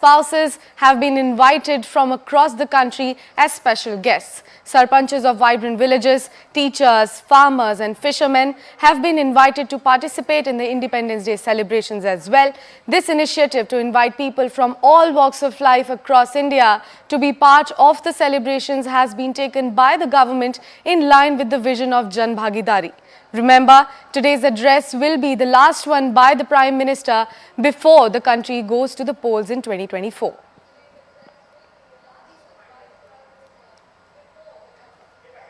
Spouses have been invited from across the country as special guests. Sarpanches of vibrant villages, teachers, farmers and fishermen have been invited to participate in the Independence Day celebrations as well. This initiative to invite people from all walks of life across India to be part of the celebrations has been taken by the government in line with the vision of Jan Bhagidari. Remember, today's address will be the last one by the Prime Minister before the country goes to the polls in 2024.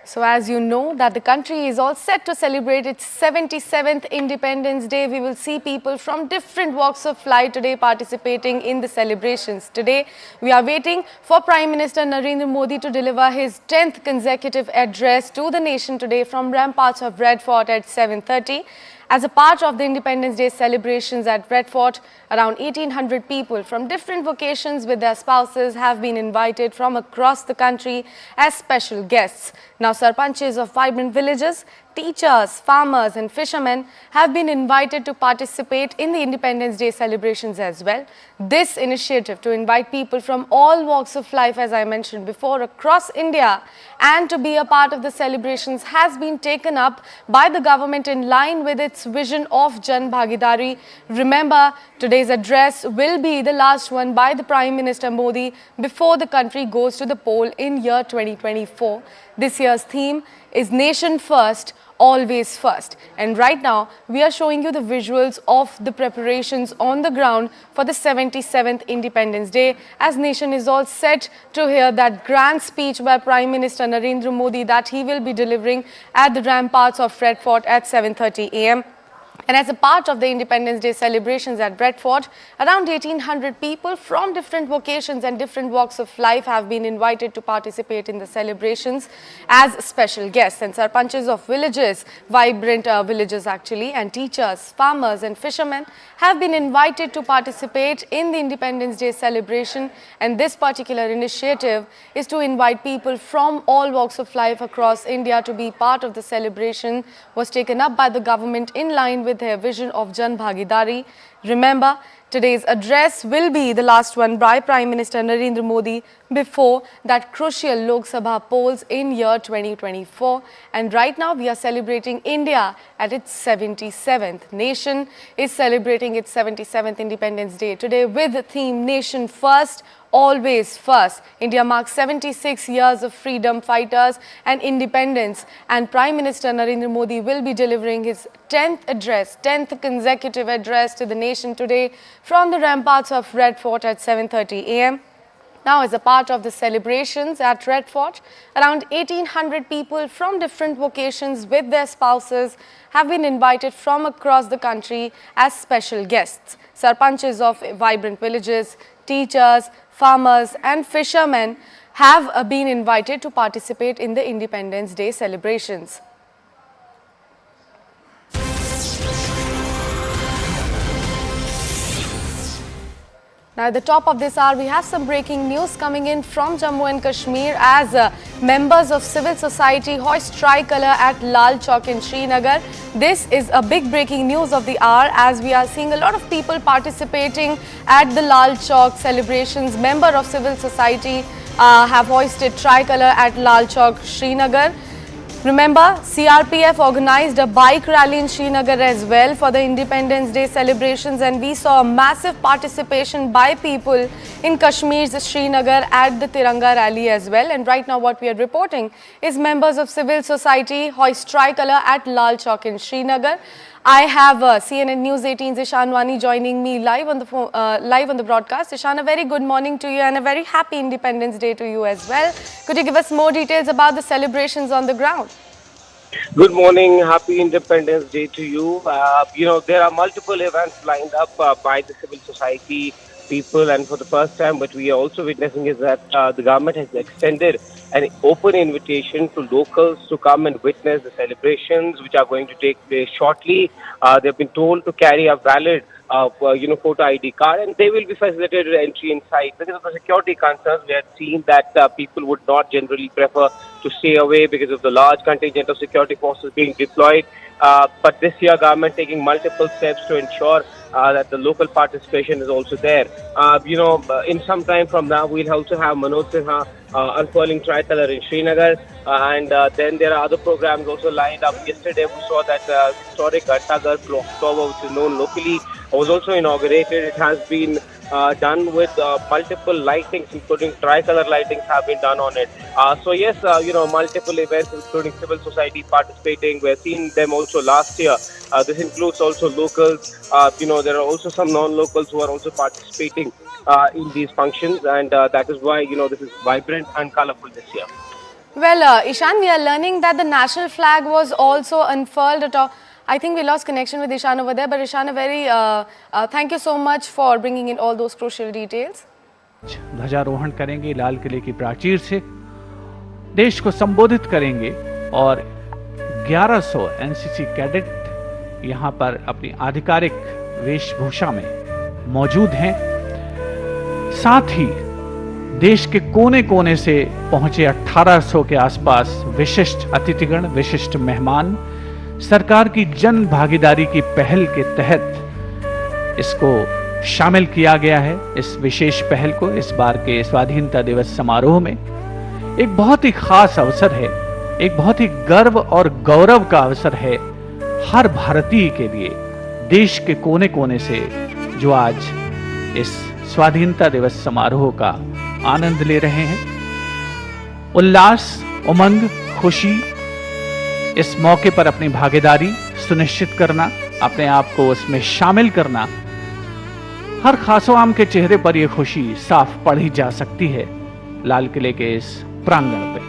So as you know that the country is all set to celebrate its 77th Independence Day, we will see people from different walks of life today participating in the celebrations. Today, we are waiting for Prime Minister Narendra Modi to deliver his 10th consecutive address to the nation today from ramparts of Red Fort at 7:30. As a part of the Independence Day celebrations at Red Fort, around 1,800 people from different vocations with their spouses have been invited from across the country as special guests. Now, sarpanches of vibrant villages, teachers, farmers and fishermen have been invited to participate in the Independence Day celebrations as well. This initiative to invite people from all walks of life, as I mentioned before, across India and to be a part of the celebrations has been taken up by the government in line with its vision of Jan Bhagidari. Remember, today's address will be the last one by the Prime Minister Modi before the country goes to the poll in year 2024. This year's theme is Nation First, Always First. And right now, we are showing you the visuals of the preparations on the ground for the 77th Independence Day, as nation is all set to hear that grand speech by Prime Minister Narendra Modi that he will be delivering at the ramparts of Red Fort at 7:30 a.m. And as a part of the Independence Day celebrations at Red Fort, around 1,800 people from different vocations and different walks of life have been invited to participate in the celebrations as special guests. And sarpanches of villages, vibrant villages actually, and teachers, farmers and fishermen have been invited to participate in the Independence Day celebration. And this particular initiative is to invite people from all walks of life across India to be part of the celebration, was taken up by the government in line with their vision of Jan Bhagidari. Remember, today's address will be the last one by Prime Minister Narendra Modi before that crucial Lok Sabha polls in year 2024. And right now we are celebrating India at its 77th. Nation is celebrating its 77th Independence Day today with the theme Nation First, Always First. India marks 76 years of freedom fighters and independence, and Prime Minister Narendra Modi will be delivering his 10th address, 10th consecutive address to the nation today from the ramparts of Red Fort at 7:30 a.m. Now, as a part of the celebrations at Red Fort, around 1,800 people from different vocations with their spouses have been invited from across the country as special guests. Sarpanches of vibrant villages, teachers, farmers and fishermen have been invited to participate in the Independence Day celebrations. Now, at the top of this hour, we have some breaking news coming in from Jammu and Kashmir as members of civil society hoist tricolour at Lal Chowk in Srinagar. This is a big breaking news of the hour, as we are seeing a lot of people participating at the Lal Chowk celebrations. Members of civil society have hoisted tricolour at Lal Chowk, Srinagar. Remember, CRPF organized a bike rally in Srinagar as well for the Independence Day celebrations, and we saw a massive participation by people in Kashmir's Srinagar at the Tiranga rally as well. And right now what we are reporting is members of civil society hoist tricolour at Lal Chowk in Srinagar. I have CNN News 18's Ishan Wani joining me live on the broadcast. Ishan, a very good morning to you and a very happy Independence Day to you as well. Could you give us more details about the celebrations on the ground? Good morning, happy Independence Day to you. There are multiple events lined up by the civil society people, and for the first time what we are also witnessing is that the government has extended an open invitation to locals to come and witness the celebrations which are going to take place shortly. They've been told to carry a valid photo ID card, and they will be facilitated entry inside. Because of the security concerns, we had seen that people would not generally prefer to stay away because of the large contingent of security forces being deployed. But this year, government taking multiple steps to ensure that the local participation is also there. In some time from now, we'll also have Manoj Sinha unfurling tricolor in Srinagar, then there are other programs also lined up. Yesterday, we saw that historic Ghantaghar Lok Sabha, which is known locally, was also inaugurated. It has been done with multiple lightings, including tricolor lightings, have been done on it. So yes, multiple events, including civil society participating. We've seen them also last year. This includes also locals. There are also some non-locals who are also participating in these functions, and that is why this is vibrant and colorful this year. Well, Ishan, we are learning that the national flag was also unfurled at all. I think we lost connection with Ishan over there, but Ishan, thank you so much for bringing in all those crucial details. ध्वजारोहण करेंगे लाल किले की प्राचीर से, देश को संबोधित करेंगे और 1100 एनसीसी कैडेट यहां पर अपनी आधिकारिक वेशभूषा में मौजूद हैं। साथ ही देश के कोने कोने से पहुंचे 1800 के आसपास विशिष्ट अतिथिगण, विशिष्ट मेहमान, सरकार की जन भागीदारी की पहल के तहत इसको शामिल किया गया है। इस विशेष पहल को इस बार के स्वाधीनता दिवस समारोह में एक बहुत ही खास अवसर है, एक बहुत ही गर्व और गौरव का अवसर है हर भारतीय के लिए, देश के कोने कोने से जो आज इस स्वाधीनता दिवस समारोह का आनंद ले रहे हैं। उल्लास, उमंग, खुशी, इस मौके पर अपनी भागीदारी सुनिश्चित करना, अपने आप को उसमें शामिल करना, हर खासोआम के चेहरे पर यह खुशी साफ पढ़ी जा सकती है लाल किले के इस प्रांगण पे।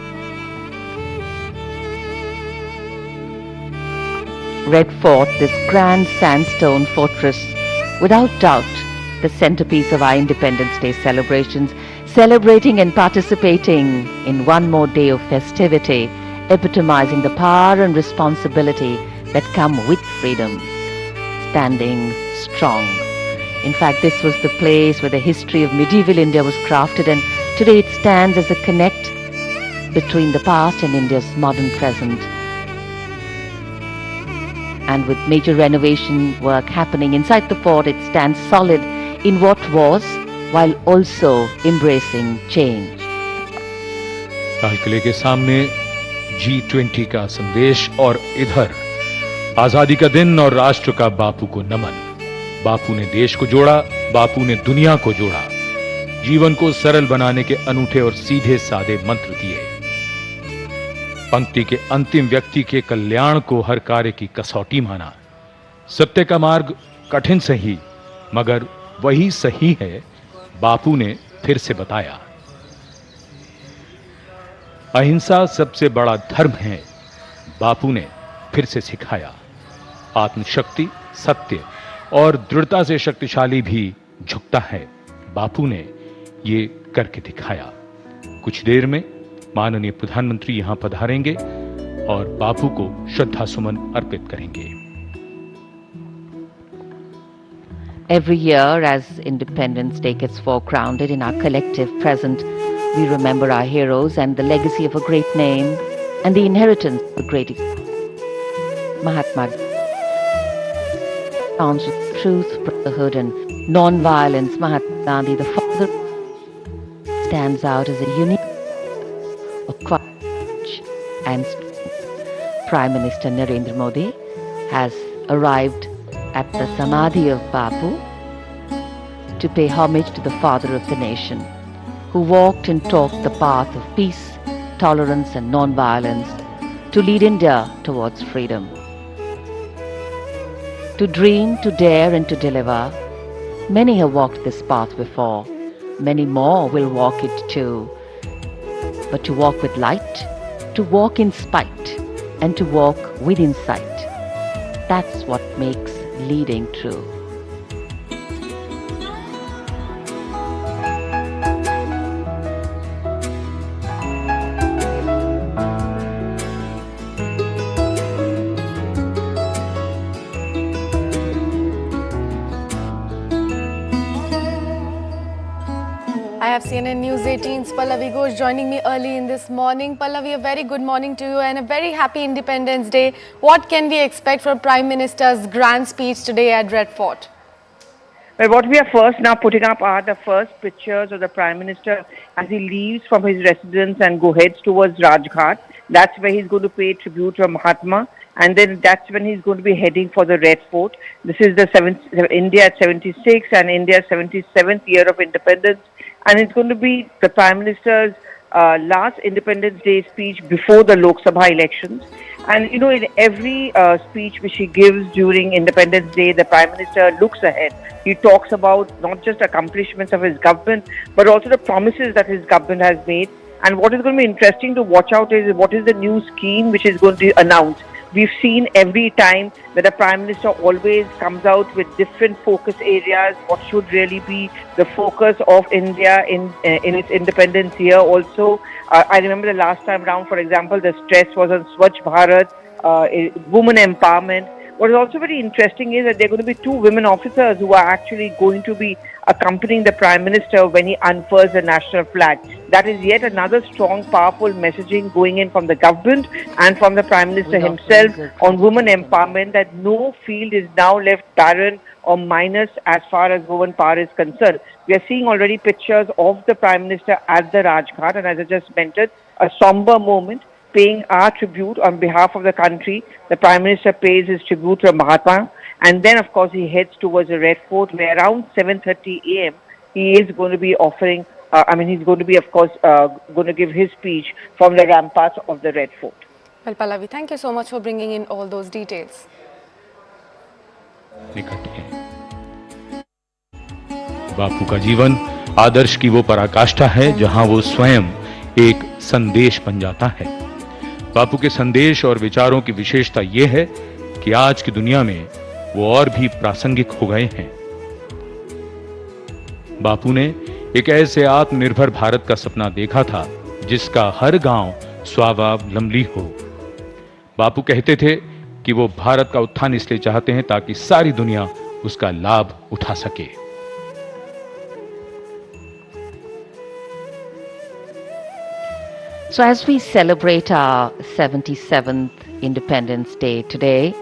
Red Fort, this grand sandstone fortress, without doubt the centerpiece of our Independence Day celebrations, celebrating and participating in one more day of festivity, epitomizing the power and responsibility that come with freedom, standing strong. In fact, this was the place where the history of medieval India was crafted, and today it stands as a connect between the past and India's modern present. And with major renovation work happening inside the fort, it stands solid in what was, while also embracing change. लाल किले के सामने G20 का संदेश और इधर आजादी का दिन और राष्ट्र का बापू को नमन। बापू ने देश को जोड़ा, बापू ने दुनिया को जोड़ा, जीवन को सरल बनाने के अनूठे और सीधे साधे मंत्र दिए। पंक्ति के अंतिम व्यक्ति के कल्याण को हर कार्य की कसौटी माना। सत्य का मार्ग कठिन सही, मगर वही सही है, बापू ने फिर से बताया। अहिंसा सबसे बड़ा धर्म है, बापू ने फिर से सिखाया। आत्मशक्ति, सत्य और दृढ़ता से शक्तिशाली भी झुकता है, बापू ने ये करके दिखाया। कुछ देर में माननीय प्रधानमंत्री यहां पधारेंगे और बापू को श्रद्धा सुमन अर्पित करेंगे। Every year, as Independence Day gets foregrounded in our collective present, we remember our heroes and the legacy of a great name and the inheritance of a great Mahatma Gandhi. Truth, brotherhood and non-violence, Mahatma Gandhi, the father, stands out as a unique of courage and strength. Prime Minister Narendra Modi has arrived at the Samadhi of Bapu to pay homage to the father of the nation, who walked and talked the path of peace, tolerance and non-violence to lead India towards freedom. To dream, to dare and to deliver, many have walked this path before. Many more will walk it too. But to walk with light, to walk in spite, and to walk with insight, that's what makes leading true. I have CNN News 18's Pallavi Ghosh joining me early in this morning. Pallavi, a very good morning to you and a very happy Independence Day. What can we expect from Prime Minister's grand speech today at Red Fort? Well, what we are first now putting up are the first pictures of the Prime Minister as he leaves from his residence and heads towards Rajghat. That's where he's going to pay tribute to Mahatma, and then that's when he's going to be heading for the Red Fort. This is the India at 76 and India's 77th year of independence, and it's going to be the Prime Minister's last Independence Day speech before the Lok Sabha elections. And you know, in every speech which he gives during Independence Day, the Prime Minister looks ahead. He talks about not just accomplishments of his government, but also the promises that his government has made. And what is going to be interesting to watch out is what is the new scheme which is going to be announced. We've seen every time that the Prime Minister always comes out with different focus areas, what should really be the focus of India in its independence year also. I remember the last time round, for example, the stress was on Swachh Bharat, women empowerment. What is also very interesting is that there are going to be 2 women officers who are actually going to be accompanying the Prime Minister when he unfurls the national flag. That is yet another strong, powerful messaging going in from the government and from the Prime Minister himself on women empowerment, that no field is now left barren or minus as far as women power is concerned. We are seeing already pictures of the Prime Minister at the Rajghat, and as I just mentioned, a somber moment, paying our tribute on behalf of the country. The Prime Minister pays his tribute to Mahatma, and then of course he heads towards the Red Fort, where around 7:30 a.m. he is going to be offering, he's going to be of course going to give his speech from the ramparts of the Red Fort. Well, Pallavi, thank you so much for bringing in all those details. निकट है बापू का जीवन आदर्श की वो पराकाष्ठा है जहां वो स्वयं एक संदेश बन जाता है। बापू के संदेश और विचारों की विशेषता यह है कि आज की दुनिया में वो और भी प्रासंगिक हो गए हैं। बापू ने एक ऐसे आत्मनिर्भर भारत का सपना देखा था जिसका हर गांव स्वावलंबी हो। बापू कहते थे कि वो भारत का उत्थान इसलिए चाहते हैं ताकि सारी दुनिया उसका लाभ उठा सके। So as we celebrate our 77th Independence Day today,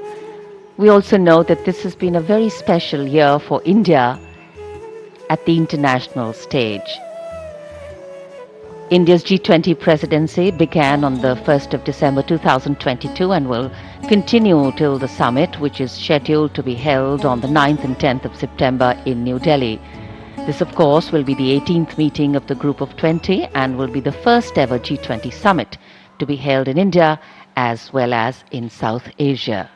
we also know that this has been a very special year for India at the international stage. India's G20 presidency began on the 1st of December 2022 and will continue till the summit, which is scheduled to be held on the 9th and 10th of September in New Delhi. This, of course, will be the 18th meeting of the Group of 20 and will be the first ever G20 summit to be held in India as well as in South Asia.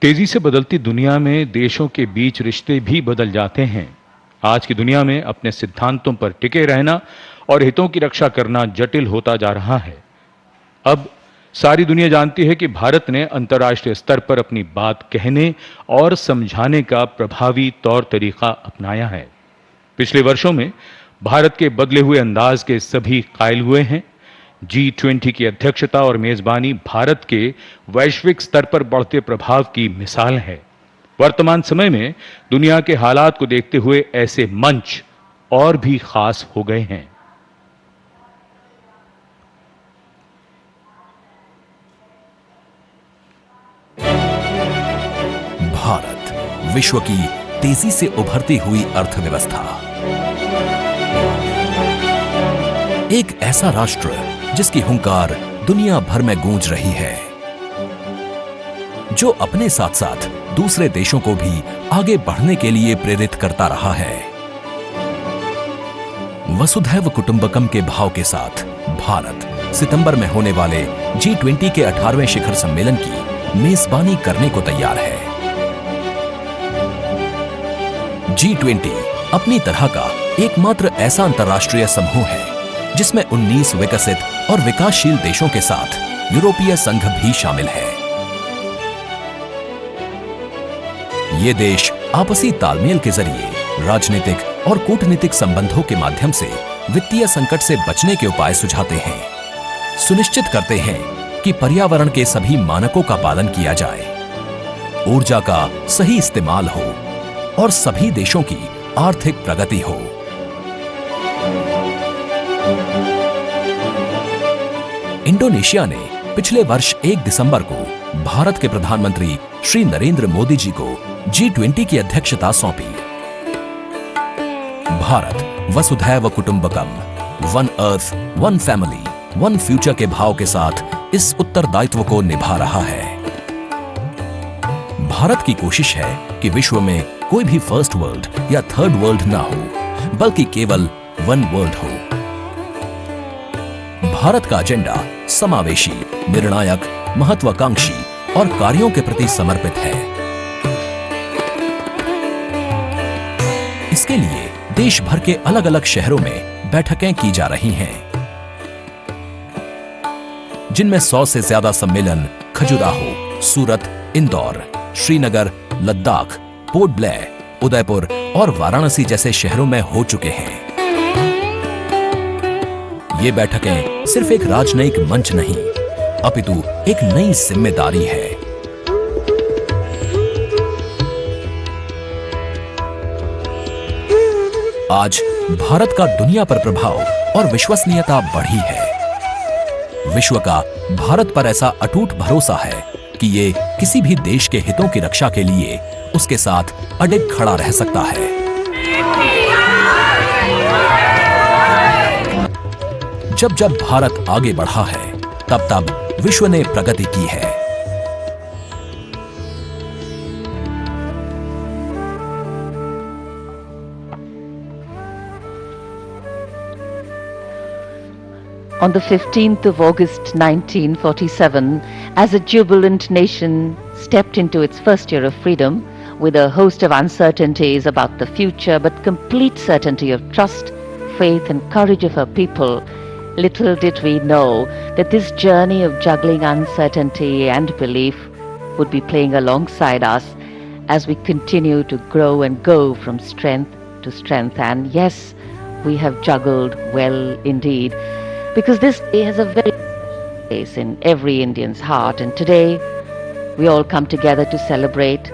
तेजी से बदलती दुनिया में देशों के बीच रिश्ते भी बदल जाते हैं। आज की दुनिया में अपने सिद्धांतों पर टिके रहना और हितों की रक्षा करना जटिल होता जा रहा है। अब सारी दुनिया जानती है कि भारत ने अंतर्राष्ट्रीय स्तर पर अपनी बात कहने और समझाने का प्रभावी तौर तरीका अपनाया है। पिछले वर्षों में भारत के बदले हुए अंदाज के सभी कायल हुए हैं। G20 की अध्यक्षता और मेजबानी भारत के वैश्विक स्तर पर बढ़ते प्रभाव की मिसाल है। वर्तमान समय में दुनिया के हालात को देखते हुए ऐसे मंच और भी खास हो गए हैं। भारत विश्व की तेजी से उभरती हुई अर्थव्यवस्था, एक ऐसा राष्ट्र जिसकी हुंकार दुनिया भर में गूंज रही है, जो अपने साथ साथ दूसरे देशों को भी आगे बढ़ने के लिए प्रेरित करता रहा है। वसुधैव कुटुंबकम के भाव के साथ भारत सितंबर में होने वाले G20 के 18वें शिखर सम्मेलन की मेजबानी करने को तैयार है। G20 अपनी तरह का एकमात्र ऐसा अंतर्राष्ट्रीय समूह है जिसमें 19 विकसित और विकासशील देशों के साथ यूरोपीय संघ भी शामिल है। ये देश आपसी तालमेल के जरिए राजनीतिक और कूटनीतिक संबंधों के माध्यम से वित्तीय संकट से बचने के उपाय सुझाते हैं, सुनिश्चित करते हैं कि पर्यावरण के सभी मानकों का पालन किया जाए, ऊर्जा का सही इस्तेमाल हो और सभी देशों की आर्थिक प्रगति हो। इंडोनेशिया ने पिछले वर्ष 1 दिसंबर को भारत के प्रधानमंत्री श्री नरेंद्र मोदी जी को G20 की अध्यक्षता सौंपी। भारत वसुधैव कुटुंबकम, one earth, one family, one future के भाव के साथ इस उत्तरदायित्व को निभा रहा है। भारत की कोशिश है कि विश्व में कोई भी फर्स्ट वर्ल्ड या थर्ड वर्ल्ड ना हो, बल्कि केवल वन वर्ल्ड हो। भारत का एजेंडा समावेशी, निर्णायक, महत्वाकांक्षी और कार्यों के प्रति समर्पित है। इसके लिए देश भर के अलग अलग शहरों में बैठकें की जा रही हैं, जिनमें 100 से ज्यादा सम्मेलन खजुराहो, सूरत, इंदौर, श्रीनगर, लद्दाख, पोर्ट ब्लेयर, उदयपुर और वाराणसी जैसे शहरों में हो चुके हैं। ये बैठकें सिर्फ एक राजनयिक मंच नहीं, अपितु एक नई जिम्मेदारी है। आज भारत का दुनिया पर प्रभाव और विश्वसनीयता बढ़ी है। विश्व का भारत पर ऐसा अटूट भरोसा है कि ये किसी भी देश के हितों की रक्षा के लिए उसके साथ अडिग खड़ा रह सकता है। जब जब भारत आगे बढ़ा है, तब तब विश्व ने प्रगति की है। On the 15th of August 1947, as a jubilant nation stepped into its first year of freedom, with a host of uncertainties about the future, but complete certainty of trust, faith and courage of our people, little did we know that this journey of juggling uncertainty and belief would be playing alongside us as we continue to grow and go from strength to strength. And yes, we have juggled well indeed, because this day has a very place in every Indian's heart, and today we all come together to celebrate.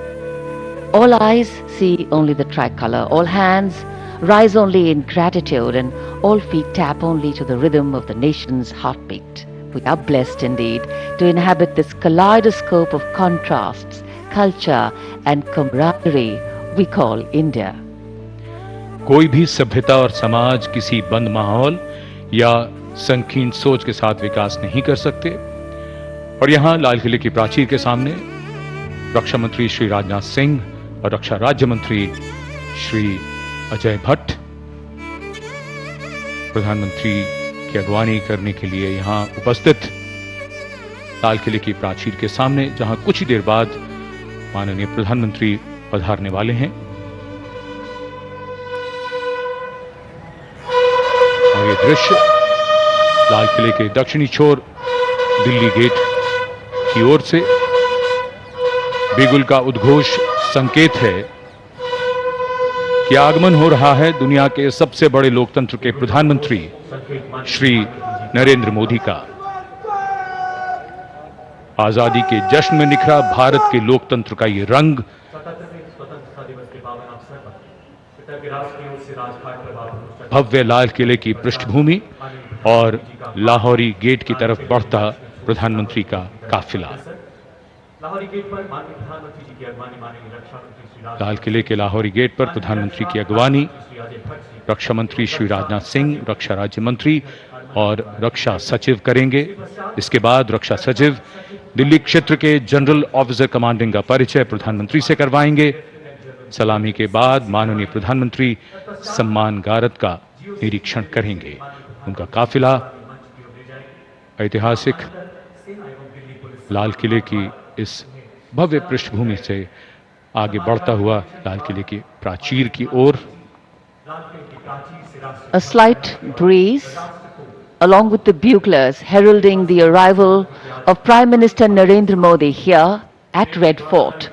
All eyes see only the tricolour, all hands rise only in gratitude, and all feet tap only to the rhythm of the nation's heartbeat. We are blessed indeed to inhabit this kaleidoscope of contrasts, culture and camaraderie we call India. कोई भी सभ्यता और समाज किसी बंद माहौल या संकीर्ण सोच के साथ विकास नहीं कर सकते। और यहाँ लाल किले की प्राचीर के सामने रक्षा मंत्री श्री राजनाथ सिंह और रक्षा राज्य मंत्री श्री अजय भट्ट प्रधानमंत्री की अगवानी करने के लिए यहाँ उपस्थित लाल किले की प्राचीर के सामने, जहाँ कुछ ही देर बाद माननीय प्रधानमंत्री पधारने वाले हैं। और ये दृश्य लाल किले के दक्षिणी छोर दिल्ली गेट की ओर से बिगुल का उद्घोष संकेत है कि आगमन हो रहा है दुनिया के सबसे बड़े लोकतंत्र के प्रधानमंत्री श्री नरेंद्र मोदी का। आजादी के जश्न में निखरा भारत के लोकतंत्र का ये रंग भव्य लाल किले की पृष्ठभूमि और लाहौरी गेट की तरफ बढ़ता प्रधानमंत्री का काफिला। लाल किले के लाहौरी गेट पर प्रधानमंत्री की अगवानी रक्षा मंत्री श्री राजनाथ सिंह, रक्षा राज्य मंत्री और रक्षा सचिव करेंगे। इसके बाद रक्षा सचिव दिल्ली क्षेत्र के जनरल ऑफिसर कमांडिंग का परिचय प्रधानमंत्री से करवाएंगे। सलामी के बाद माननीय प्रधानमंत्री सम्मान गारद का निरीक्षण करेंगे। उनका काफिला ऐतिहासिक लाल किले की इस भव्य पृष्ठभूमि से आगे बढ़ता हुआ लाल किले की प्राचीर की ओर। A slight breeze, along with the buglers heralding the arrival of Prime Minister Narendra Modi here at Red Fort.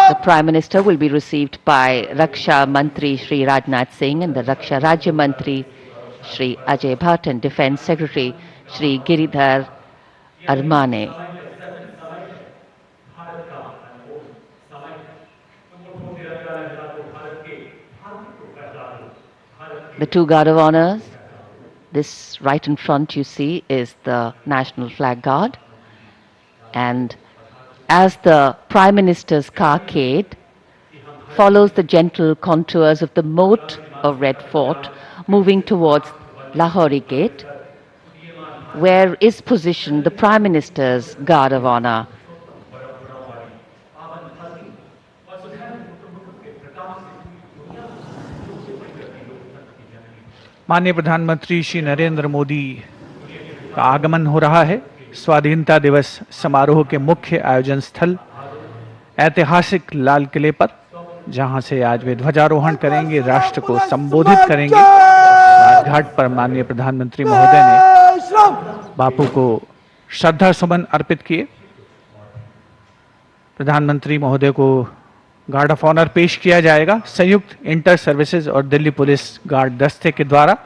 The Prime Minister will be received by Raksha Mantri Shri Rajnath Singh and the Raksha Rajya Mantri Shri Ajay Bhatt and Defence Secretary Shri Giridhar Armane. The two guard of honors, this right in front you see is the National Flag Guard. And as the Prime Minister's carcade follows the gentle contours of the moat of Red Fort, moving towards Lahori Gate, where is positioned the Prime Minister's Guard of Honor. माननीय प्रधानमंत्री श्री नरेंद्र मोदी का आगमन हो रहा है। स्वाधीनता दिवस समारोह के मुख्य आयोजन स्थल ऐतिहासिक लाल किले पर, जहां से आज वे ध्वजारोहण करेंगे, राष्ट्र को संबोधित करेंगे। राजघाट पर माननीय प्रधानमंत्री महोदय ने बापू को श्रद्धा सुमन अर्पित किए। प्रधानमंत्री महोदय को गार्ड ऑफ ऑनर पेश किया जाएगा संयुक्त इंटर सर्विसेज और दिल्ली पुलिस गार्ड दस्ते के द्वारा,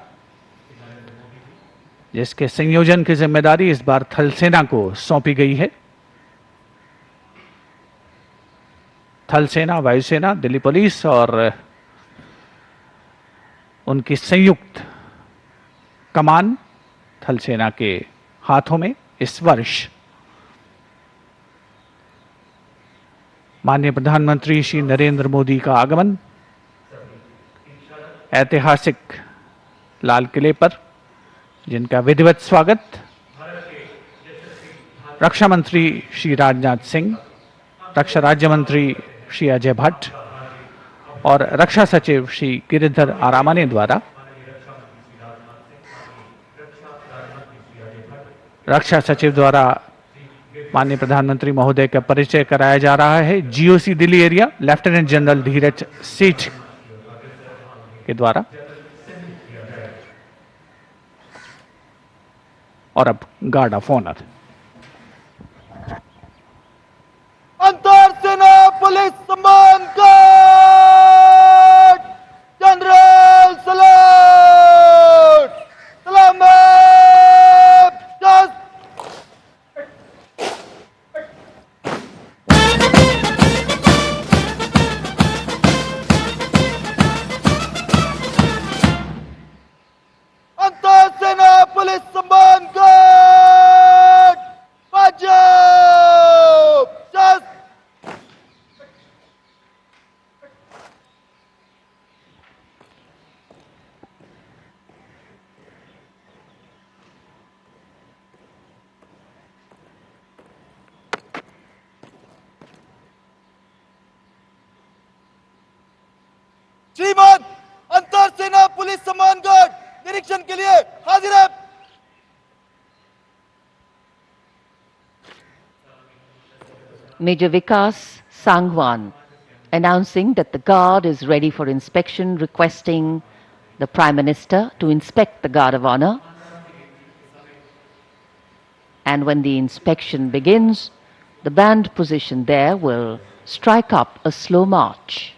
जिसके संयोजन की जिम्मेदारी इस बार थल सेना को सौंपी गई है। थल सेना, वायुसेना, दिल्ली पुलिस और उनकी संयुक्त कमान थल सेना के हाथों में इस वर्ष माननीय प्रधानमंत्री श्री नरेंद्र मोदी का आगमन ऐतिहासिक लाल किले पर, जिनका विधिवत स्वागत रक्षा मंत्री श्री राजनाथ सिंह, रक्षा राज्य मंत्री श्री अजय भट्ट और रक्षा सचिव श्री गिरिधर आरामाने द्वारा रक्षा सचिव द्वारा माननीय प्रधानमंत्री महोदय का परिचय कराया जा रहा है। GOC Delhi area lieutenant general Dheeraj Seth के द्वारा। और अब गार्ड ऑफ ऑनर। अंतर सेना पुलिस सम्मान गार्ड जनरल सलाट सलामत जस्ट अंतर सेना पुलिस सम्मान गार्ड पंजाब जस्ट श्रीमान अंतर सेना पुलिस सम्मान गार्ड निरीक्षण के लिए हाजिर है। Major Vikas Sangwan announcing that the guard is ready for inspection, requesting the Prime Minister to inspect the Guard of Honor. And when the inspection begins, the band position there will strike up a slow march.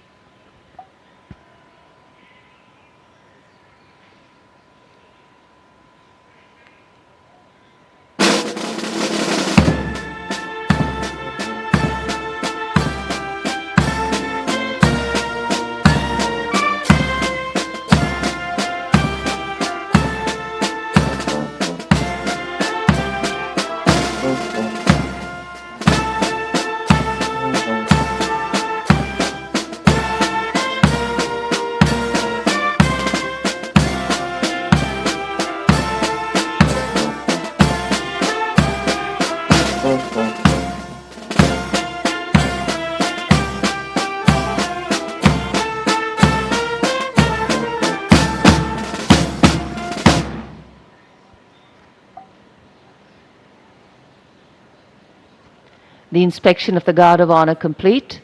The inspection of the Guard of Honor complete,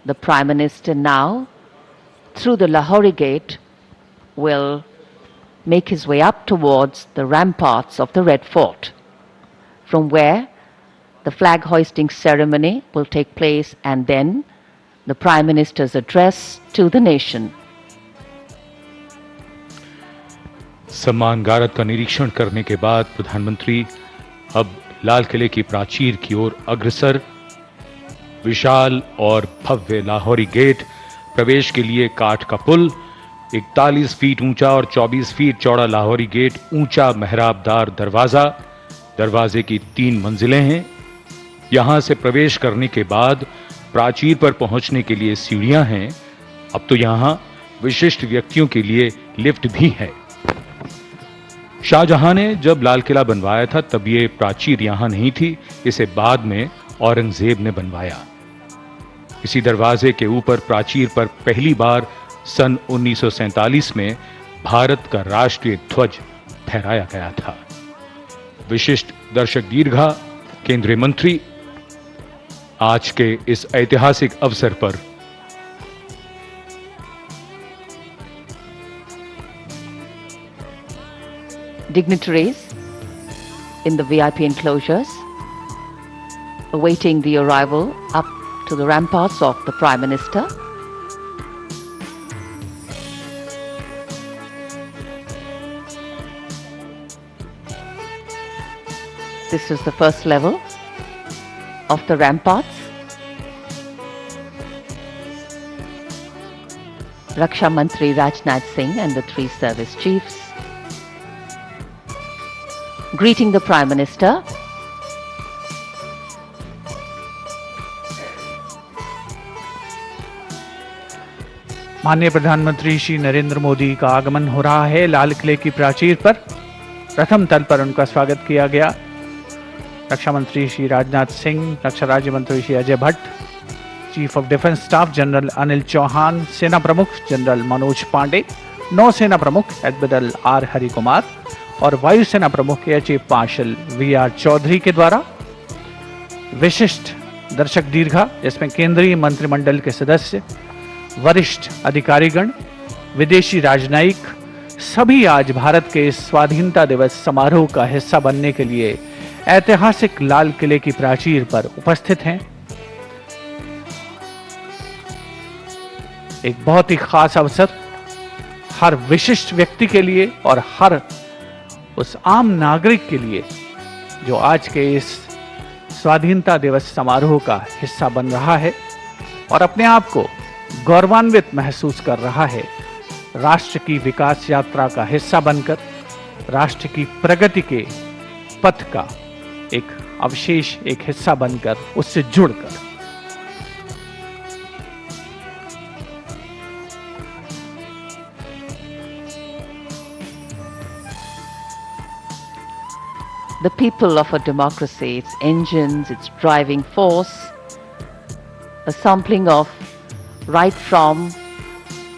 the Prime Minister now, through the Lahori Gate, will make his way up towards the ramparts of the Red Fort, from where the flag hoisting ceremony will take place and then the Prime Minister's address to the nation. सम्मान गारद का निरीक्षण करने के बाद प्रधानमंत्री अब लाल किले की प्राचीर की ओर अग्रसर। विशाल और भव्य लाहौरी गेट, प्रवेश के लिए काठ का पुल, 41 फीट ऊंचा और 24 फीट चौड़ा लाहौरी गेट, ऊंचा मेहराबदार दरवाजा, दरवाजे की 3 मंजिलें हैं। यहां से प्रवेश करने के बाद प्राचीर पर पहुंचने के लिए सीढ़ियां हैं। अब तो यहां विशिष्ट व्यक्तियों के लिए लिफ्ट भी है। शाहजहां ने जब लाल किला बनवाया था तब ये प्राचीर यहां नहीं थी, इसे बाद में औरंगजेब ने बनवाया। इसी दरवाजे के ऊपर प्राचीर पर पहली बार सन 1947 में भारत का राष्ट्रीय ध्वज फहराया गया था। विशिष्ट दर्शक दीर्घा, केंद्रीय मंत्री, आज के इस ऐतिहासिक अवसर पर dignitaries in the VIP enclosures awaiting the arrival up to the ramparts of the Prime Minister. This is the first level of the ramparts. Raksha Mantri Rajghat Singh and the three service chiefs greeting the Prime Minister. माननीय प्रधानमंत्री श्री नरेंद्र मोदी का आगमन हो रहा है लाल किले की प्राचीर पर। प्रथम तल पर उनका स्वागत किया गया। रक्षा मंत्री श्री राजनाथ सिंह, रक्षा राज्य मंत्री Shri Ajay Bhatt, chief of defence staff general Anil Chauhan, सेना प्रमुख जनरल मनोज पांडे, नौसेना प्रमुख एडमिरल आर हरि कुमार और वायुसेना प्रमुख air chief marshal V R. Chaudhari के द्वारा विशिष्ट दर्शक दीर्घा, जिसमें केंद्रीय मंत्रिमंडल के सदस्य, वरिष्ठ अधिकारीगण, विदेशी राजनयिक सभी आज भारत के स्वाधीनता दिवस समारोह का हिस्सा बनने के लिए ऐतिहासिक लाल किले की प्राचीर पर उपस्थित हैं। एक बहुत ही खास अवसर हर विशिष्ट व्यक्ति के लिए और हर उस आम नागरिक के लिए जो आज के इस स्वाधीनता दिवस समारोह का हिस्सा बन रहा है और अपने आप को गौरवान्वित महसूस कर रहा है। राष्ट्र की विकास यात्रा का हिस्सा बनकर, राष्ट्र की प्रगति के पथ का एक अवशेष, एक हिस्सा बनकर, उससे जुड़कर। The people of a democracy, its engines, its driving force, a sampling of right from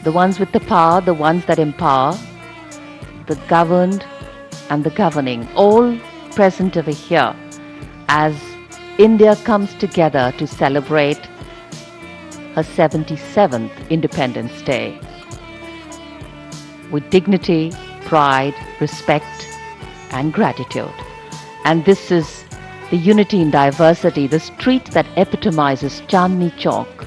the ones with the power, the ones that empower, the governed and the governing, all present over here as India comes together to celebrate her 77th Independence Day with dignity, pride, respect and gratitude. And this is the unity in diversity, the street that epitomizes Chandni Chowk.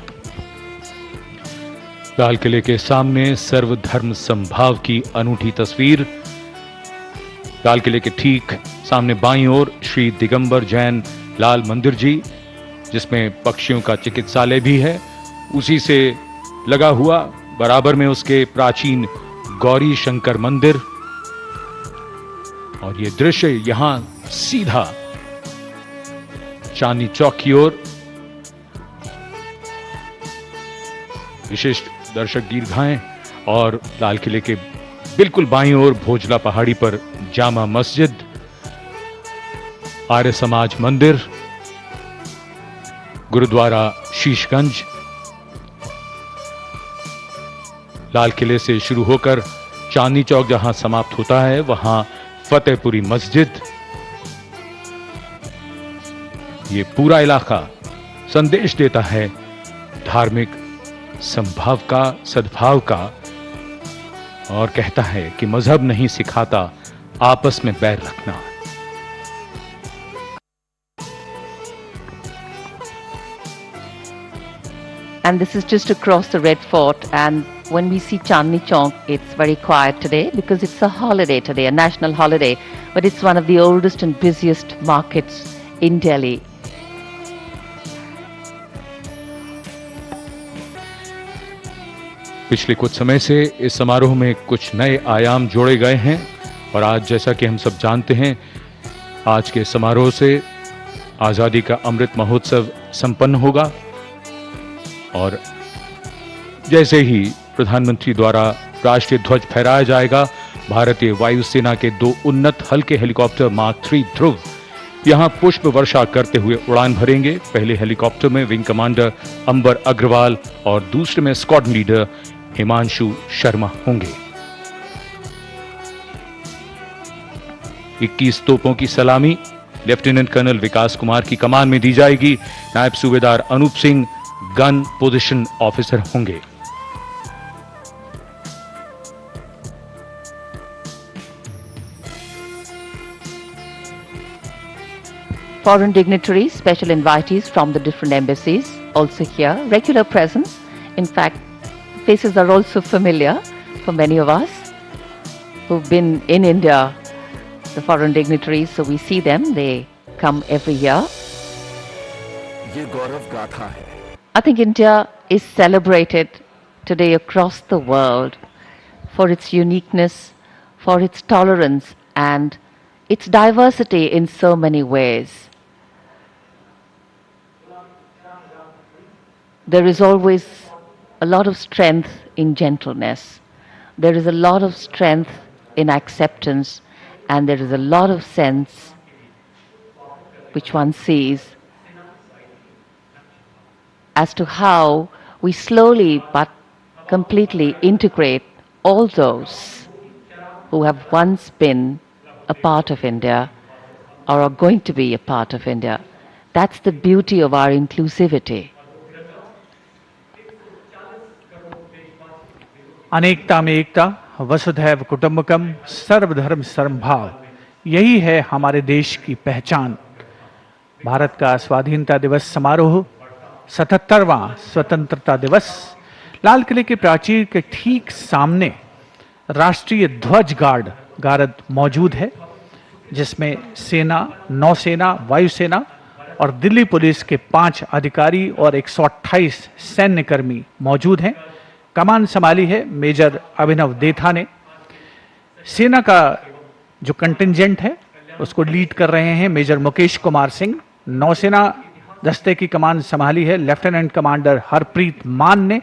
लाल किले के सामने सर्वधर्म समभाव की अनूठी तस्वीर। लाल किले के ठीक सामने बाईं ओर श्री दिगंबर जैन लाल मंदिर जी, जिसमें पक्षियों का चिकित्सालय भी है, उसी से लगा हुआ बराबर में उसके प्राचीन गौरी शंकर मंदिर। और ये दृश्य यहां सीधा चांदनी चौक की ओर। विशिष्ट दर्शक दीर्घाएं और लाल किले के बिल्कुल बाईं ओर भोजला पहाड़ी पर जामा मस्जिद, आर्य समाज मंदिर, गुरुद्वारा शीशगंज। लाल किले से शुरू होकर चांदनी चौक जहां समाप्त होता है, वहां फतेहपुरी मस्जिद। ये पूरा इलाका संदेश देता है धार्मिक संभाव का, सद्भाव का, और कहता है कि मजहब नहीं सिखाता आपस में बैर रखना। And this is just across the Red Fort, and when we see Chandni Chowk, it's very quiet today because it's a holiday today, a national holiday, but it's one of the oldest and busiest markets in Delhi. पिछले कुछ समय से इस समारोह में कुछ नए आयाम जोड़े गए हैं और आज जैसा कि हम सब जानते हैं, आज के समारोह से आजादी का अमृत महोत्सव संपन्न होगा और जैसे ही प्रधानमंत्री द्वारा राष्ट्रीय ध्वज फहराया जाएगा, भारतीय वायुसेना के 2 उन्नत हल्के हेलीकॉप्टर मार्क 3 ध्रुव यहां पुष्प वर्षा करते हुए उड़ान भरेंगे। पहले हेलीकॉप्टर में विंग कमांडर अंबर अग्रवाल और दूसरे में स्क्वाड्रन लीडर हिमांशु शर्मा होंगे। 21 तोपों की सलामी लेफ्टिनेंट कर्नल विकास कुमार की कमान में दी जाएगी। Naib Subedar Anup Singh gun position officer होंगे। Foreign dignitaries, special invitees from the different embassies also here, regular presence. In fact, faces are also familiar for many of us who've been in India, the foreign dignitaries, so we see them, they come every year. ये गौरव गाथा है। I think India is celebrated today across the world for its uniqueness, for its tolerance and its diversity in so many ways. There is always a lot of strength in gentleness. There is a lot of strength in acceptance, and there is a lot of sense which one sees as to how we slowly but completely integrate all those who have once been a part of India or are going to be a part of India. That's the beauty of our inclusivity. अनेकता में एकता, वसुधैव कुटुंबकम, सर्वधर्म समभाव, यही है हमारे देश की पहचान। भारत का स्वाधीनता दिवस समारोह, 77वां स्वतंत्रता दिवस, लाल किले के प्राचीर के ठीक सामने राष्ट्रीय ध्वज गार्ड मौजूद है, जिसमें सेना, नौसेना, वायुसेना और दिल्ली पुलिस के 5 अधिकारी और 128 सैन्यकर्मी मौजूद हैं। कमान संभाली है मेजर अभिनव देथा ने। सेना का जो कंटिंजेंट है उसको लीड कर रहे हैं मेजर मुकेश कुमार सिंह। नौसेना दस्ते की कमान संभाली है लेफ्टिनेंट कमांडर हरप्रीत मान ने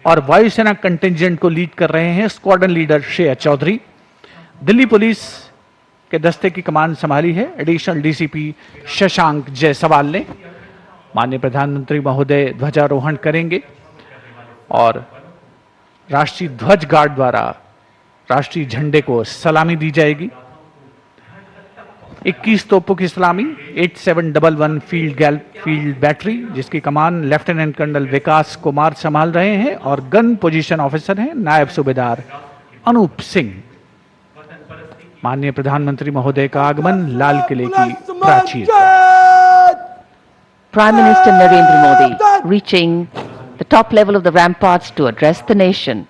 और वायुसेना कंटिंजेंट को लीड कर रहे हैं squadron leader Shreya Chaudhary. Delhi police के दस्ते की कमान संभाली है एडिशनल डीसीपी शशांक जायसवाल ने। माननीय प्रधानमंत्री महोदय ध्वजारोहण करेंगे और राष्ट्रीय ध्वज गार्ड द्वारा राष्ट्रीय झंडे को सलामी दी जाएगी। 21 तोपों की सलामी 8711 फील्ड बैटरी, जिसकी कमान लेफ्टिनेंट कर्नल विकास कुमार संभाल रहे हैं और गन पोजीशन ऑफिसर हैं नायब सूबेदार अनूप सिंह। माननीय प्रधानमंत्री महोदय का आगमन लाल किले की प्राचीर। Prime Minister Narendra Modi reaching the top level of the ramparts to address the nation.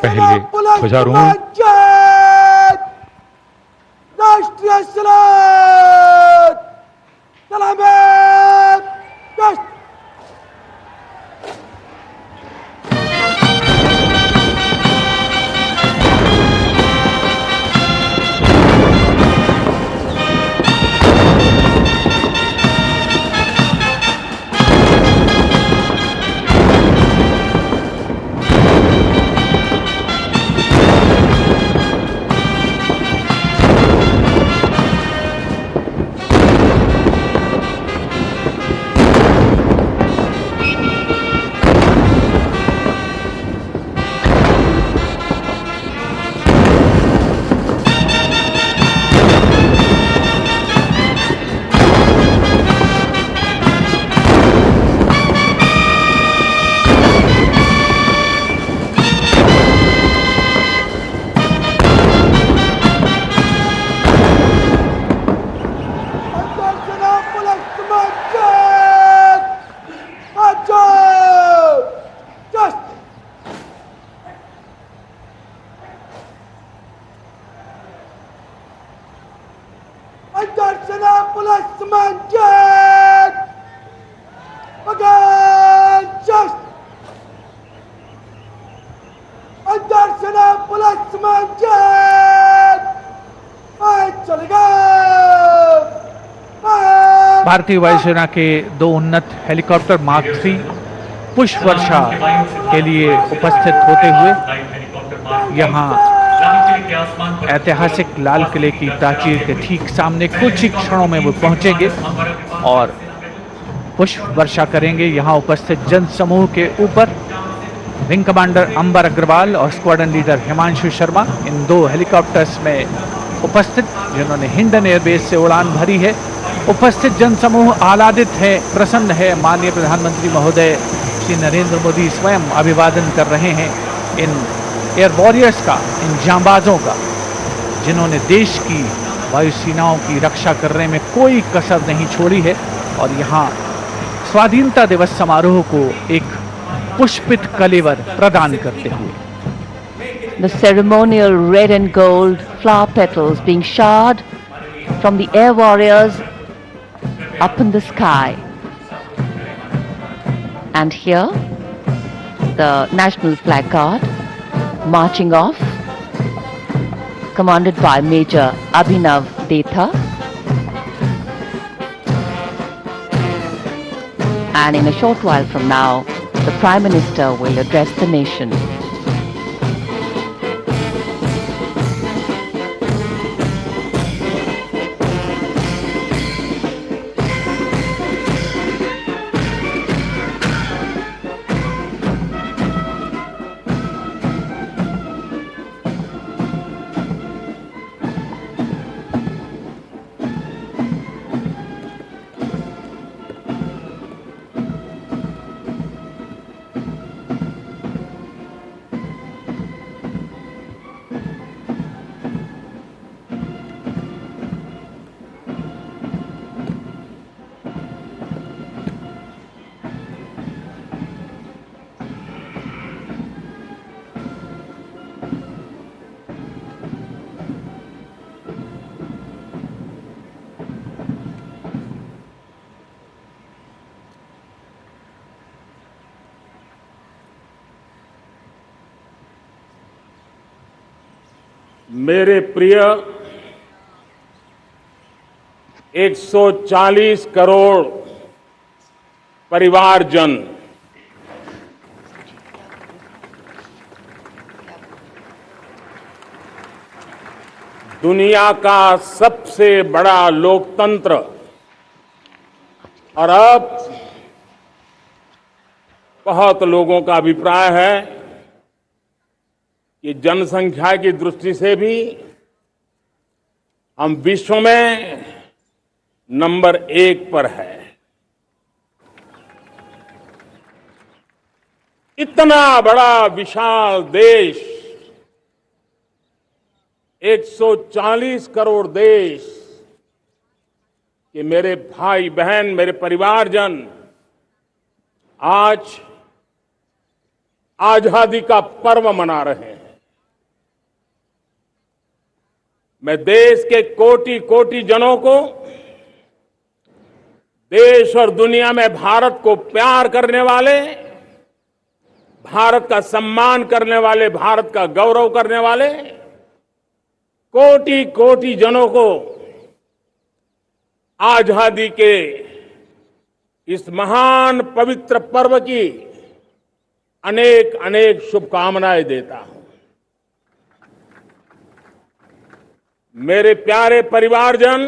पहले ध्वजारोहण, राष्ट्रीय सलाम, सलाम। भारतीय वायुसेना के 2 उन्नत हेलीकॉप्टर मार्क 3 पुष्प वर्षा के लिए उपस्थित होते हुए यहाँ ऐतिहासिक लाल किले की प्राचीर के ठीक सामने कुछ ही क्षणों में वो पहुंचेंगे और पुष्प वर्षा करेंगे। यहाँ उपस्थित जन समूह के ऊपर विंग कमांडर अंबर अग्रवाल और स्क्वाड्रन लीडर हिमांशु शर्मा इन 2 हेलीकॉप्टर्स में उपस्थित, जिन्होंने हिंडन एयरबेस से उड़ान भरी है। उपस्थित जनसमूह आह्लादित है, प्रसन्न है। माननीय प्रधानमंत्री महोदय श्री नरेंद्र मोदी स्वयं अभिवादन कर रहे हैं इन एयर वॉरियर्स का, इन जांबाजों का, जिन्होंने देश की वायुसेनाओं की रक्षा करने में कोई कसर नहीं छोड़ी है। और यहाँ स्वाधीनता दिवस समारोह को एक पुष्पित कलेवर प्रदान करते हुए The ceremonial red and gold flower petals being showered from the air warriors up in the sky. And here, the national flag guard marching off, commanded by Major Abhinav Detha. And in a short while from now, the Prime Minister will address the nation. मेरे प्रिय 140 करोड़ परिवारजन, दुनिया का सबसे बड़ा लोकतंत्र और अब बहुत लोगों का अभिप्राय है कि जनसंख्या की दृष्टि से भी हम विश्व में नंबर 1 पर है। इतना बड़ा विशाल देश, 140 करोड़ देश कि मेरे भाई बहन, मेरे परिवारजन आज आजादी का पर्व मना रहे हैं। मैं देश के कोटि कोटि जनों को, देश और दुनिया में भारत को प्यार करने वाले, भारत का सम्मान करने वाले, भारत का गौरव करने वाले कोटि कोटि जनों को आजादी के इस महान पवित्र पर्व की अनेक अनेक शुभकामनाएं देता हूं। मेरे प्यारे परिवारजन,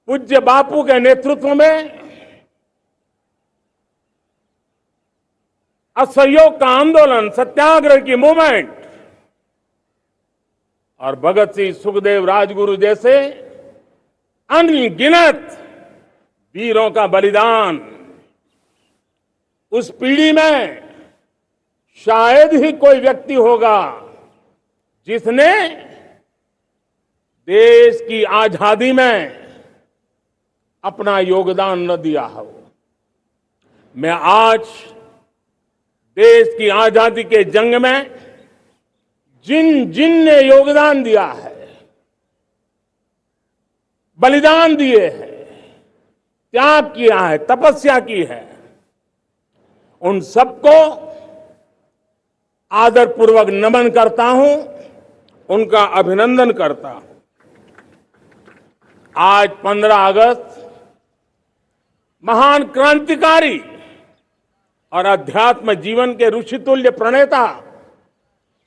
पूज्य बापू के नेतृत्व में असहयोग का आंदोलन, सत्याग्रह की मूवमेंट और भगत सिंह, सुखदेव, राजगुरु जैसे अनगिनत वीरों का बलिदान, उस पीढ़ी में शायद ही कोई व्यक्ति होगा जिसने देश की आजादी में अपना योगदान न दिया हो। मैं आज देश की आजादी के जंग में जिन जिन ने योगदान दिया है, बलिदान दिए हैं, त्याग किया है, तपस्या की है, उन सबको आदरपूर्वक नमन करता हूं, उनका अभिनंदन करता हूं। आज 15 अगस्त महान क्रांतिकारी और अध्यात्म जीवन के ऋषितुल्य प्रणेता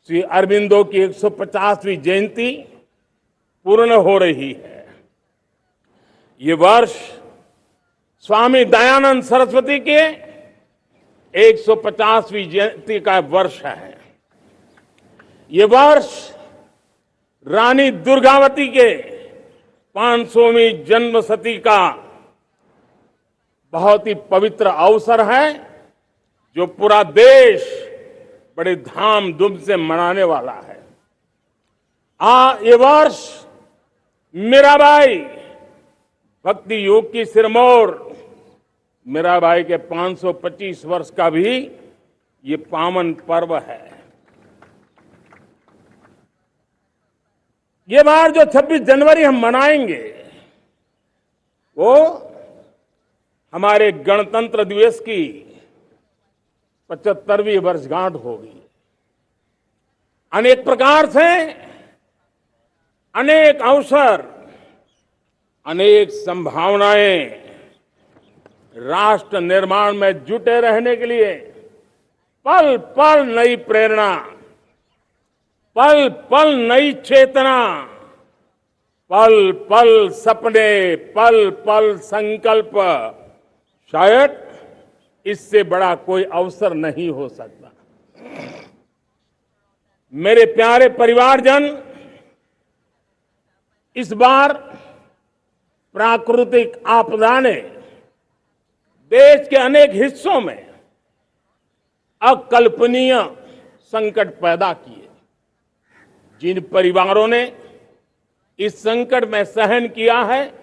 श्री अरबिंदो की 150वीं जयंती पूर्ण हो रही है। ये वर्ष स्वामी दयानंद सरस्वती के 150वीं जयंती का वर्ष है। ये वर्ष रानी दुर्गावती के 500वीं जन्मशती का बहुत ही पवित्र अवसर है, जो पूरा देश बड़े धामधूम से मनाने वाला है। ये वर्ष मीराबाई भक्ति योग की सिरमौर मीराबाई के 525 वर्ष का भी ये पावन पर्व है। ये बार जो 26 जनवरी हम मनाएंगे वो हमारे गणतंत्र दिवस की 75वीं वर्षगांठ होगी। अनेक प्रकार से अनेक अवसर, अनेक संभावनाएं राष्ट्र निर्माण में जुटे रहने के लिए पल पल नई प्रेरणा, पल पल नई चेतना, पल पल सपने, पल पल संकल्प, शायद इससे बड़ा कोई अवसर नहीं हो सकता। मेरे प्यारे परिवारजन, इस बार प्राकृतिक आपदा ने देश के अनेक हिस्सों में अकल्पनीय संकट पैदा किए। जिन परिवारों ने इस संकट में सहन किया है,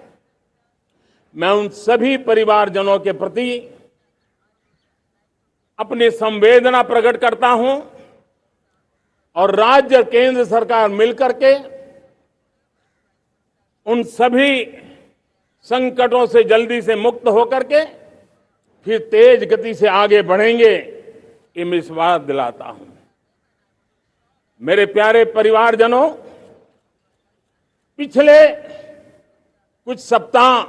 मैं उन सभी परिवारजनों के प्रति अपनी संवेदना प्रकट करता हूं और राज्य और केंद्र सरकार मिलकर के उन सभी संकटों से जल्दी से मुक्त होकर के फिर तेज गति से आगे बढ़ेंगे, ये मैं विश्वास दिलाता हूं। मेरे प्यारे परिवारजनों, पिछले कुछ सप्ताह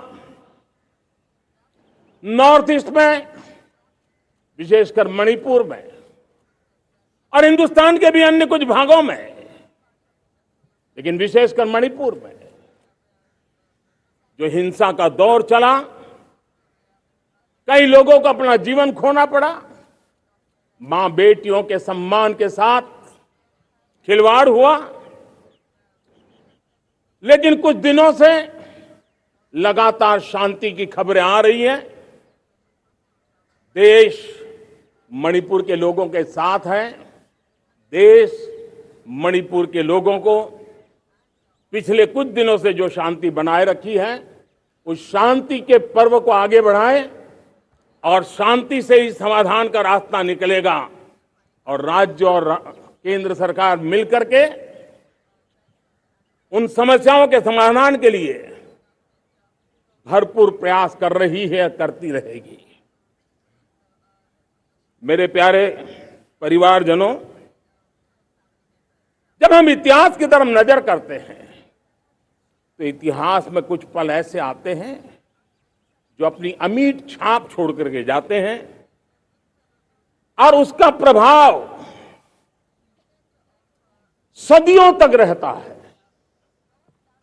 नॉर्थ ईस्ट में, विशेषकर मणिपुर में और हिंदुस्तान के भी अन्य कुछ भागों में, लेकिन विशेषकर मणिपुर में जो हिंसा का दौर चला, कई लोगों को अपना जीवन खोना पड़ा, मां बेटियों के सम्मान के साथ खिलवाड़ हुआ। लेकिन कुछ दिनों से लगातार शांति की खबरें आ रही हैं। देश मणिपुर के लोगों के साथ है। देश मणिपुर के लोगों को पिछले कुछ दिनों से जो शांति बनाए रखी है, उस शांति के पर्व को आगे बढ़ाए और शांति से ही समाधान का रास्ता निकलेगा और राज्य और केंद्र सरकार मिलकर के उन समस्याओं के समाधान के लिए भरपूर प्रयास कर रही है, करती रहेगी। मेरे प्यारे परिवारजनों, जब हम इतिहास की तरफ नजर करते हैं तो इतिहास में कुछ पल ऐसे आते हैं जो अपनी अमिट छाप छोड़ करके जाते हैं और उसका प्रभाव सदियों तक रहता है।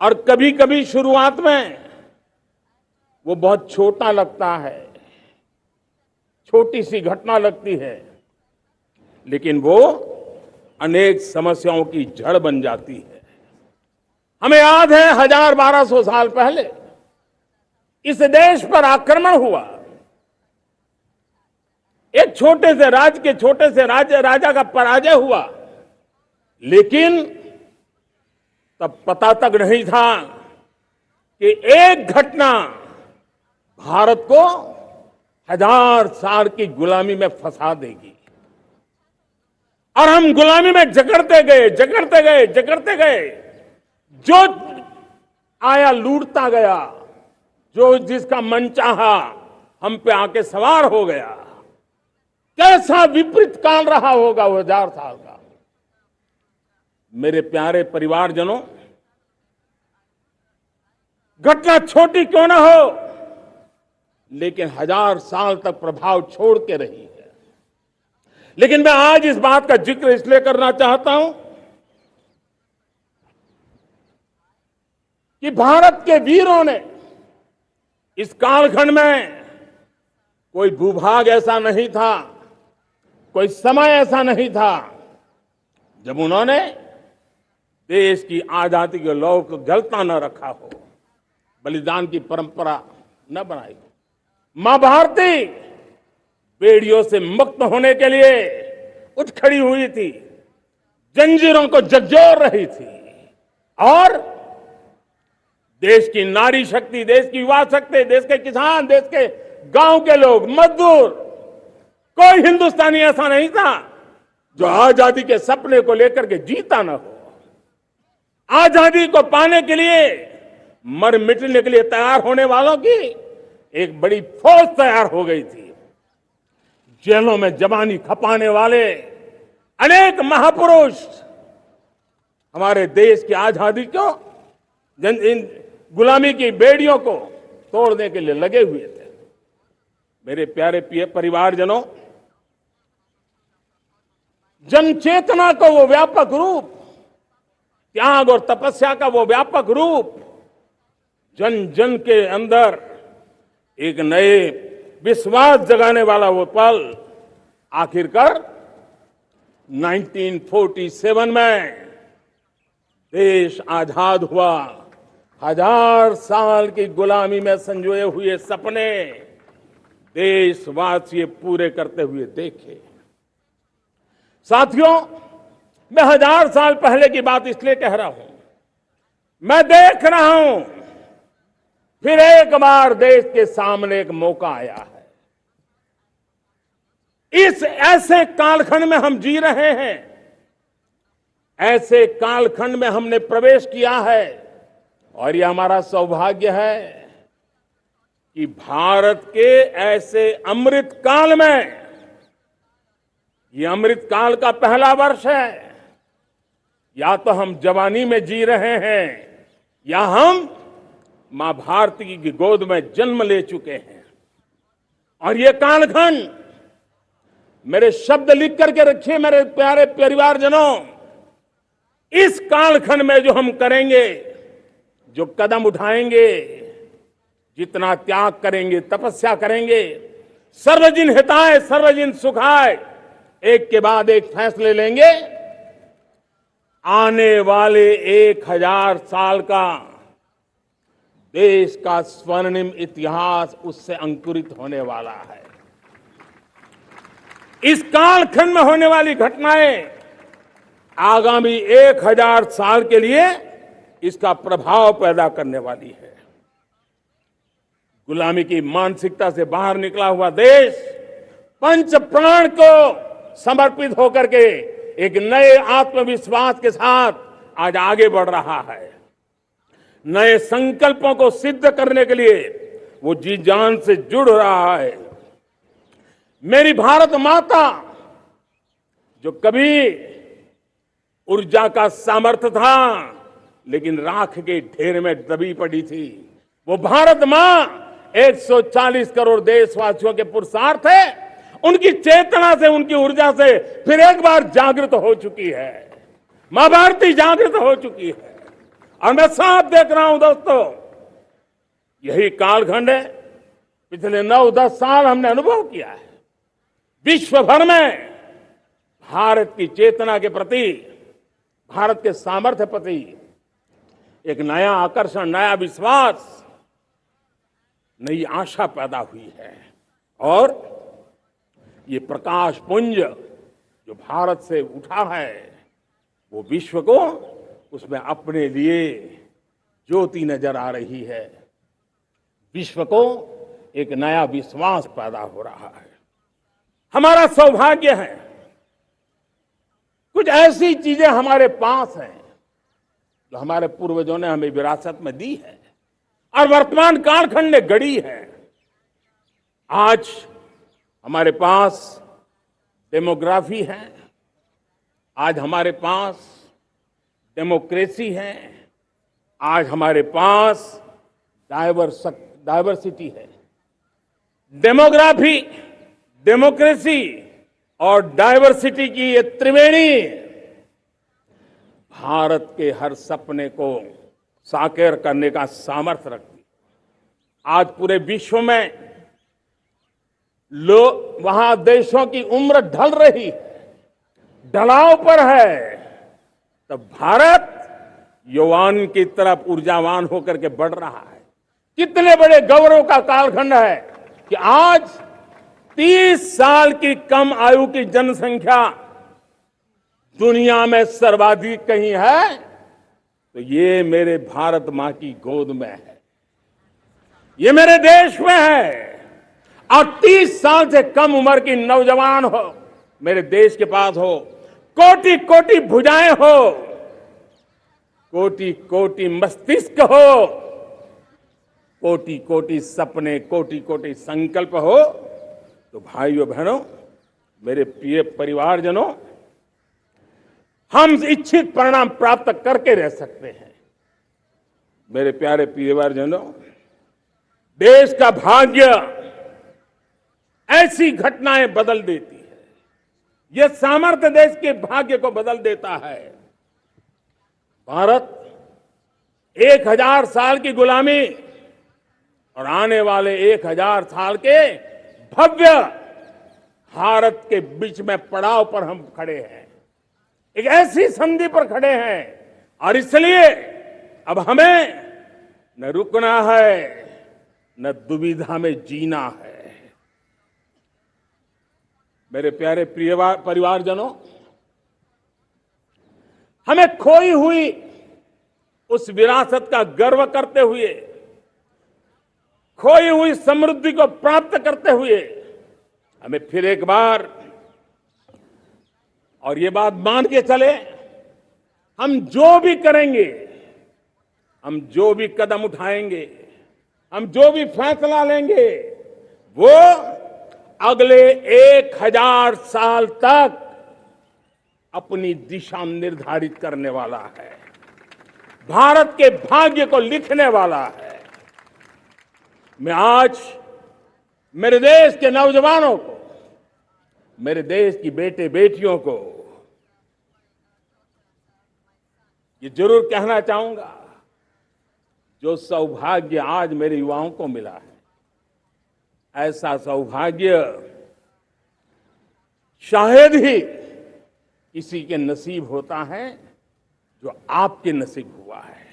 और कभी कभी शुरुआत में वो बहुत छोटा लगता है, छोटी सी घटना लगती है, लेकिन वो अनेक समस्याओं की जड़ बन जाती है। हमें याद है 1000-1200 साल पहले इस देश पर आक्रमण हुआ। एक छोटे से राज्य के छोटे से राजा का पराजय हुआ, लेकिन तब पता तक नहीं था कि एक घटना भारत को 1000 साल की गुलामी में फंसा देगी। और हम गुलामी में जकड़ते गए, जो आया लूटता गया, जो जिसका मन चाहा हम पे आके सवार हो गया। कैसा विपरीत काल रहा होगा वो 1000 साल का। मेरे प्यारे परिवारजनों, घटना छोटी क्यों ना हो, लेकिन 1000 साल तक प्रभाव छोड़ के रही है। लेकिन मैं आज इस बात का जिक्र इसलिए करना चाहता हूं कि भारत के वीरों ने इस कालखंड में कोई भूभाग ऐसा नहीं था, कोई समय ऐसा नहीं था जब उन्होंने देश की आजादी के लौ को जलता न रखा हो, बलिदान की परंपरा न बनाई हो। मां भारती बेड़ियों से मुक्त होने के लिए उठ खड़ी हुई थी, जंजीरों को झकझोर रही थी और देश की नारी शक्ति, देश की युवा शक्ति, देश के किसान, देश के गांव के लोग, मजदूर, कोई हिंदुस्तानी ऐसा नहीं था जो आजादी के सपने को लेकर के जीता न हो। आजादी को पाने के लिए मर मिटने के लिए तैयार होने वालों की एक बड़ी फौज तैयार हो गई थी। जेलों में जवानी खपाने वाले अनेक महापुरुष हमारे देश की आजादी को, इन गुलामी की बेड़ियों को तोड़ने के लिए लगे हुए थे। मेरे प्यारे परिवारजनों, जन चेतना को वो व्यापक रूप, त्याग और तपस्या का वो व्यापक रूप, जन जन के अंदर एक नए विश्वास जगाने वाला वो पल आखिरकार 1947 में देश आजाद हुआ। 1000 साल की गुलामी में संजोए हुए सपने देशवासी पूरे करते हुए देखे। साथियों, मैं 1000 साल पहले की बात इसलिए कह रहा हूं, मैं देख रहा हूं फिर एक बार देश के सामने एक मौका आया है। इस ऐसे कालखंड में हम जी रहे हैं, ऐसे कालखंड में हमने प्रवेश किया है और यह हमारा सौभाग्य है कि भारत के ऐसे अमृत काल में, ये अमृत काल का पहला वर्ष है। या तो हम जवानी में जी रहे हैं या हम मां भारती की गोद में जन्म ले चुके हैं। और ये कालखंड, मेरे शब्द लिख करके रखिए मेरे प्यारे परिवारजनों, इस कालखंड में जो हम करेंगे, जो कदम उठाएंगे, जितना त्याग करेंगे, तपस्या करेंगे, सर्वजन हिताय सर्वजन सुखाय, एक के बाद एक फैसले लेंगे, आने वाले 1000 साल का देश का स्वर्णिम इतिहास उससे अंकुरित होने वाला है। इस कालखंड में होने वाली घटनाएं आगामी 1000 साल के लिए इसका प्रभाव पैदा करने वाली है। गुलामी की मानसिकता से बाहर निकला हुआ देश पंच प्राण को समर्पित होकर के एक नए आत्मविश्वास के साथ आज आगे बढ़ रहा है। नए संकल्पों को सिद्ध करने के लिए वो जी जान से जुड़ रहा है। मेरी भारत माता, जो कभी ऊर्जा का सामर्थ्य था लेकिन राख के ढेर में दबी पड़ी थी, वो भारत मां 140 करोड़ देशवासियों के पुरुषार्थ है, उनकी चेतना से, उनकी ऊर्जा से फिर एक बार जागृत हो चुकी है। मां भारती जागृत हो चुकी है और मैं साफ देख रहा हूं दोस्तों, यही कालखंड है। पिछले 9-10 साल हमने अनुभव किया है, विश्व भर में भारत की चेतना के प्रति, भारत के सामर्थ्य प्रति एक नया आकर्षण, नया विश्वास, नई आशा पैदा हुई है। और ये प्रकाश पुंज जो भारत से उठा है, वो विश्व को उसमें अपने लिए ज्योति नजर आ रही है। विश्व को एक नया विश्वास पैदा हो रहा है। हमारा सौभाग्य है, कुछ ऐसी चीजें हमारे पास हैं जो हमारे पूर्वजों ने हमें विरासत में दी है और वर्तमान कालखंड ने गढ़ी है। आज हमारे पास डेमोग्राफी है, आज हमारे पास डेमोक्रेसी है, आज हमारे पास डाइवर्सिटी है। डेमोग्राफी, डेमोक्रेसी और डाइवर्सिटी की ये त्रिवेणी भारत के हर सपने को साकार करने का सामर्थ्य रखती है। आज पूरे विश्व में वहां देशों की उम्र ढल रही है, ढलाव पर है, तब भारत युवान की तरफ ऊर्जावान होकर के बढ़ रहा है। कितने बड़े गौरव का कालखंड है कि आज 30 साल की कम आयु की जनसंख्या दुनिया में सर्वाधिक कहीं है तो ये मेरे भारत मां की गोद में है, ये मेरे देश में है। और 30 साल से कम उम्र की नौजवान हो मेरे देश के पास हो, कोटि कोटि भुजाएं हो, कोटि कोटि मस्तिष्क हो, कोटि कोटि सपने, कोटि कोटि संकल्प हो, तो भाइयों बहनों, मेरे प्रिय परिवारजनों, हम इच्छित परिणाम प्राप्त करके रह सकते हैं। मेरे प्यारे परिवारजनों, देश का भाग्य ऐसी घटनाएं बदल देती है, यह सामर्थ्य देश के भाग्य को बदल देता है। भारत 1000 साल की गुलामी और आने वाले 1000 साल के भव्य भारत के बीच में पड़ाव पर हम खड़े हैं, एक ऐसी संधि पर खड़े हैं, और इसलिए अब हमें न रुकना है न दुविधा में जीना है। मेरे प्यारे प्रिय परिवारजनों, हमें खोई हुई उस विरासत का गर्व करते हुए, खोई हुई समृद्धि को प्राप्त करते हुए, हमें फिर एक बार और ये बात मान के चले, हम जो भी करेंगे, हम जो भी कदम उठाएंगे, हम जो भी फैसला लेंगे, वो अगले 1000 साल तक अपनी दिशा निर्धारित करने वाला है, भारत के भाग्य को लिखने वाला है। मैं आज मेरे देश के नौजवानों को, मेरे देश की बेटे बेटियों को ये जरूर कहना चाहूंगा, जो सौभाग्य आज मेरे युवाओं को मिला है, ऐसा सौभाग्य शायद ही किसी के नसीब होता है जो आपके नसीब हुआ है,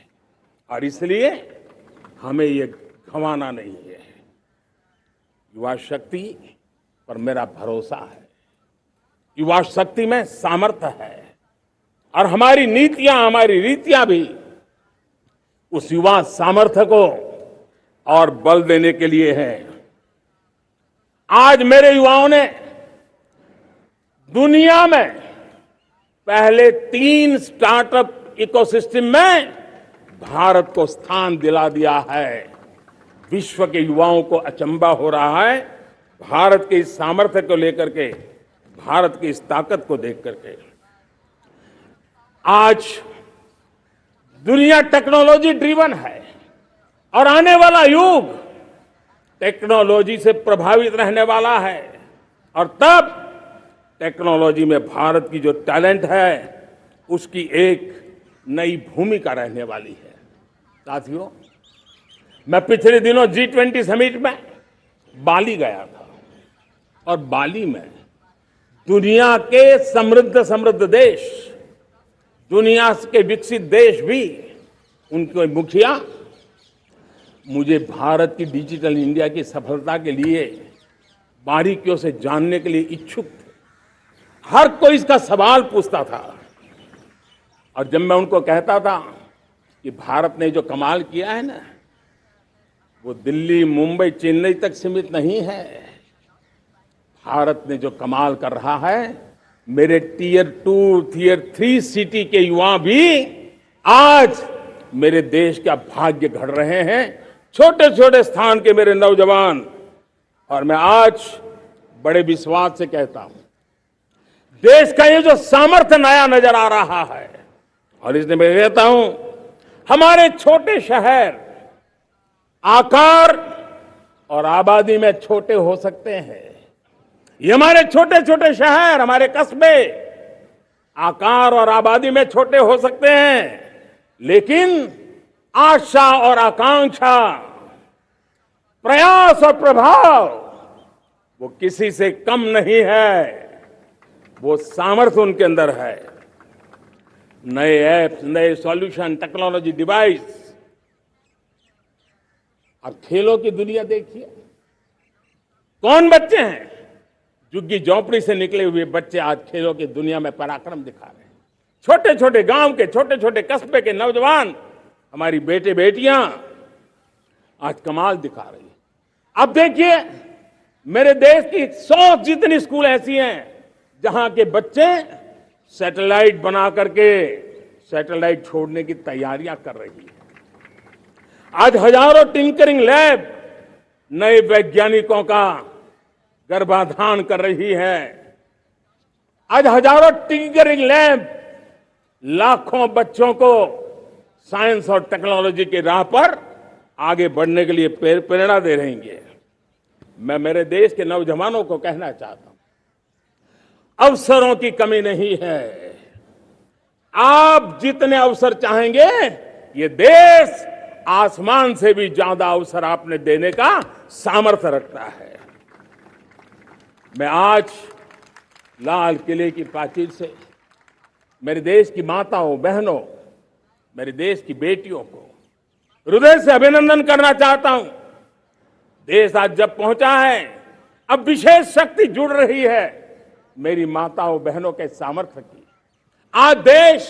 और इसलिए हमें ये गंवाना नहीं है। युवा शक्ति पर मेरा भरोसा है, युवा शक्ति में सामर्थ्य है, और हमारी नीतियां, हमारी रीतियां भी उस युवा सामर्थ्य को और बल देने के लिए है। आज मेरे युवाओं ने दुनिया में पहले 3 स्टार्टअप इकोसिस्टम में भारत को स्थान दिला दिया है। विश्व के युवाओं को अचंभा हो रहा है भारत के इस सामर्थ्य को लेकर के, भारत की इस ताकत को देख करके। आज दुनिया टेक्नोलॉजी ड्रिवन है और आने वाला युग टेक्नोलॉजी से प्रभावित रहने वाला है, और तब टेक्नोलॉजी में भारत की जो टैलेंट है उसकी एक नई भूमिका रहने वाली है। साथियों, मैं पिछले दिनों G20 समिट में बाली गया था, और बाली में दुनिया के समृद्ध देश, दुनिया के विकसित देश भी, उनके मुखिया मुझे भारत की डिजिटल इंडिया की सफलता के लिए बारीकियों से जानने के लिए इच्छुक थे। हर कोई इसका सवाल पूछता था, और जब मैं उनको कहता था कि भारत ने जो कमाल किया है ना, वो दिल्ली, मुंबई, चेन्नई तक सीमित नहीं है। भारत ने जो कमाल कर रहा है, मेरे टियर 2, टियर 3 सिटी के युवा भी आज मेरे देश का भाग्य गढ़ रहे हैं, छोटे छोटे स्थान के मेरे नौजवान। और मैं आज बड़े विश्वास से कहता हूं, देश का ये जो सामर्थ्य नया नजर आ रहा है, और इसलिए मैं कहता हूं, हमारे छोटे शहर आकार और आबादी में छोटे हो सकते हैं। ये हमारे छोटे छोटे शहर, हमारे कस्बे आकार और आबादी में छोटे हो सकते हैं, लेकिन आशा और आकांक्षा, प्रयास और प्रभाव वो किसी से कम नहीं है। वो सामर्थ्य उनके अंदर है। नए ऐप्स, नए सॉल्यूशन, टेक्नोलॉजी, डिवाइस। अब खेलों की दुनिया देखिए, कौन बच्चे हैं? झुग्गी झोंपड़ी से निकले हुए बच्चे आज खेलों की दुनिया में पराक्रम दिखा रहे हैं। छोटे छोटे गांव के, छोटे छोटे कस्बे के नौजवान, हमारी बेटे बेटियां आज कमाल दिखा रही है। अब देखिए, मेरे देश की 100 जितनी स्कूल ऐसी हैं जहां के बच्चे सैटेलाइट बना करके सैटेलाइट छोड़ने की तैयारियां कर रही है। आज हजारों टिंकरिंग लैब नए वैज्ञानिकों का गर्भाधान कर रही है। आज हजारों टिंकरिंग लैब लाखों बच्चों को साइंस और टेक्नोलॉजी की राह पर आगे बढ़ने के लिए प्रेरणा दे रही है। मैं मेरे देश के नौजवानों को कहना चाहता हूं, अवसरों की कमी नहीं है। आप जितने अवसर चाहेंगे, ये देश आसमान से भी ज्यादा अवसर आपने देने का सामर्थ्य रखता है। मैं आज लाल किले की प्राचीर से मेरे देश की माताओं, बहनों, मेरे देश की बेटियों को हृदय से अभिनंदन करना चाहता हूं। देश आज जब पहुंचा है, अब विशेष शक्ति जुड़ रही है मेरी माताओं बहनों के सामर्थ्य की। आज देश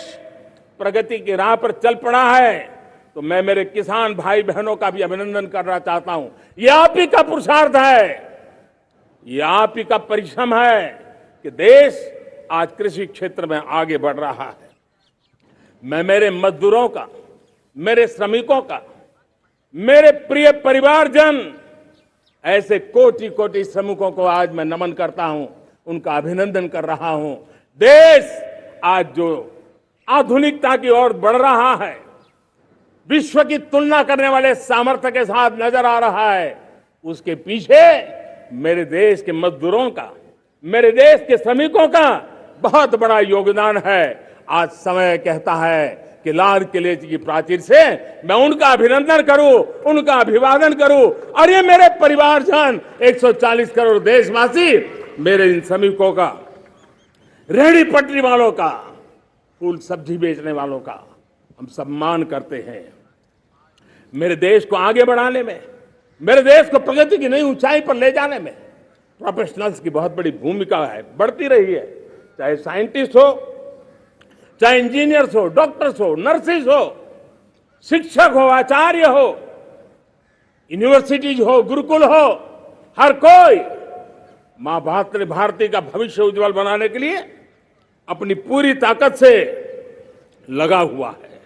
प्रगति की राह पर चल पड़ा है, तो मैं मेरे किसान भाई बहनों का भी अभिनंदन करना चाहता हूं। ये आप ही का पुरुषार्थ है, ये आप ही का परिश्रम है कि देश आज कृषि क्षेत्र में आगे बढ़ रहा है। मैं मेरे मजदूरों का, मेरे श्रमिकों का, मेरे प्रिय परिवारजन, ऐसे कोटि कोटि श्रमिकों को आज मैं नमन करता हूं, उनका अभिनंदन कर रहा हूं। देश आज जो आधुनिकता की ओर बढ़ रहा है, विश्व की तुलना करने वाले सामर्थ्य के साथ नजर आ रहा है, उसके पीछे मेरे देश के मजदूरों का, मेरे देश के श्रमिकों का बहुत बड़ा योगदान है। आज समय कहता है कि लाल किले की प्राचीर से मैं उनका अभिनंदन करूं, उनका अभिवादन करूं। और ये मेरे परिवारजन, 140 करोड़ देशवासी, मेरे इन श्रमिकों का, रेहड़ी पटरी वालों का, फूल सब्जी बेचने वालों का हम सम्मान करते हैं। मेरे देश को आगे बढ़ाने में, मेरे देश को प्रगति की नई ऊंचाई पर ले जाने में प्रोफेशनल्स की बहुत बड़ी भूमिका है, बढ़ती रही है। चाहे साइंटिस्ट हो, चाहे इंजीनियर्स हो, डॉक्टर्स हो, नर्सिस हो, शिक्षक हो, आचार्य हो, यूनिवर्सिटीज हो, गुरुकुल हो, हर कोई मां भारती का भविष्य उज्जवल बनाने के लिए अपनी पूरी ताकत से लगा हुआ है।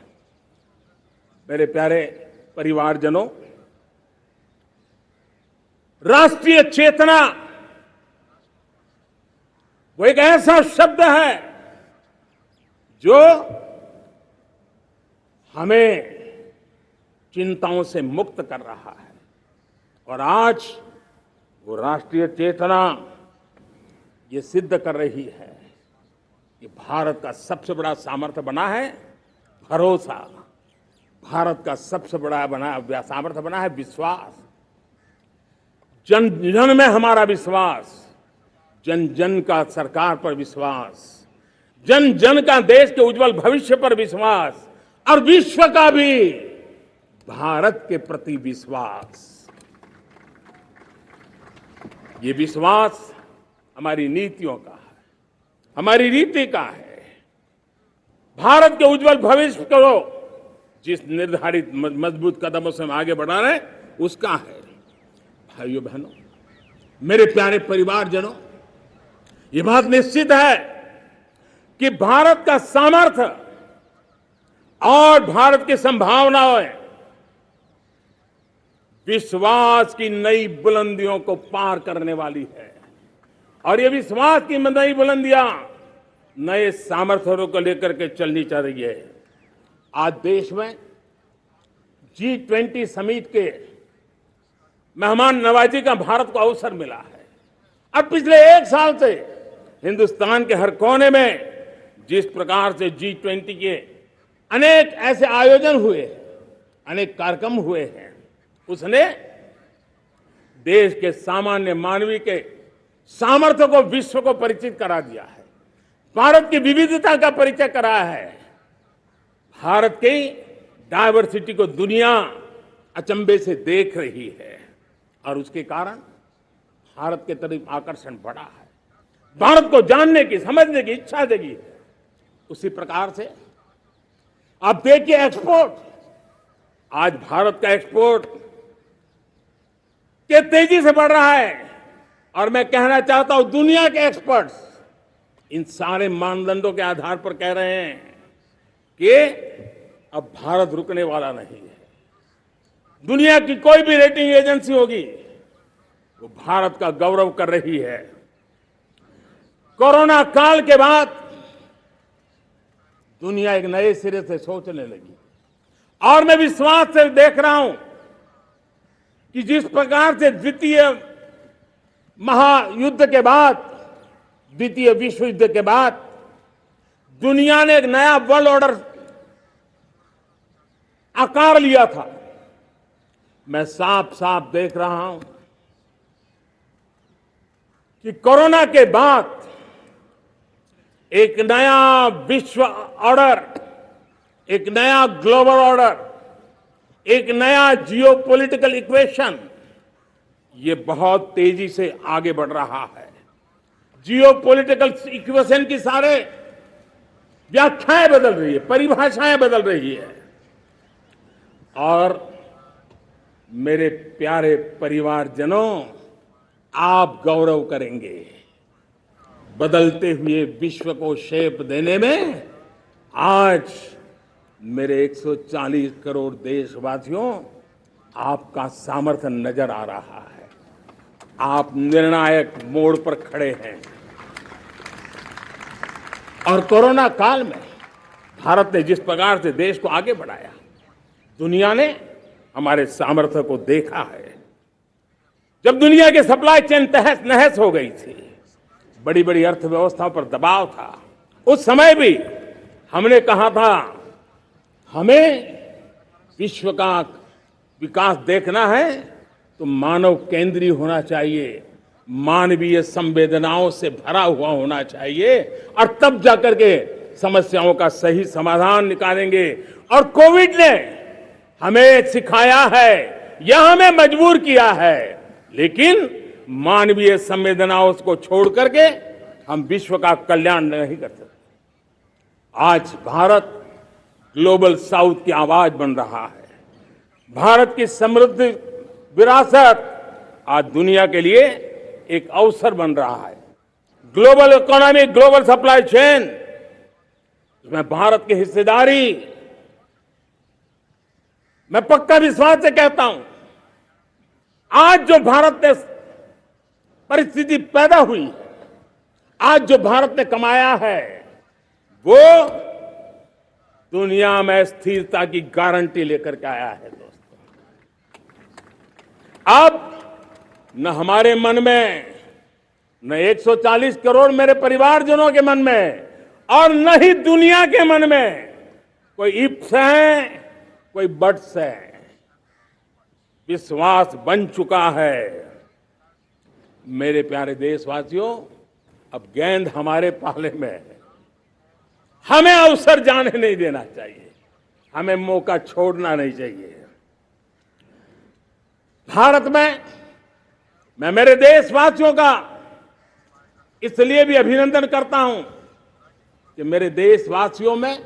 मेरे प्यारे परिवारजनों, राष्ट्रीय चेतना वो एक ऐसा शब्द है जो हमें चिंताओं से मुक्त कर रहा है। और आज वो राष्ट्रीय चेतना ये सिद्ध कर रही है कि भारत का सबसे बड़ा सामर्थ्य बना है भरोसा, भारत का सबसे बड़ा सामर्थ्य बना है विश्वास। जन जन में हमारा विश्वास, जन जन का सरकार पर विश्वास, जन जन का देश के उज्जवल भविष्य पर विश्वास, और विश्व का भी भारत के प्रति विश्वास। ये विश्वास हमारी नीतियों का है, हमारी रीति का है। भारत के उज्जवल भविष्य को जिस निर्धारित मजबूत कदमों से हम आगे बढ़ा रहे हैं, उसका है। भाइयों बहनों, मेरे प्यारे परिवारजनों, ये बात निश्चित है कि भारत का सामर्थ्य और भारत की संभावनाएं विश्वास की नई बुलंदियों को पार करने वाली है। और ये विश्वास की नई बुलंदियां नए सामर्थ्यों को लेकर के चलनी चाह रही है। आज देश में G20 समिट के मेहमान नवाजी का भारत को अवसर मिला है। अब पिछले 1 साल से हिंदुस्तान के हर कोने में जिस प्रकार से G20 के अनेक ऐसे आयोजन हुए, अनेक कार्यक्रम हुए हैं, उसने देश के सामान्य मानवी के सामर्थ्य को विश्व को परिचित करा दिया है। भारत की विविधता का परिचय कराया है। भारत की डायवर्सिटी को दुनिया अचंभे से देख रही है और उसके कारण भारत के तरफ आकर्षण बढ़ा है। भारत को जानने की, समझने की इच्छा जगी है। उसी प्रकार से आप देखिए एक्सपोर्ट, आज भारत का एक्सपोर्ट के तेजी से बढ़ रहा है और मैं कहना चाहता हूं दुनिया के एक्सपर्ट्स इन सारे मानदंडों के आधार पर कह रहे हैं कि अब भारत रुकने वाला नहीं है। दुनिया की कोई भी रेटिंग एजेंसी होगी वो भारत का गौरव कर रही है। कोरोना काल के बाद दुनिया एक नए सिरे से सोचने लगी और मैं विश्वास से देख रहा हूं कि जिस प्रकार से द्वितीय महायुद्ध के बाद, द्वितीय विश्व युद्ध के बाद दुनिया ने एक नया वर्ल्ड ऑर्डर आकार लिया था, मैं साफ साफ देख रहा हूं कि कोरोना के बाद एक नया विश्व ऑर्डर, एक नया ग्लोबल ऑर्डर, एक नया जियोपॉलिटिकल इक्वेशन ये बहुत तेजी से आगे बढ़ रहा है। जियोपॉलिटिकल इक्वेशन की सारे व्याख्याएं बदल रही है, परिभाषाएं बदल रही है। और मेरे प्यारे परिवारजनों, आप गौरव करेंगे बदलते हुए विश्व को शेप देने में। आज मेरे 140 करोड़ देशवासियों, आपका सामर्थ्य नजर आ रहा है। आप निर्णायक मोड़ पर खड़े हैं और कोरोना काल में भारत ने जिस प्रकार से देश को आगे बढ़ाया, दुनिया ने हमारे सामर्थ्य को देखा है। जब दुनिया की सप्लाई चेन तहस नहस हो गई थी, बड़ी बड़ी अर्थव्यवस्थाओं पर दबाव था, उस समय भी हमने कहा था हमें विश्व का विकास देखना है तो मानव केंद्रीय होना चाहिए, मानवीय संवेदनाओं से भरा हुआ होना चाहिए और तब जाकर के समस्याओं का सही समाधान निकालेंगे। और कोविड ने हमें सिखाया है या हमें मजबूर किया है, लेकिन मानवीय संवेदनाओं को छोड़ करके हम विश्व का कल्याण नहीं कर सकते। आज भारत ग्लोबल साउथ की आवाज बन रहा है। भारत की समृद्ध विरासत आज दुनिया के लिए एक अवसर बन रहा है। Global economy, global supply chain, इसमें भारत की हिस्सेदारी, मैं पक्का विश्वास से कहता हूं, आज जो भारत ने परिस्थिति पैदा हुई है, आज जो भारत ने कमाया है, वो दुनिया में स्थिरता की गारंटी लेकर के आया है। दोस्तों, अब न हमारे मन में, न 140 करोड़ मेरे परिवारजनों के मन में और न ही दुनिया के मन में कोई इफ्स है, कोई बट्स है। विश्वास बन चुका है। मेरे प्यारे देशवासियों, अब गेंद हमारे पाले में है। हमें अवसर जाने नहीं देना चाहिए, हमें मौका छोड़ना नहीं चाहिए। भारत में मैं मेरे देशवासियों का इसलिए भी अभिनंदन करता हूं कि मेरे देशवासियों में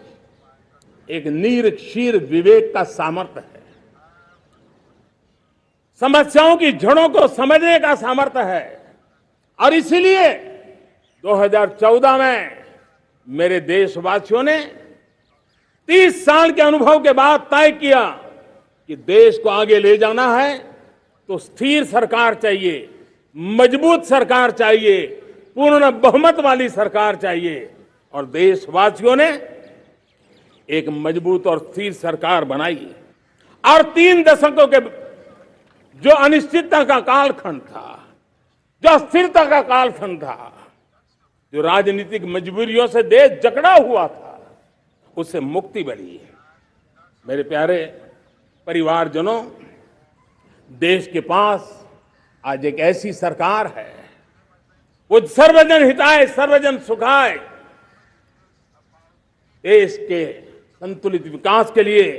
एक नीर विवेक का सामर्थ्य है, समस्याओं की जड़ों को समझने का सामर्थ्य है। और इसलिए 2014 में मेरे देशवासियों ने 30 साल के अनुभव के बाद तय किया कि देश को आगे ले जाना है तो स्थिर सरकार चाहिए, मजबूत सरकार चाहिए, पूर्ण बहुमत वाली सरकार चाहिए। और देशवासियों ने एक मजबूत और स्थिर सरकार बनाई और 3 दशकों के जो अनिश्चितता का कालखंड था, जो अस्थिरता का कालखंड था, जो राजनीतिक मजबूरियों से देश जकड़ा हुआ था, उससे मुक्ति मिली है। मेरे प्यारे परिवारजनों, देश के पास आज एक ऐसी सरकार है, वो सर्वजन हिताय सर्वजन सुखाय, देश के संतुलित विकास के लिए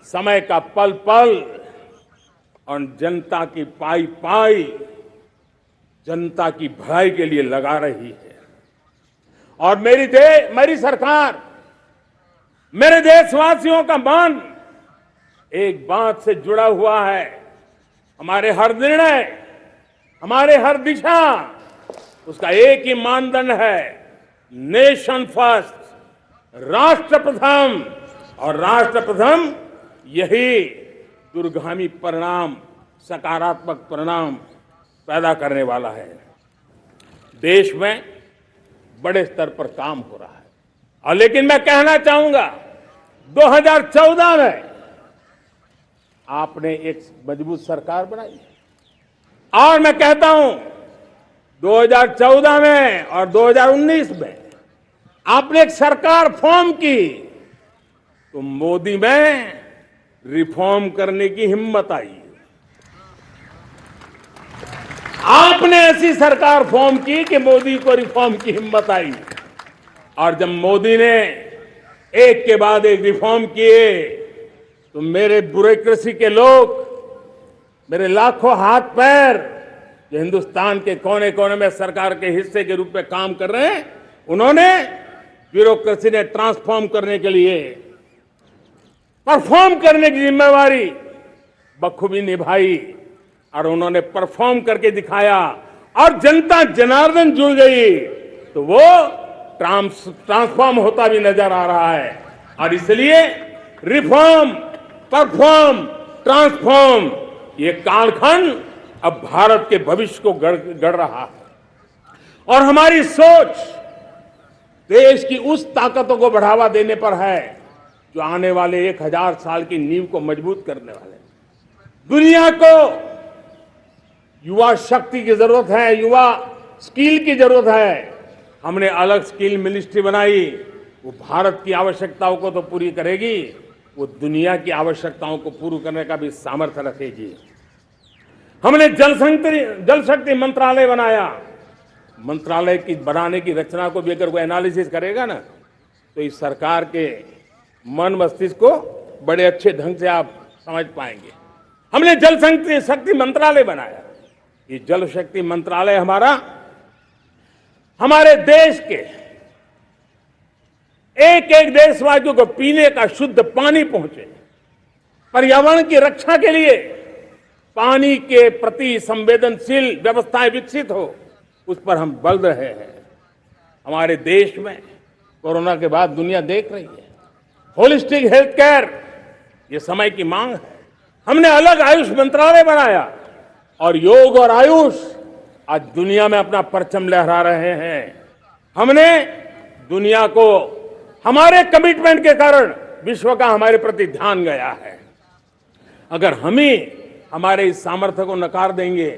समय का पल पल और जनता की पाई पाई, जनता की भलाई के लिए लगा रही है। और मेरी सरकार, मेरे देशवासियों का मन एक बात से जुड़ा हुआ है। हमारे हर निर्णय, हमारे हर दिशा, उसका एक ही मानदंड है, नेशन फर्स्ट, राष्ट्र प्रथम। और राष्ट्र प्रथम यही दूरगामी परिणाम, सकारात्मक परिणाम पैदा करने वाला है। देश में बड़े स्तर पर काम हो रहा है। और लेकिन मैं कहना चाहूंगा, 2014 में आपने एक मजबूत सरकार बनाई, और मैं कहता हूं 2014 में और 2019 में आपने एक सरकार फॉर्म की, तो मोदी में रिफॉर्म करने की हिम्मत आई। आपने ऐसी सरकार फॉर्म की कि मोदी को रिफॉर्म की हिम्मत आई। और जब मोदी ने एक के बाद एक रिफॉर्म किए, तो मेरे ब्यूरोक्रेसी के लोग, मेरे लाखों हाथ पैर जो हिंदुस्तान के कोने कोने में सरकार के हिस्से के रूप में काम कर रहे हैं, उन्होंने ब्यूरोक्रेसी ने ट्रांसफॉर्म करने के लिए, परफॉर्म करने की जिम्मेवारी बखूबी निभाई। और उन्होंने परफॉर्म करके दिखाया, और जनता जनार्दन जुड़ गई, तो वो ट्रांसफॉर्म होता भी नजर आ रहा है। और इसलिए रिफॉर्म, परफॉर्म, ट्रांसफॉर्म, ये कालखंड अब भारत के भविष्य को गढ़ रहा है। और हमारी सोच देश की उस ताकतों को बढ़ावा देने पर है जो आने वाले 1000 साल की नींव को मजबूत करने वाले। दुनिया को युवा शक्ति की जरूरत है, युवा स्किल की जरूरत है। हमने अलग स्किल मिनिस्ट्री बनाई, वो भारत की आवश्यकताओं को तो पूरी करेगी, वो दुनिया की आवश्यकताओं को पूरी करने का भी सामर्थ्य रखेगी। हमने जल शक्ति मंत्रालय बनाया। मंत्रालय की बनाने की रचना को भी अगर कोई एनालिसिस करेगा ना, तो इस सरकार के मन मस्तिष्क को बड़े अच्छे ढंग से आप समझ पाएंगे। हमने जल शक्ति मंत्रालय बनाया। ये जल शक्ति मंत्रालय हमारे देश के एक एक देशवासियों को पीने का शुद्ध पानी पहुंचे, पर्यावरण की रक्षा के लिए पानी के प्रति संवेदनशील व्यवस्थाएं विकसित हो, उस पर हम बल रहे हैं। हमारे देश में कोरोना के बाद दुनिया देख रही है, होलिस्टिक हेल्थ केयर ये समय की मांग है। हमने अलग आयुष मंत्रालय बनाया, और योग और आयुष आज दुनिया में अपना परचम लहरा रहे हैं। हमने दुनिया को हमारे कमिटमेंट के कारण विश्व का हमारे प्रति ध्यान गया है। अगर हम ही हमारे इस सामर्थ्य को नकार देंगे,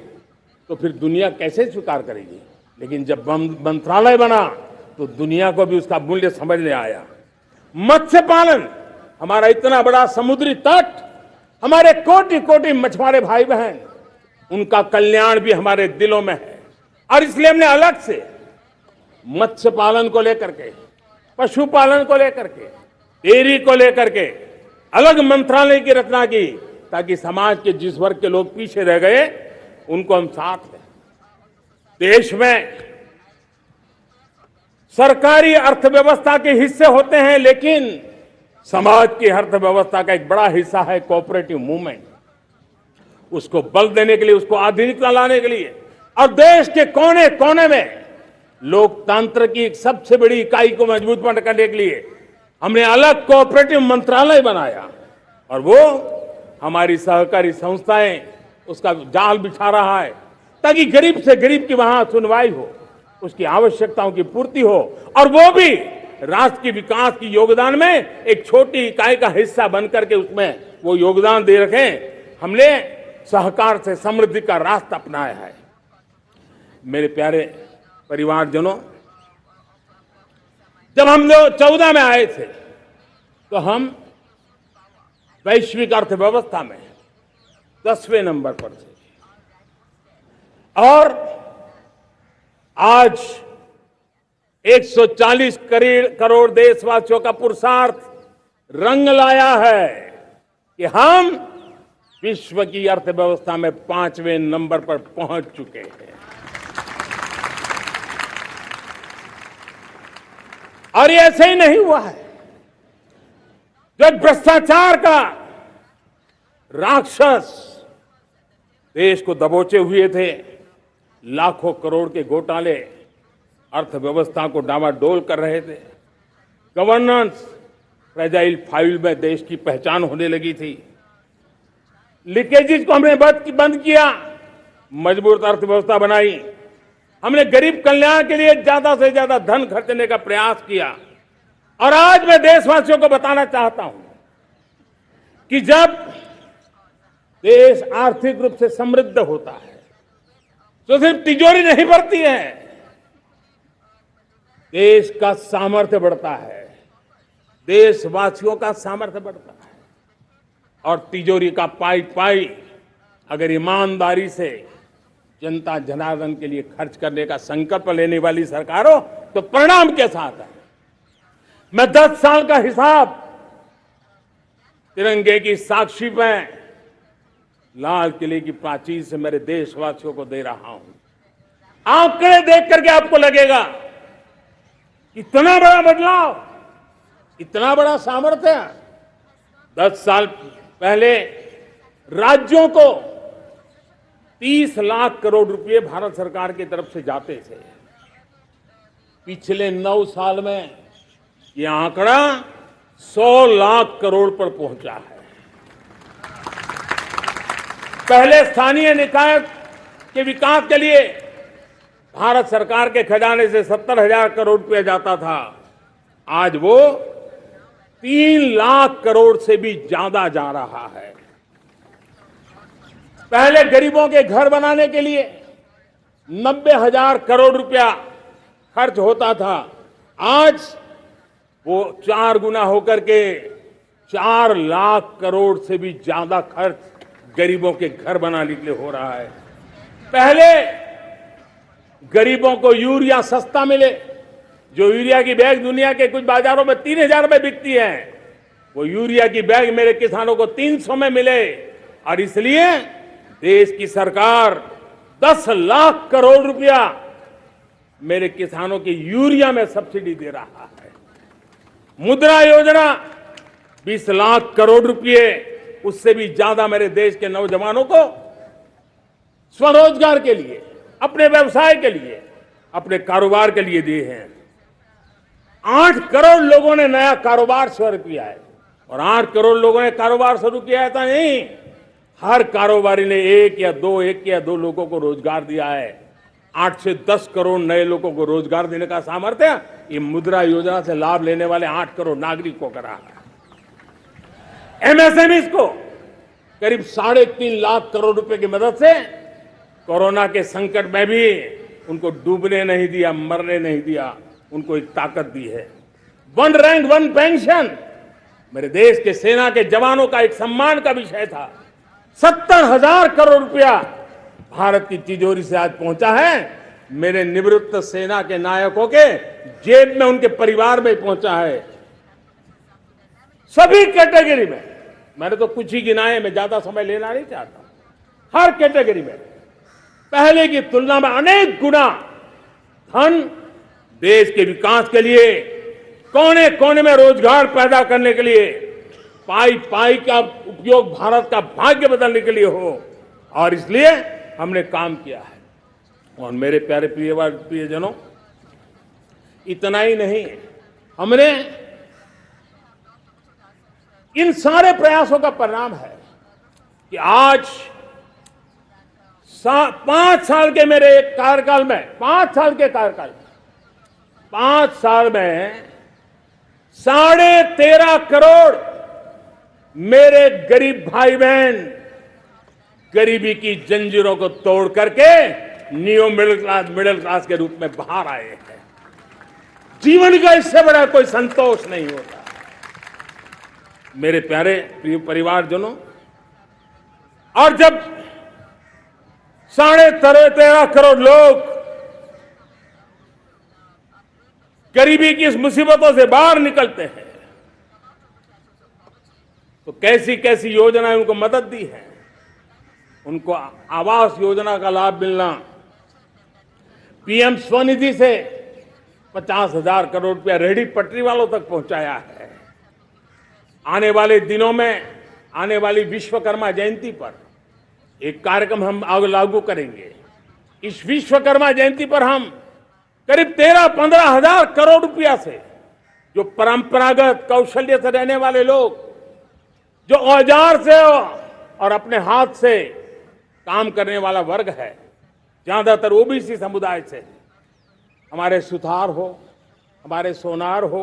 तो फिर दुनिया कैसे स्वीकार करेगी। लेकिन जब मंत्रालय बना, तो दुनिया को भी उसका मूल्य समझने आया। मत्स्य पालन, हमारा इतना बड़ा समुद्री तट, हमारे कोटि कोटि मछुआरे भाई बहन, उनका कल्याण भी हमारे दिलों में है। और इसलिए हमने अलग से मत्स्य पालन को लेकर के, पशुपालन को लेकर के, डेयरी को लेकर के अलग मंत्रालय की रचना की, ताकि समाज के जिस वर्ग के लोग पीछे रह गए, उनको हम साथ लें। देश में सरकारी अर्थव्यवस्था के हिस्से होते हैं, लेकिन समाज की अर्थव्यवस्था का एक बड़ा हिस्सा है कोऑपरेटिव मूवमेंट। उसको बल देने के लिए, उसको आधुनिकता लाने के लिए, और देश के कोने कोने में लोकतंत्र की एक सबसे बड़ी इकाई को मजबूत करने के लिए हमने अलग कोऑपरेटिव मंत्रालय बनाया। और वो हमारी सहकारी संस्थाएं उसका जाल बिछा रहा है, ताकि गरीब से गरीब की वहां सुनवाई हो, उसकी आवश्यकताओं की पूर्ति हो, और वो भी राष्ट्र के विकास की योगदान में एक छोटी इकाई का हिस्सा बनकर के उसमें वो योगदान दे रखें। हमने सहकार से समृद्धि का रास्ता अपनाया है। मेरे प्यारे परिवारजनों, जब हम लोग 14 में आए थे तो हम वैश्विक अर्थव्यवस्था में 10वें नंबर पर थे और आज 140 करोड़ देशवासियों का पुरुषार्थ रंग लाया है कि हम विश्व की अर्थव्यवस्था में 5वें नंबर पर पहुंच चुके हैं। और ये ऐसे ही नहीं हुआ है। जो भ्रष्टाचार का राक्षस देश को दबोचे हुए थे, लाखों करोड़ के घोटाले अर्थव्यवस्था को डामाडोल कर रहे थे, गवर्नेंस फ्रेजाइल फाइल में देश की पहचान होने लगी थी, लीकेजेस को हमने बंद किया, मजबूत अर्थव्यवस्था बनाई, हमने गरीब कल्याण के लिए ज्यादा से ज्यादा धन खर्चने का प्रयास किया। और आज मैं देशवासियों को बताना चाहता हूं कि जब देश आर्थिक रूप से समृद्ध होता है तो सिर्फ तिजोरी नहीं भरती है, देश का सामर्थ्य बढ़ता है, देशवासियों का सामर्थ्य बढ़ता है। और तिजोरी का पाई पाई अगर ईमानदारी से जनता जनार्दन के लिए खर्च करने का संकल्प लेने वाली सरकार हो तो परिणाम के साथ है। मैं 10 साल का हिसाब तिरंगे की साक्षी में लाल किले की प्राचीर से मेरे देशवासियों को दे रहा हूं। आंकड़े देख करके आपको लगेगा इतना बड़ा बदलाव, इतना बड़ा सामर्थ्य। 10 साल पहले राज्यों को 30 लाख करोड़ रुपए भारत सरकार की तरफ से जाते थे। पिछले 9 साल में यह आंकड़ा 100 लाख करोड़ पर पहुंचा है। पहले स्थानीय निकाय के विकास के लिए भारत सरकार के खजाने से 70,000 करोड़ रुपया जाता था, आज वो 3 लाख करोड़ से भी ज्यादा जा रहा है। पहले गरीबों के घर बनाने के लिए 90,000 करोड़ रुपया खर्च होता था, आज वो 4 गुना होकर के 4 लाख करोड़ से भी ज्यादा खर्च गरीबों के घर बनाने के लिए हो रहा है। पहले गरीबों को यूरिया सस्ता मिले, जो यूरिया की बैग दुनिया के कुछ बाजारों में 3,000 में बिकती है, वो यूरिया की बैग मेरे किसानों को 300 में मिले। और इसलिए देश की सरकार 10 लाख करोड़ रुपया मेरे किसानों की यूरिया में सब्सिडी दे रहा है। मुद्रा योजना 20 लाख करोड़ रुपए, उससे भी ज्यादा मेरे देश के नौजवानों को स्वरोजगार के लिए, अपने व्यवसाय के लिए, अपने कारोबार के लिए दिए हैं। 8 करोड़ लोगों ने नया कारोबार शुरू किया है। और 8 करोड़ लोगों ने कारोबार शुरू किया है तो नहीं, हर कारोबारी ने एक या दो लोगों को रोजगार दिया है। 8 से 10 करोड़ नए लोगों को रोजगार देने का सामर्थ्य ये मुद्रा योजना से लाभ लेने वाले 8 करोड़ नागरिकों को करा है। एमएसएमई को करीब 3.5 लाख करोड़ रुपए की मदद से कोरोना के संकट में भी उनको डूबने नहीं दिया, मरने नहीं दिया, उनको एक ताकत दी है। 1 रैंक 1 पेंशन मेरे देश के सेना के जवानों का एक सम्मान का विषय था। 70,000 करोड़ रुपया भारत की तिजोरी से आज पहुंचा है, मेरे निवृत्त सेना के नायकों के जेब में, उनके परिवार में पहुंचा है। सभी कैटेगरी में, मैंने तो कुछ ही गिनाए, मैं ज्यादा समय लेना नहीं चाहता। हर कैटेगरी में पहले की तुलना में अनेक गुना धन देश के विकास के लिए, कोने कोने में रोजगार पैदा करने के लिए, पाई पाई का उपयोग भारत का भाग्य बदलने के लिए हो, और इसलिए हमने काम किया है। और मेरे प्यारे प्रियजनों, इतना ही नहीं, हमने इन सारे प्रयासों का परिणाम है कि आज 5 साल के मेरे कार्यकाल में, 5 साल के कार्यकाल में, 5 साल में 13.5 करोड़ मेरे गरीब भाई बहन गरीबी की जंजीरों को तोड़ करके नियो मिडिल क्लास के रूप में बाहर आए हैं। जीवन का इससे बड़ा कोई संतोष नहीं होता। मेरे प्यारे प्रिय परिवारजनों, और जब 13.5 करोड़ लोग गरीबी की इस मुसीबतों से बाहर निकलते हैं, तो कैसी कैसी योजनाएं उनको मदद दी है। उनको आवास योजना का लाभ मिलना, पीएम स्वनिधि से 50,000 करोड़ रुपया रेहड़ी पटरी वालों तक पहुंचाया है। आने वाले दिनों में, आने वाली विश्वकर्मा जयंती पर एक कार्यक्रम हम लागू करेंगे। इस विश्वकर्मा जयंती पर हम करीब 13-15 हजार करोड़ रुपया से जो परंपरागत कौशल्य से रहने वाले लोग, जो औजार से और अपने हाथ से काम करने वाला वर्ग है, ज्यादातर ओबीसी समुदाय से, हमारे सुथार हो, हमारे सोनार हो,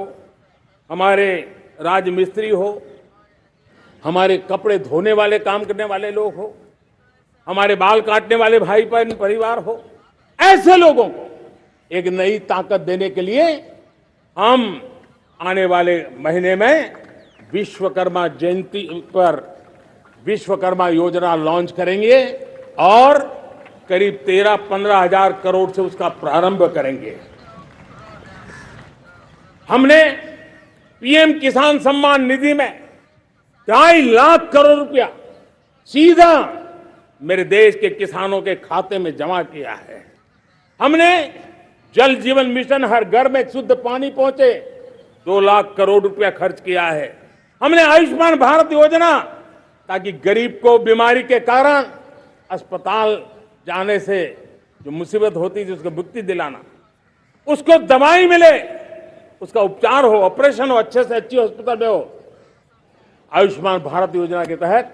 हमारे राजमिस्त्री हो, हमारे कपड़े धोने वाले काम करने वाले लोग हो, हमारे बाल काटने वाले भाई बहन परिवार हो, ऐसे लोगों को एक नई ताकत देने के लिए हम आने वाले महीने में विश्वकर्मा जयंती पर विश्वकर्मा योजना लॉन्च करेंगे और करीब 13-15 हजार करोड़ से उसका प्रारंभ करेंगे। हमने पीएम किसान सम्मान निधि में 2.5 लाख करोड़ रुपया सीधा मेरे देश के किसानों के खाते में जमा किया है। हमने जल जीवन मिशन, हर घर में शुद्ध पानी पहुंचे, 2 लाख करोड़ रुपया खर्च किया है। हमने आयुष्मान भारत योजना, ताकि गरीब को बीमारी के कारण अस्पताल जाने से जो मुसीबत होती थी उसको मुक्ति दिलाना, उसको दवाई मिले, उसका उपचार हो, ऑपरेशन हो, अच्छे से अच्छी हॉस्पिटल में हो। आयुष्मान भारत योजना के तहत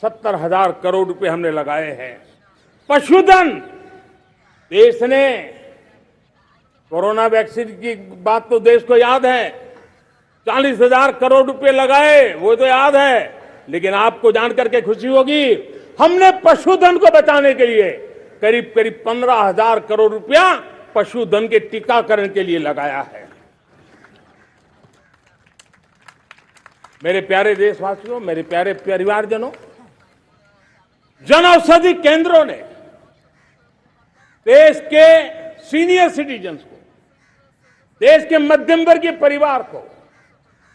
70,000 करोड़ रुपए हमने लगाए हैं। पशुधन, देश ने कोरोना वैक्सीन की बात तो देश को याद है, 40,000 करोड़ रुपए लगाए, वो तो याद है। लेकिन आपको जानकर के खुशी होगी, हमने पशुधन को बचाने के लिए करीब 15,000 करोड़ रुपया पशुधन के टीकाकरण के लिए लगाया है। मेरे प्यारे देशवासियों, मेरे प्यारे परिवारजनों, जन औषधि केंद्रों ने देश के सीनियर सिटीजन्स को, देश के मध्यम वर्गीय परिवार को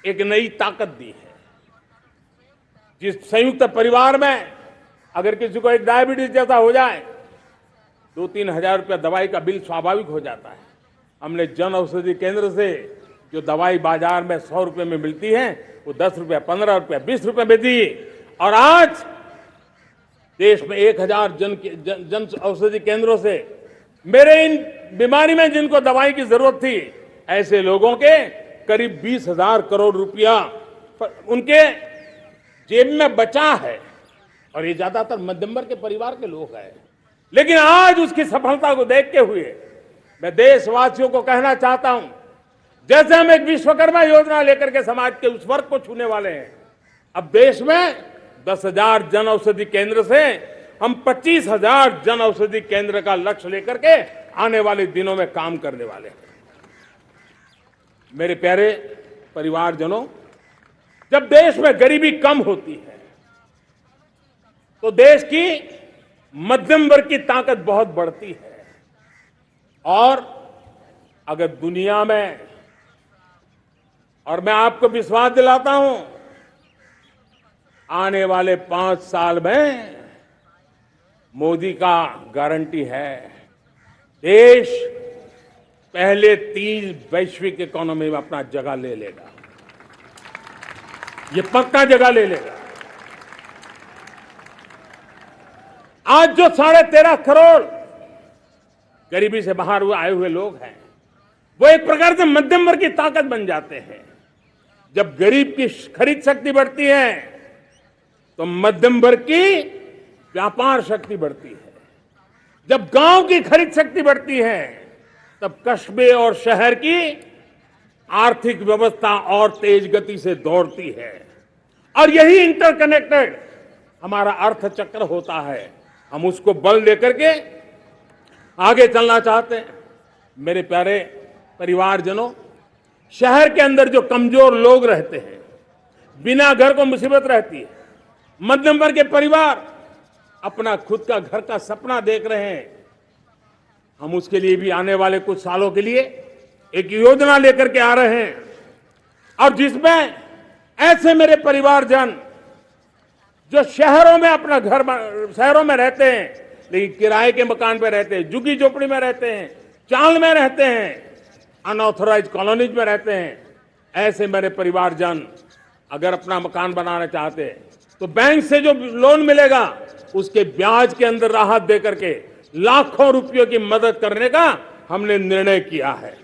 एक नई ताकत दी है। जिस संयुक्त परिवार में अगर किसी को एक डायबिटीज जैसा हो जाए, 2-3 हजार रुपया दवाई का बिल स्वाभाविक हो जाता है। हमने जन औषधि केंद्र से जो दवाई बाजार में 100 रुपए में मिलती है, वो 10 रुपया, 15 रुपया, 20 रुपए में दी। और आज देश में 1,000 जन औषधि केंद्रों से मेरे इन बीमारी में जिनको दवाई की जरूरत थी, ऐसे लोगों के करीब 20,000 करोड़ रुपया उनके जेब में बचा है। और ये ज्यादातर मध्यम वर्ग के परिवार के लोग हैं। लेकिन आज उसकी सफलता को देखते हुए मैं देशवासियों को कहना चाहता हूं, जैसे हम एक विश्वकर्मा योजना लेकर के समाज के उस वर्ग को छूने वाले हैं, अब देश में 10,000 जन औषधि केंद्र से हम 25,000 जन औषधि केंद्र का लक्ष्य लेकर के आने वाले दिनों में काम करने वाले हैं। मेरे प्यारे परिवारजनों, जब देश में गरीबी कम होती है तो देश की मध्यम वर्ग की ताकत बहुत बढ़ती है। और अगर दुनिया में, और मैं आपको विश्वास दिलाता हूं, आने वाले 5 साल में मोदी का गारंटी है, देश पहले 3 वैश्विक इकोनॉमी में अपना जगह ले लेगा। ये पक्का जगह ले लेगा। आज जो 13.5 करोड़ गरीबी से बाहर आए हुए लोग हैं, वो एक प्रकार से मध्यम वर्ग की ताकत बन जाते हैं। जब गरीब की खरीद शक्ति बढ़ती है तो मध्यम वर्ग की व्यापार शक्ति बढ़ती है। जब गांव की खरीद शक्ति बढ़ती है तब कस्बे और शहर की आर्थिक व्यवस्था और तेज गति से दौड़ती है। और यही इंटरकनेक्टेड हमारा अर्थ चक्र होता है। हम उसको बल देकर के आगे चलना चाहते हैं। मेरे प्यारे परिवारजनों, शहर के अंदर जो कमजोर लोग रहते हैं, बिना घर को मुसीबत रहती है, मध्यम वर्ग के परिवार अपना खुद का घर का सपना देख रहे हैं, हम उसके लिए भी आने वाले कुछ सालों के लिए एक योजना लेकर के आ रहे हैं, और जिसमें ऐसे मेरे परिवारजन जो शहरों में अपना घर शहरों में रहते हैं लेकिन किराए के मकान पे रहते हैं, झुग्गी झोपड़ी में रहते हैं, चाल में रहते हैं, अनऑथराइज्ड कॉलोनीज में रहते हैं, ऐसे मेरे परिवारजन अगर अपना मकान बनाना चाहते हैं तो बैंक से जो लोन मिलेगा उसके ब्याज के अंदर राहत देकर के लाखों रुपयों की मदद करने का हमने निर्णय किया है।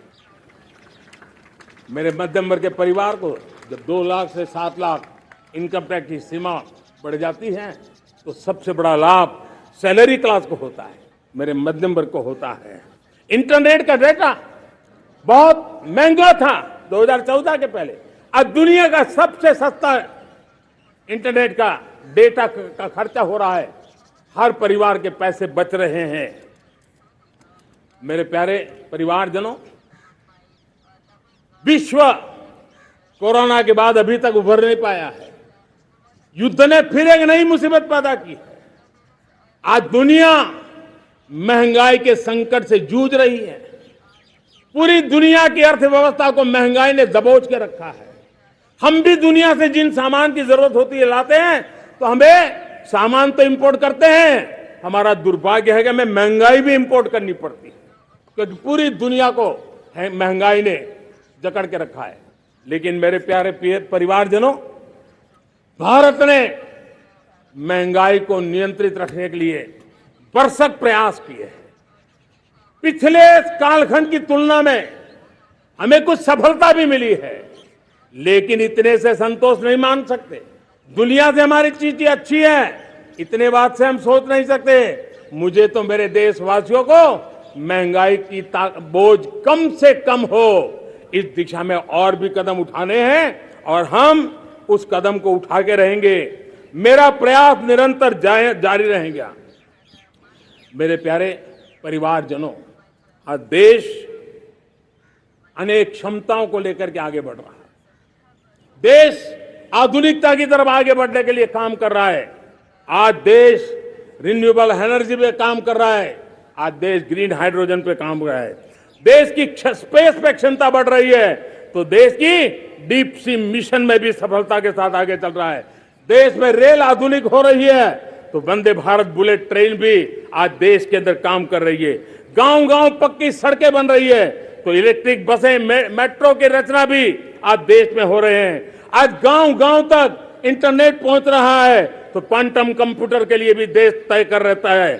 मेरे मध्यम वर्ग के परिवार को जब 2 लाख से 7 लाख इनकम टैक्स की सीमा बढ़ जाती है तो सबसे बड़ा लाभ सैलरी क्लास को होता है, मेरे मध्यम वर्ग को होता है। इंटरनेट का डेटा बहुत महंगा था 2014 के पहले, आज दुनिया का सबसे सस्ता इंटरनेट का डेटा का खर्चा हो रहा है, हर परिवार के पैसे बच रहे हैं। मेरे प्यारे परिवारजनों, विश्व कोरोना के बाद अभी तक उभर नहीं पाया है। युद्ध ने फिर एक नई मुसीबत पैदा की है। आज दुनिया महंगाई के संकट से जूझ रही है। पूरी दुनिया की अर्थव्यवस्था को महंगाई ने दबोच के रखा है। हम भी दुनिया से जिन सामान की जरूरत होती है लाते हैं, तो हमें सामान तो इंपोर्ट करते हैं, हमारा दुर्भाग्य है कि हमें महंगाई भी इंपोर्ट करनी पड़ती है, क्योंकि पूरी दुनिया को महंगाई ने जकड़ के रखा है। लेकिन मेरे प्यारे परिवारजनों, भारत ने महंगाई को नियंत्रित रखने के लिए भरसक प्रयास किए हैं। पिछले कालखंड की तुलना में हमें कुछ सफलता भी मिली है, लेकिन इतने से संतोष नहीं मान सकते। दुनिया से हमारी चीजें अच्छी है, इतने बात से हम सोच नहीं सकते। मुझे तो मेरे देशवासियों को महंगाई की बोझ कम से कम हो, इस दिशा में और भी कदम उठाने हैं और हम उस कदम को उठा के रहेंगे। मेरा प्रयास निरंतर जारी रहेगा। मेरे प्यारे परिवारजनों, आज देश अनेक क्षमताओं को लेकर के आगे बढ़ रहा है। देश आधुनिकता की तरफ आगे बढ़ने के लिए काम कर रहा है। आज देश रिन्यूएबल एनर्जी पे काम कर रहा है। आज देश ग्रीन हाइड्रोजन पे काम कर रहा है। देश की स्पेस पे क्षमता बढ़ रही है, तो देश की डीप सी मिशन में भी सफलता के साथ आगे चल रहा है। देश में रेल आधुनिक हो रही है, तो वंदे भारत बुलेट ट्रेन भी आज देश के अंदर काम कर रही है। गांव गांव पक्की सड़कें बन रही है, तो इलेक्ट्रिक बसें, मेट्रो की रचना भी आज देश में हो रहे हैं। आज गांव गांव तक इंटरनेट पहुंच रहा है, तो क्वांटम कंप्यूटर के लिए भी देश तय कर रहता है।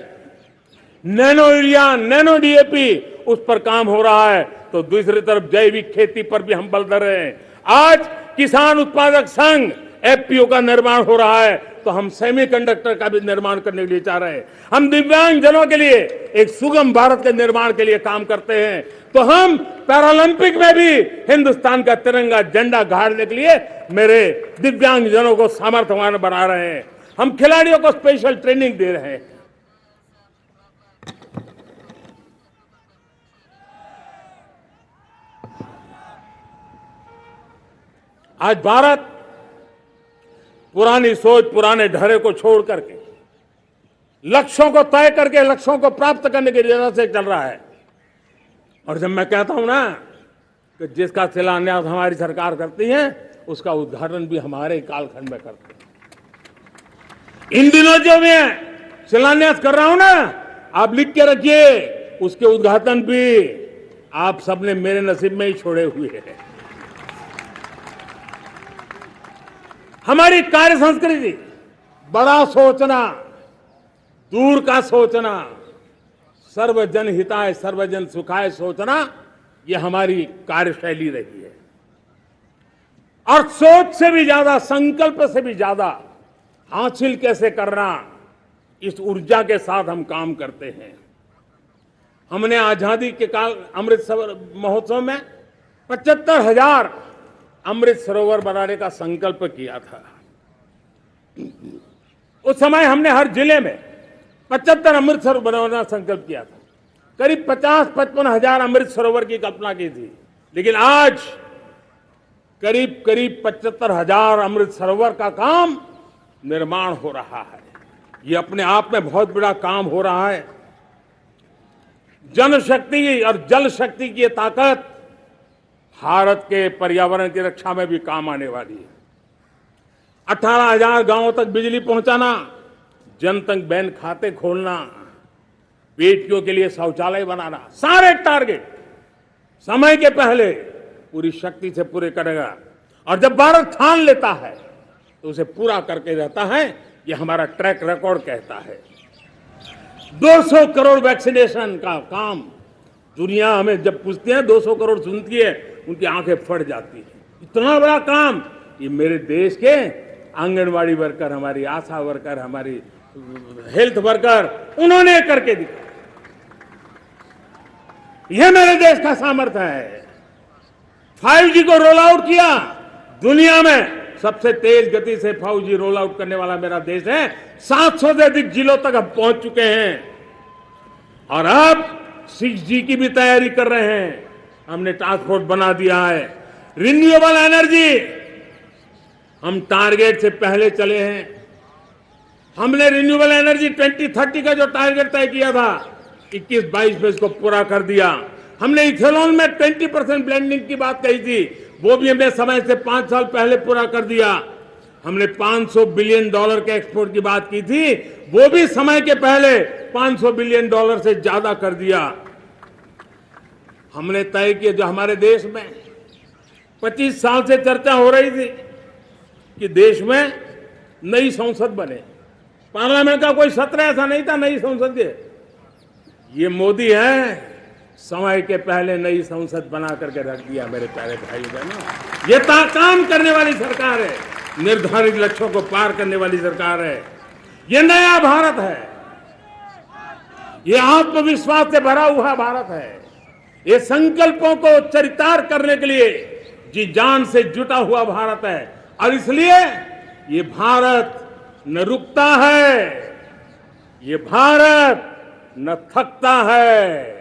नैनो यूरिया, नैनो डीएपी, उस पर काम हो रहा है, तो दूसरी तरफ जैविक खेती पर भी हम बल दे रहे हैं। आज किसान उत्पादक संघ एफपीओ का निर्माण हो रहा है, तो हम सेमीकंडक्टर का भी निर्माण करने के लिए चाह रहे हैं। हम दिव्यांग जनों के लिए एक सुगम भारत के निर्माण के लिए काम करते हैं, तो हम पैरालंपिक में भी हिंदुस्तान का तिरंगा झंडा गाड़ने के लिए मेरे दिव्यांग जनों को सामर्थ्यवान बना रहे हैं। हम खिलाड़ियों को स्पेशल ट्रेनिंग दे रहे हैं। आज भारत पुरानी सोच, पुराने ढर्रे को छोड़ करके लक्ष्यों को तय करके लक्ष्यों को प्राप्त करने की राह से चल रहा है। और जब मैं कहता हूं ना कि जिसका शिलान्यास हमारी सरकार करती है, उसका उद्घाटन भी हमारे कालखंड में करते हैं। इन दिनों जो मैं शिलान्यास कर रहा हूं ना, आप लिख के रखिए, उसके उद्घाटन भी आप सबने मेरे नसीब में ही छोड़े हुए हैं। हमारी कार्य संस्कृति बड़ा सोचना, दूर का सोचना, सर्वजन हिताय सर्वजन सुखाय सोचना, यह हमारी कार्यशैली रही है। और सोच से भी ज्यादा, संकल्प से भी ज्यादा हासिल कैसे करना, इस ऊर्जा के साथ हम काम करते हैं। हमने आजादी के काल अमृत महोत्सव में 75,000 अमृत सरोवर बनाने का संकल्प किया था। उस समय हमने हर जिले में 75 अमृत सरोवर बनवाना संकल्प किया था। करीब 50-55 हजार अमृत सरोवर की कल्पना की थी, लेकिन आज करीब 75 हजार अमृत सरोवर का काम निर्माण हो रहा है। ये अपने आप में बहुत बड़ा काम हो रहा है। जनशक्ति और जल शक्ति की ये ताकत भारत के पर्यावरण की रक्षा में भी काम आने वाली है। 18,000 गांवों तक बिजली पहुंचाना, जनधन बैंक खाते खोलना, बेटियों के लिए शौचालय बनाना, सारे टारगेट समय के पहले पूरी शक्ति से पूरे करेगा। और जब भारत ठान लेता है तो उसे पूरा करके रहता है। ये हमारा ट्रैक रिकॉर्ड कहता है। 200 करोड़ वैक्सीनेशन का काम, दुनिया हमें जब पूछती है 200 करोड़ सुनती है, उनकी आंखें फट जाती है। इतना बड़ा काम ये मेरे देश के आंगनवाड़ी वर्कर, हमारी आशा वर्कर, हमारी हेल्थ वर्कर, उन्होंने करके दिखाया। यह मेरे देश का सामर्थ्य है। 5G को रोल आउट किया, दुनिया में सबसे तेज गति से 5G रोल आउट करने वाला मेरा देश है। 700 से अधिक जिलों तक हम पहुंच चुके हैं और अब 6G की भी तैयारी कर रहे हैं। हमने टास्क फोर्स बना दिया है। रिन्यूएबल एनर्जी, हम टारगेट से पहले चले हैं। हमने रिन्यूएबल एनर्जी 2030 का जो टारगेट तय किया था, 21-22 में इसको पूरा कर दिया। हमने इथेनॉल में 20% ब्लेंडिंग की बात कही थी, वो भी हमने समय से 5 साल पहले पूरा कर दिया। हमने $500 बिलियन के एक्सपोर्ट की बात की थी, वो भी समय के पहले $500 बिलियन से ज्यादा कर दिया। हमने तय किया, जो हमारे देश में 25 साल से चर्चा हो रही थी कि देश में नई संसद बने, पार्लियामेंट का कोई सत्र ऐसा नहीं था नई संसद के। ये मोदी है, समय के पहले नई संसद बना करके रख दिया। मेरे प्यारे भाई बहनों, ये काम करने वाली सरकार है, निर्धारित लक्ष्यों को पार करने वाली सरकार है। ये नया भारत है, ये आत्मविश्वास से भरा हुआ भारत है, ये संकल्पों को चरितार्थ करने के लिए जी जान से जुटा हुआ भारत है। और इसलिए ये भारत न रुकता है, ये भारत न थकता है,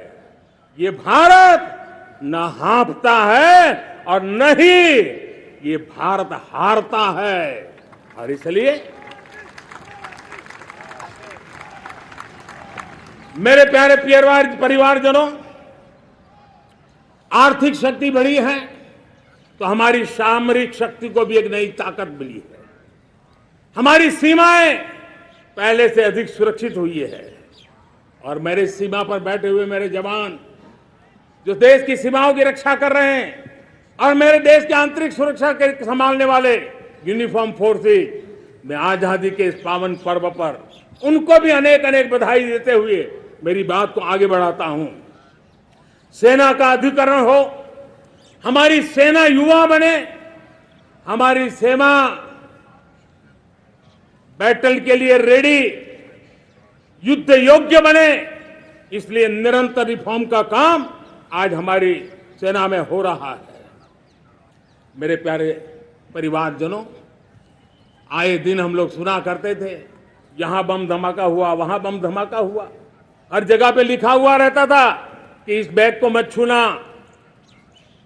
ये भारत न हाँफता है और न ही ये भारत हारता है। और इसलिए मेरे प्यारे परिवारजनों, आर्थिक शक्ति बढ़ी है तो हमारी सामरिक शक्ति को भी एक नई ताकत मिली है। हमारी सीमाएं पहले से अधिक सुरक्षित हुई है और मेरे सीमा पर बैठे हुए मेरे जवान जो देश की सीमाओं की रक्षा कर रहे हैं और मेरे देश की आंतरिक सुरक्षा के संभालने वाले यूनिफॉर्म फोर्सेस, मैं आजादी के इस पावन पर्व पर उनको भी अनेक अनेक बधाई देते हुए मेरी बात को आगे बढ़ाता हूं। सेना का अधिकरण हो, हमारी सेना युवा बने, हमारी सेना बैटल के लिए रेडी, युद्ध योग्य बने, इसलिए निरंतर रिफॉर्म का काम आज हमारी सेना में हो रहा है। मेरे प्यारे परिवारजनों, आए दिन हम लोग सुना करते थे, यहां बम धमाका हुआ, वहां बम धमाका हुआ, हर जगह पे लिखा हुआ रहता था कि इस बैग को मत छूना,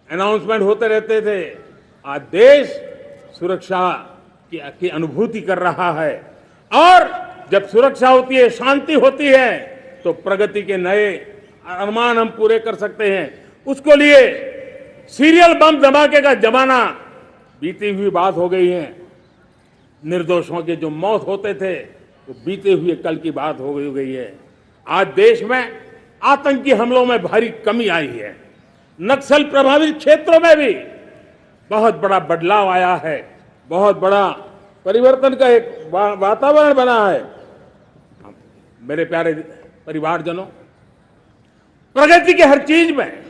अनाउंसमेंट होते रहते थे। आज देश सुरक्षा की अनुभूति कर रहा है और जब सुरक्षा होती है, शांति होती है, तो प्रगति के नए अरमान हम पूरे कर सकते हैं। उसको लिए सीरियल बम धमाके का जमाना बीती हुई बात हो गई है। निर्दोषों के जो मौत होते थे वो बीते हुए कल की बात हो गई है। आज देश में आतंकी हमलों में भारी कमी आई है। नक्सल प्रभावित क्षेत्रों में भी बहुत बड़ा बदलाव आया है, बहुत बड़ा परिवर्तन का एक वातावरण बना है। मेरे प्यारे परिवारजनों, प्रगति के हर चीज में,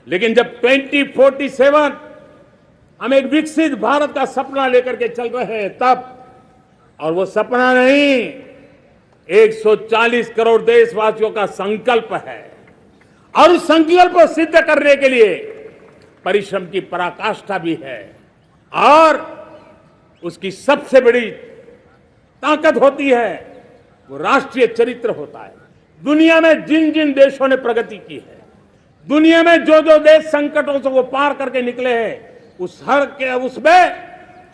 लेकिन जब 2047 हम एक विकसित भारत का सपना लेकर के चल रहे हैं तब, और वो सपना नहीं 140 करोड़ देशवासियों का संकल्प है और उस संकल्प को सिद्ध करने के लिए परिश्रम की पराकाष्ठा भी है। और उसकी सबसे बड़ी ताकत होती है वो राष्ट्रीय चरित्र होता है। दुनिया में जिन जिन देशों ने प्रगति की है, दुनिया में जो जो देश संकटों से वो पार करके निकले हैं, उसमें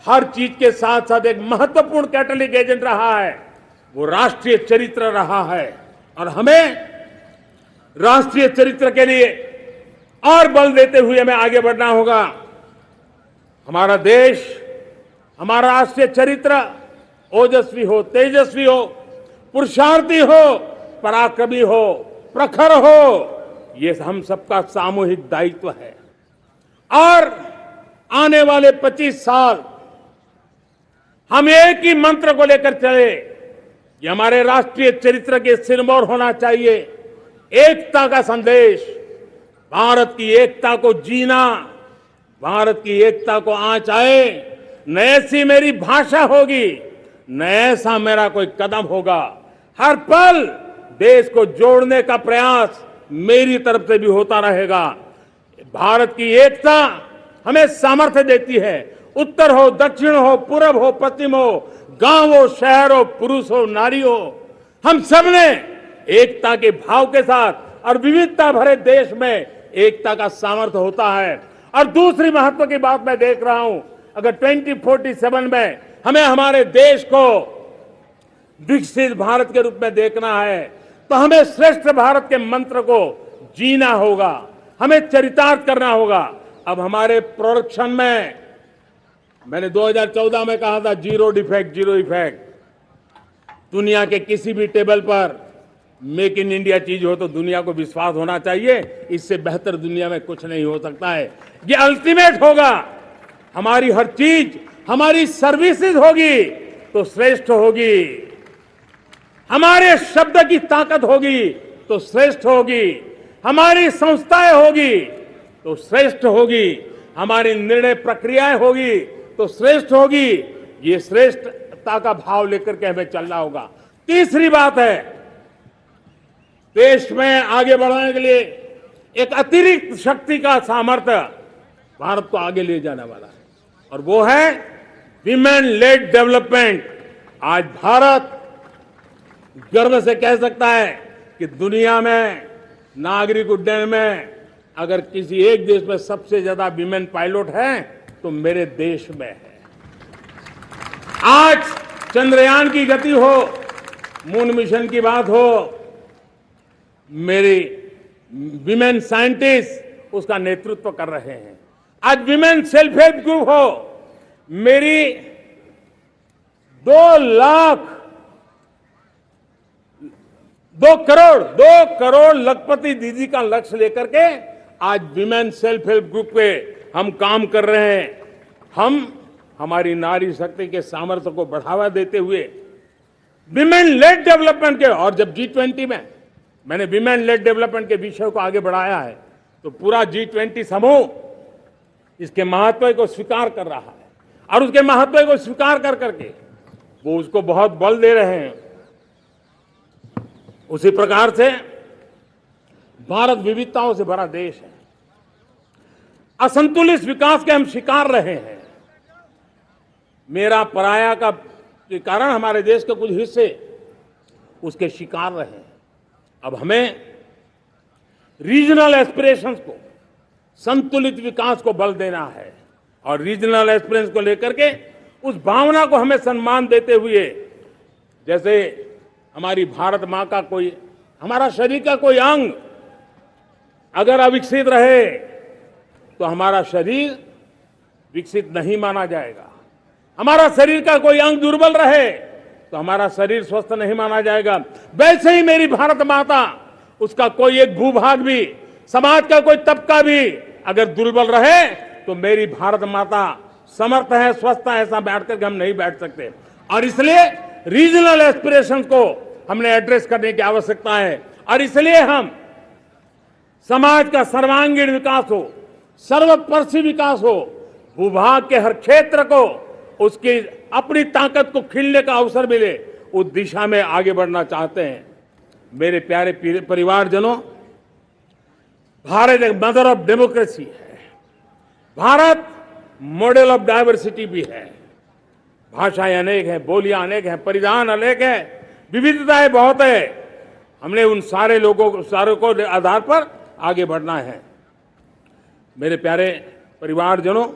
हर चीज के साथ साथ एक महत्वपूर्ण कैटलिक एजेंट रहा है, वो राष्ट्रीय चरित्र रहा है। और हमें राष्ट्रीय चरित्र के लिए और बल देते हुए हमें आगे बढ़ना होगा। हमारा देश, हमारा राष्ट्रीय चरित्र ओजस्वी हो, तेजस्वी हो, पुरुषार्थी हो, पराक्रमी हो, प्रखर हो, ये हम सबका सामूहिक दायित्व है। और आने वाले 25 साल हम एक ही मंत्र को लेकर चले, ये हमारे राष्ट्रीय चरित्र के सिरमौर होना चाहिए, एकता का संदेश, भारत की एकता को जीना, भारत की एकता को आंच आए, न ऐसी मेरी भाषा होगी, न ऐसा मेरा कोई कदम होगा। हर पल देश को जोड़ने का प्रयास मेरी तरफ से भी होता रहेगा। भारत की एकता हमें सामर्थ्य देती है। उत्तर हो, दक्षिण हो, पूरब हो, पश्चिम हो, गांव हो, शहर हो, पुरुष हो, नारी हो, हम सब ने एकता के भाव के साथ और विविधता भरे देश में एकता का सामर्थ्य होता है। और दूसरी महत्व की बात मैं देख रहा हूं, अगर 2047 में हमें हमारे देश को विकसित भारत के रूप में देखना है, तो हमें श्रेष्ठ भारत के मंत्र को जीना होगा, हमें चरितार्थ करना होगा। अब हमारे प्रोडक्शन में, मैंने 2014 में कहा था जीरो डिफेक्ट, जीरो इफेक्ट। दुनिया के किसी भी टेबल पर मेक इन इंडिया चीज हो तो दुनिया को विश्वास होना चाहिए, इससे बेहतर दुनिया में कुछ नहीं हो सकता है। ये अल्टीमेट होगा। हमारी हर चीज, हमारी सर्विसेज होगी तो श्रेष्ठ होगी, हमारे शब्द की ताकत होगी तो श्रेष्ठ होगी, हमारी संस्थाएं होगी तो श्रेष्ठ होगी, हमारी निर्णय प्रक्रियाएं होगी तो श्रेष्ठ होगी। ये श्रेष्ठता का भाव लेकर के हमें चलना होगा। तीसरी बात है, देश में आगे बढ़ाने के लिए एक अतिरिक्त शक्ति का सामर्थ्य भारत को आगे ले जाने वाला है, और वो है विमेन लेड डेवलपमेंट। आज भारत गर्व से कह सकता है कि दुनिया में नागरिक उड्डयन में अगर किसी एक देश में सबसे ज्यादा विमेन पायलट हैं तो मेरे देश में है। आज चंद्रयान की गति हो, मून मिशन की बात हो, मेरी विमेन साइंटिस्ट उसका नेतृत्व कर रहे हैं। आज विमेन सेल्फ हेल्प ग्रुप हो, मेरी 2 करोड़ लखपति दीदी का लक्ष्य लेकर के आज विमेन सेल्फ हेल्प ग्रुप पे हम काम कर रहे हैं। हम हमारी नारी शक्ति के सामर्थ्य को बढ़ावा देते हुए विमेन लेड डेवलपमेंट के, और जब G20 में मैंने विमेन लेड डेवलपमेंट के विषय को आगे बढ़ाया है तो पूरा G20 समूह इसके महत्व को स्वीकार कर रहा है, और उसके महत्व को स्वीकार कर करके वो उसको बहुत बल दे रहे हैं। उसी प्रकार से भारत विविधताओं से भरा देश है। असंतुलित विकास के हम शिकार रहे हैं। मेरा पराया का के कारण हमारे देश के कुछ हिस्से उसके शिकार रहे हैं। अब हमें रीजनल एस्पिरेशंस को, संतुलित विकास को बल देना है, और रीजनल एस्पिरेशंस को लेकर के उस भावना को हमें सम्मान देते हुए, जैसे हमारी भारत मां का कोई, हमारा शरीर का कोई अंग अगर अविकसित रहे तो हमारा शरीर विकसित नहीं माना जाएगा। हमारा शरीर का कोई अंग दुर्बल रहे तो हमारा शरीर स्वस्थ नहीं माना जाएगा। वैसे ही मेरी भारत माता, उसका कोई एक भूभाग भी, समाज का कोई तबका भी अगर दुर्बल रहे तो मेरी भारत माता समर्थ है, स्वस्थ है, ऐसा बैठ करके हम नहीं बैठ सकते। और इसलिए रीजनल एस्पिरेशन को हमने एड्रेस करने की आवश्यकता है, और इसलिए हम समाज का सर्वांगीण विकास हो, सर्वस्पर्शी विकास हो, भूभाग के हर क्षेत्र को उसकी अपनी ताकत को खिलने का अवसर मिले, उस दिशा में आगे बढ़ना चाहते हैं। मेरे प्यारे परिवारजनों, भारत एक मदर ऑफ डेमोक्रेसी है। भारत मॉडल ऑफ डाइवर्सिटी भी है। भाषाएं अनेक हैं, बोलियां अनेक हैं, परिधान अनेक हैं, विविधताएं बहुत है। हमने उन सारे लोगों को आधार पर आगे बढ़ना है। मेरे प्यारे परिवारजनों,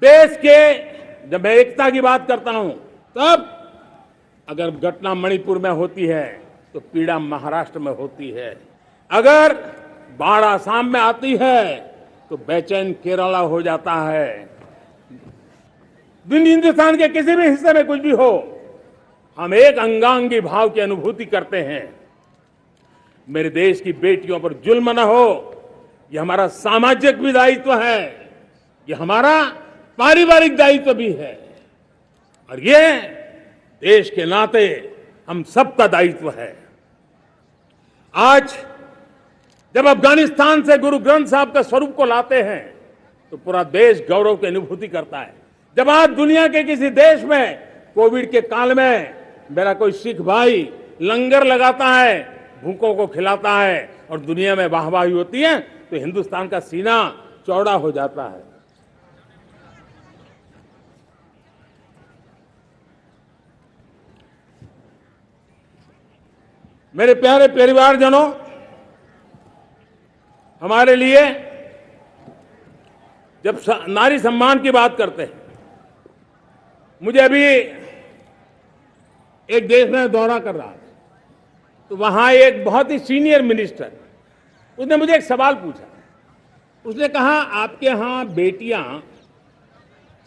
देश के जब मैं एकता की बात करता हूं, तब अगर घटना मणिपुर में होती है तो पीड़ा महाराष्ट्र में होती है। अगर बाढ़ आसाम में आती है तो बेचैन केरला हो जाता है। हिंदुस्तान के किसी भी हिस्से में कुछ भी हो, हम एक अंगांगी भाव की अनुभूति करते हैं। मेरे देश की बेटियों पर जुल्म न हो, यह हमारा सामाजिक भी दायित्व है, यह हमारा पारिवारिक दायित्व भी है, और ये देश के नाते हम सबका दायित्व है। आज जब अफगानिस्तान से गुरु ग्रंथ साहब के स्वरूप को लाते हैं तो पूरा देश गौरव की अनुभूति करता है। जब आज दुनिया के किसी देश में कोविड के काल में मेरा कोई सिख भाई लंगर लगाता है, भूखों को खिलाता है और दुनिया में वाहवाही होती है, तो हिंदुस्तान का सीना चौड़ा हो जाता है। मेरे प्यारे परिवारजनों, हमारे लिए जब नारी सम्मान की बात करते हैं, मुझे अभी एक देश में दौरा कर रहा था, तो वहां एक बहुत ही सीनियर मिनिस्टर, उसने मुझे एक सवाल पूछा। उसने कहा, आपके यहां बेटियां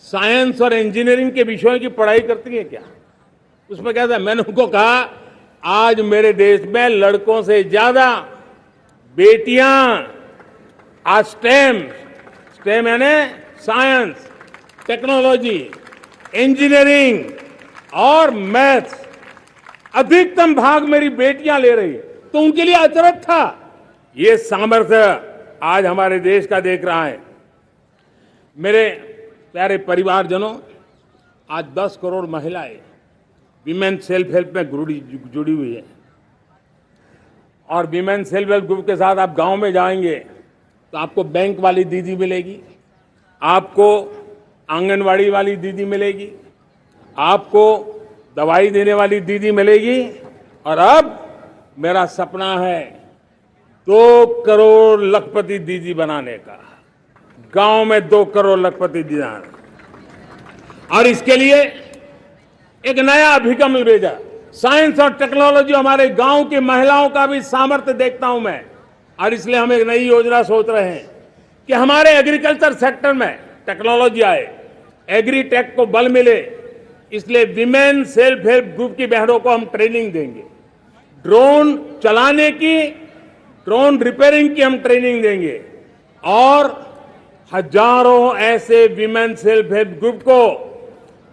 साइंस और इंजीनियरिंग के विषयों की पढ़ाई करती हैं क्या? उसमें क्या था? मैंने उनको कहा, आज मेरे देश में लड़कों से ज्यादा बेटियां आज स्टेम यानी साइंस, टेक्नोलॉजी, इंजीनियरिंग और मैथ्स, अधिकतम भाग मेरी बेटियां ले रही है। तो उनके लिए अचरज था। ये सामर्थ्य आज हमारे देश का देख रहा है। मेरे प्यारे परिवारजनों, आज 10 करोड़ महिलाएं विमेन सेल्फ हेल्प में जुड़ी हुई है, और विमेन सेल्फ हेल्प ग्रुप के साथ आप गांव में जाएंगे तो आपको बैंक वाली दीदी मिलेगी, आपको आंगनवाड़ी वाली दीदी मिलेगी, आपको दवाई देने वाली दीदी मिलेगी, और अब मेरा सपना है 2 करोड़ लखपति दीदी बनाने का, गांव में 2 करोड़ लखपति दीदी, और इसके लिए एक नया अभिगम भेजा। साइंस और टेक्नोलॉजी, हमारे गांव की महिलाओं का भी सामर्थ्य देखता हूं मैं, और इसलिए हम एक नई योजना सोच रहे हैं कि हमारे एग्रीकल्चर सेक्टर में टेक्नोलॉजी आए, एग्री टेक को बल मिले। इसलिए विमेन सेल्फ हेल्प ग्रुप की बहनों को हम ट्रेनिंग देंगे, ड्रोन चलाने की, ड्रोन रिपेयरिंग की हम ट्रेनिंग देंगे, और हजारों ऐसे विमेन सेल्फ हेल्प ग्रुप को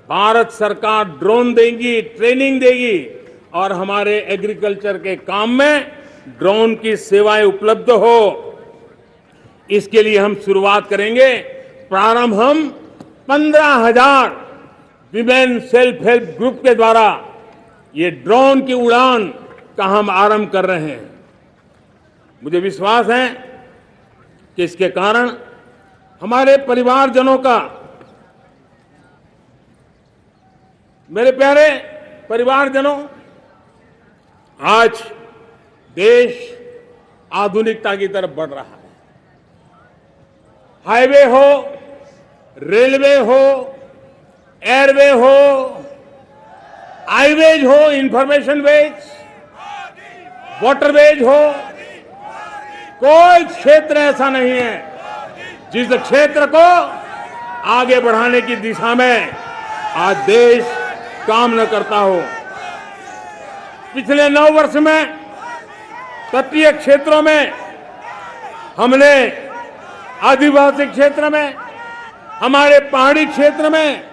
भारत सरकार ड्रोन देगी, ट्रेनिंग देगी, और हमारे एग्रीकल्चर के काम में ड्रोन की सेवाएं उपलब्ध हो। इसके लिए हम शुरुआत करेंगे। प्रारंभ हम 15,000 विमेन सेल्फ हेल्प ग्रुप के द्वारा ये ड्रोन की उड़ान का हम आरंभ कर रहे हैं। मुझे विश्वास है कि इसके कारण हमारे परिवारजनों का, मेरे प्यारे परिवारजनों, आज देश आधुनिकता की तरफ बढ़ रहा है। हाईवे हो, रेलवे हो, एयरवे हो, आईवेज हो, इंफॉर्मेशन वेज, वाटरवेज हो, कोई क्षेत्र ऐसा नहीं है जिस क्षेत्र को आगे बढ़ाने की दिशा में आज देश काम न करता हो। पिछले 9 वर्ष में तटीय क्षेत्रों में हमने, आदिवासी क्षेत्र में, हमारे पहाड़ी क्षेत्र में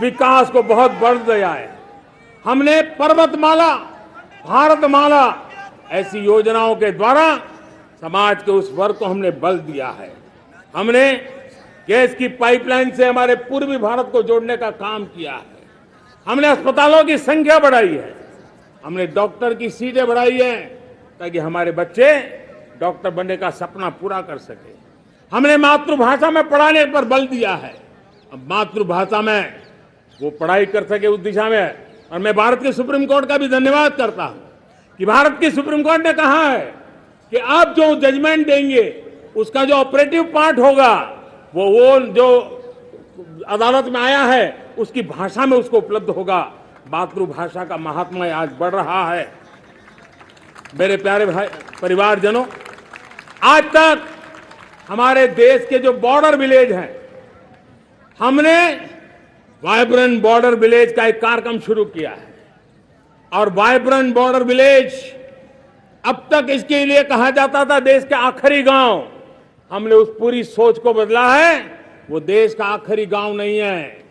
विकास को बहुत बल दिया है। हमने पर्वतमाला, भारतमाला ऐसी योजनाओं के द्वारा समाज के उस वर्ग को हमने बल दिया है। हमने गैस की पाइपलाइन से हमारे पूर्वी भारत को जोड़ने का काम किया है। हमने अस्पतालों की संख्या बढ़ाई है, हमने डॉक्टर की सीटें बढ़ाई है ताकि हमारे बच्चे डॉक्टर बनने का सपना पूरा कर सके। हमने मातृभाषा में पढ़ाने पर बल दिया है, अब मातृभाषा में वो पढ़ाई कर सके उस दिशा में, और मैं भारत के सुप्रीम कोर्ट का भी धन्यवाद करता हूं कि भारत की सुप्रीम कोर्ट ने कहा है कि आप जो जजमेंट देंगे उसका जो ऑपरेटिव पार्ट होगा वो जो अदालत में आया है उसकी भाषा में उसको उपलब्ध होगा। मातृभाषा का महात्म्य आज बढ़ रहा है। मेरे प्यारे भाई परिवारजनों, आज तक हमारे देश के जो बॉर्डर विलेज हैं, हमने वाइब्रेंट बॉर्डर विलेज का एक कार्यक्रम शुरू किया है और वाइब्रेंट बॉर्डर विलेज अब तक इसके लिए कहा जाता था देश के आखिरी गांव। हमने उस पूरी सोच को बदला है। वो देश का आखिरी गांव नहीं है,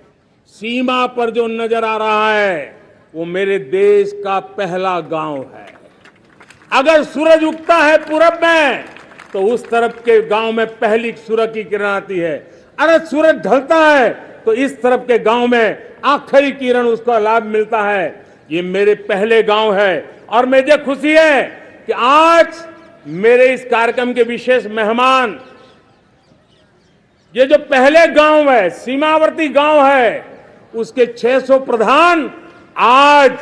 सीमा पर जो नजर आ रहा है वो मेरे देश का पहला गांव है। अगर सूरज उगता है पूरब में तो उस तरफ के गांव में पहली सूरज की किरण आती है। अगर सूरज ढलता है तो इस तरफ के गांव में आखिरी किरण उसका लाभ मिलता है। ये मेरे पहले गांव है और मुझे खुशी है कि आज मेरे इस कार्यक्रम के विशेष मेहमान, ये जो पहले गांव है, सीमावर्ती गांव है, उसके 600 प्रधान आज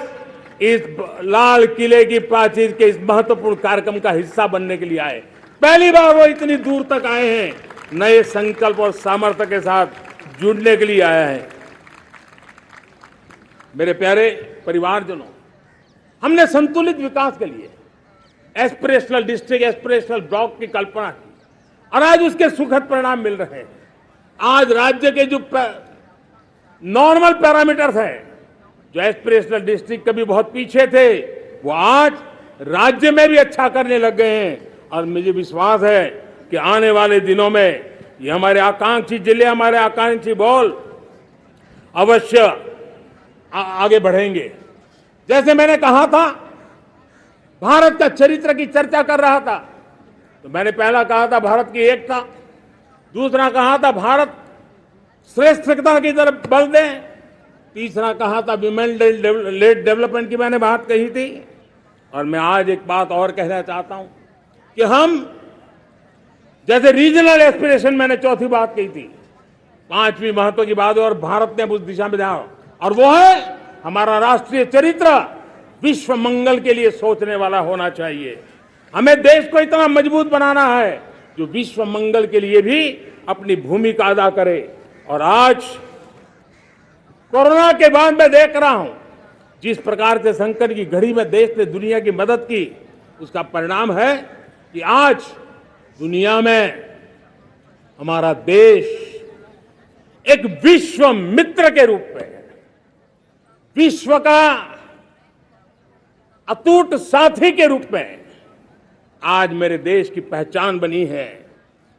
इस लाल किले की प्राचीर के इस महत्वपूर्ण कार्यक्रम का हिस्सा बनने के लिए आए। पहली बार वो इतनी दूर तक आए हैं, नए संकल्प और सामर्थ्य के साथ जुड़ने के लिए आया है। मेरे प्यारे परिवारजनों, हमने संतुलित विकास के लिए एस्पिरेशनल डिस्ट्रिक्ट, एस्पिरेशनल ब्लॉक की कल्पना की और आज उसके सुखद परिणाम मिल रहे हैं। आज राज्य के जो नॉर्मल पैरामीटर्स हैं, जो एस्पिरेशनल डिस्ट्रिक्ट कभी बहुत पीछे थे, वो आज राज्य में भी अच्छा करने लग गए हैं और मुझे विश्वास है कि आने वाले दिनों में ये हमारे आकांक्षी जिले, हमारे आकांक्षी बॉल अवश्य आगे बढ़ेंगे। जैसे मैंने कहा था, भारत का चरित्र की चर्चा कर रहा था तो मैंने पहला कहा था भारत की एकता, दूसरा कहा था भारत श्रेष्ठता की तरफ बल दें, तीसरा कहा था विमेन लेड डेवलपमेंट की मैंने बात कही थी। और मैं आज एक बात और कहना चाहता हूं कि हम जैसे रीजनल एस्पिरेशन, मैंने चौथी बात कही थी, पांचवी महत्व की बात, और भारत ने उस दिशा में ध्यान, और वो है हमारा राष्ट्रीय चरित्र विश्व मंगल के लिए सोचने वाला होना चाहिए। हमें देश को इतना मजबूत बनाना है जो विश्व मंगल के लिए भी अपनी भूमिका अदा करे। और आज कोरोना के बाद मैं देख रहा हूं जिस प्रकार से संकट की घड़ी में देश ने दुनिया की मदद की, उसका परिणाम है कि आज दुनिया में हमारा देश एक विश्व मित्र के रूप में, विश्व का अटूट साथी के रूप में आज मेरे देश की पहचान बनी है।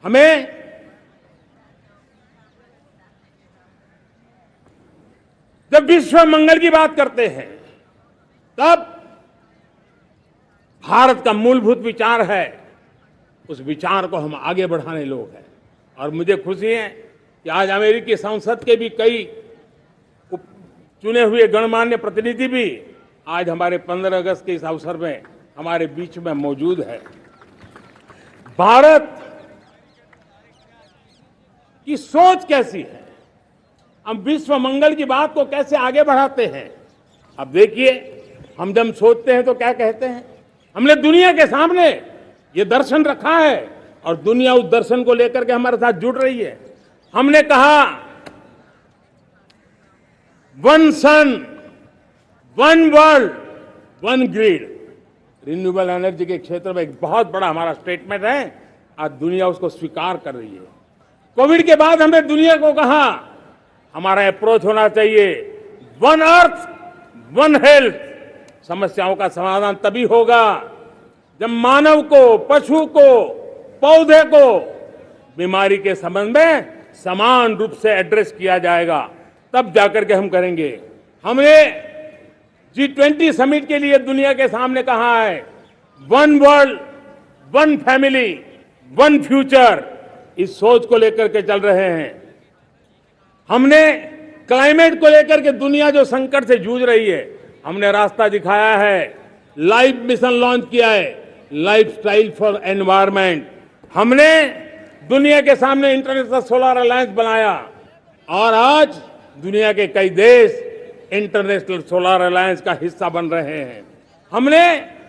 हमें जब विश्व मंगल की बात करते हैं तब भारत का मूलभूत विचार है, उस विचार को हम आगे बढ़ाने लोग हैं। और मुझे खुशी है कि आज अमेरिकी संसद के भी कई चुने हुए गणमान्य प्रतिनिधि भी आज हमारे 15 अगस्त के इस अवसर में हमारे बीच में मौजूद है। भारत की सोच कैसी है, हम विश्व मंगल की बात को कैसे आगे बढ़ाते हैं। अब देखिए, हम जब सोचते हैं तो क्या कहते हैं, हमने दुनिया के सामने ये दर्शन रखा है और दुनिया उस दर्शन को लेकर के हमारे साथ जुड़ रही है। हमने कहा one sun, one world, one grid. Renewable energy के क्षेत्र में एक बहुत बड़ा हमारा स्टेटमेंट है, आज दुनिया उसको स्वीकार कर रही है। कोविड के बाद हमने दुनिया को कहा हमारा अप्रोच होना चाहिए वन अर्थ, वन हेल्थ। समस्याओं का समाधान तभी होगा जब मानव को, पशु को, पौधे को बीमारी के संबंध में समान रूप से एड्रेस किया जाएगा, तब जाकर के हम करेंगे। हमने G20 समिट के लिए दुनिया के सामने कहा है one world, one family, one future. इस सोच को लेकर के चल रहे हैं। हमने क्लाइमेट को लेकर के दुनिया जो संकट से जूझ रही है, हमने रास्ता दिखाया है, लाइफ मिशन लॉन्च किया है, लाइफस्टाइल फॉर एनवायरमेंट। हमने दुनिया के सामने इंटरनेशनल सोलर अलायंस बनाया और आज दुनिया के कई देश इंटरनेशनल सोलर अलायंस का हिस्सा बन रहे हैं। हमने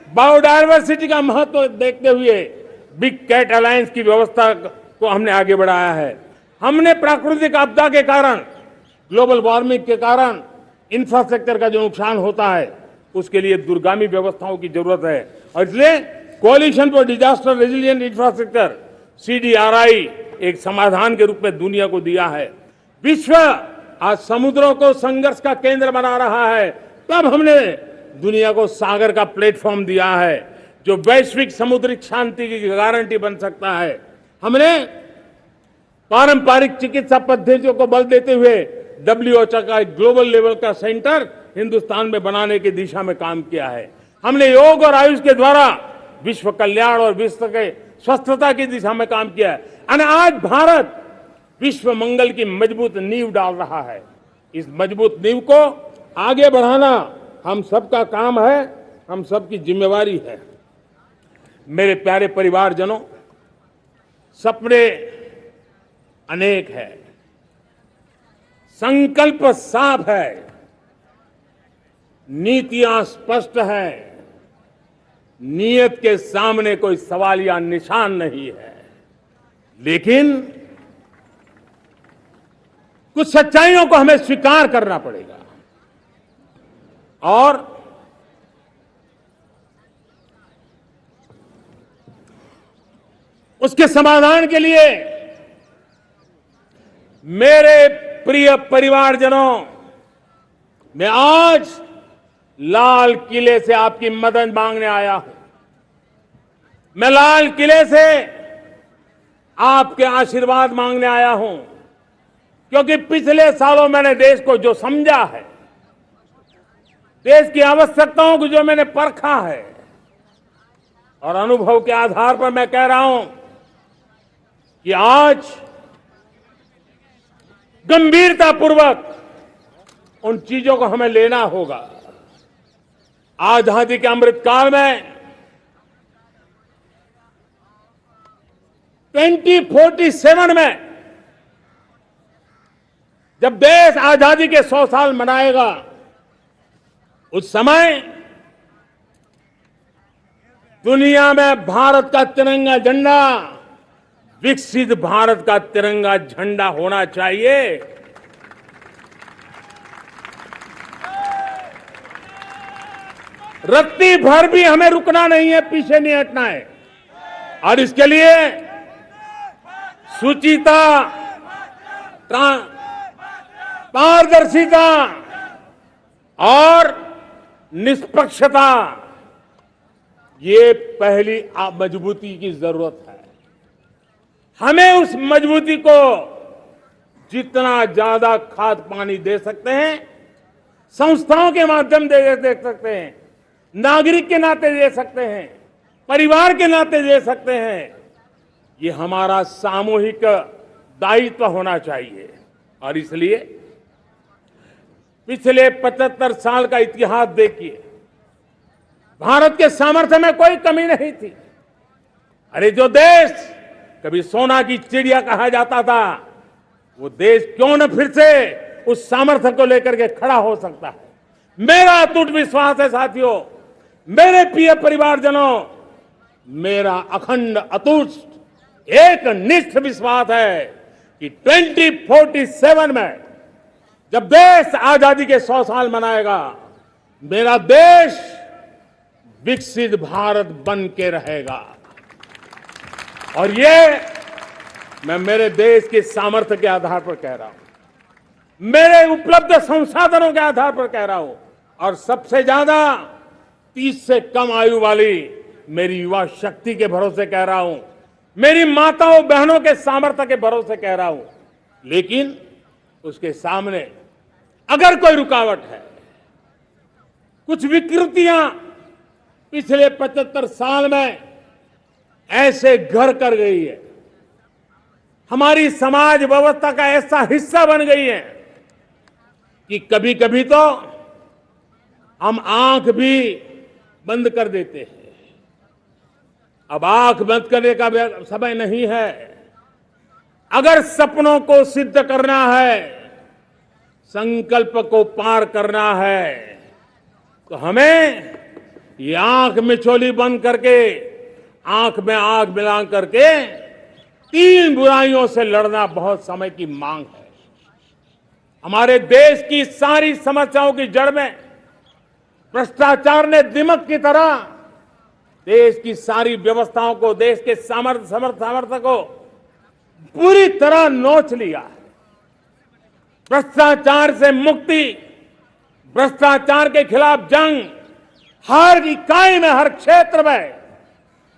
बायोडायवर्सिटी का महत्व देखते हुए बिग कैट अलायंस की व्यवस्था को हमने आगे बढ़ाया है। हमने प्राकृतिक आपदा के कारण, ग्लोबल वार्मिंग के कारण इंफ्रास्ट्रक्चर का जो नुकसान होता है उसके लिए दूरगामी व्यवस्थाओं की जरूरत है और इसलिए coalition for disaster resilient infrastructure CDRI एक समाधान के रूप में दुनिया को दिया है। विश्व आज समुद्रों को संघर्ष का केंद्र बना रहा है, तब हमने दुनिया को सागर का प्लेटफॉर्म दिया है जो वैश्विक समुद्रिक शांति की गारंटी बन सकता है। हमने पारंपरिक चिकित्सा पद्धतियों को बल देते हुए WHO का एक ग्लोबल लेवल का सेंटर हिंदुस्तान में बनाने की दिशा में काम किया है। हमने योग और आयुष के द्वारा विश्व कल्याण और विश्व के स्वस्थता की दिशा में काम किया है और आज भारत विश्व मंगल की मजबूत नींव डाल रहा है। इस मजबूत नींव को आगे बढ़ाना हम सबका काम है, हम सबकी जिम्मेवारी है। मेरे प्यारे परिवारजनों, सपने अनेक है, संकल्प साफ है, नीतियां स्पष्ट है, नियत के सामने कोई सवाल या निशान नहीं है, लेकिन कुछ सच्चाइयों को हमें स्वीकार करना पड़ेगा और उसके समाधान के लिए मेरे प्रिय परिवारजनों, मैं आज लाल किले से आपकी मदद मांगने आया हूं। मैं लाल किले से आपके आशीर्वाद मांगने आया हूं क्योंकि पिछले सालों मैंने देश को जो समझा है, देश की आवश्यकताओं को जो मैंने परखा है और अनुभव के आधार पर मैं कह रहा हूं कि आज गंभीरतापूर्वक उन चीजों को हमें लेना होगा। आजादी के अमृतकाल में 2047 में जब देश आजादी के 100 साल मनाएगा, उस समय दुनिया में भारत का तिरंगा झंडा विकसित भारत का तिरंगा झंडा होना चाहिए। रत्ती भर भी हमें रुकना नहीं है, पीछे नहीं हटना है और इसके लिए सुचिता, पारदर्शिता और निष्पक्षता, ये पहली मजबूती की जरूरत है। हमें उस मजबूती को जितना ज्यादा खाद पानी दे सकते हैं, संस्थाओं के माध्यम से दे सकते हैं, नागरिक के नाते दे सकते हैं, परिवार के नाते दे सकते हैं, ये हमारा सामूहिक दायित्व होना चाहिए। और इसलिए पिछले 75 साल का इतिहास देखिए, भारत के सामर्थ्य में कोई कमी नहीं थी। अरे जो देश कभी सोना की चिड़िया कहा जाता था, वो देश क्यों न फिर से उस सामर्थ्य को लेकर के खड़ा हो सकता है। मेरा अटूट विश्वास है साथियों, मेरे प्रिय परिवारजनों, मेरा अखंड अटूट एक निष्ठ विश्वास है कि 2047 में जब देश आजादी के 100 साल मनाएगा, मेरा देश विकसित भारत बन के रहेगा। और ये मैं मेरे देश के सामर्थ्य के आधार पर कह रहा हूं, मेरे उपलब्ध संसाधनों के आधार पर कह रहा हूं और सबसे ज्यादा 30 से कम आयु वाली मेरी युवा शक्ति के भरोसे कह रहा हूं, मेरी माताओं बहनों के सामर्थ्य के भरोसे कह रहा हूं। लेकिन उसके सामने अगर कोई रुकावट है, कुछ विकृतियां पिछले 75 साल में ऐसे घर कर गई है, हमारी समाज व्यवस्था का ऐसा हिस्सा बन गई है कि कभी कभी तो हम आंख भी बंद कर देते हैं। अब आंख बंद करने का समय नहीं है। अगर सपनों को सिद्ध करना है संकल्प को पार करना है तो हमें ये आंख मिचौली बंद करके, आंख में आंख मिला करके तीन बुराइयों से लड़ना बहुत समय की मांग है। हमारे देश की सारी समस्याओं की जड़ में भ्रष्टाचार ने दिमक की तरह देश की सारी व्यवस्थाओं को, देश के सामर्थ्य को पूरी तरह नोच लिया है। भ्रष्टाचार से मुक्ति, भ्रष्टाचार के खिलाफ जंग हर इकाई में, हर क्षेत्र में।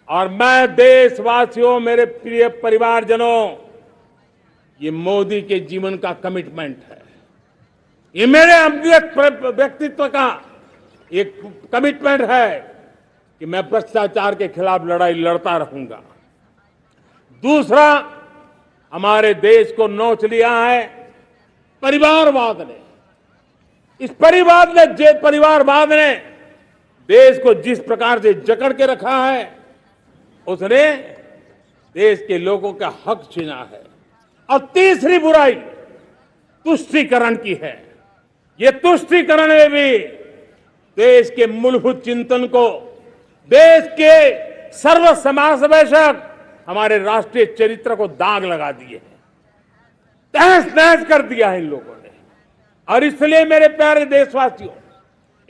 और मैं देशवासियों, मेरे प्रिय परिवारजनों, ये मोदी के जीवन का कमिटमेंट है। ये मेरे व्यक्तित्व का एक कमिटमेंट है कि मैं भ्रष्टाचार के खिलाफ लड़ाई लड़ता रहूंगा। दूसरा, हमारे देश को नोच लिया है परिवारवाद ने। इस परिवारवाद ने देश को जिस प्रकार से जकड़ के रखा है, उसने देश के लोगों का हक छीना है। और तीसरी बुराई तुष्टीकरण की है। ये तुष्टीकरण में भी देश के मूलभूत चिंतन को, देश के सर्व समावेशक हमारे राष्ट्रीय चरित्र को दाग लगा दिए हैं, तहस नहस कर दिया है इन लोगों ने। और इसलिए मेरे प्यारे देशवासियों,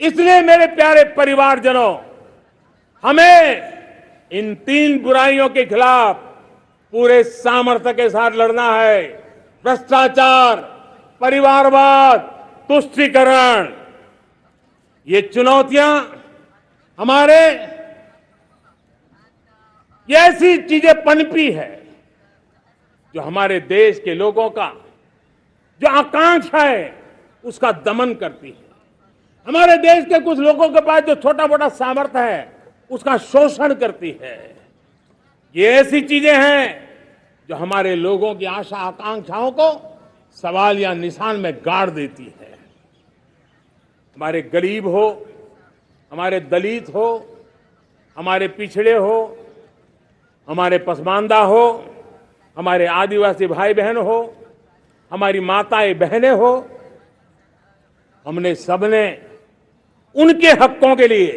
इसलिए मेरे प्यारे परिवारजनों, हमें इन तीन बुराइयों के खिलाफ पूरे सामर्थ्य के साथ लड़ना है। भ्रष्टाचार, परिवारवाद, तुष्टीकरण, ये चुनौतियां हमारे, ये ऐसी चीजें पनपी है जो हमारे देश के लोगों का जो आकांक्षा है उसका दमन करती है। हमारे देश के कुछ लोगों के पास जो छोटा मोटा सामर्थ्य है उसका शोषण करती है। ये ऐसी चीजें हैं जो हमारे लोगों की आशा आकांक्षाओं को सवाल या निशान में गाड़ देती है। हमारे गरीब हो, हमारे दलित हो, हमारे पिछड़े हो, हमारे पसमानदा हो, हमारे आदिवासी भाई बहन हो, हमारी माताएं बहनें हो, हमने सबने उनके हकों के लिए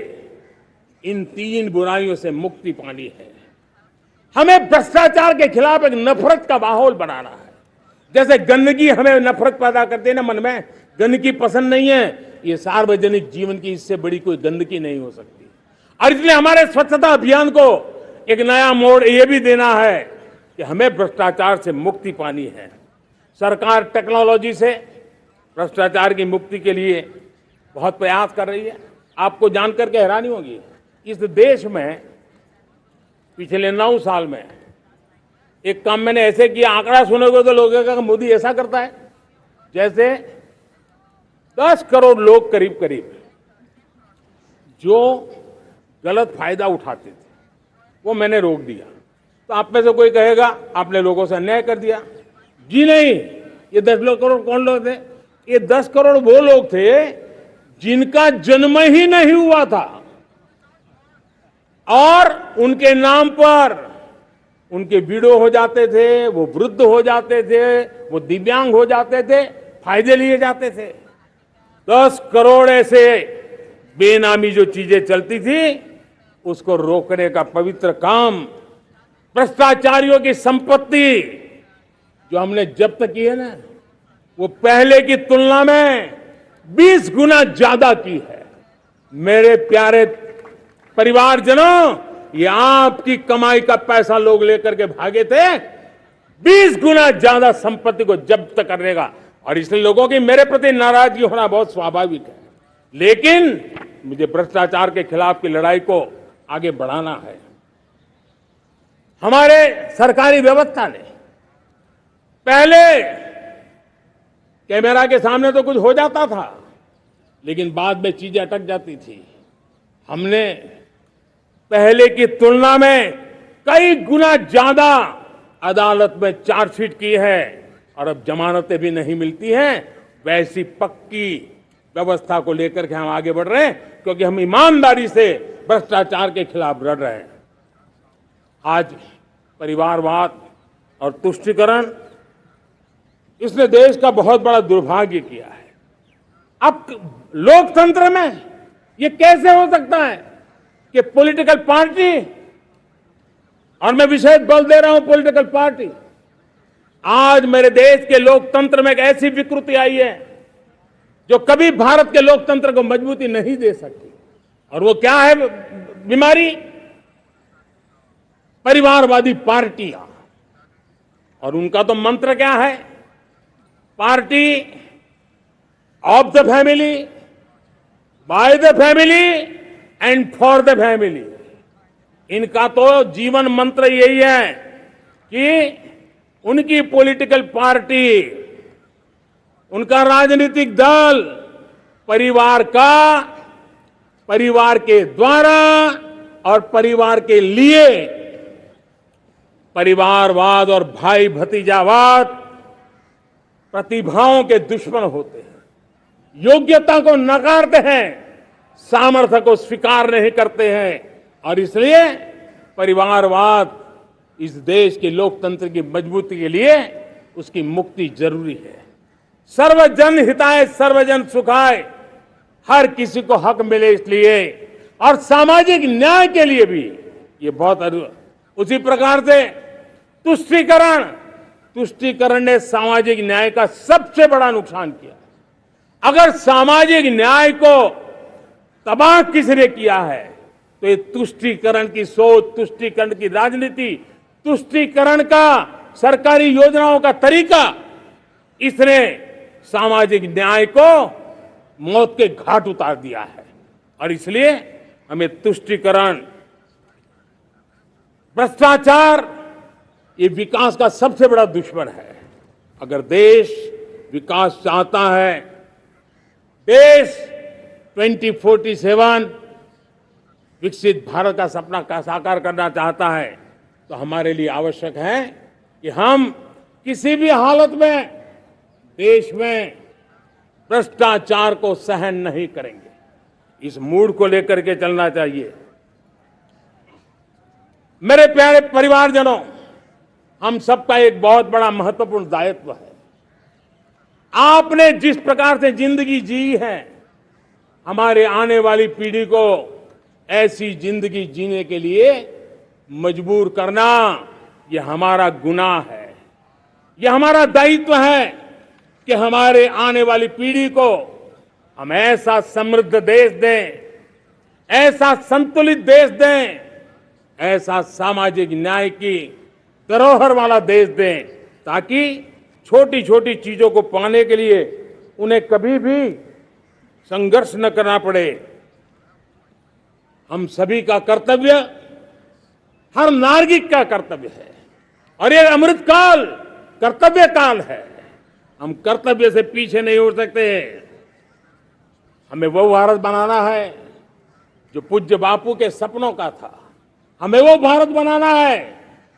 इन तीन बुराइयों से मुक्ति पानी है। हमें भ्रष्टाचार के खिलाफ एक नफरत का माहौल बनाना है। जैसे गंदगी हमें नफरत पैदा करती है ना मन में, गंदगी पसंद नहीं है, ये सार्वजनिक जीवन की इससे बड़ी कोई गंदगी नहीं हो सकती। और इसलिए हमारे स्वच्छता अभियान को एक नया मोड़ ये भी देना है कि हमें भ्रष्टाचार से मुक्ति पानी है। सरकार टेक्नोलॉजी से भ्रष्टाचार की मुक्ति के लिए बहुत प्रयास कर रही है। आपको जानकर के हैरानी होगी, इस देश में पिछले 9 साल में एक काम मैंने ऐसे किया, आंकड़ा सुनोगे तो लोगों का मोदी ऐसा करता है जैसे 10 करोड़ लोग करीब करीब जो गलत फायदा उठाते थे वो मैंने रोक दिया। तो आप में से कोई कहेगा आपने लोगों से अन्याय कर दिया। जी नहीं, ये 10 करोड़ कौन लोग थे? ये 10 करोड़ वो लोग थे जिनका जन्म ही नहीं हुआ था और उनके नाम पर उनके विडो हो जाते थे, वो वृद्ध हो जाते थे, वो दिव्यांग हो जाते थे, फायदे लिए जाते थे। 10 करोड़ ऐसे बेनामी जो चीजें चलती थी उसको रोकने का पवित्र काम, भ्रष्टाचारियों की संपत्ति जो हमने जब्त की है ना, वो पहले की तुलना में 20 गुना ज्यादा की है। मेरे प्यारे परिवारजनों, ये आपकी कमाई का पैसा लोग लेकर के भागे थे, 20 गुना ज्यादा संपत्ति को जब्त करने का। और इसलिए लोगों की मेरे प्रति नाराजगी होना बहुत स्वाभाविक है, लेकिन मुझे भ्रष्टाचार के खिलाफ की लड़ाई को आगे बढ़ाना है। हमारे सरकारी व्यवस्था ने पहले कैमरा के सामने तो कुछ हो जाता था, लेकिन बाद में चीजें अटक जाती थी। हमने पहले की तुलना में कई गुना ज्यादा अदालत में चार्जशीट की है और अब जमानतें भी नहीं मिलती हैं। वैसी पक्की व्यवस्था को लेकर के हम आगे बढ़ रहे हैं, क्योंकि हम ईमानदारी से भ्रष्टाचार के खिलाफ लड़ रहे हैं। आज परिवारवाद और तुष्टीकरण, इसने देश का बहुत बड़ा दुर्भाग्य किया है। अब लोकतंत्र में ये कैसे हो सकता है कि पॉलिटिकल पार्टी, और मैं विशेष बल दे रहा हूं पॉलिटिकल पार्टी, आज मेरे देश के लोकतंत्र में एक ऐसी विकृति आई है जो कभी भारत के लोकतंत्र को मजबूती नहीं दे सकती। और वो क्या है बीमारी? परिवारवादी पार्टियां। और उनका तो मंत्र क्या है? Party of the family, by the family and for the family. इनका तो जीवन मंत्र यही है कि उनकी पॉलिटिकल पार्टी, उनका राजनीतिक दल परिवार का, परिवार के द्वारा और परिवार के लिए, परिवारवाद और भाई भतीजावाद प्रतिभाओं के दुश्मन होते हैं, योग्यता को नकारते हैं, सामर्थ्य को स्वीकार नहीं करते हैं। और इसलिए परिवारवाद इस देश के लोकतंत्र की मजबूती के लिए उसकी मुक्ति जरूरी है। सर्वजन हिताय सर्वजन सुखाय, हर किसी को हक मिले इसलिए, और सामाजिक न्याय के लिए भी ये बहुत। उसी प्रकार से तुष्टीकरण ने सामाजिक न्याय का सबसे बड़ा नुकसान किया। अगर सामाजिक न्याय को तबाह किसने किया है तो ये तुष्टीकरण की सोच, तुष्टीकरण की राजनीति, तुष्टीकरण का सरकारी योजनाओं का तरीका, इसने सामाजिक न्याय को मौत के घाट उतार दिया है। और इसलिए हमें तुष्टीकरण, भ्रष्टाचार, ये विकास का सबसे बड़ा दुश्मन है। अगर देश विकास चाहता है, देश 2047 विकसित भारत का सपना का साकार करना चाहता है, तो हमारे लिए आवश्यक है कि हम किसी भी हालत में देश में भ्रष्टाचार को सहन नहीं करेंगे। इस मूड को लेकर के चलना चाहिए। मेरे प्यारे परिवारजनों, हम सबका एक बहुत बड़ा महत्वपूर्ण दायित्व है। आपने जिस प्रकार से जिंदगी जी है, हमारे आने वाली पीढ़ी को ऐसी जिंदगी जीने के लिए मजबूर करना, यह हमारा गुनाह है। यह हमारा दायित्व है कि हमारे आने वाली पीढ़ी को हम ऐसा समृद्ध देश दें, ऐसा संतुलित देश दें, ऐसा सामाजिक न्याय की धरोहर वाला देश दें, ताकि छोटी छोटी चीजों को पाने के लिए उन्हें कभी भी संघर्ष न करना पड़े। हम सभी का कर्तव्य, हर नागरिक का कर्तव्य है, और ये अमृत काल कर्तव्य काल है। हम कर्तव्य से पीछे नहीं उठ सकते। हमें वो भारत बनाना है जो पूज्य बापू के सपनों का था। हमें वो भारत बनाना है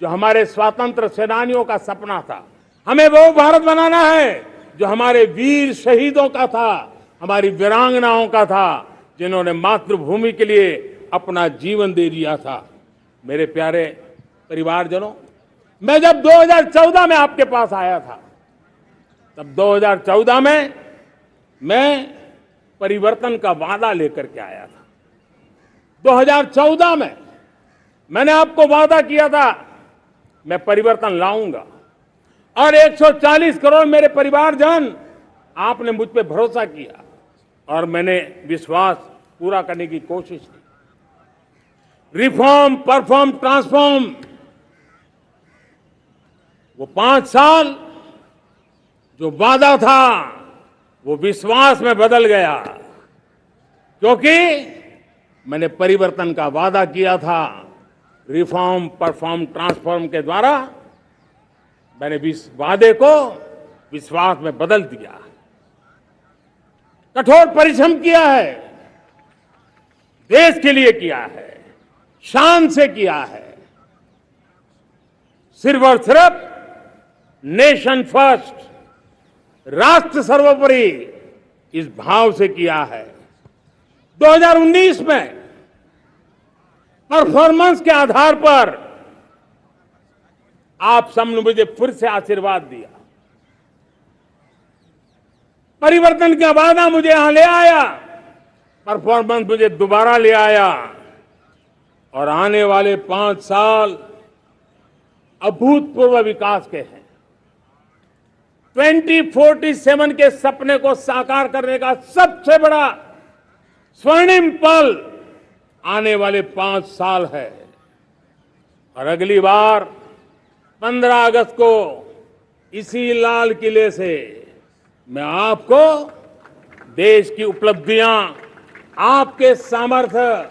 जो हमारे स्वतंत्र सेनानियों का सपना था। हमें वो भारत बनाना है जो हमारे वीर शहीदों का था, हमारी वीरांगनाओं का था, जिन्होंने मातृभूमि के लिए अपना जीवन दे दिया था। मेरे प्यारे परिवारजनों, मैं जब 2014 में आपके पास आया था, तब 2014 में मैं परिवर्तन का वादा लेकर के आया था। 2014 में मैंने आपको वादा किया था मैं परिवर्तन लाऊंगा, और 140 करोड़ मेरे परिवारजन, आपने मुझ पे भरोसा किया और मैंने विश्वास पूरा करने की कोशिश की। रिफॉर्म, परफॉर्म, ट्रांसफॉर्म, वो 5 साल जो वादा था वो विश्वास में बदल गया, क्योंकि मैंने परिवर्तन का वादा किया था। रिफॉर्म, परफॉर्म, ट्रांसफॉर्म के द्वारा मैंने इस वादे को विश्वास में बदल दिया। कठोर परिश्रम किया है, देश के लिए किया है, शान से किया है, सिर्फ और सिर्फ नेशन फर्स्ट, राष्ट्र सर्वोपरि, इस भाव से किया है। 2019 में परफॉर्मेंस के आधार पर आप सबने मुझे फिर से आशीर्वाद दिया। परिवर्तन का वादा मुझे यहां ले आया, परफॉर्मेंस मुझे दोबारा ले आया और आने वाले 5 साल अभूतपूर्व विकास के हैं। 2047 के सपने को साकार करने का सबसे बड़ा स्वर्णिम पल आने वाले 5 साल है और अगली बार 15 अगस्त को इसी लाल किले से मैं आपको देश की उपलब्धियां, आपके सामर्थ्य,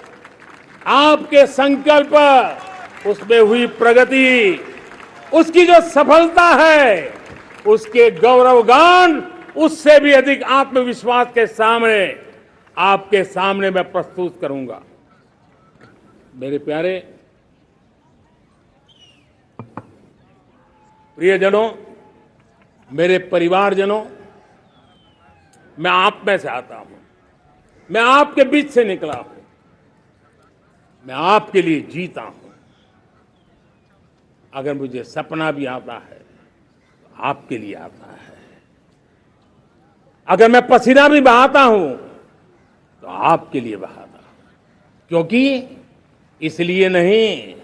आपके संकल्प, उसमें हुई प्रगति, उसकी जो सफलता है, उसके गौरवगान, उससे भी अधिक आत्मविश्वास के सामने आपके सामने मैं प्रस्तुत करूंगा। मेरे प्यारे प्रियजनों, मेरे परिवारजनों, मैं आप में से आता हूं, मैं आपके बीच से निकला हूं, मैं आपके लिए जीता हूं। अगर मुझे सपना भी आता है तो आपके लिए आता है, अगर मैं पसीना भी बहाता हूं तो आपके लिए बहाता हूं, क्योंकि इसलिए नहीं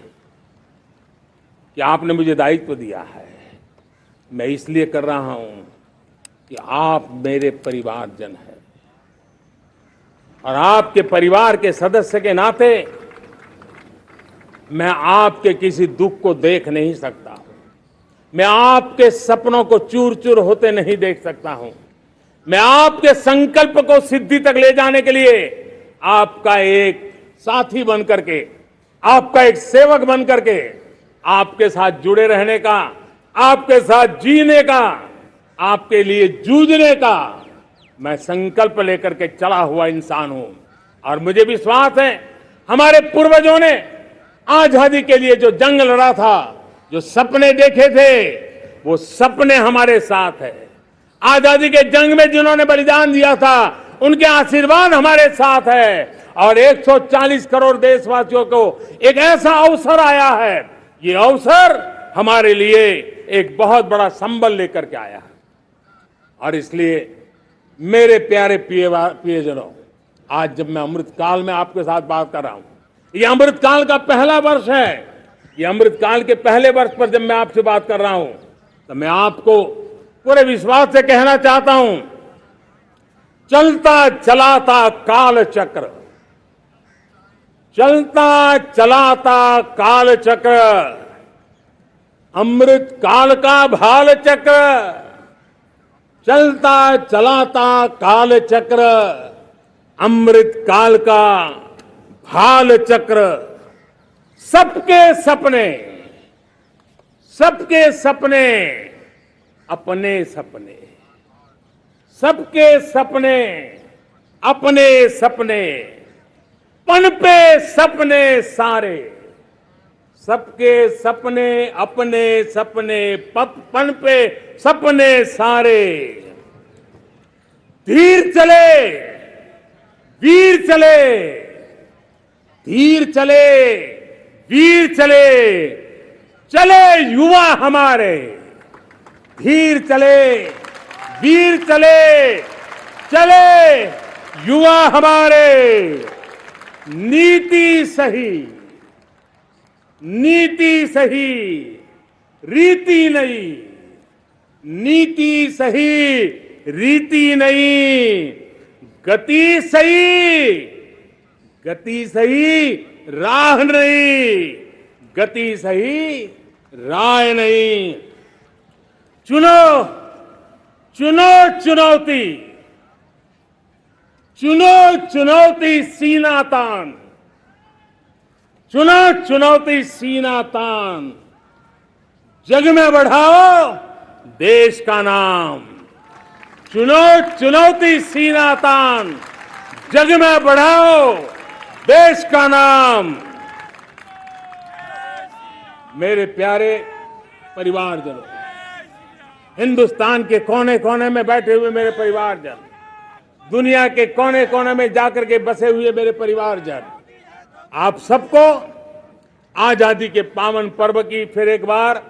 कि आपने मुझे दायित्व दिया है, मैं इसलिए कर रहा हूं कि आप मेरे परिवारजन हैं और आपके परिवार के सदस्य के नाते मैं आपके किसी दुख को देख नहीं सकता हूं, मैं आपके सपनों को चूर चूर होते नहीं देख सकता हूं, मैं आपके संकल्प को सिद्धि तक ले जाने के लिए आपका एक साथी बन करके, आपका एक सेवक बन करके, आपके साथ जुड़े रहने का, आपके साथ जीने का, आपके लिए जूझने का मैं संकल्प लेकर के चला हुआ इंसान हूं। और मुझे विश्वास है हमारे पूर्वजों ने आजादी के लिए जो जंग लड़ा था, जो सपने देखे थे, वो सपने हमारे साथ है। आजादी के जंग में जिन्होंने बलिदान दिया था, उनके आशीर्वाद हमारे साथ है और 140 करोड़ देशवासियों को एक ऐसा अवसर आया है, ये अवसर हमारे लिए एक बहुत बड़ा संबल लेकर के आया है। और इसलिए मेरे प्यारे प्रियजनों, आज जब मैं अमृत काल में आपके साथ बात कर रहा हूं, ये अमृत काल का पहला वर्ष है, ये अमृत काल के पहले वर्ष पर जब मैं आपसे बात कर रहा हूं तो मैं आपको पूरे विश्वास से कहना चाहता हूं, चलता चलाता काल चक्र, चलता चलाता काल चक्र, अमृत काल का भाल चक्र, चलता चलाता काल चक्र, अमृत काल का भाल चक्र, सबके सपने, सबके सपने, अपने सपने, सबके सपने, अपने सपने, पनपे सपने सारे, सबके सपने, अपने सपने, पनपे सपने सारे, धीर चले, वीर चले, धीर चले, वीर चले, चले युवा हमारे, धीर चले, वीर चले, चले युवा हमारे, नीति सही, नीति सही, रीति नहीं, नीति सही, रीति नहीं, गति सही, गति सही, राह नहीं, गति सही, राह नहीं। चुनो, चुनो चुनौती, चुनो चुनौती सीना तान, चुनो चुनौती सीना तान, जग में बढ़ाओ देश का नाम, चुनो चुनौती सीना तान, जग में बढ़ाओ देश का नाम। मेरे प्यारे परिवारजनों, हिंदुस्तान के कोने कोने में बैठे हुए मेरे परिवारजन, दुनिया के कोने कोने में जाकर के बसे हुए मेरे परिवारजन, आप सबको आजादी के पावन पर्व की फिर एक बार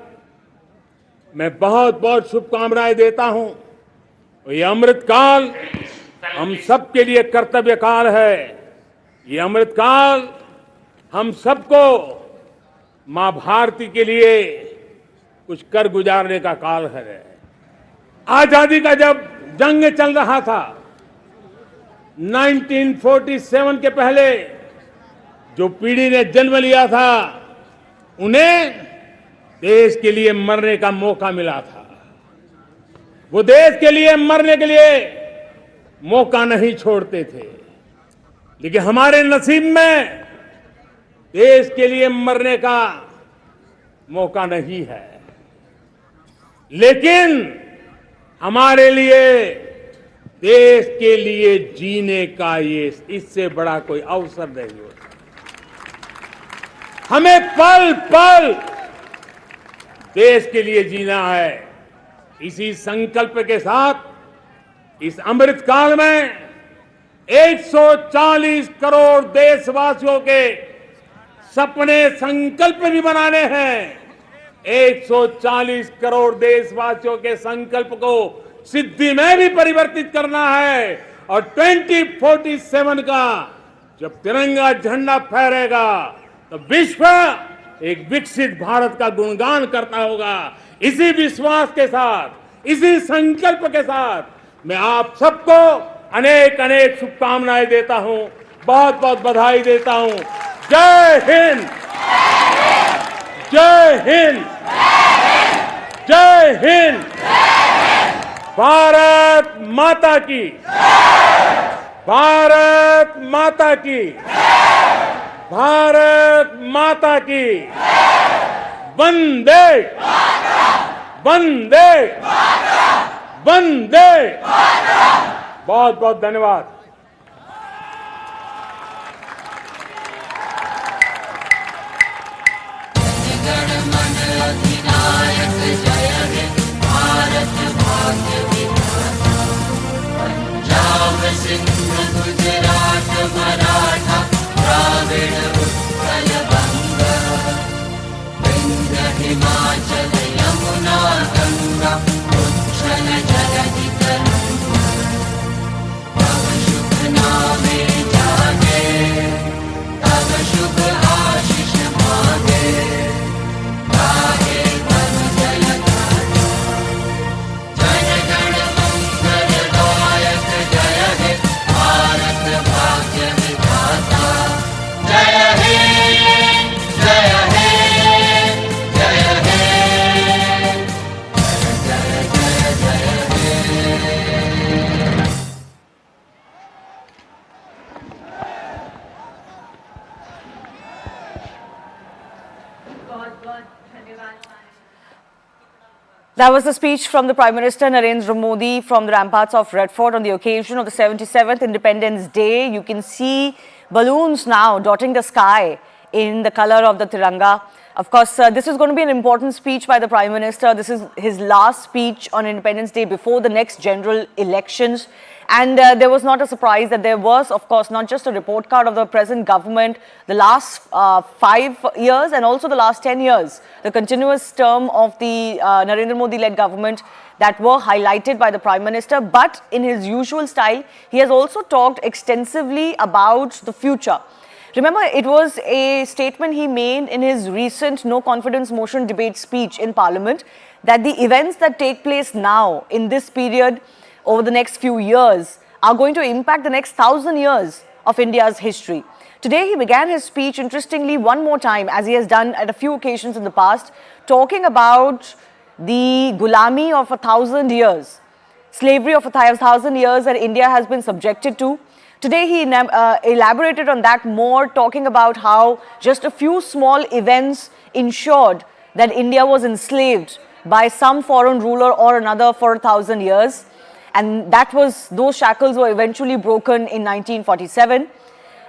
मैं बहुत बहुत शुभकामनाएं देता हूं ये अमृत काल हम सबके लिए कर्तव्य काल है। ये अमृत काल हम सबको मां भारती के लिए कुछ कर गुजारने का काल है। आजादी का जब जंग चल रहा था 1947 के पहले जो पीढ़ी ने जन्म लिया था उन्हें देश के लिए मरने का मौका मिला था। वो देश के लिए मरने के लिए मौका नहीं छोड़ते थे, लेकिन हमारे नसीब में देश के लिए मरने का मौका नहीं है। लेकिन हमारे लिए देश के लिए जीने का ये इससे बड़ा कोई अवसर नहीं होता। हमें पल पल देश के लिए जीना है। इसी संकल्प के साथ इस अमृत काल में 140 करोड़ देशवासियों के सपने संकल्प भी बनाने हैं। 140 करोड़ देशवासियों के संकल्प को सिद्धि में भी परिवर्तित करना है। और 2047 का जब तिरंगा झंडा फहरेगा तो विश्व एक विकसित भारत का गुणगान करता होगा। इसी विश्वास के साथ, इसी संकल्प के साथ मैं आप सबको अनेक अनेक शुभकामनाएं देता हूं, बहुत बहुत बधाई देता हूं। जय हिंद, जय हिंद, जय हिंद। भारत माता की, भारत माता की, भारत माता की। वंदे वंदे वंदे। बहुत बहुत धन्यवाद। That was the speech from the Prime Minister Narendra Modi from the ramparts of Red Fort on the occasion of the 77th Independence Day. You can see balloons now dotting the sky in the color of the Tiranga. Of course, this is going to be an important speech by the Prime Minister. This is his last speech on Independence Day before the next general elections. And there was not a surprise that there was, of course, not just a report card of the present government, the last 5 years and also the last 10 years, the continuous term of the Narendra Modi-led government that were highlighted by the Prime Minister. But in his usual style, he has also talked extensively about the future. Remember, it was a statement he made in his recent no confidence motion debate speech in Parliament that the events that take place now in this period over the next few years are going to impact the next 1,000 years of India's history. Today, he began his speech, interestingly, one more time, as he has done at a few occasions in the past, talking about the gulami of 1,000 years, slavery of 1,000 years that India has been subjected to. Today, he elaborated on that more, talking about how just a few small events ensured that India was enslaved by some foreign ruler or another for 1,000 years. And those shackles were eventually broken in 1947.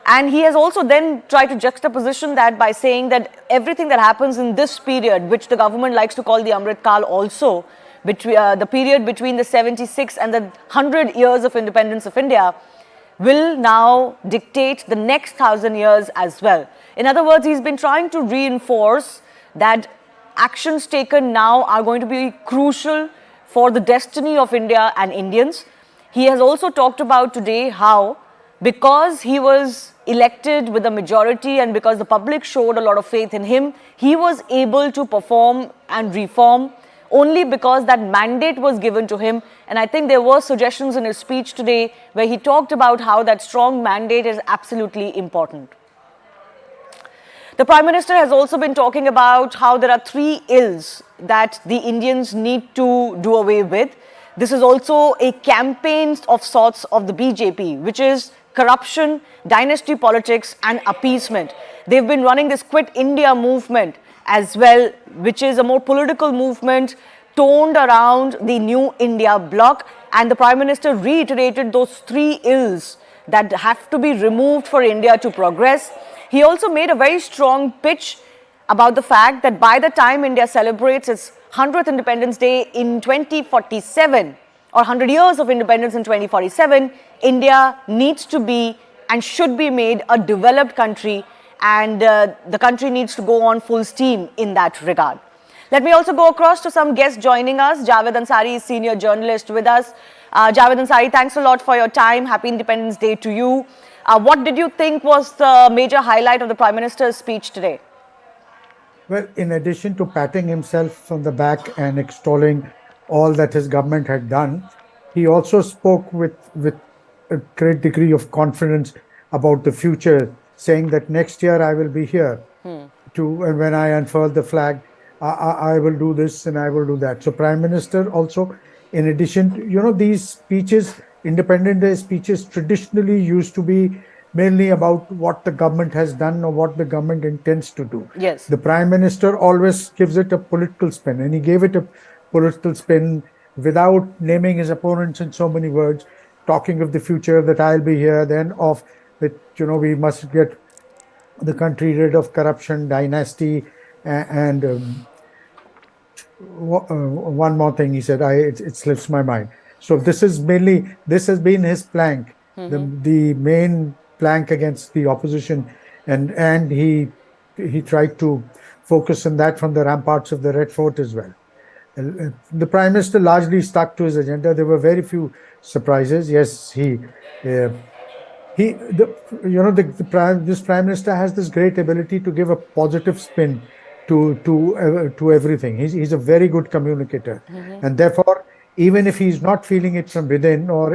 And he has also then tried to juxtaposition that by saying that everything that happens in this period, which the government likes to call the Amrit Kal also, the period between the 76 and the 100 years of independence of India, will now dictate the next 1,000 years as well. In other words, he's been trying to reinforce that actions taken now are going to be crucial for the destiny of India and Indians. He has also talked about today how, because he was elected with a majority and because the public showed a lot of faith in him, he was able to perform and reform only because that mandate was given to him. And I think there were suggestions in his speech today where he talked about how that strong mandate is absolutely important. The Prime Minister has also been talking about how there are 3 ills that the Indians need to do away with. This is also a campaign of sorts of the BJP, which is corruption, dynasty politics and appeasement. They've been running this Quit India movement as well, which is a more political movement toned around the New India bloc. And the Prime Minister reiterated those 3 ills that have to be removed for India to progress. He also made a very strong pitch about the fact that by the time India celebrates its 100th Independence Day in 2047, or 100 years of independence in 2047, India needs to be and should be made a developed country, and the country needs to go on full steam in that regard. Let me also go across to some guests joining us. Javed Ansari is senior journalist with us. Javed Ansari, thanks a lot for your time. Happy Independence Day to you. What did you think was the major highlight of the Prime Minister's speech today? Well, in addition to patting himself on the back and extolling all that his government had done, he also spoke with a great degree of confidence about the future, saying that next year I will be here and when I unfurl the flag, I will do this and I will do that. So Prime Minister also, in addition to, these speeches, Independence Day speeches traditionally used to be mainly about what the government has done or what the government intends to do. Yes. The Prime Minister always gives it a political spin, and he gave it a political spin without naming his opponents in so many words, talking of the future, that I'll be here, then of that, we must get the country rid of corruption, dynasty, and one more thing he said, it slips my mind. So this has been his plank, the main plank against the opposition, and he tried to focus on that from the ramparts of the Red Fort as well. The Prime Minister largely stuck to his agenda. There were very few surprises. Yes, this Prime Minister has this great ability to give a positive spin to everything. He's a very good communicator, and therefore, even if he's not feeling it from within, or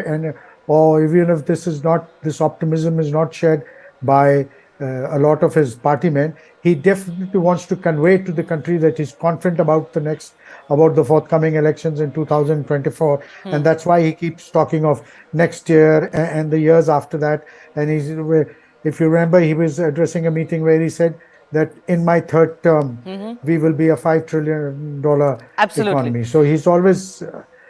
even if this optimism is not shared by a lot of his party men, he definitely wants to convey to the country that he's confident about the forthcoming elections in 2024, and that's why he keeps talking of next year and the years after that. And if you remember, he was addressing a meeting where he said that in my 3rd term, we will be a $5 trillion economy. So he's always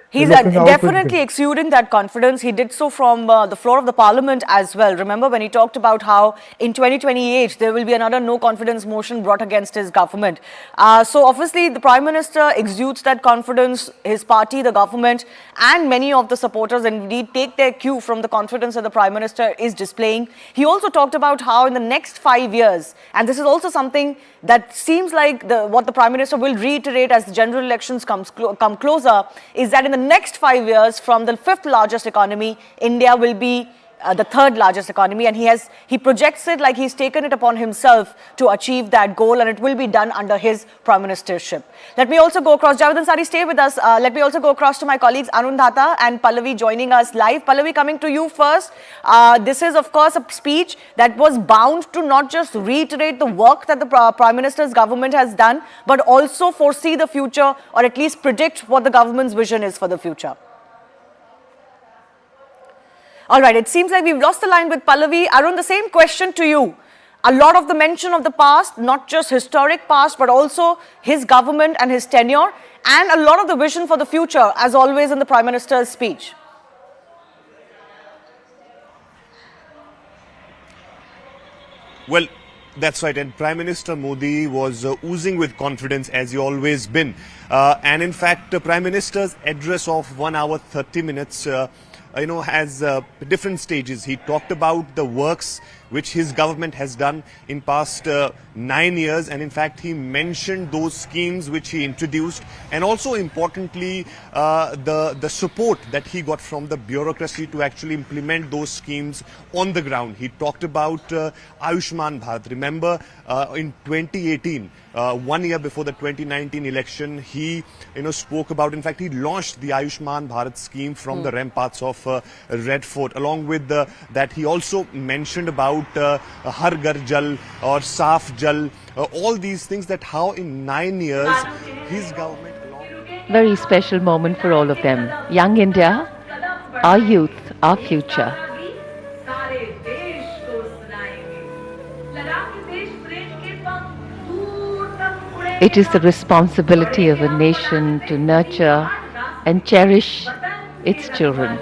he's definitely exuding that confidence. He did so from the floor of the parliament as well. Remember when he talked about how in 2028 there will be another no confidence motion brought against his government. So obviously the Prime Minister exudes that confidence. His party, the government, and many of the supporters indeed take their cue from the confidence that the Prime Minister is displaying. He also talked about how in the next 5 years, and this is also something that seems like what the Prime Minister will reiterate as the general elections come closer, is that in the next 5 years, from the 5th largest economy, India will be the 3rd largest economy, and he projects it like he's taken it upon himself to achieve that goal, and it will be done under his Prime Ministership. Let me also go across. Javed Ansari, stay with us. Let me also go across to my colleagues Arun Dhata and Pallavi joining us live. Pallavi, coming to you first. This is, of course, a speech that was bound to not just reiterate the work that the Prime Minister's government has done, but also foresee the future, or at least predict what the government's vision is for the future. All right, it seems like we've lost the line with Pallavi. Arun, the same question to you. A lot of the mention of the past, not just historic past, but also his government and his tenure, and a lot of the vision for the future, as always in the Prime Minister's speech. Well, that's right, and Prime Minister Modi was oozing with confidence, as he always been. And in fact, the Prime Minister's address of 1 hour 30 minutes has different stages. He talked about the works which his government has done in past 9 years, and in fact he mentioned those schemes which he introduced, and also importantly the support that he got from the bureaucracy to actually implement those schemes on the ground. He talked about Ayushman Bharat. Remember in 2018, 1 year before the 2019 election, he spoke about, in fact he launched the Ayushman Bharat scheme from the ramparts of Red Fort. Along with that, he also mentioned about Har Ghar Jal or Saaf Jal, all these things, that how in 9 years his government Very special moment for all of them. Young India, our youth, our future. It is the responsibility of a nation to nurture and cherish its children,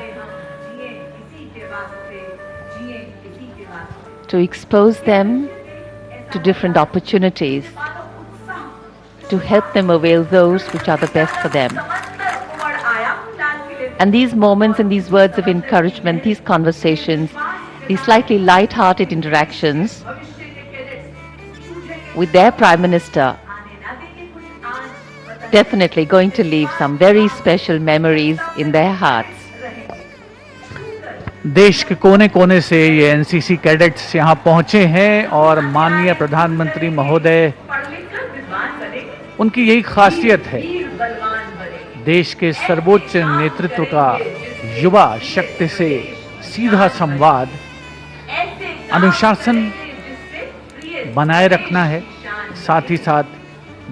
to expose them to different opportunities, to help them avail those which are the best for them. And these moments and these words of encouragement, these conversations, these slightly light-hearted interactions with their Prime Minister, definitely going to leave some very special memories in their hearts. देश के कोने कोने से ये NCC cadets यहाँ पहुँचे हैं और माननीय प्रधानमंत्री महोदय, उनकी यही खासियत है, देश के सर्वोच्च नेतृत्व का युवा शक्ति से सीधा संवाद, अनुशासन बनाए रखना है, साथ ही साथ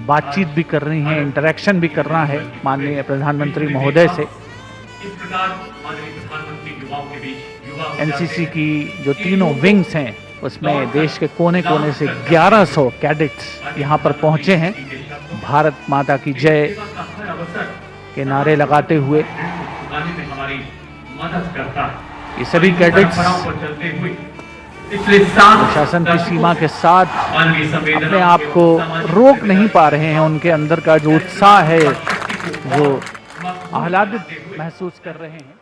बातचीत भी करनी है, इंटरेक्शन भी करना है माननीय प्रधानमंत्री महोदय से। एनसीसी की जो तीनों विंग्स हैं उसमें देश के कोने कोने से 1100 कैडेट्स यहाँ पर पहुँचे हैं, भारत माता की जय के नारे लगाते हुए। ये सभी कैडेट्स प्रशासन की सीमा के साथ अपने आप को रोक नहीं पा रहे हैं, उनके अंदर का जो उत्साह है वो आह्लादित महसूस कर रहे हैं।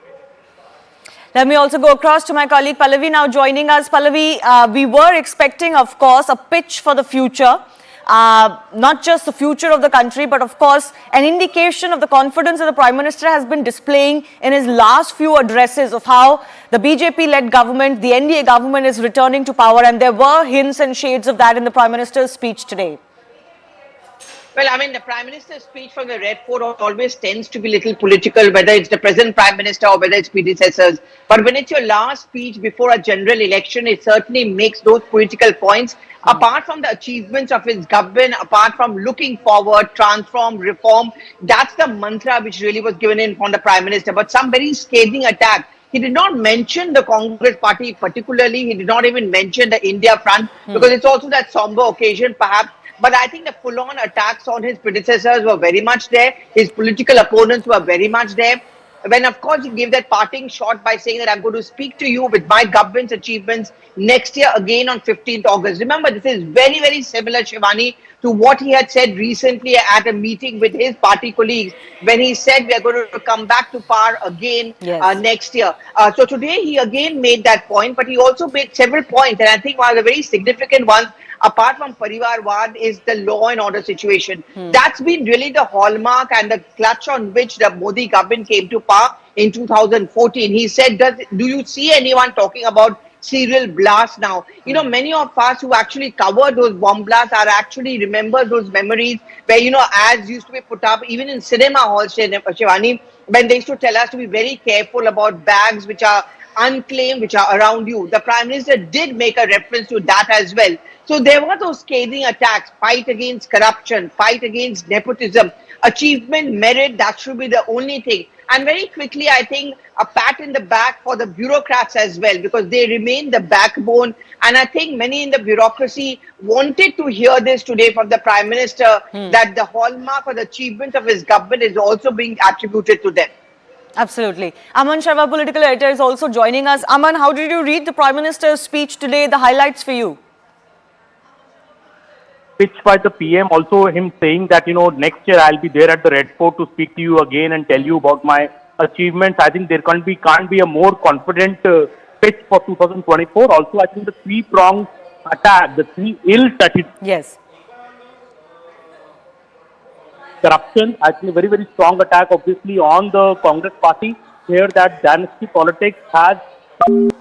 Let me also go across to my colleague Pallavi now joining us. Pallavi, we were expecting, of course, a pitch for the future. Not just the future of the country, but of course, an indication of the confidence that the Prime Minister has been displaying in his last few addresses of how the BJP-led government, the NDA government, is returning to power. And there were hints and shades of that in the Prime Minister's speech today. Well, I mean, the Prime Minister's speech from the Red Fort always tends to be a little political, whether it's the present Prime Minister or whether it's predecessors. But when it's your last speech before a general election, it certainly makes those political points. Apart from the achievements of his government, apart from looking forward, transform, reform, that's the mantra which really was given in from the Prime Minister. But some very scathing attack. He did not mention the Congress party particularly. He did not even mention the India front because it's also that somber occasion perhaps. But I think the full-on attacks on his predecessors were very much there. His political opponents were very much there. When, of course, he gave that parting shot by saying that I'm going to speak to you with my government's achievements next year again on 15th August. Remember, this is very, very similar, Shivani, to what he had said recently at a meeting with his party colleagues when he said we are going to come back to power again next year. So today he again made that point, but he also made several points. And I think one of the very significant ones, apart from Parivarwad, is the law and order situation. That's been really the hallmark and the clutch on which the Modi government came to power in 2014. He said, do you see anyone talking about serial blasts now? You know, many of us who actually covered those bomb blasts are actually remember those memories where, you know, ads used to be put up even in cinema halls, Shivani, when they used to tell us to be very careful about bags which are unclaimed, which are around you. The Prime Minister did make a reference to that as well. So there were those scathing attacks, fight against corruption, fight against nepotism, achievement, merit, that should be the only thing. And very quickly, I think a pat in the back for the bureaucrats as well, because they remain the backbone. And I think many in the bureaucracy wanted to hear this today from the Prime Minister, that the hallmark or the achievement of his government is also being attributed to them. Absolutely. Aman Sharma, political editor, is also joining us. Aman, how did you read the Prime Minister's speech today, the highlights for you? Speech by the PM, also him saying that, you know, next year I'll be there at the Red Fort to speak to you again and tell you about my achievements. I think there can't be a more confident pitch for 2024. Also, I think the three-pronged attack, the three ills that he Yes. corruption, I think a very, very strong attack obviously on the Congress party. Here that dynasty politics has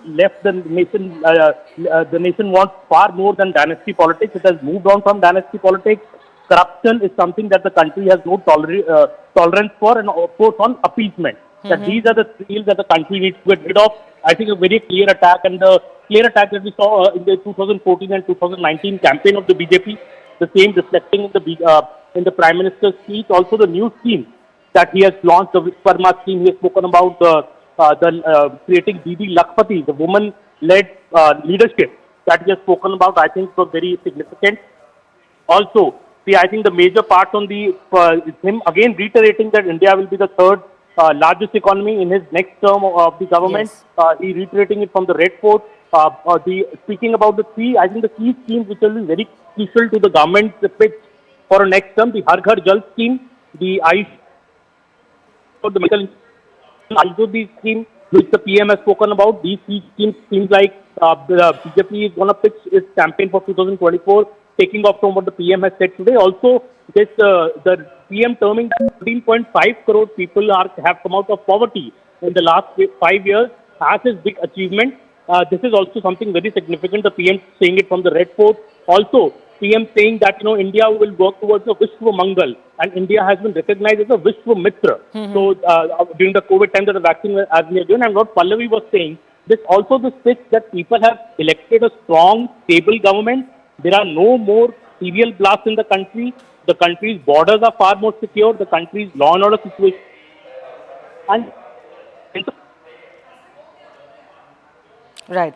left the nation, the nation wants far more than dynasty politics. It has moved on from dynasty politics. Corruption is something that the country has no tolerance for, and of course on appeasement. That these are the three ills that the country needs to get rid of. I think a very clear attack, and the clear attack that we saw in the 2014 and 2019 campaign of the BJP, the same reflecting in the Prime Minister's speech. Also the new scheme that he has launched, the Vishwakarma scheme, he has spoken about creating Didi Lakshpati, the woman-led leadership that he has spoken about, I think was very significant. Also, I think the major part on the him again reiterating that India will be the third largest economy in his next term of the government. Yes. He reiterating it from the Red Fort. Speaking about the three, I think the key schemes which will be very crucial to the government's pitch for a next term: the Har Ghar Jal scheme, the the scheme which the PM has spoken about. These three schemes seems like the BJP is going to pitch its campaign for 2024, taking off from what the PM has said today. Also, this the PM terming that 13.5 crore people have come out of poverty in the last 5 years as his big achievement. This is also something very significant. The PM saying it from the Red Fort. Also, PM saying that India will work towards a Vishwa Mangal, and India has been recognized as a Vishwa Mitra. So during the COVID time that the vaccine as we are doing, and what Pallavi was saying, this also the pitch that people have elected a strong, stable government. There are no more serial blasts in the country. The country's borders are far more secure. The country's law and order situation. And right.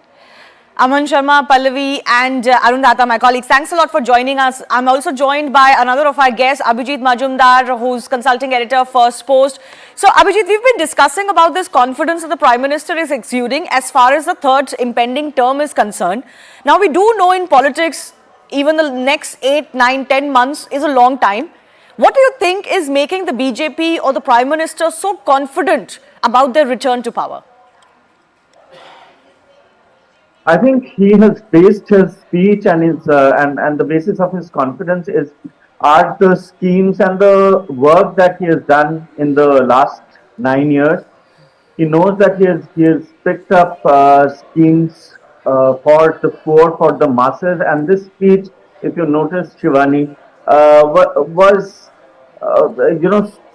Aman Sharma, Pallavi and Arun Datta, my colleagues, thanks a lot for joining us. I'm also joined by another of our guests, Abhijit Majumdar, who's consulting editor, First Post. So, Abhijit, we've been discussing about this confidence that the Prime Minister is exuding as far as the third impending term is concerned. Now, we do know in politics, even the next 8, 9, 10 months is a long time. What do you think is making the BJP or the Prime Minister so confident about their return to power? I think he has based his speech and his and the basis of his confidence are the schemes and the work that he has done in the last 9 years. He knows that he has picked up schemes for the poor, for the masses, and this speech, if you notice, Shivani, was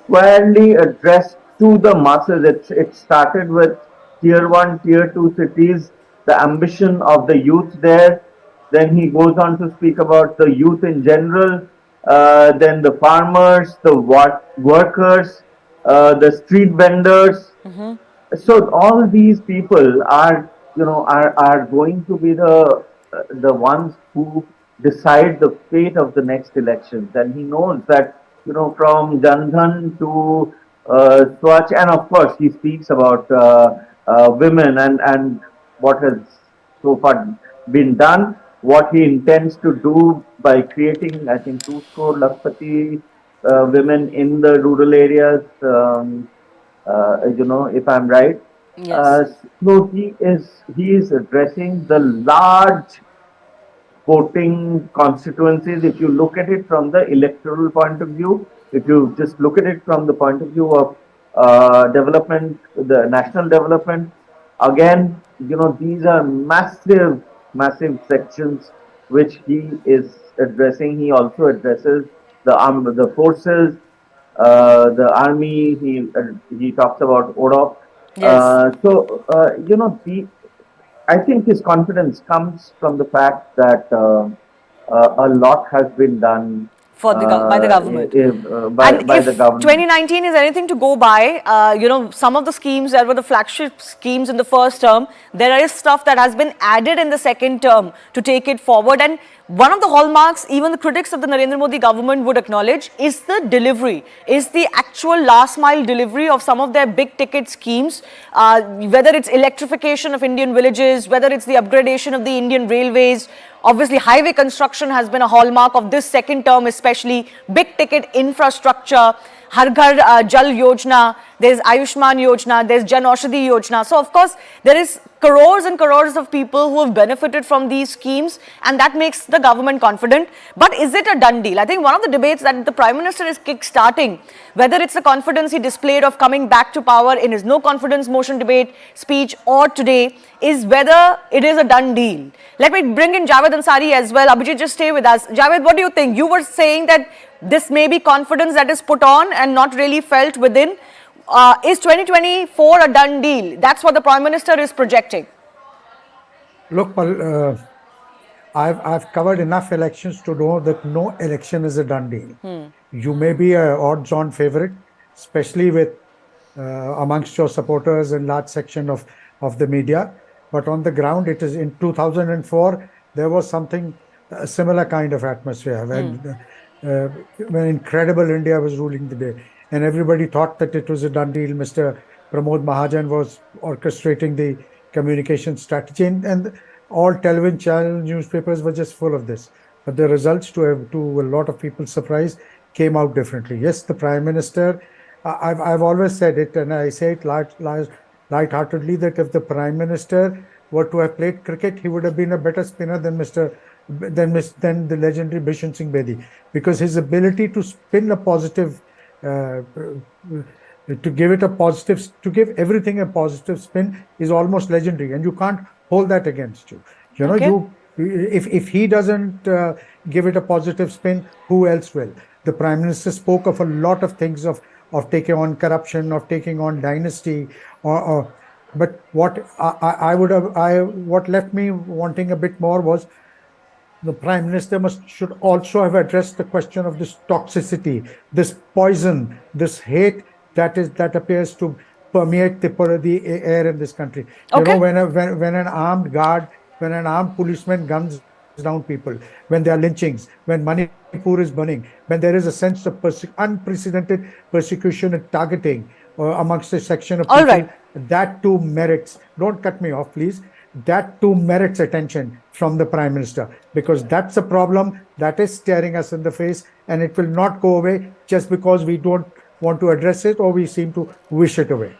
squarely addressed to the masses. It started with tier 1, tier 2 cities, the ambition of the youth there. Then he goes on to speak about the youth in general, then the farmers, the workers, the street vendors. So all these people are going to be the ones who decide the fate of the next elections. And he knows that from Jan Dhan to Swachh, and of course he speaks about women and what has so far been done, what he intends to do by creating, I think, 2 crore Lakshpati women in the rural areas, if I'm right. Yes. So he is addressing the large voting constituencies. If you look at it from the electoral point of view, if you just look at it from the point of view of development, the national development, again, these are massive sections which he is addressing. He also addresses the forces, the army. He talks about ODOF. Yes. I think his confidence comes from the fact that a lot has been done by the government. By if the government. 2019 is anything to go by, some of the schemes that were the flagship schemes in the first term, there is stuff that has been added in the second term to take it forward. And one of the hallmarks, even the critics of the Narendra Modi government would acknowledge, is the delivery, is the actual last mile delivery of some of their big ticket schemes, whether it's electrification of Indian villages, whether it's the upgradation of the Indian railways. Obviously, highway construction has been a hallmark of this second term, especially big ticket infrastructure, Har Ghar Jal Yojana, there's Ayushman Yojana, there's Jan Aushadhi Yojana. So of course, there is crores and crores of people who have benefited from these schemes, and that makes the government confident. But is it a done deal? I think one of the debates that the Prime Minister is kick-starting, whether it's the confidence he displayed of coming back to power in his no confidence motion debate speech or today, is whether it is a done deal. Let me bring in Javed Ansari as well. Abhijit, just stay with us. Javed, what do you think? You were saying that this may be confidence that is put on and not really felt within. Is 2024 a done deal? That's what the Prime Minister is projecting. Look, I've covered enough elections to know that no election is a done deal. You may be an odds-on favorite, especially with amongst your supporters and large section of the media. But on the ground, it is in 2004, there was something, a similar kind of atmosphere when incredible India was ruling the day. And everybody thought that it was a done deal. Mr. Pramod Mahajan was orchestrating the communication strategy, and all television channel newspapers were just full of this. But the results, to a lot of people's surprise, came out differently. Yes, the Prime Minister, I've always said it, and I say it lightheartedly, that if the Prime Minister were to have played cricket, he would have been a better spinner than the legendary Bishan Singh Bedi, because his ability to spin a positive, to give everything a positive spin is almost legendary, and you can't hold that against you. You know, if he doesn't give it a positive spin, who else will? The Prime Minister spoke of a lot of things of taking on corruption, of taking on dynasty, but what what left me wanting a bit more was the Prime Minister should also have addressed the question of this toxicity, this poison, this hate that appears to permeate the air in this country. You know, when an armed guard, when an armed policeman guns down people, when there are lynchings, when Manipur is burning, when there is a sense of unprecedented persecution and targeting amongst a section of people, that too merits, don't cut me off please, that too merits attention from the Prime Minister, because that's a problem that is staring us in the face, and it will not go away just because we don't want to address it or we seem to wish it away.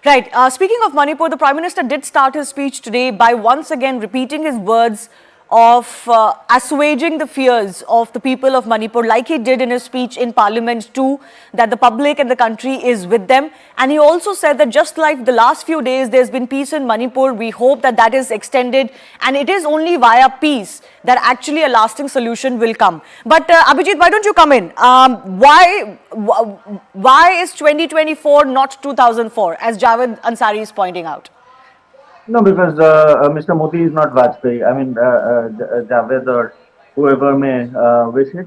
Right. Speaking of Manipur, the Prime Minister did start his speech today by once again repeating his words of assuaging the fears of the people of Manipur, like he did in his speech in Parliament too, that the public and the country is with them. And he also said that just like the last few days, there's been peace in Manipur. We hope that that is extended, and it is only via peace that actually a lasting solution will come. But Abhijit, why don't you come in? Why is 2024 not 2004, as Javed Ansari is pointing out? No, because Mr. Modi is not Vajpayee. I mean, Javed or whoever may wish it.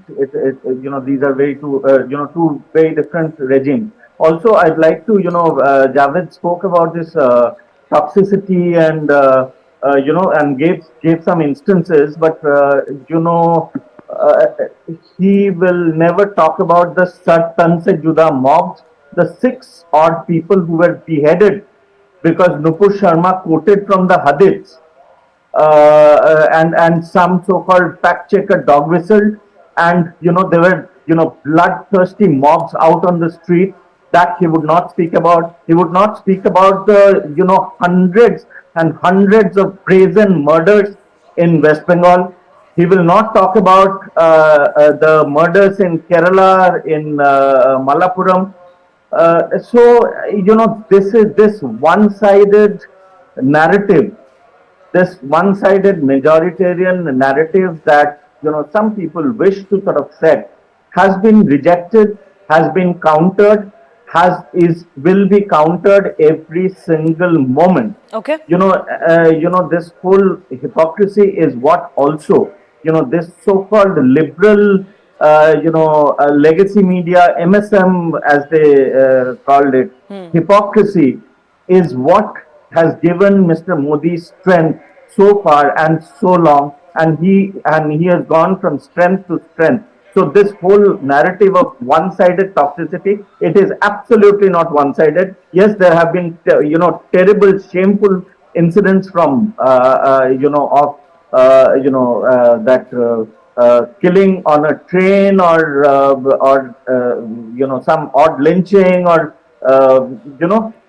You know, these are two very different regimes. Also, I'd like to, Javed spoke about this toxicity and and gave some instances, but he will never talk about the Tan Se Juda mobs, the 6 odd people who were beheaded because Nupur Sharma quoted from the Hadiths, and some so-called fact-checker dog whistled, and there were bloodthirsty mobs out on the street. That he would not speak about. He would not speak about the hundreds and hundreds of brazen murders in West Bengal. He will not talk about the murders in Kerala, in Malappuram. This one-sided narrative, this one-sided majoritarian narrative that some people wish to sort of set, has been rejected, has been countered, will be countered every single moment. Okay. This whole hypocrisy is what also this so-called liberal legacy media, MSM as they called it, hypocrisy is what has given Mr. Modi strength so far and so long, and he has gone from strength to strength. So this whole narrative of one-sided toxicity, it is absolutely not one-sided. Yes, there have been terrible, shameful incidents from killing on a train or some odd lynching or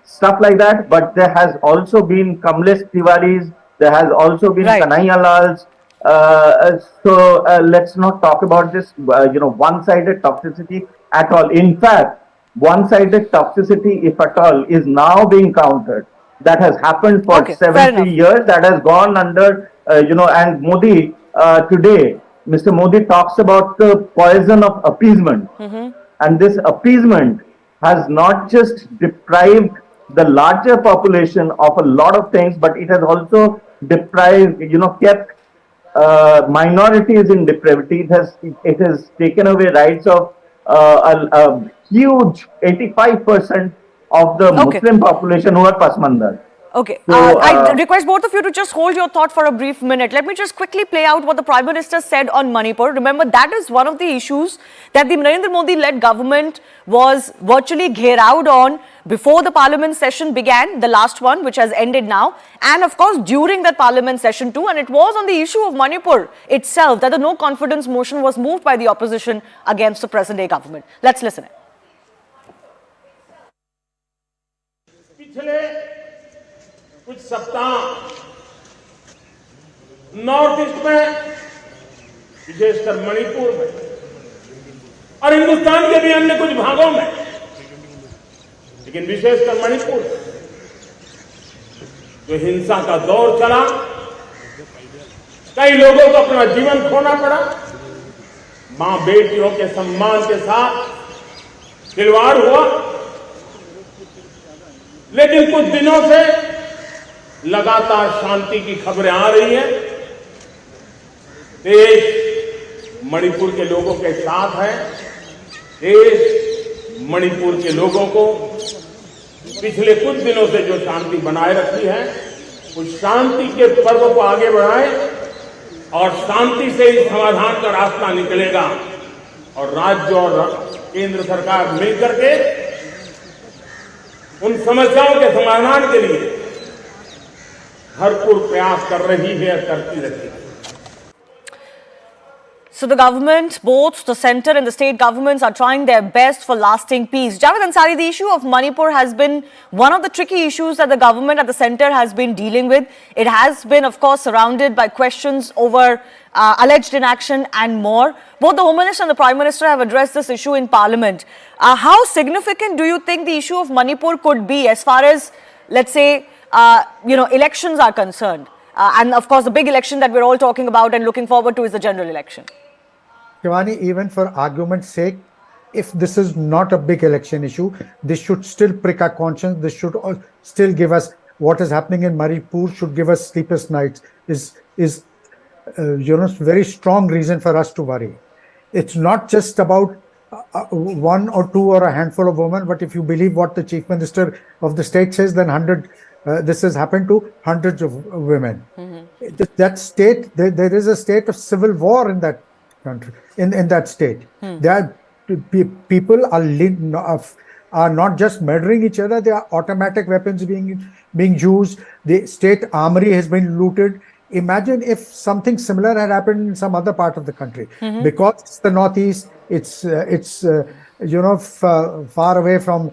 stuff like that. But there has also been Kamlesh Tiwaris, there has also been Kanhaiya Lals. So let's not talk about this one-sided toxicity at all. In fact, one-sided toxicity, if at all, is now being countered. That has happened for 70 years. That has gone under, and Modi today, Mr. Modi talks about the poison of appeasement. And this appeasement has not just deprived the larger population of a lot of things, but it has also deprived, kept minorities in depravity. It has taken away rights of a huge 85% of the Muslim population who are Pasmandar. Okay, So, I request both of you to just hold your thought for a brief minute. Let me just quickly play out what the Prime Minister said on Manipur. Remember, that is one of the issues that the Narendra Modi-led government was virtually gherawed on before the Parliament session began, the last one, which has ended now, and of course during that Parliament session too. And it was on the issue of Manipur itself that the no confidence motion was moved by the opposition against the present-day government. Let's listen in. कुछ सप्ताह north east में, विशेषकर मणिपुर में और हिंदुस्तान के भी अन्य कुछ भागों में, लेकिन विशेषकर मणिपुर में जो हिंसा का दौर चला, कई लोगों को अपना जीवन खोना पड़ा, मां बेटियों के सम्मान के साथ खिलवाड़ हुआ। लेकिन कुछ दिनों से लगातार शांति की खबरें आ रही हैं। देश मणिपुर के लोगों के साथ है। देश मणिपुर के लोगों को पिछले कुछ दिनों से जो शांति बनाए रखी है, उस शांति के पर्व को आगे बढ़ाएं और शांति से ही समाधान का रास्ता निकलेगा। और राज्य और केंद्र सरकार मिलकर के उन समस्याओं के समाधान के लिए भरपूर प्रयास कर रही है, करती रहती है। So the government, both the centre and the state governments, are trying their best for lasting peace. Javed Ansari, the issue of Manipur has been one of the tricky issues that the government at the centre has been dealing with. It has been, of course, surrounded by questions over alleged inaction and more. Both the Home Minister and the Prime Minister have addressed this issue in Parliament. How significant do you think the issue of Manipur could be as far as, let's say, elections are concerned? And of course, the big election that we're all talking about and looking forward to is the general election. Shivani, even for argument's sake, if this is not a big election issue, this should still prick our conscience. This should still give us what is happening in Manipur, should give us sleepless nights. Is very strong reason for us to worry. It's not just about one or two or a handful of women, but if you believe what the Chief Minister of the state says, then this has happened to hundreds of women. That state, there is a state of civil war in that country, in that state. There are people are not just murdering each other, there are automatic weapons being used. The state armory has been looted. Imagine if something similar had happened in some other part of the country. Because it's the northeast, it's far away from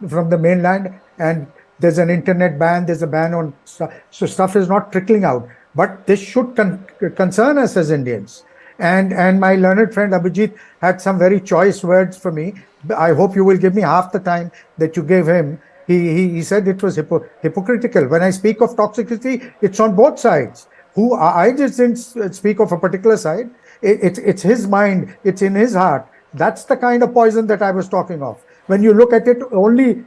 the mainland, and there's an internet ban, there's a ban on stuff, so stuff is not trickling out. But this should concern us as Indians. And my learned friend Abhijit had some very choice words for me. I hope you will give me half the time that you gave him. He said it was hypocritical. When I speak of toxicity, it's on both sides. I just didn't speak of a particular side. It's his mind, it's in his heart. That's the kind of poison that I was talking of. When you look at it only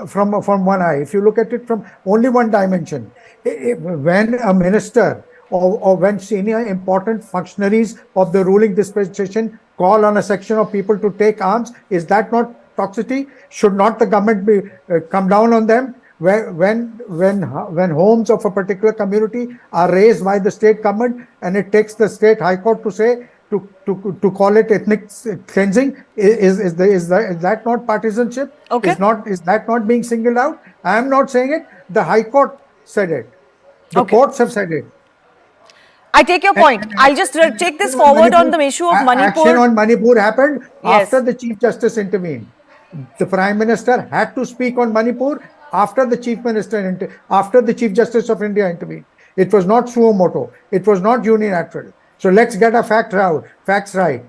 from one eye, if you look at it from only one dimension, when a minister or when senior important functionaries of the ruling dispensation call on a section of people to take arms, is that not toxicity? Should not the government come down on them? When homes of a particular community are raised by the state government, and it takes the state high court to say to call it ethnic cleansing, is that not partisanship? Okay. Is that not being singled out? I am not saying it. The high court said it. The courts have said it. I take your point. I'll just take this forward on the issue of Manipur. Action on Manipur happened Yes. after the Chief Justice intervened. The Prime Minister had to speak on Manipur after the after the Chief Justice of India intervened. It was not suo moto. It was not unilateral. So let's get our facts right.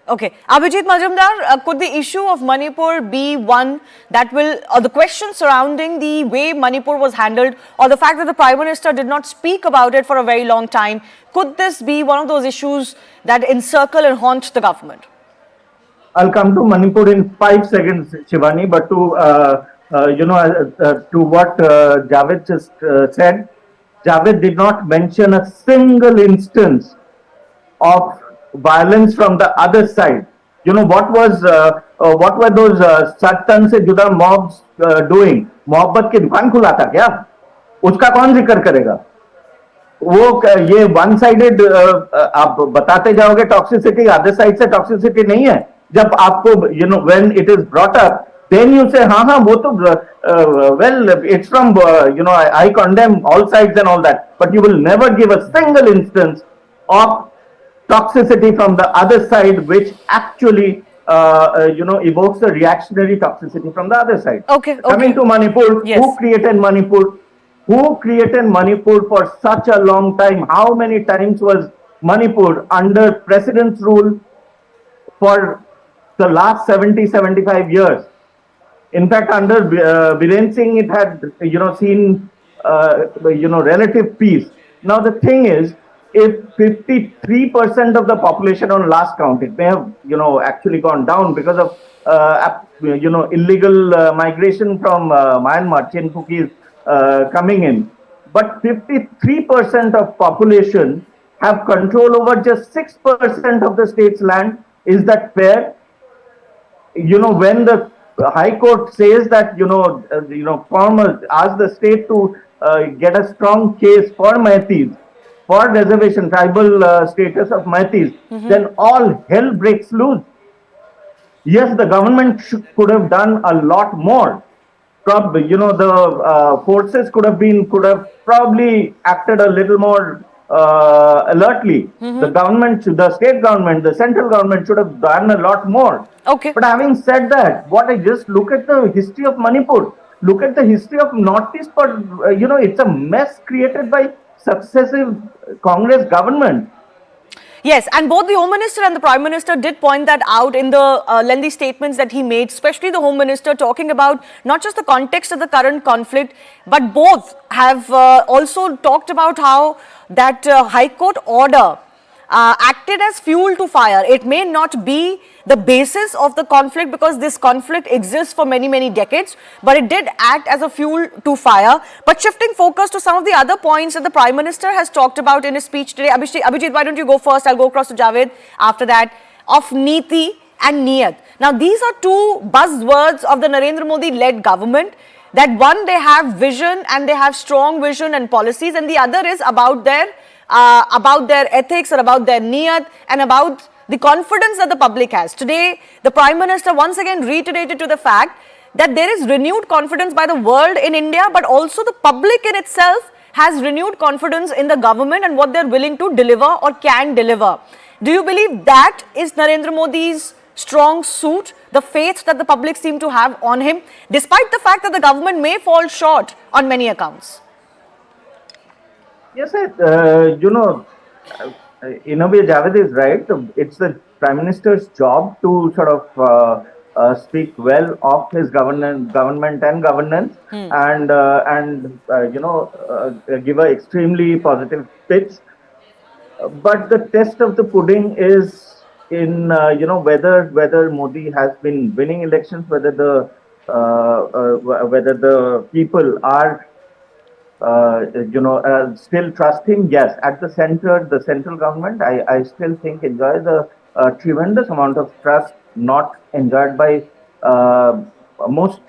Okay. Abhijit Majumdar, could the issue of Manipur be one that will, or the question surrounding the way Manipur was handled, or the fact that the Prime Minister did not speak about it for a very long time, could this be one of those issues that encircle and haunt the government? I'll come to Manipur in 5 seconds, Shivani, but to what Javed just said, Javed did not mention a single instance of violence from the other side. What were those Satan se juda mobs doing? मोहब्बत की दुकान खुला था क्या? उसका कौन जिक्र करेगा? वो ये वन साइडेड आप बताते जाओगे टॉक्सिसिटी, अदर साइड से टॉक्सिसिटी नहीं है. जब आपको when it is brought up, then you say हाँ वो तो well it's from I condemn all sides and all that, but you will never give a single instance of toxicity from the other side which actually evokes a reactionary toxicity from the other side. Okay. Coming to Manipur, yes. Who created Manipur? Who created Manipur for such a long time? How many times was Manipur under president's rule for the last 70-75 years? In fact, under Biren Singh, it had seen relative peace. Now the thing is, if 53% of the population on last count, it may have actually gone down because of illegal migration from Myanmar, Chinpukis coming in, but 53% of population have control over just 6% of the state's land. Is that fair? When the High Court says that farmers ask the state to get a strong case for Maithis, for reservation tribal status of Maithis, then all hell breaks loose. Yes, the government could have done a lot more. Probably, the forces could have probably acted a little more alertly. The government, the state government, the central government should have done a lot more. Okay. But having said that, just look at the history of Manipur. Look at the history of Northeast, but it's a mess created by successive Congress government. Yes, and both the Home Minister and the Prime Minister did point that out in the lengthy statements that he made, especially the Home Minister talking about not just the context of the current conflict, but both have also talked about how that High Court order acted as fuel to fire. It may not be the basis of the conflict because this conflict exists for many, many decades, but it did act as a fuel to fire. But shifting focus to some of the other points that the Prime Minister has talked about in his speech today. Abhijit, why don't you go first? I'll go across to Javed after that. Of Niti and Niyat. Now, these are two buzzwords of the Narendra Modi-led government. That one, they have vision and they have strong vision and policies, and the other is about their ethics or about their niyat and about the confidence that the public has. Today, the Prime Minister once again reiterated to the fact that there is renewed confidence by the world in India, but also the public in itself has renewed confidence in the government and what they're willing to deliver or can deliver. Do you believe that is Narendra Modi's strong suit, the faith that the public seem to have on him, despite the fact that the government may fall short on many accounts? Yes, in a way, Javed is right. It's the Prime Minister's job to sort of speak well of his government and governance, and give an extremely positive pitch. But the test of the pudding is in whether Modi has been winning elections, whether the people are still trust him. Yes, at the central government, I still think enjoys a tremendous amount of trust not enjoyed by most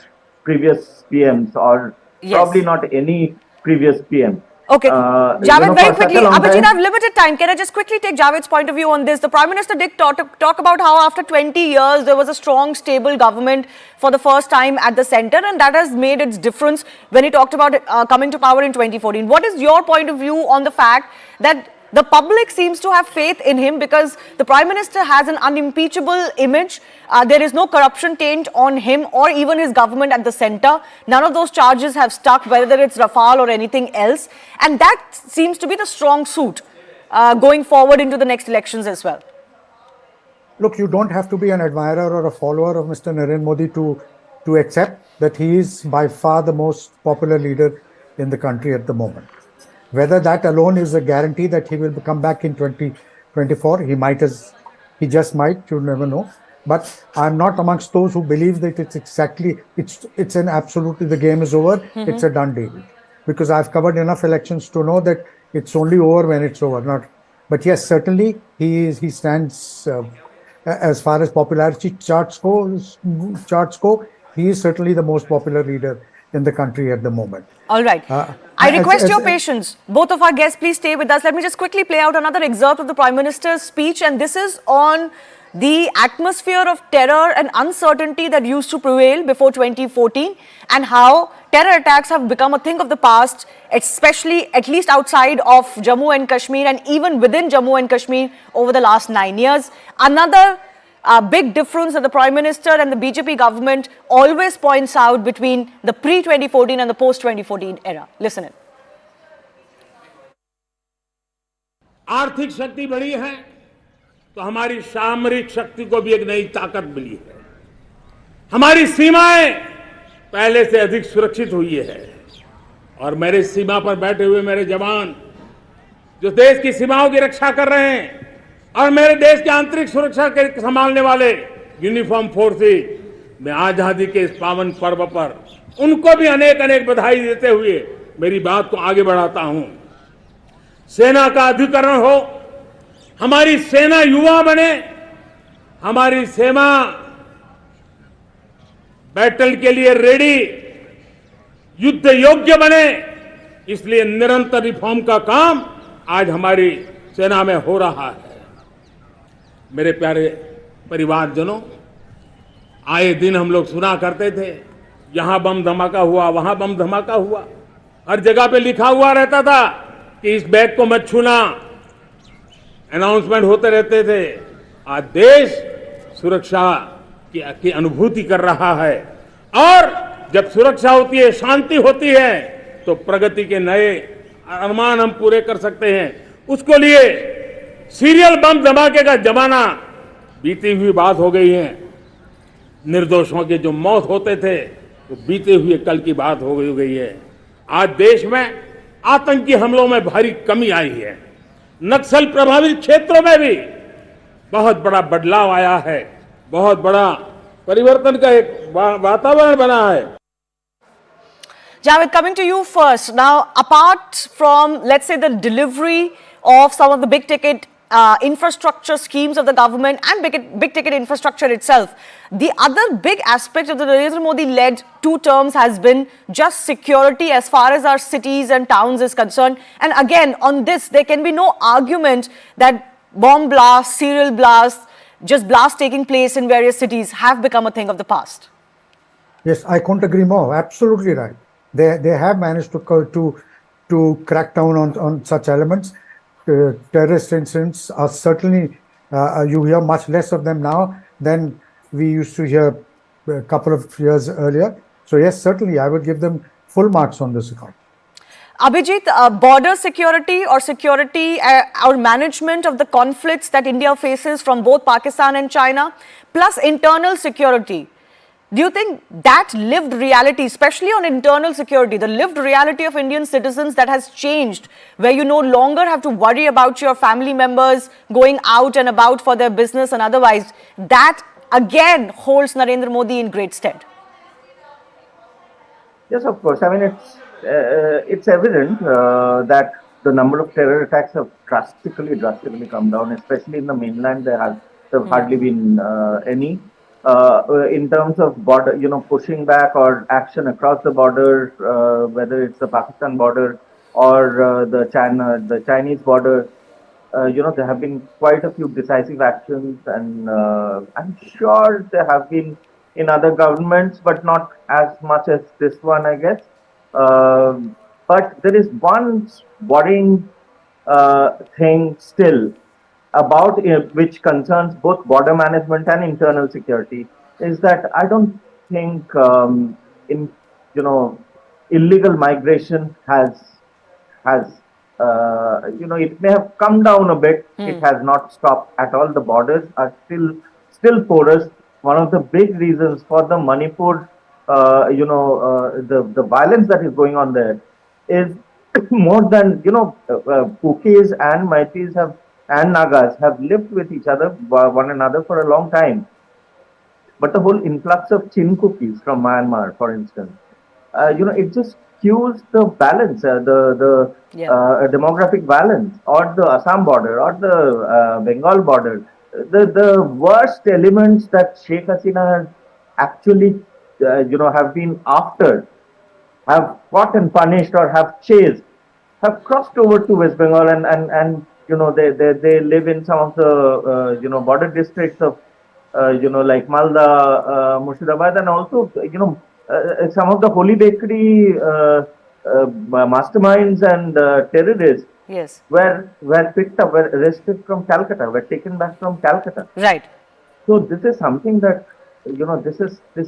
previous PMs, or probably not any previous PM. Okay, Javed, very quickly, Abhijit, I have limited time. Can I just quickly take Javed's point of view on this? The Prime Minister did talk about how after 20 years there was a strong, stable government for the first time at the centre, and that has made its difference when he talked about coming to power in 2014. What is your point of view on the fact that the public seems to have faith in him because the Prime Minister has an unimpeachable image. There is no corruption taint on him or even his government at the center. None of those charges have stuck, whether it's Rafale or anything else. And that seems to be the strong suit going forward into the next elections as well. Look, you don't have to be an admirer or a follower of Mr. Narendra Modi to accept that he is by far the most popular leader in the country at the moment. Whether that alone is a guarantee that he will come back in 2024, he just might, you never know. But I'm not amongst those who believe that it's an absolutely, the game is over, it's a done deal. Because I've covered enough elections to know that it's only over when it's over. But yes, certainly he stands, as far as popularity charts go, he is certainly the most popular leader in the country at the moment. All right. I request your patience. Both of our guests, please stay with us. Let me just quickly play out another excerpt of the Prime Minister's speech, and this is on the atmosphere of terror and uncertainty that used to prevail before 2014 and how terror attacks have become a thing of the past, especially at least outside of Jammu and Kashmir and even within Jammu and Kashmir over the last 9 years. Another big difference that the Prime Minister and the BJP government always points out between the pre-2014 and the post-2014 era. Listen in. आर्थिक शक्ति बढ़ी है तो हमारी सामरिक शक्ति को भी एक नई ताकत मिली है। हमारी सीमाएं पहले से अधिक सुरक्षित हुई है और मेरे सीमा पर बैठे हुए मेरे जवान जो देश की सीमाओं की रक्षा कर रहे हैं और मेरे देश की आंतरिक सुरक्षा के संभालने वाले यूनिफॉर्म फोर्सेस में आजादी के इस पावन पर्व पर उनको भी अनेक अनेक बधाई देते हुए मेरी बात को आगे बढ़ाता हूं। सेना का अधिकरण हो, हमारी सेना युवा बने, हमारी सेना बैटल के लिए रेडी, युद्ध योग्य बने, इसलिए निरंतर रिफॉर्म का काम आज हमारी सेना में हो रहा है। मेरे प्यारे परिवारजनों, आए दिन हम लोग सुना करते थे, यहां बम धमाका हुआ, वहां बम धमाका हुआ, हर जगह पे लिखा हुआ रहता था कि इस बैग को मत छूना, अनाउंसमेंट होते रहते थे। आज देश सुरक्षा की अनुभूति कर रहा है और जब सुरक्षा होती है, शांति होती है, तो प्रगति के नए अरमान हम पूरे कर सकते हैं। उसको लिए सीरियल बम धमाके का जमाना बीती हुई बात हो गई है। निर्दोषों के जो मौत होते थे वो बीते हुए कल की बात हो गई है। आज देश में आतंकी हमलों में भारी कमी आई है। नक्सल प्रभावित क्षेत्रों में भी बहुत बड़ा बदलाव आया है, बहुत बड़ा परिवर्तन का एक वातावरण बना है। Javed, coming to you first. Now, apart from, let's say, the delivery of some of the big ticket infrastructure schemes of the government and big ticket infrastructure itself, the other big aspect of the Narendra Modi led 2 terms has been just security as far as our cities and towns is concerned. And again, on this, there can be no argument that bomb blasts, serial blasts, just blasts taking place in various cities have become a thing of the past. Yes, I couldn't agree more. Absolutely right. They have managed to crack down on such elements. Terrorist incidents are certainly, you hear much less of them now than we used to hear a couple of years earlier. So yes, certainly I would give them full marks on this account. Abhijit, border security or security or management of the conflicts that India faces from both Pakistan and China, plus internal security. Do you think that lived reality, especially on internal security, the lived reality of Indian citizens that has changed, where you no longer have to worry about your family members going out and about for their business and otherwise, that again holds Narendra Modi in great stead? Yes, of course. I mean, it's evident that the number of terror attacks have drastically come down, especially in the mainland. There have hardly been any. In terms of border, pushing back or action across the border, whether it's the Pakistan border or the Chinese border, there have been quite a few decisive actions, and I'm sure there have been in other governments, but not as much as this one, I guess. But there is one worrying thing still about which concerns both border management and internal security is that I don't think in illegal migration has it may have come down a bit. It has not stopped at all. The borders are still porous. One of the big reasons for the Manipur, the violence that is going on there is more than Kukis and Maitis have and Nagas have lived with each other, one another for a long time. But the whole influx of Chin cookies from Myanmar, for instance, it just skews the balance, the demographic balance, or the Assam border, or the Bengal border. The worst elements that Sheikh Hasina has actually, have been after, have fought and punished, or have chased, have crossed over to West Bengal, and they live in some of the border districts of like Malda, Murshidabad, and also some of the holy bakery masterminds and terrorists were picked up, were arrested from Calcutta, were taken back from Calcutta. Right. So this is something that this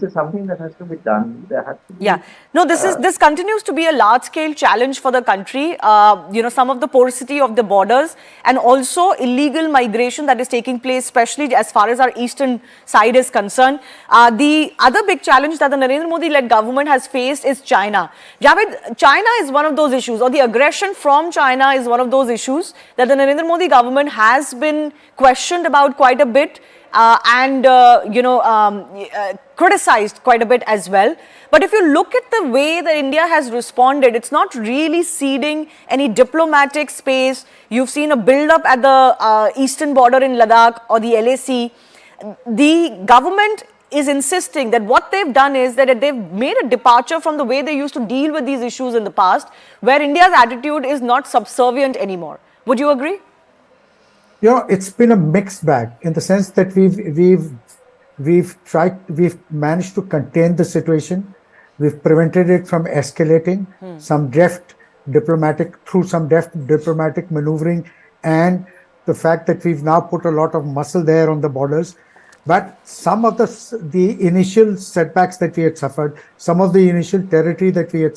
is something that has to be done. There has to be, no, this continues to be a large scale challenge for the country. Some of the porosity of the borders and also illegal migration that is taking place, especially as far as our eastern side is concerned. The other big challenge that the Narendra Modi led government has faced is China. Javed, China is one of those issues, or the aggression from China is one of those issues that the Narendra Modi government has been questioned about quite a bit. Criticized quite a bit as well. But if you look at the way that India has responded, it's not really ceding any diplomatic space. You've seen a build-up at the eastern border in Ladakh or the LAC. The government is insisting that what they've done is that they've made a departure from the way they used to deal with these issues in the past, where India's attitude is not subservient anymore. Would you agree? It's been a mixed bag in the sense that we've managed to contain the situation. We've prevented it from escalating. Some deft diplomatic maneuvering, and the fact that we've now put a lot of muscle there on the borders. But some of the initial setbacks that we had suffered, some of the initial territory that we had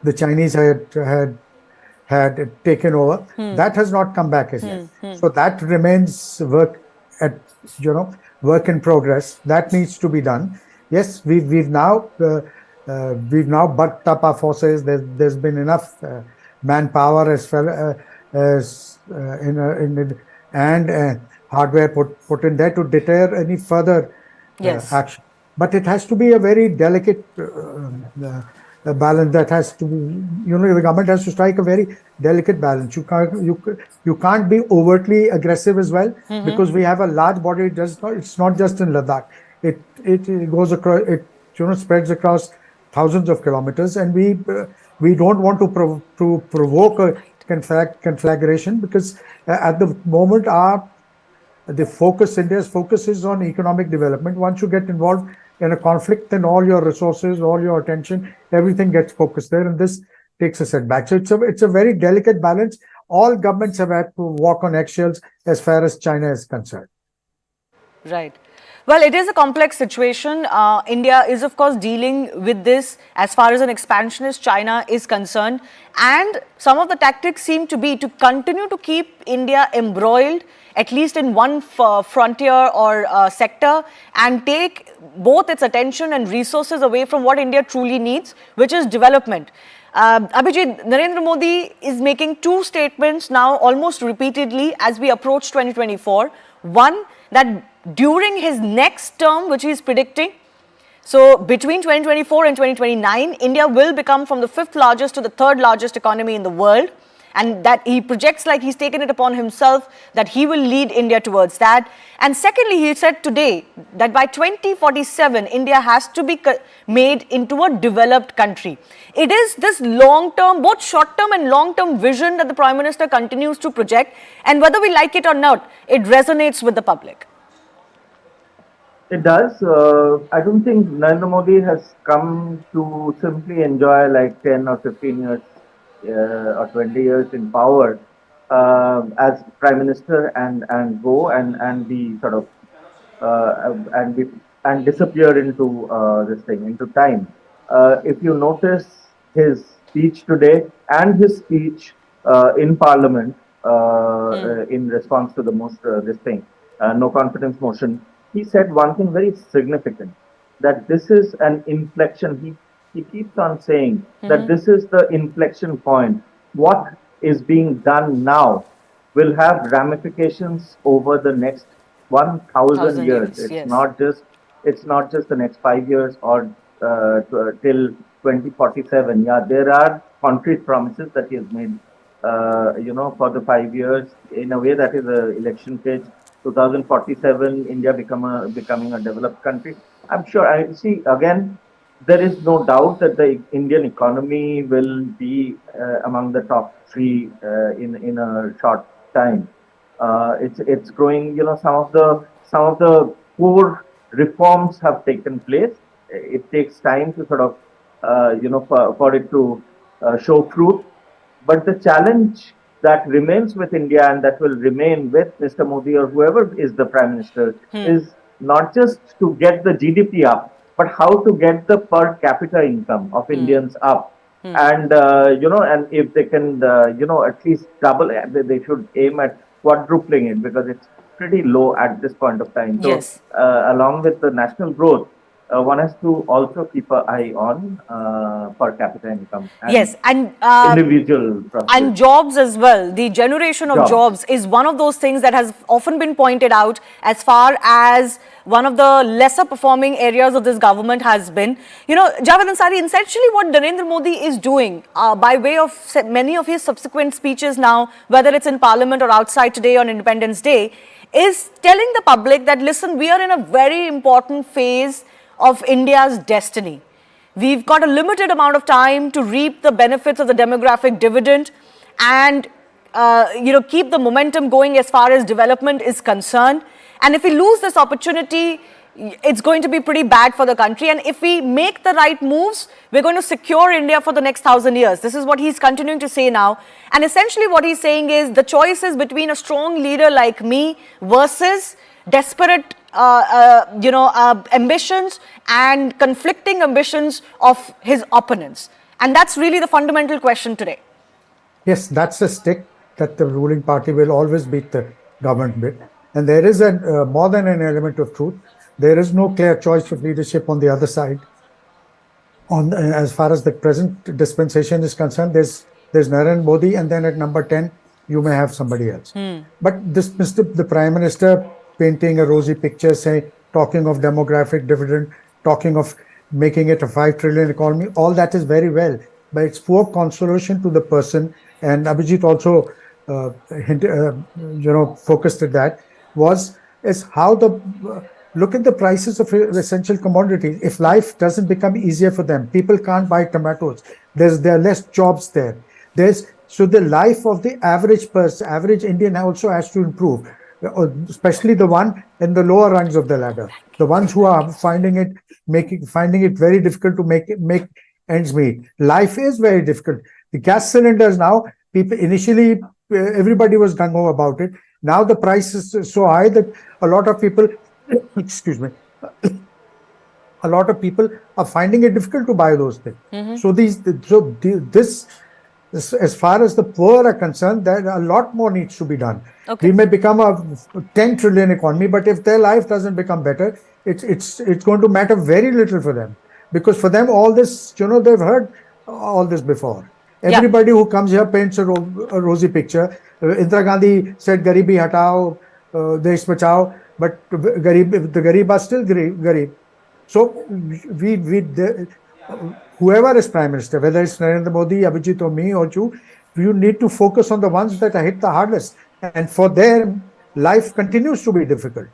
the Chinese had taken over, that has not come back as yet. So that remains work in progress. That needs to be done. Yes, we've now bulked up our forces. There's been enough manpower as well as and hardware put in there to deter any further action. But it has to be a very delicate balance that has to be, the government has to strike a very delicate balance. You can't be overtly aggressive as well, because we have a large body. It's not just in Ladakh. It goes across. It spreads across thousands of kilometers, and we don't want to provoke a conflagration, because at the moment India's focus is on economic development. Once you get involved in a conflict, then all your resources, all your attention, everything gets focused there, and this takes a setback. So it's a very delicate balance. All governments have had to walk on eggshells as far as China is concerned. Right. Well, it is a complex situation. India is, of course, dealing with this as far as an expansionist China is concerned. And some of the tactics seem to be to continue to keep India embroiled, at least in one frontier or sector, and take both its attention and resources away from what India truly needs, which is development. Abhijit, Narendra Modi is making two statements now almost repeatedly as we approach 2024. One, that during his next term, which he is predicting, so between 2024 and 2029, India will become from the 5th largest to the 3rd largest economy in the world. And that he projects like he's taken it upon himself that he will lead India towards that. And secondly, he said today that by 2047, India has to be made into a developed country. It is this long-term, both short-term and long-term vision that the Prime Minister continues to project. And whether we like it or not, it resonates with the public. It does. I don't think Narendra Modi has come to simply enjoy like 10 or 15 years or 20 years in power as prime minister and go and be sort of and be and disappear into this thing into time. If you notice his speech today and his speech in Parliament in response to the most this thing no confidence motion, he said one thing very significant, that this is an inflection. He keeps on saying that this is the inflection point. What is being done now will have ramifications over the next 1,000 years. It's not just the next 5 years or till 2047. Yeah, there are concrete promises that he has made. For the 5 years, in a way that is a election page. 2047, India becoming a developed country. I'm sure. I see again. There is no doubt that the Indian economy will be among the top three in a short time. It's growing. Some of the core reforms have taken place. It takes time to sort of for it to show fruit. But the challenge that remains with India and that will remain with Mr. Modi or whoever is the Prime Minister is not just to get the GDP up, but how to get the per capita income of Indians up. And, and if they can, at least double it, they should aim at quadrupling it because it's pretty low at this point of time. So, along with the national growth, one has to also keep an eye on per capita income. And individual prosperity. And jobs as well. The generation of jobs is one of those things that has often been pointed out as far as one of the lesser performing areas of this government has been. Javed Ansari, essentially what Narendra Modi is doing by way of many of his subsequent speeches now, whether it's in Parliament or outside today on Independence Day, is telling the public that, listen, we are in a very important phase of India's destiny. We've got a limited amount of time to reap the benefits of the demographic dividend and keep the momentum going as far as development is concerned. And if we lose this opportunity, it's going to be pretty bad for the country. And if we make the right moves, we're going to secure India for the next 1,000 years. This is what he's continuing to say now. And essentially what he's saying is the choice is between a strong leader like me versus desperate ambitions and conflicting ambitions of his opponents. And that's really the fundamental question today. Yes, that's a stick that the ruling party will always beat the government with. And there is more than an element of truth. There is no clear choice of leadership on the other side. As far as the present dispensation is concerned, there's Narendra Modi, and then at number 10, you may have somebody else. But the Prime Minister painting a rosy picture, talking of demographic dividend, talking of making it a 5 trillion economy, all that is very well, but it's poor consolation to the person. And Abhijit also focused at that, is how look at the prices of essential commodities. If life doesn't become easier for them, people can't buy tomatoes. There are less jobs there. So the life of the average person, average Indian also has to improve, especially the one in the lower rungs of the ladder, the ones who are finding it very difficult to make ends meet. Life is very difficult. The gas cylinders now, people initially everybody was gung-ho about it. Now the price is so high that a lot of people, a lot of people are finding it difficult to buy those things. So this, as far as the poor are concerned, there a lot more needs to be done. We may become a 10 trillion economy, but if their life doesn't become better, it's going to matter very little for them, because for them all this, they've heard all this before. Everybody who comes here paints a rosy picture. Indira Gandhi said, "Garibi hatao, desh bachao," but the garib are still garib. So whoever is Prime Minister, whether it's Narendra Modi, Abhijit or me or you need to focus on the ones that are hit the hardest. And for them, life continues to be difficult.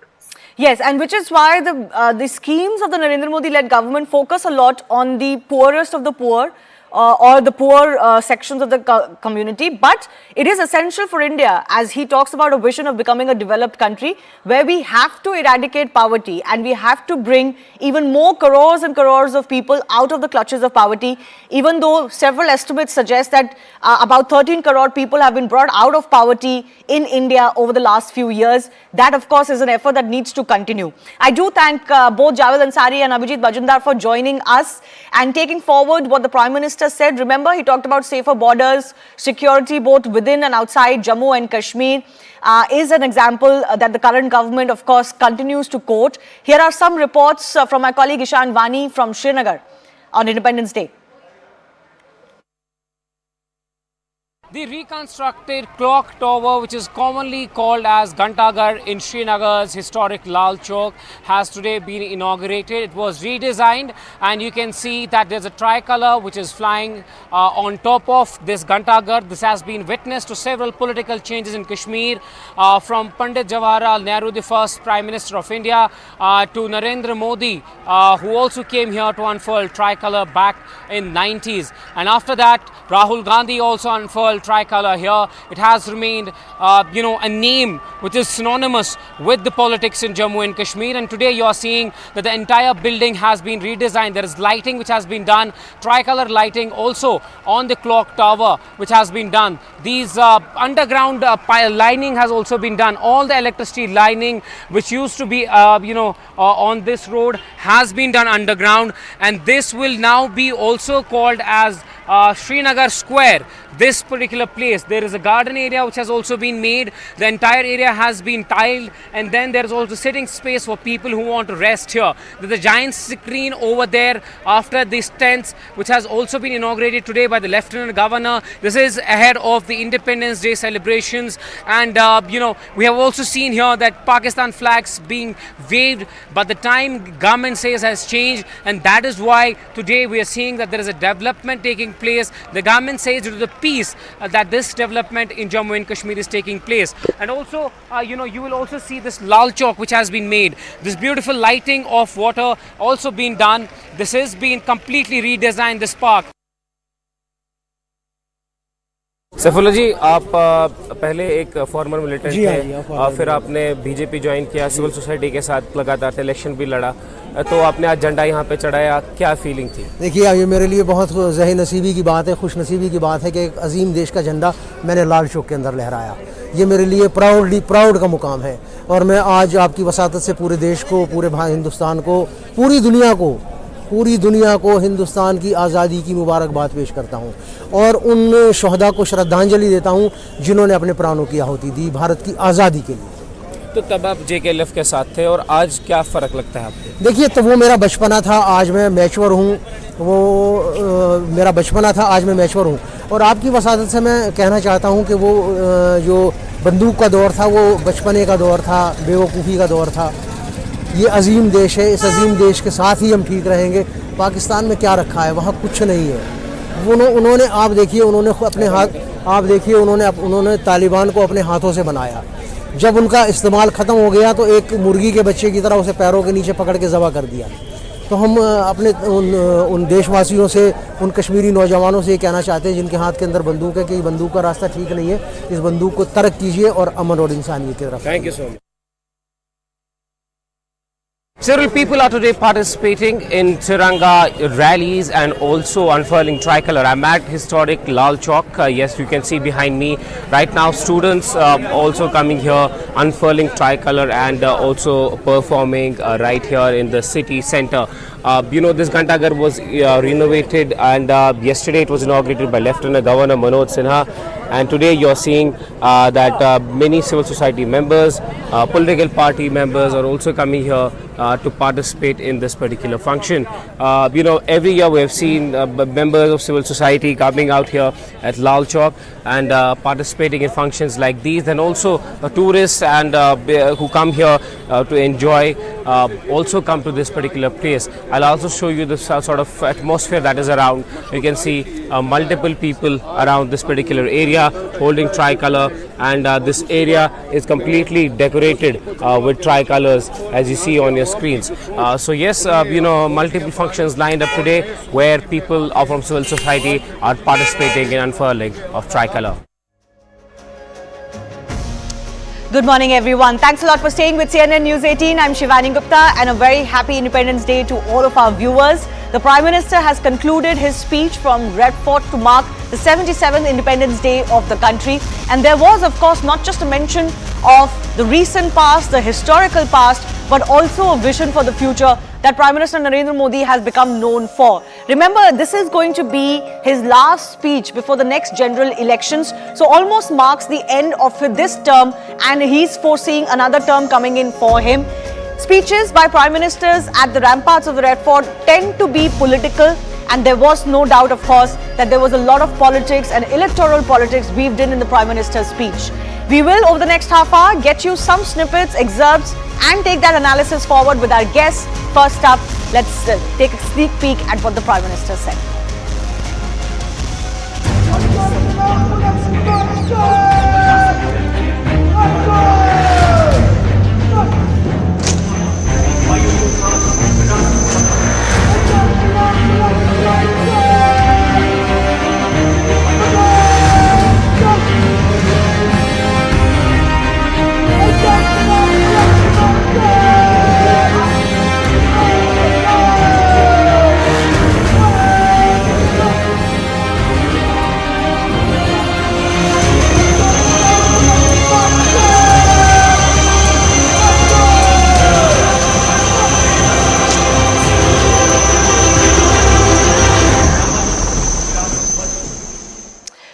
Yes, and which is why the schemes of the Narendra Modi-led government focus a lot on the poorest of the poor, or the poor sections of the community. But it is essential for India, as he talks about a vision of becoming a developed country, where we have to eradicate poverty and we have to bring even more crores and crores of people out of the clutches of poverty, even though several estimates suggest that about 13 crore people have been brought out of poverty in India over the last few years. That, of course, is an effort that needs to continue. I do thank both Javed Ansari and Abhijit Majumdar for joining us and taking forward what the Prime Minister said. Remember, he talked about safer borders, security both within and outside Jammu and Kashmir. Is an example that the current government, of course, continues to quote. Here are some reports from my colleague Ishan Vani from Srinagar on Independence Day. The reconstructed clock tower, which is commonly called as Ghantaghar in Srinagar's historic Lal Chowk, has today been inaugurated. It was redesigned, and you can see that there's a tricolor which is flying on top of this Ghantaghar. This has been witness to several political changes in Kashmir, from Pandit Jawaharlal Nehru, the first Prime Minister of India, to Narendra Modi, who also came here to unfurl tricolor back in 90s. And after that, Rahul Gandhi also unfurled tricolor here. It has remained, a name which is synonymous with the politics in Jammu and Kashmir. And today you are seeing that the entire building has been redesigned. There is lighting which has been done, tricolor lighting also on the clock tower which has been done. These underground lining has also been done. All the electricity lining which used to be, on this road has been done underground, and this will now be also called as Srinagar Square. This particular place, there is a garden area which has also been made. The entire area has been tiled, and then there is also sitting space for people who want to rest here. There's a giant screen over there after these tents, which has also been inaugurated today by the Lieutenant Governor. This is ahead of the Independence Day celebrations, and we have also seen here that Pakistan flags being waved, but the time government says has changed, and that is why today we are seeing that there is a development taking place. The government says due to the peace that this development in Jammu and Kashmir is taking place. And also, you will also see this Lal Chowk which has been made. This beautiful lighting of water also been done. This has been completely redesigned, this park. Saifullah जी, आप पहले एक farmer militant थे, फिर आपने BJP join किया, civil society के साथ लगातार इलेक्शन भी लड़ा, तो आपने आज झंडा यहाँ पे चढ़ाया, क्या फीलिंग थी? देखिए, ये मेरे लिए बहुत ज़ही नसीबी की बात है, खुश नसीबी की बात है कि एक अजीम देश का झंडा मैंने लाल चौक के अंदर लहराया। ये मेरे लिए प्राउड का मुकाम है, और मैं आज आपकी वसातत से पूरे देश को, पूरे हिंदुस्तान को, पूरी दुनिया को हिंदुस्तान की आज़ादी की मुबारकबाद पेश करता हूँ, और उन शहदा को श्रद्धांजलि देता हूँ जिन्होंने अपने प्राणों की आहुति दी भारत की आज़ादी के लिए। तो तब आप JKLF के साथ थे, और आज क्या फ़र्क लगता है आपको? देखिए, तो वो मेरा बचपना था, आज मैं मैच्योर हूँ। वो मेरा बचपना था, आज मैं मैच्योर हूँ, और आपकी वसादत से मैं कहना चाहता हूँ कि वो जो बंदूक का दौर था, वो बचपने का दौर था, बेवकूफ़ी का दौर था। ये अजीम देश है, इस अजीम देश के साथ ही हम ठीक रहेंगे। पाकिस्तान में क्या रखा है? वहाँ कुछ नहीं है। उन्होंने आप देखिए, उन्होंने अपने हाथ, आप देखिए, उन्होंने तालिबान को अपने हाथों से बनाया। जब उनका इस्तेमाल ख़त्म हो गया तो एक मुर्गी के बच्चे की तरह उसे पैरों के नीचे पकड़ के ज़बह कर दिया। तो हम अपने उन देशवासियों से, उन कश्मीरी नौजवानों से ये कहना चाहते हैं जिनके हाथ के अंदर बंदूक है कि बंदूक का रास्ता ठीक नहीं है। इस बंदूक को तर्क कीजिए और अमन और इंसानियत की तरफ। Thank you so much. Several people are today participating in Tiranga rallies and also unfurling tricolor. I'm at historic Lal Chowk. Yes, you can see behind me right now students also coming here, unfurling tricolor and also performing right here in the city center. This Ghantaghar was renovated, and yesterday it was inaugurated by Lieutenant Governor Manoj Sinha, and today you're seeing that many civil society members, political party members are also coming here to participate in this particular function. Every year we have seen members of civil society coming out here at Lal Chowk and participating in functions like these, and also tourists and who come here to enjoy also come to this particular place. I'll also show you the sort of atmosphere that is around. You can see multiple people around this particular area holding tricolor, and this area is completely decorated with tricolors, as you see on your screens. So yes, multiple functions lined up today where people from civil society are participating in unfurling of tricolor. Good morning, everyone. Thanks a lot for staying with CNN News 18. I'm Shivani Gupta, and a very happy Independence Day to all of our viewers. The Prime Minister has concluded his speech from Red Fort to mark the 77th Independence Day of the country. And there was, of course, not just a mention of the recent past, the historical past, but also a vision for the future that Prime Minister Narendra Modi has become known for. Remember, this is going to be his last speech before the next general elections, so almost marks the end of this term, and he's foreseeing another term coming in for him. Speeches by Prime Ministers at the ramparts of the Red Fort tend to be political, and there was no doubt, of course, that there was a lot of politics and electoral politics weaved in the Prime Minister's speech. We will, over the next half hour, get you some snippets, excerpts, and take that analysis forward with our guests. First up, let's take a sneak peek at what the Prime Minister said.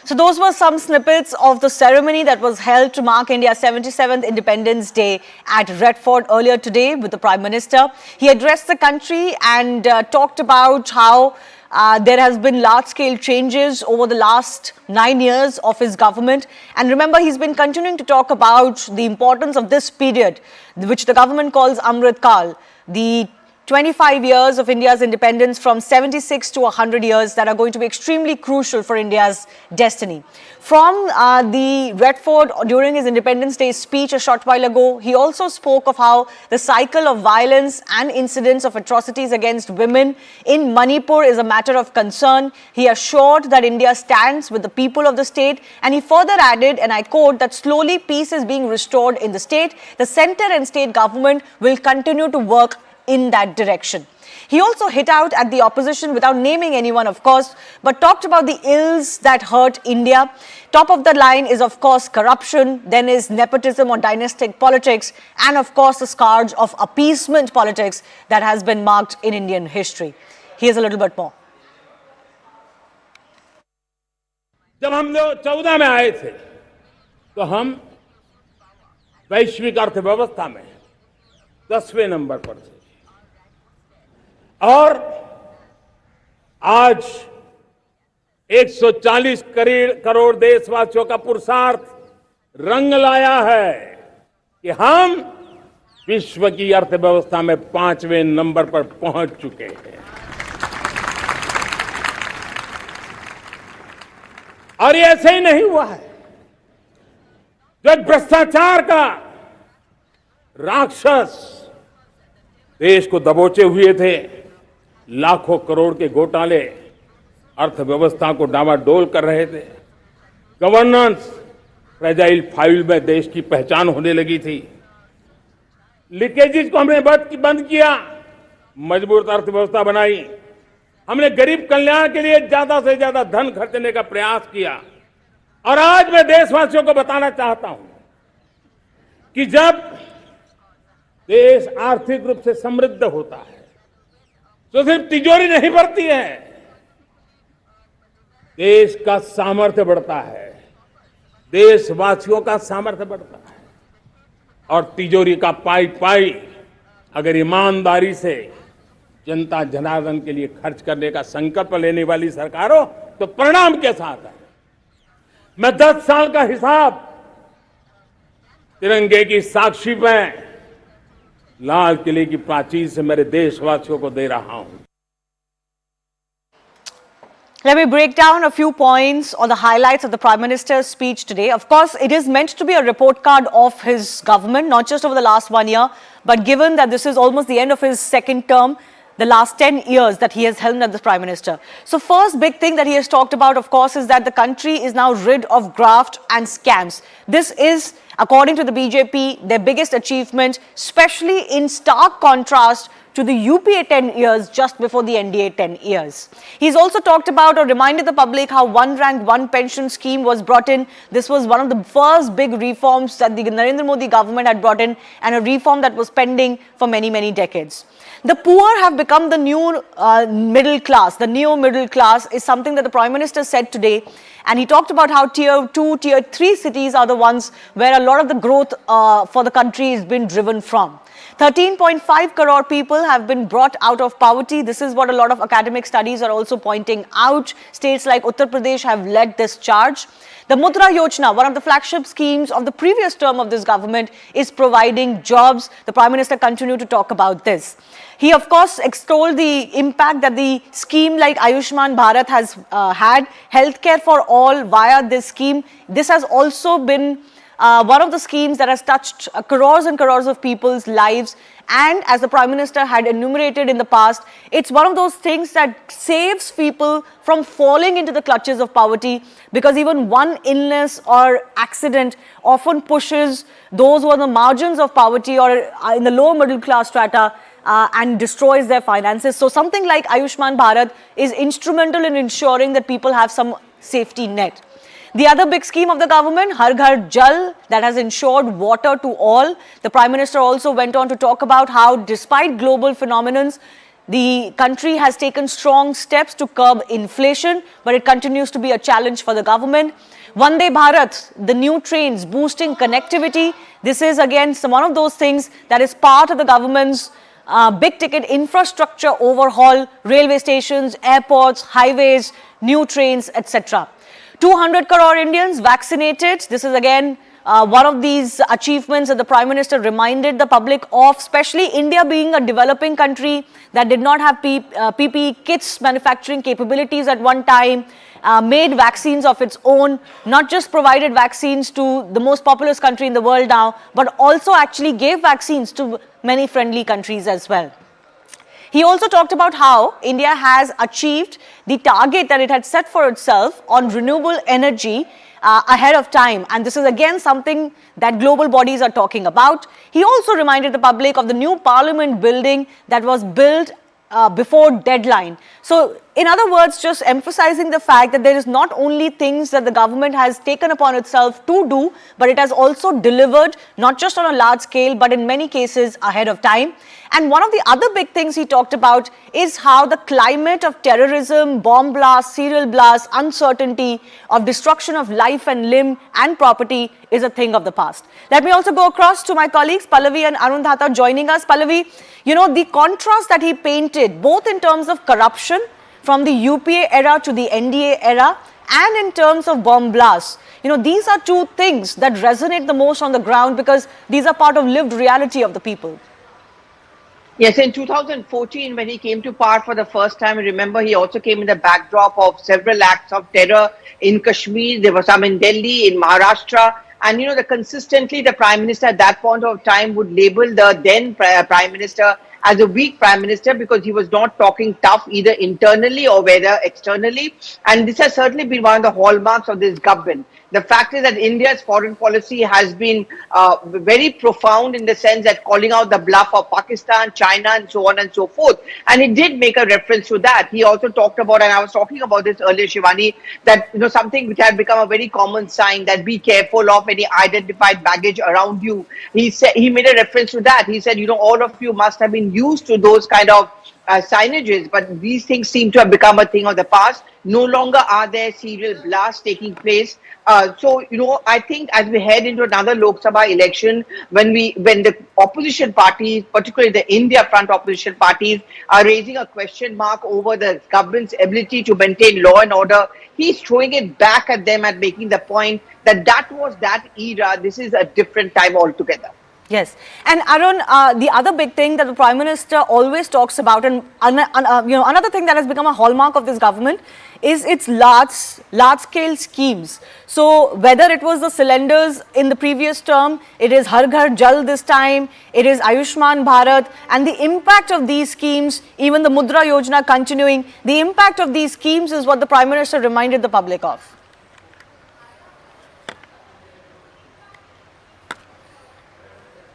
So those were some snippets of the ceremony that was held to mark India's 77th Independence Day at Red Fort earlier today with the Prime Minister. He addressed the country and talked about how there has been large-scale changes over the last 9 years of his government. And remember, he's been continuing to talk about the importance of this period, which the government calls Amrit Kal, the 25 years of India's independence from 76 to 100 years that are going to be extremely crucial for India's destiny. From the Red Fort during his Independence Day speech a short while ago, he also spoke of how the cycle of violence and incidents of atrocities against women in Manipur is a matter of concern. He assured that India stands with the people of the state, and he further added, and I quote, that slowly peace is being restored in the state. The centre and state government will continue to work in that direction. He also hit out at the opposition without naming anyone, of course, but talked about the ills that hurt India. Top of the line is, of course, corruption, then is nepotism or dynastic politics, and of course the scourge of appeasement politics that has been marked in Indian history. Here's a little bit more. जब हम लोग 14 में आए थे तो हम वैश्विक अर्थव्यवस्था में 10वें नंबर पर थे और आज 140 करोड़ देशवासियों का पुरुषार्थ रंग लाया है कि हम विश्व की अर्थव्यवस्था में 5वें नंबर पर पहुंच चुके हैं। और ये ऐसे ही नहीं हुआ है। जो भ्रष्टाचार का राक्षस देश को दबोचे हुए थे, लाखों करोड़ के घोटाले अर्थव्यवस्था को डामाडोल कर रहे थे, गवर्नेंस फ्रेजाइल फाइल में देश की पहचान होने लगी थी, लीकेजेस को हमने बंद किया, मजबूत अर्थव्यवस्था बनाई, हमने गरीब कल्याण के लिए ज्यादा से ज्यादा धन खर्चने का प्रयास किया। और आज मैं देशवासियों को बताना चाहता हूं कि जब देश आर्थिक रूप से समृद्ध होता है तो सिर्फ तिजोरी नहीं बढ़ती है, देश का सामर्थ्य बढ़ता है, देशवासियों का सामर्थ्य बढ़ता है। और तिजोरी का पाई पाई अगर ईमानदारी से जनता जनार्दन के लिए खर्च करने का संकल्प लेने वाली सरकार हो तो परिणाम के साथ है। मैं 10 साल का हिसाब तिरंगे की साक्षी में लाल किले की प्राचीर से मेरे देशवासियों को दे रहा हूं। Let me break down a few points or the highlights of the Prime Minister's speech today. Of course, it is meant to be a report card of his government, not just over the last 1 year, but given that this is almost the end of his second term, the last 10 years that he has held as the Prime Minister. So first big thing that he has talked about, of course, is that the country is now rid of graft and scams. This is, according to the BJP, their biggest achievement, especially in stark contrast to the UPA 10 years just before the NDA 10 years. He's also talked about or reminded the public how one rank, one pension scheme was brought in. This was one of the first big reforms that the Narendra Modi government had brought in, and a reform that was pending for many, many decades. The poor have become the new middle class. The neo-middle class is something that the Prime Minister said today. And he talked about how tier 2, tier 3 cities are the ones where a lot of the growth for the country has been driven from. 13.5 crore people have been brought out of poverty. This is what a lot of academic studies are also pointing out. States like Uttar Pradesh have led this charge. The Mudra Yojana, one of the flagship schemes of the previous term of this government, is providing jobs. The Prime Minister continued to talk about this. He, of course, extolled the impact that the scheme like Ayushman Bharat has had, healthcare for all via this scheme. This has also been one of the schemes that has touched crores and crores of people's lives. And as the Prime Minister had enumerated in the past, it's one of those things that saves people from falling into the clutches of poverty, because even one illness or accident often pushes those who are on the margins of poverty or in the lower middle class strata and destroys their finances. So something like Ayushman Bharat is instrumental in ensuring that people have some safety net. The other big scheme of the government, Har Ghar Jal, that has ensured water to all. The Prime Minister also went on to talk about how, despite global phenomenon, the country has taken strong steps to curb inflation, but it continues to be a challenge for the government. Vande Bharat, the new trains boosting connectivity. This is again one of those things that is part of the government's big ticket infrastructure overhaul, railway stations, airports, highways, new trains, etc. 200 crore Indians vaccinated. This is again one of these achievements that the Prime Minister reminded the public of, especially India being a developing country that did not have PPE kits manufacturing capabilities at one time, made vaccines of its own, not just provided vaccines to the most populous country in the world now, but also actually gave vaccines to many friendly countries as well. He also talked about how India has achieved the target that it had set for itself on renewable energy ahead of time. And this is again something that global bodies are talking about. He also reminded the public of the new parliament building that was built before deadline. So in other words, just emphasizing the fact that there is not only things that the government has taken upon itself to do, but it has also delivered, not just on a large scale, but in many cases ahead of time. And one of the other big things he talked about is how the climate of terrorism, bomb blasts, serial blasts, uncertainty, of destruction of life and limb and property is a thing of the past. Let me also go across to my colleagues, Pallavi and Arundhata, joining us. Pallavi, you know, the contrast that he painted, both in terms of corruption from the UPA era to the NDA era, and in terms of bomb blasts. You know, these are two things that resonate the most on the ground because these are part of lived reality of the people. Yes, in 2014, when he came to power for the first time, remember he also came in the backdrop of several acts of terror in Kashmir. There were some in Delhi, in Maharashtra. And, you know, consistently the Prime Minister at that point of time would label the then Prime Minister as a weak Prime Minister because he was not talking tough either internally or whether externally. And this has certainly been one of the hallmarks of this government. The fact is that India's foreign policy has been very profound in the sense that calling out the bluff of Pakistan, China, and so on and so forth. And he did make a reference to that. He also talked about, and I was talking about this earlier, Shivani, that, you know, something which had become a very common sign, that be careful of any identified baggage around you. He said, he made a reference to that. He said, you know, all of you must have been used to those kind of signages, but these things seem to have become a thing of the past. No longer are there serial blasts taking place. So, you know, I think as we head into another Lok Sabha election, when the opposition parties, particularly the India front opposition parties, are raising a question mark over the government's ability to maintain law and order, he's throwing it back at them and making the point that that was that era. This is a different time altogether. Yes, and Arun, the other big thing that the Prime Minister always talks about, and another thing that has become a hallmark of this government is its large-scale schemes. So whether it was the cylinders in the previous term, it is Har Ghar Jal this time, it is Ayushman Bharat, and the impact of these schemes, even the Mudra Yojana continuing, the impact of these schemes is what the Prime Minister reminded the public of.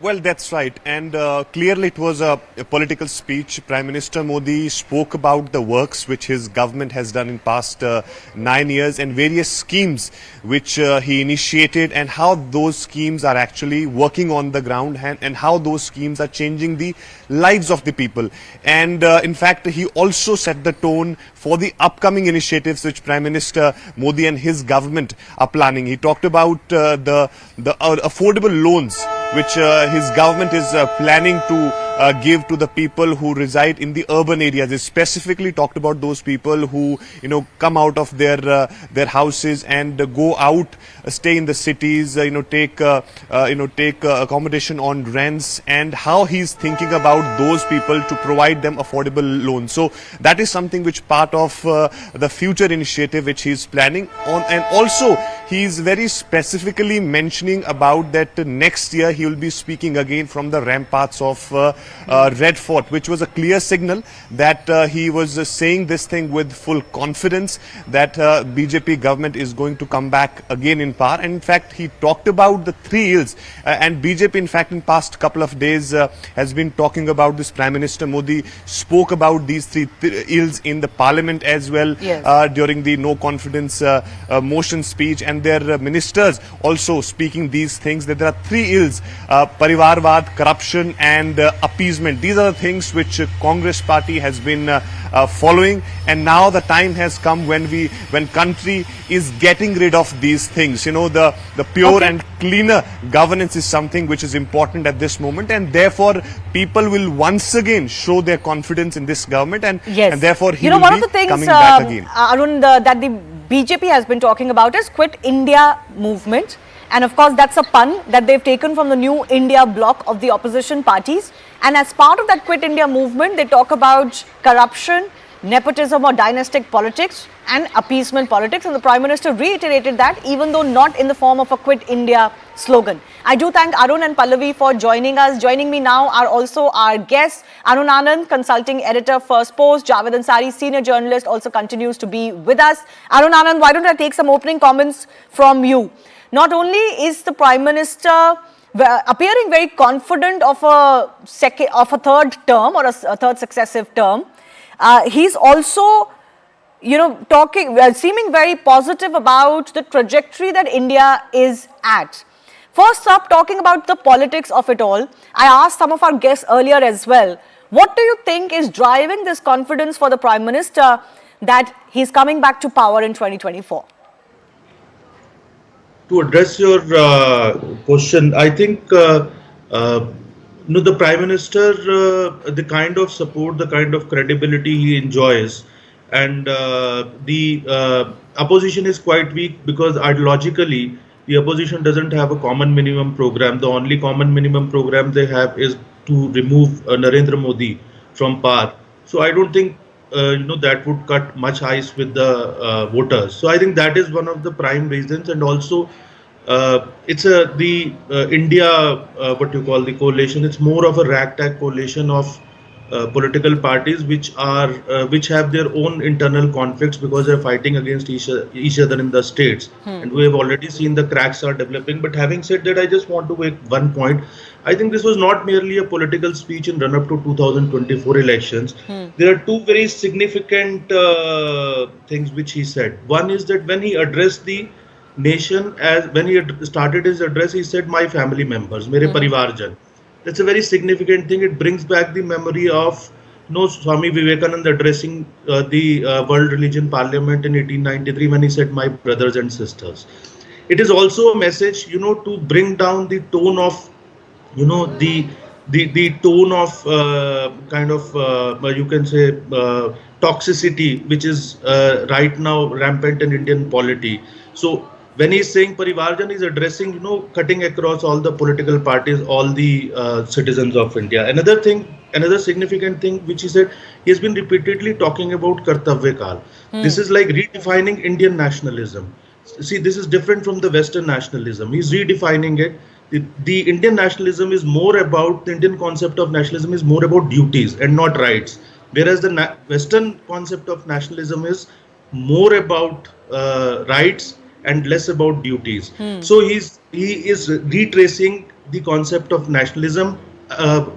Well, that's right. And clearly it was a political speech. Prime Minister Modi spoke about the works which his government has done in past 9 years and various schemes which he initiated, and how those schemes are actually working on the ground, and how those schemes are changing the lives of the people. And in fact, he also set the tone for the upcoming initiatives which Prime Minister Modi and his government are planning. He talked about the affordable loans which his government is planning to give to the people who reside in the urban areas. He specifically talked about those people who, come out of their houses and go out, stay in the cities, take accommodation on rents, and how he's thinking about those people to provide them affordable loans. So that is something which part of the future initiative which he's planning on. And also he's very specifically mentioning about that next year he will be speaking again from the ramparts of Red Fort, which was a clear signal that he was saying this thing with full confidence that BJP government is going to come back again in power. And in fact, he talked about the 3 ills, and BJP in fact in past couple of days has been talking about this. Prime Minister Modi spoke about these 3 ills in the parliament as well. Yes. During the no confidence motion speech, and their ministers also speaking these things, that there are 3 ills: Parivarvad, corruption and appeasement. These are the things which Congress party has been following, and now the time has come when country is getting rid of these things. The pure and cleaner governance is something which is important at this moment, and therefore people will once again show their confidence in this government, and, yes. and therefore he will one be of the things, coming back again. Arun, that the BJP has been talking about is Quit India movement. And of course, that's a pun that they've taken from the New India bloc of the opposition parties. And as part of that Quit India movement, they talk about corruption, nepotism or dynastic politics and appeasement politics. And the Prime Minister reiterated that, even though not in the form of a Quit India slogan. I do thank Arun and Pallavi for joining us. Joining me now are also our guests. Arun Anand, consulting editor, First Post. Javed Ansari, senior journalist, also continues to be with us. Arun Anand, why don't I take some opening comments from you? Not only is the Prime Minister appearing very confident of a third term or a third successive term, he's also, seeming very positive about the trajectory that India is at. First up, talking about the politics of it all, I asked some of our guests earlier as well, what do you think is driving this confidence for the Prime Minister that he's coming back to power in 2024? To address your question, I think the Prime Minister, the kind of support, the kind of credibility he enjoys, and the opposition is quite weak because ideologically the opposition doesn't have a common minimum program. The only common minimum program they have is to remove Narendra Modi from power. So I don't think that would cut much ice with the voters. So I think that is one of the prime reasons, and also it's the India, what you call the coalition. It's more of a ragtag coalition of political parties which have their own internal conflicts because they're fighting against each other in the states, and we have already seen the cracks are developing. But having said that, I just want to make one point. I think this was not merely a political speech in run-up to 2024 elections. There are 2 very significant things which he said. One is that when he addressed the nation, when he started his address, he said, "My family members, mere parivarjan." That's a very significant thing. It brings back the memory of Swami Vivekananda addressing the World Religion Parliament in 1893 when he said, "My brothers and sisters." It is also a message, to bring down the tone of, the tone of kind of, you can say, toxicity, which is right now rampant in Indian polity. So when he's saying Parivarjan, he's addressing, cutting across all the political parties, all the citizens of India. Another significant thing which he said, he has been repeatedly talking about Kartavya Kal. This is like redefining Indian nationalism. See, this is different from the Western nationalism. He's redefining it. The Indian nationalism is more about, the Indian concept of nationalism is more about duties and not rights. Whereas the Western concept of nationalism is more about rights and less about duties. So he is retracing the concept of nationalism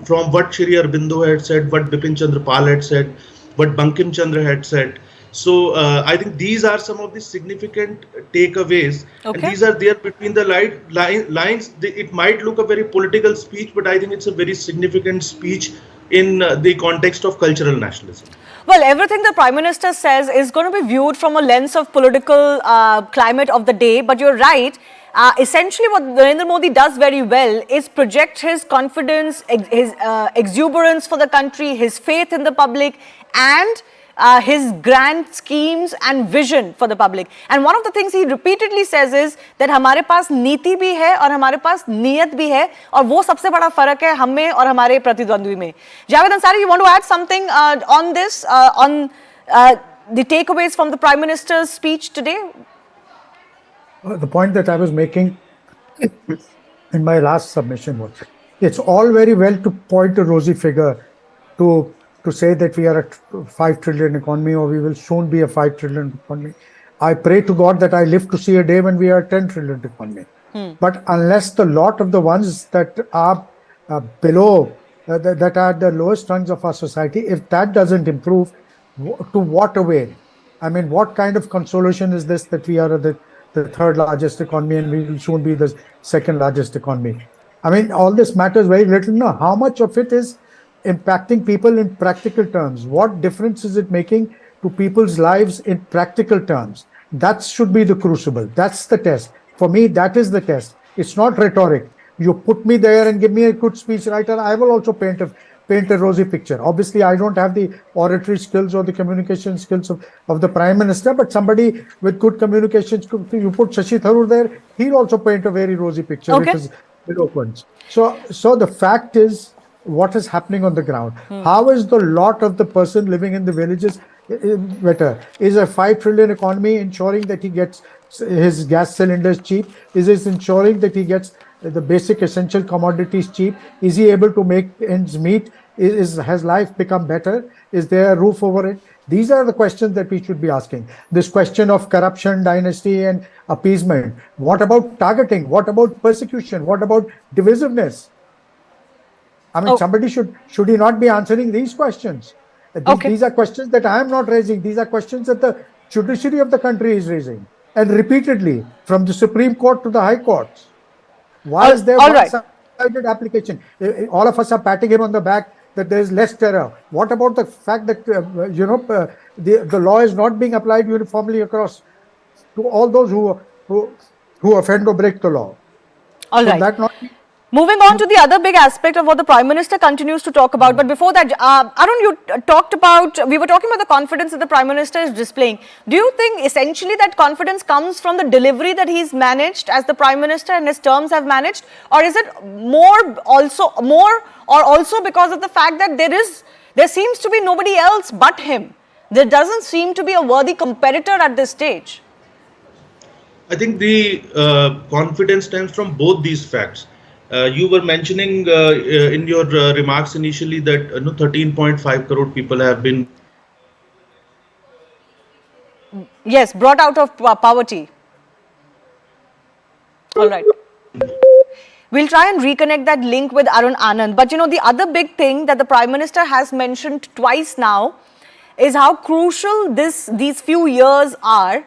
from what Shri Aurobindo had said, what Bipin Chandra Pal had said, what Bankim Chandra had said. So I think these are some of the significant takeaways, and these are there between the lines. It might look a very political speech, but I think it's a very significant speech in the context of cultural nationalism. Well, everything the Prime Minister says is going to be viewed from a lens of political climate of the day, but you're right. Essentially, what Narendra Modi does very well is project his confidence, his exuberance for the country, his faith in the public, and his grand schemes and vision for the public. And one of the things he repeatedly says is that हमारे पास नीति भी है और हमारे पास नियत भी है, और वो सबसे बड़ा फर्क है हम में और हमारे प्रतिद्वंद्वी में. Javed Ansari, you want to add something on this, on the takeaways from the Prime Minister's speech today? The point that I was making in my last submission was, it's all very well to point a rosy figure to say that we are a 5 trillion economy, or we will soon be a 5 trillion economy. I pray to God that I live to see a day when we are a 10 trillion economy. But unless the lot of the ones that are below, that are the lowest rungs of our society, if that doesn't improve, to what away? I mean, what kind of consolation is this that we are the third largest economy and we will soon be the second largest economy? I mean, all this matters very little. No, how much of it is impacting people in practical terms? What difference is it making to people's lives in practical terms? That should be the crucible. That's the test. For me, that is the test. It's not rhetoric. You put me there and give me a good speech writer, I will also paint a rosy picture. Obviously, I don't have the oratory skills or the communication skills of the Prime Minister, but somebody with good communication skills, you put Shashi Tharoor there, he'll also paint a very rosy picture with his eloquence. So the fact is, what is happening on the ground? How is the lot of the person living in the villages better? Is a 5 trillion economy ensuring that he gets his gas cylinders cheap? Is it ensuring that he gets the basic essential commodities cheap? Is he able to make ends meet? Has life become better? Is there a roof over it? These are the questions that we should be asking. This question of corruption, dynasty and appeasement. What about targeting? What about persecution? What about divisiveness? I mean, somebody should he not be answering these questions? These are questions that I am not raising. These are questions that the judiciary of the country is raising, and repeatedly from the Supreme Court to the High Courts. Why is there one-sided application? All of us are patting him on the back that there is less terror. What about the fact that the law is not being applied uniformly across to all those who offend or break the law? All right. Moving on to the other big aspect of what the Prime Minister continues to talk about. But before that, Arun, we were talking about the confidence that the Prime Minister is displaying. Do you think essentially that confidence comes from the delivery that he's managed as the Prime Minister and his terms have managed? Or is it more also because of the fact that there seems to be nobody else but him? There doesn't seem to be a worthy competitor at this stage. I think the confidence stems from both these facts. You were mentioning in your remarks initially that 13.5 crore people have been brought out of poverty. All right. We'll try and reconnect that link with Arun Anand. But the other big thing that the Prime Minister has mentioned twice now is how crucial these few years are.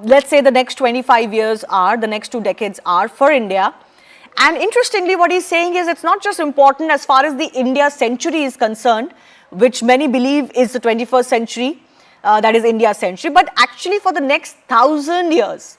Let's say the next 25 years are, the next 2 decades are for India. And interestingly, what he's saying is it's not just important as far as the India century is concerned, which many believe is the 21st century, that is India's century, but actually for the next 1,000 years.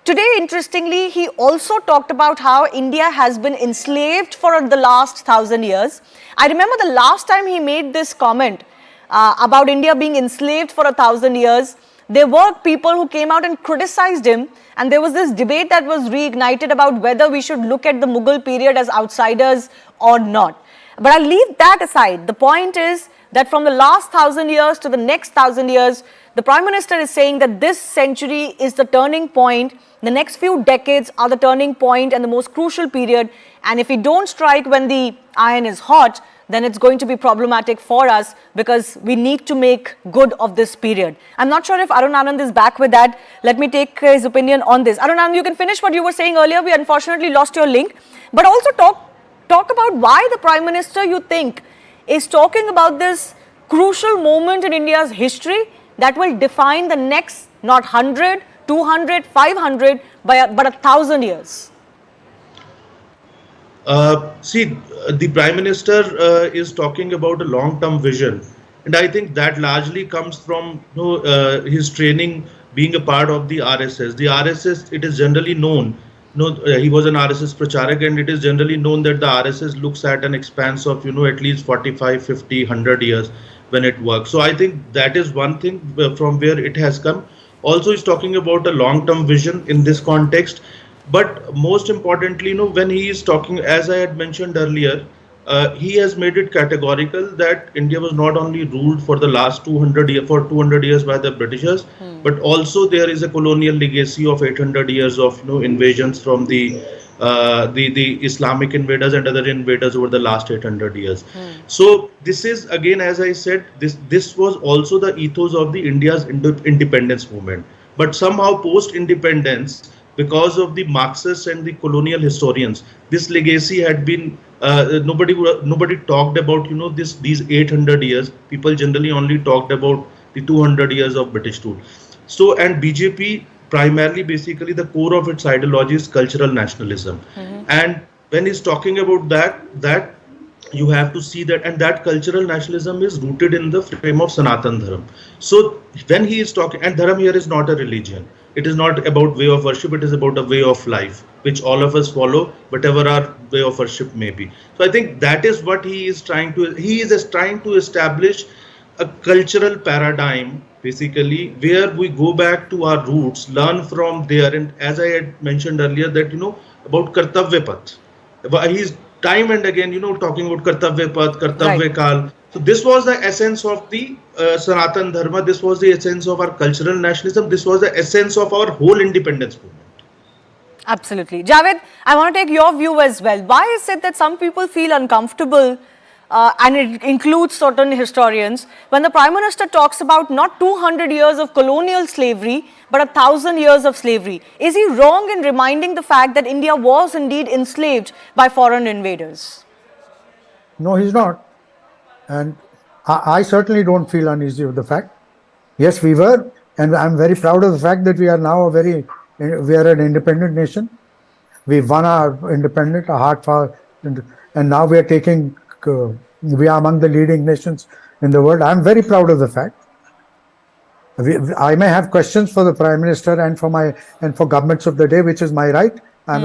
Today, interestingly, he also talked about how India has been enslaved for the last 1,000 years. I remember the last time he made this comment about India being enslaved for 1,000 years there were people who came out and criticized him, and there was this debate that was reignited about whether we should look at the Mughal period as outsiders or not. But I'll leave that aside. The point is that from the last 1,000 years to the next 1,000 years, the Prime Minister is saying that this century is the turning point. The next few decades are the turning point and the most crucial period. And if we don't strike when the iron is hot, then it's going to be problematic for us because we need to make good of this period. I'm not sure if Arun Anand is back with that. Let me take his opinion on this. Arun Anand, you can finish what you were saying earlier. We unfortunately lost your link. But also talk about why the Prime Minister, you think, is talking about this crucial moment in India's history that will define the next not 100, 200, 500, but 1,000 years. See, the Prime Minister is talking about a long-term vision, and I think that largely comes from his training, being a part of the RSS. The RSS, it is generally known, he was an RSS pracharak, and it is generally known that the RSS looks at an expanse of at least 45, 50, 100 years when it works. So I think that is one thing from where it has come. Also, he's talking about a long-term vision in this context. But most importantly, when he is talking, as I had mentioned earlier, he has made it categorical that India was not only ruled for the last 200 years by the Britishers, but also there is a colonial legacy of 800 years of invasions from the Islamic invaders and other invaders over the last 800 years. So this is, again, as I said, this was also the ethos of the India's independence movement. But somehow post-independence, because of the Marxists and the colonial historians, this legacy had been nobody talked about these 800 years. People generally only talked about the 200 years of British rule. So, and BJP primarily, basically, the core of its ideology is cultural nationalism. And when he's talking about that you have to see that, and that cultural nationalism is rooted in the frame of Sanatan Dharma. So when he is talking, and Dharma here is not a religion. It is not about way of worship, it is about a way of life, which all of us follow, whatever our way of worship may be. So I think that is what he is trying to establish a cultural paradigm, basically, where we go back to our roots, learn from there. And as I had mentioned earlier, that, about Kartavya Path. He's time and again, talking about Kartavya Path, Kartavya Kal. So this was the essence of the Sanatan Dharma. This was the essence of our cultural nationalism. This was the essence of our whole independence movement. Absolutely. Javed, I want to take your view as well. Why is it that some people feel uncomfortable, and it includes certain historians, when the Prime Minister talks about not 200 years of colonial slavery, but 1,000 years of slavery? Is he wrong in reminding the fact that India was indeed enslaved by foreign invaders? No, he's not. And I certainly don't feel uneasy with the fact. Yes, we were, and I'm very proud of the fact that we are now we are an independent nation. We won our independence, and now we are we are among the leading nations in the world. I'm very proud of the fact. I may have questions for the Prime Minister and for governments of the day, which is my right. I'm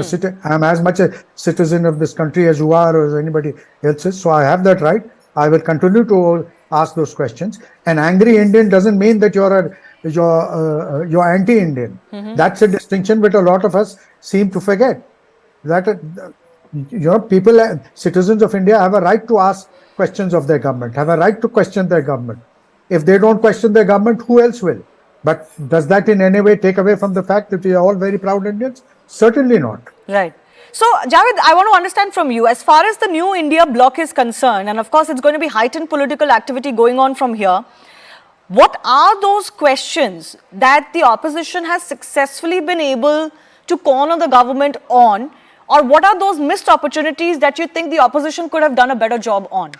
as much a citizen of this country as you are or as anybody else is. So I have that right. I will continue to ask those questions. An angry Indian doesn't mean that you're anti-Indian. That's a distinction which a lot of us seem to forget. That people, citizens of India, have a right to ask questions of their government, have a right to question their government. If they don't question their government, who else will? But does that in any way take away from the fact that we are all very proud Indians? Certainly not. Right. So, Javed, I want to understand from you, as far as the New India bloc is concerned, and of course it's going to be heightened political activity going on from here, what are those questions that the opposition has successfully been able to corner the government on, or what are those missed opportunities that you think the opposition could have done a better job on?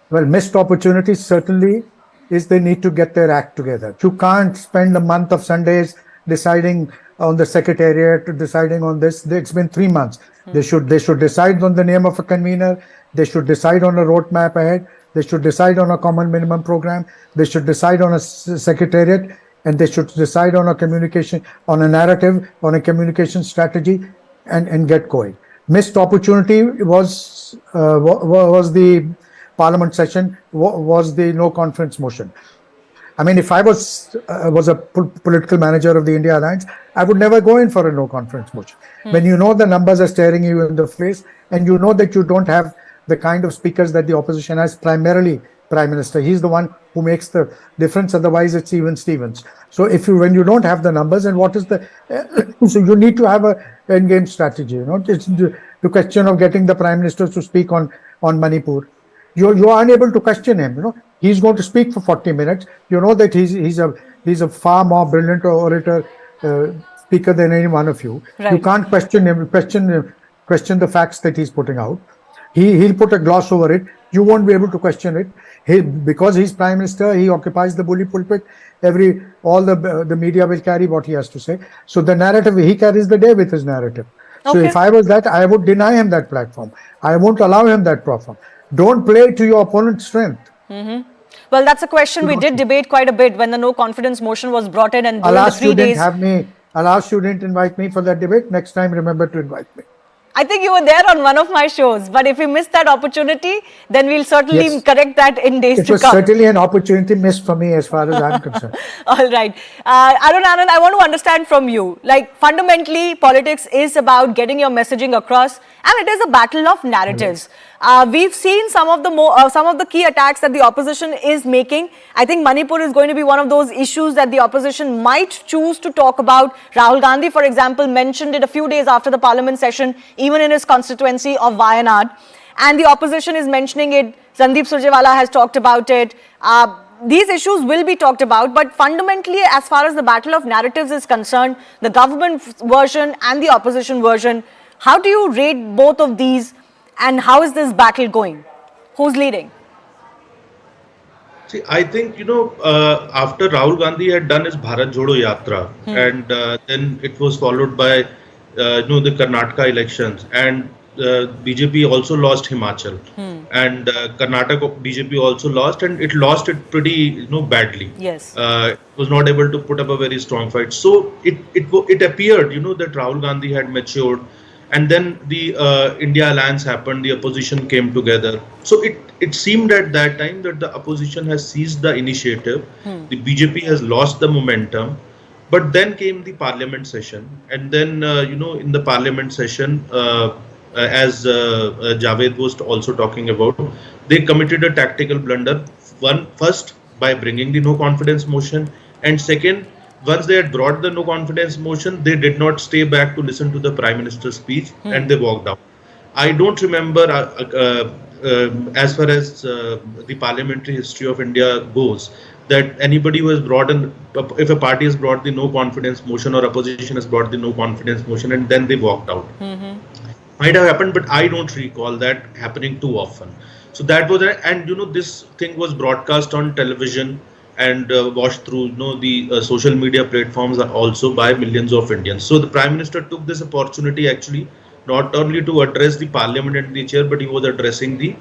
Well, missed opportunities certainly is they need to get their act together. You can't spend a month of Sundays deciding on the secretariat, deciding on this. It's been 3 months. They should decide on the name of a convener. They should decide on a roadmap ahead. They should decide on a common minimum program. They should decide on a secretariat, and they should decide on a communication, on a narrative, on a communication strategy, and get going. Missed opportunity was the Parliament session, was the no conference motion. I mean, if I was a political manager of the India Alliance, I would never go in for a no confidence motion. When you know the numbers are staring you in the face, and you know that you don't have the kind of speakers that the opposition has, primarily Prime Minister. He's the one who makes the difference. Otherwise, it's even Stevens. So when you don't have the numbers, and what is so you need to have a end game strategy. It's the question of getting the Prime Minister to speak on Manipur. You are unable to question him. He's going to speak for 40 minutes. You know that he's a far more brilliant orator, speaker than any one of you. Right. You can't question him, question the facts that he's putting out. He'll put a gloss over it. You won't be able to question it. Because he's Prime Minister, he occupies the bully pulpit. All the media will carry what he has to say. So the narrative, he carries the day with his narrative. So if I was that, I would deny him that platform. I won't allow him that platform. Don't play to your opponent's strength. Well, that's a question we did debate quite a bit when the no confidence motion was brought in, and during the 3 days. Alas, you didn't invite me for that debate. Next time, remember to invite me. I think you were there on one of my shows, but if we missed that opportunity, then we'll certainly correct that in days to come. It was certainly an opportunity missed for me as far as I'm concerned. All right. Arun Anand, I want to understand from you, fundamentally, politics is about getting your messaging across, and it is a battle of narratives. We've seen some of the key attacks that the opposition is making. I think Manipur is going to be one of those issues that the opposition might choose to talk about. Rahul Gandhi, for example, mentioned it a few days after the parliament session, even in his constituency of Wayanad. And the opposition is mentioning it. Sandeep Surjewala has talked about it. These issues will be talked about, but fundamentally, as far as the battle of narratives is concerned, the government version and the opposition version, how do you rate both of these? And how is this battle going? Who's leading? See, I think, after Rahul Gandhi had done his Bharat Jodo Yatra, and then it was followed by, the Karnataka elections, and BJP also lost Himachal, and Karnataka BJP also lost, and it lost it pretty, badly. Yes. It was not able to put up a very strong fight. So it appeared, that Rahul Gandhi had matured. And then the India Alliance happened, the opposition came together. So it seemed at that time that the opposition has seized the initiative, the BJP has lost the momentum, but then came the parliament session. And then, in the parliament session, as Javed was also talking about, they committed a tactical blunder. First, by bringing the no confidence motion, and second, once they had brought the no confidence motion, they did not stay back to listen to the Prime Minister's speech, and they walked out. I don't remember, as far as the parliamentary history of India goes, that anybody who has brought in, if a party has brought the no confidence motion or opposition has brought the no confidence motion and then they walked out. Might have happened, but I don't recall that happening too often. So that was, and this thing was broadcast on television and watched through the social media platforms also by millions of Indians. So the Prime Minister took this opportunity actually not only to address the parliament and the chair, but he was addressing the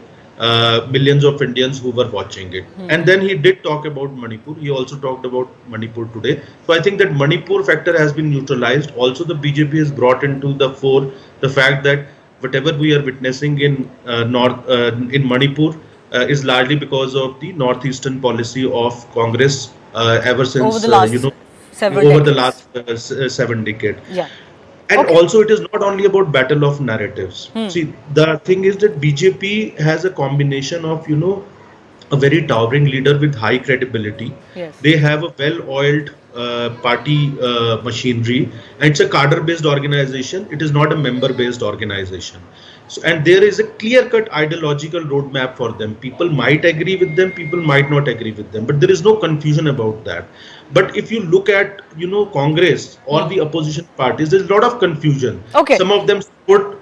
millions of Indians who were watching it. And then he did talk about Manipur. He also talked about Manipur today. So I think that Manipur factor has been neutralized. Also the BJP has brought into the fore the fact that whatever we are witnessing in Manipur is largely because of the northeastern policy of Congress ever since over the last 7 decades. Yeah. And also it is not only about battle of narratives. See, the thing is that BJP has a combination of, a very towering leader with high credibility. Yes. They have a well-oiled party machinery, and it's a cadre-based organization. It is not a member-based organization. So, and there is a clear-cut ideological roadmap for them. People might agree with them, people might not agree with them, but there is no confusion about that. But if you look at, Congress or the opposition parties, there's a lot of confusion. Okay. Some of them support,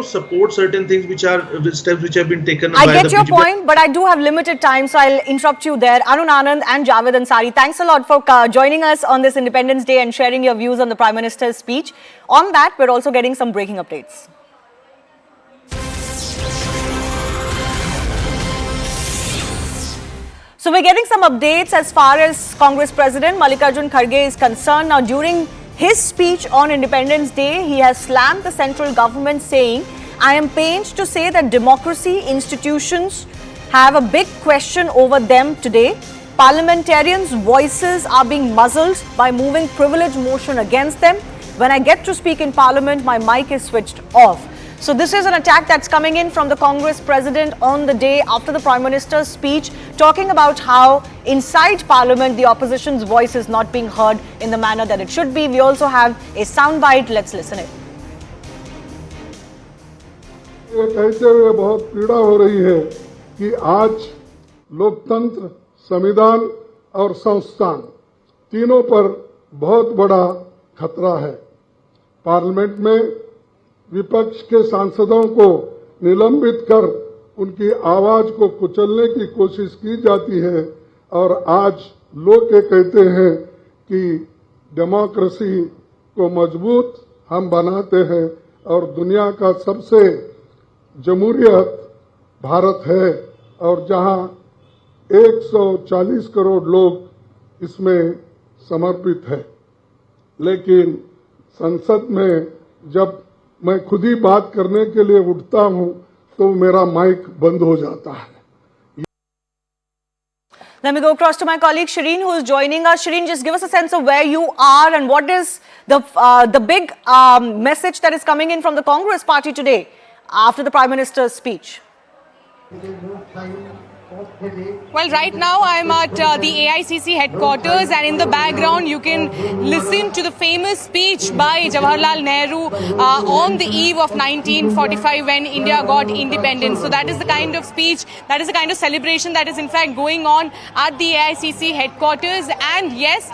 support certain things which are steps which have been taken by the BJP. I get your point, but I do have limited time, so I'll interrupt you there. Arun Anand and Javed Ansari, thanks a lot for joining us on this Independence Day and sharing your views on the Prime Minister's speech. On that, we're also getting some breaking updates. So we're getting some updates as far as Congress President Mallikarjun Kharge is concerned. Now, during his speech on Independence Day, he has slammed the central government, saying, "I am pained to say that democracy institutions have a big question over them today. Parliamentarians' voices are being muzzled by moving privilege motion against them. When I get to speak in Parliament, my mic is switched off. So this is an attack that's coming in from the Congress president on the day after the Prime Minister's speech, talking about how inside Parliament the opposition's voice is not being heard in the manner that it should be. We also have a soundbite. Let's listen it. ये कहते हुए बहुत पीड़ा हो रही है कि आज लोकतंत्र, संविधान और संस्थान तीनों पर बहुत बड़ा खतरा है। पार्लियामेंट में विपक्ष के सांसदों को निलंबित कर उनकी आवाज को कुचलने की कोशिश की जाती है और आज लोग ये कहते हैं कि डेमोक्रेसी को मजबूत हम बनाते हैं और दुनिया का सबसे जमहूरियत भारत है और जहां 140 करोड़ लोग इसमें समर्पित है। लेकिन संसद में जब मैं खुद ही बात करने के लिए उठता हूं तो मेरा माइक बंद हो जाता है। Let me go across to my colleague Shireen, who is joining us. Shireen, just give us a sense of where you are and what is the big message that is coming in from the Congress party today after the Prime Minister's speech. Well, right now I'm at the AICC headquarters, and in the background you can listen to the famous speech by Jawaharlal Nehru on the eve of 1945 when India got independence. So that is the kind of speech, that is the kind of celebration that is in fact going on at the AICC headquarters. And yes,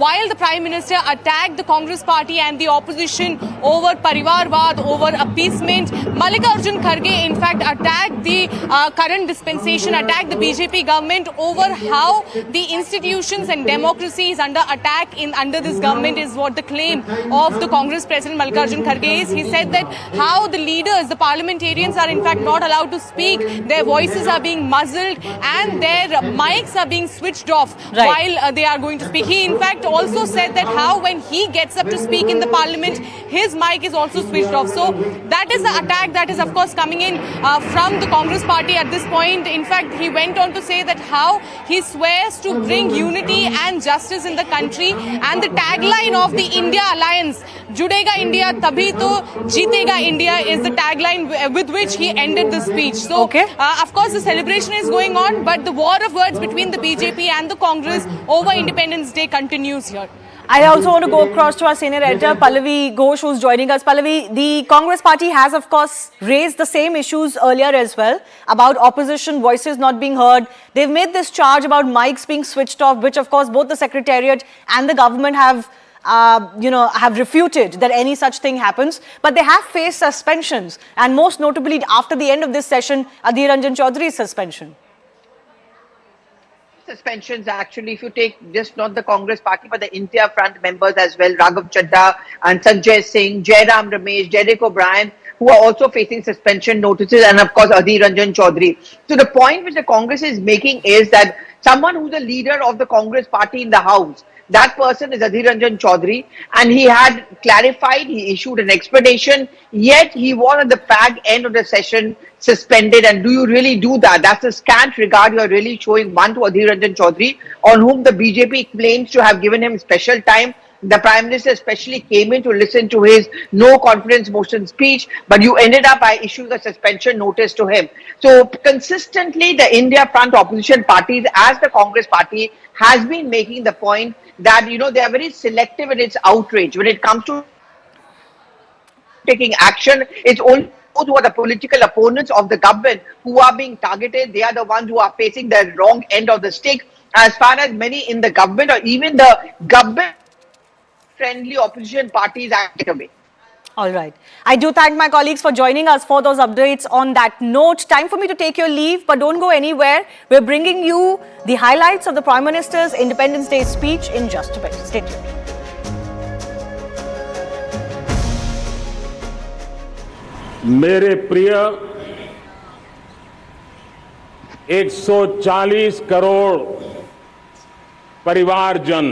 while the Prime Minister attacked the Congress party and the opposition over Parivarvad, over appeasement, Mallikarjun Kharge in fact attacked the current dispensation, attacked the BJP government over how the institutions and democracy is under attack under this government, is what the claim of the Congress President Mallikarjun Kharge is. He said that how the leaders, the parliamentarians are in fact not allowed to speak, their voices are being muzzled and their mics are being switched off while they are going to speak. He in fact also said that how when he gets up to speak in the parliament, his mic is also switched off. So that is the attack that is of course coming in from the Congress party at this point. In fact, he went on to say that how he swears to bring unity and justice in the country, and the tagline of the India Alliance, Judega India Tabhi to Jeetega India, is the tagline with which he ended the speech. So of course the celebration is going on, but the war of words between the BJP and the Congress over Independence Day continues here. I also want to go across to our senior editor, Pallavi Ghosh, who's joining us. Pallavi, the Congress party has, of course, raised the same issues earlier as well about opposition voices not being heard. They've made this charge about mics being switched off, which, of course, both the Secretariat and the government have refuted that any such thing happens. But they have faced suspensions, and most notably, after the end of this session, Adhir Ranjan Chaudhary's suspension. Suspensions actually, if you take just not the Congress party but the India Front members as well, Raghav Chadha and Sanjay Singh, Jairam Ramesh, Derek O'Brien, who are also facing suspension notices, and of course Adhir Ranjan Chaudhary. So the point which the Congress is making is that someone who's the leader of the Congress party in the House, that person is Adhir Ranjan Chaudhary, and he had clarified, he issued an explanation, yet he was at the fag end of the session suspended. And do you really do that? That's a scant regard you are really showing, one, to Adhir Ranjan Chaudhary, on whom the BJP claims to have given him special time. The Prime Minister especially came in to listen to his no confidence motion speech, but you ended up by issuing a suspension notice to him. So consistently the India Front opposition parties, as the Congress party, has been making the point that, you know, they are very selective in its outrage. When it comes to taking action, it's only those who are the political opponents of the government who are being targeted. They are the ones who are facing the wrong end of the stick, as far as many in the government or even the government friendly opposition parties are get away. All right. I do thank my colleagues for joining us for those updates on that note. Time for me to take your leave, but don't go anywhere. We're bringing you the highlights of the Prime Minister's Independence Day speech in just a bit. Stay tuned. मेरे प्रिय 140 करोड़ परिवारजन,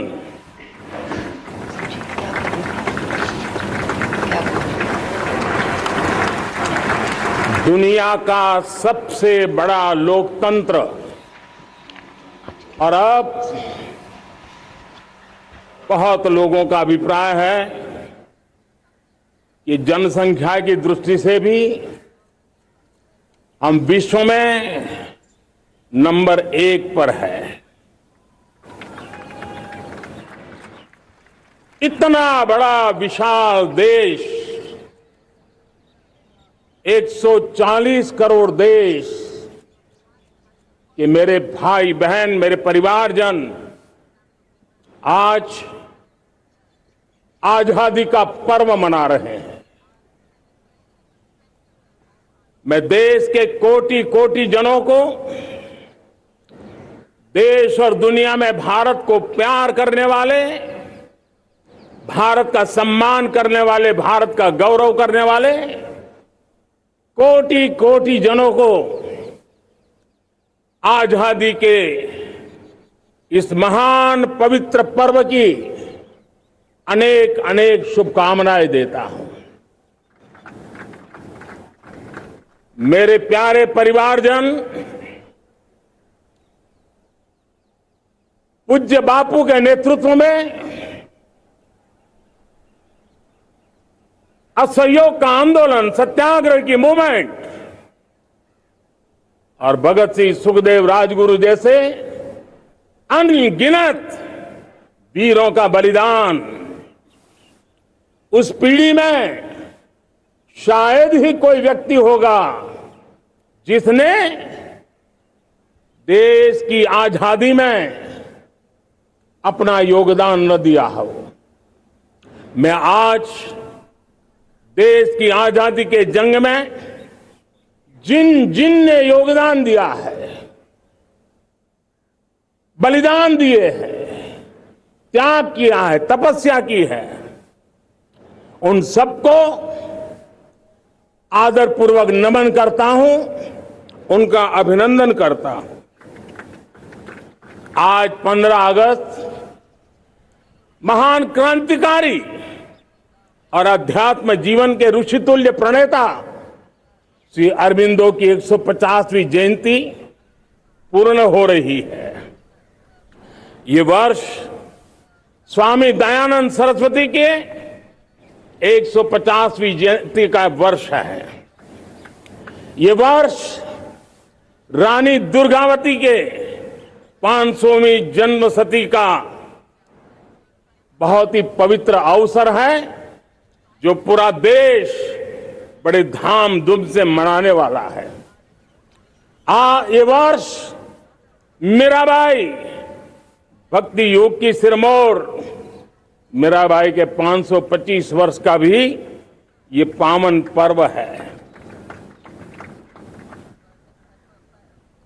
दुनिया का सबसे बड़ा लोकतंत्र और अब बहुत लोगों का अभिप्राय है कि जनसंख्या की दृष्टि से भी हम विश्व में नंबर 1 पर है। इतना बड़ा विशाल देश, 140 करोड़ देश कि मेरे भाई बहन, मेरे परिवारजन आज आजादी का पर्व मना रहे हैं। मैं देश के कोटि कोटि जनों को, देश और दुनिया में भारत को प्यार करने वाले, भारत का सम्मान करने वाले, भारत का गौरव करने वाले कोटि कोटि जनों को आजादी के इस महान पवित्र पर्व की अनेक अनेक शुभकामनाएं देता हूं। मेरे प्यारे परिवारजन, पूज्य बापू के नेतृत्व में असहयोग का आंदोलन, सत्याग्रह की मूवमेंट और भगत सिंह, सुखदेव, राजगुरु जैसे अनगिनत वीरों का बलिदान, उस पीढ़ी में शायद ही कोई व्यक्ति होगा जिसने देश की आजादी में अपना योगदान न दिया हो। मैं आज देश की आजादी के जंग में जिन जिन ने योगदान दिया है, बलिदान दिए हैं, त्याग किया है, तपस्या की है, उन सबको आदरपूर्वक नमन करता हूं, उनका अभिनंदन करता हूं। आज 15 अगस्त महान क्रांतिकारी और अध्यात्म जीवन के ऋषितुल्य प्रणेता श्री अरबिंदो की 150वीं जयंती पूर्ण हो रही है। ये वर्ष स्वामी दयानंद सरस्वती के 150वीं जयंती का वर्ष है। ये वर्ष रानी दुर्गावती के 500वीं जन्म शती का बहुत ही पवित्र अवसर है, जो पूरा देश बड़े धामधूम से मनाने वाला है। ये वर्ष मीराबाई, भक्ति योग की सिरमौर मीराबाई के 525 वर्ष का भी ये पावन पर्व है।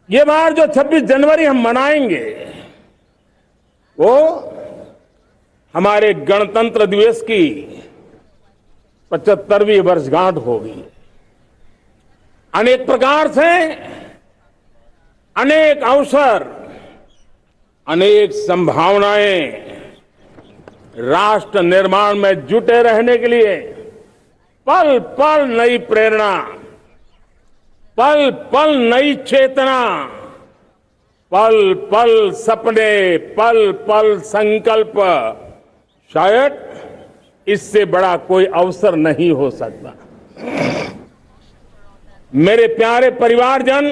ये बार जो 26 जनवरी हम मनाएंगे वो हमारे गणतंत्र दिवस की 75वीं वर्षगांठ होगी। अनेक प्रकार से अनेक अवसर, अनेक संभावनाएं राष्ट्र निर्माण में जुटे रहने के लिए पल पल नई प्रेरणा, पल पल नई चेतना, पल पल सपने, पल पल संकल्प, शायद इससे बड़ा कोई अवसर नहीं हो सकता। मेरे प्यारे परिवारजन,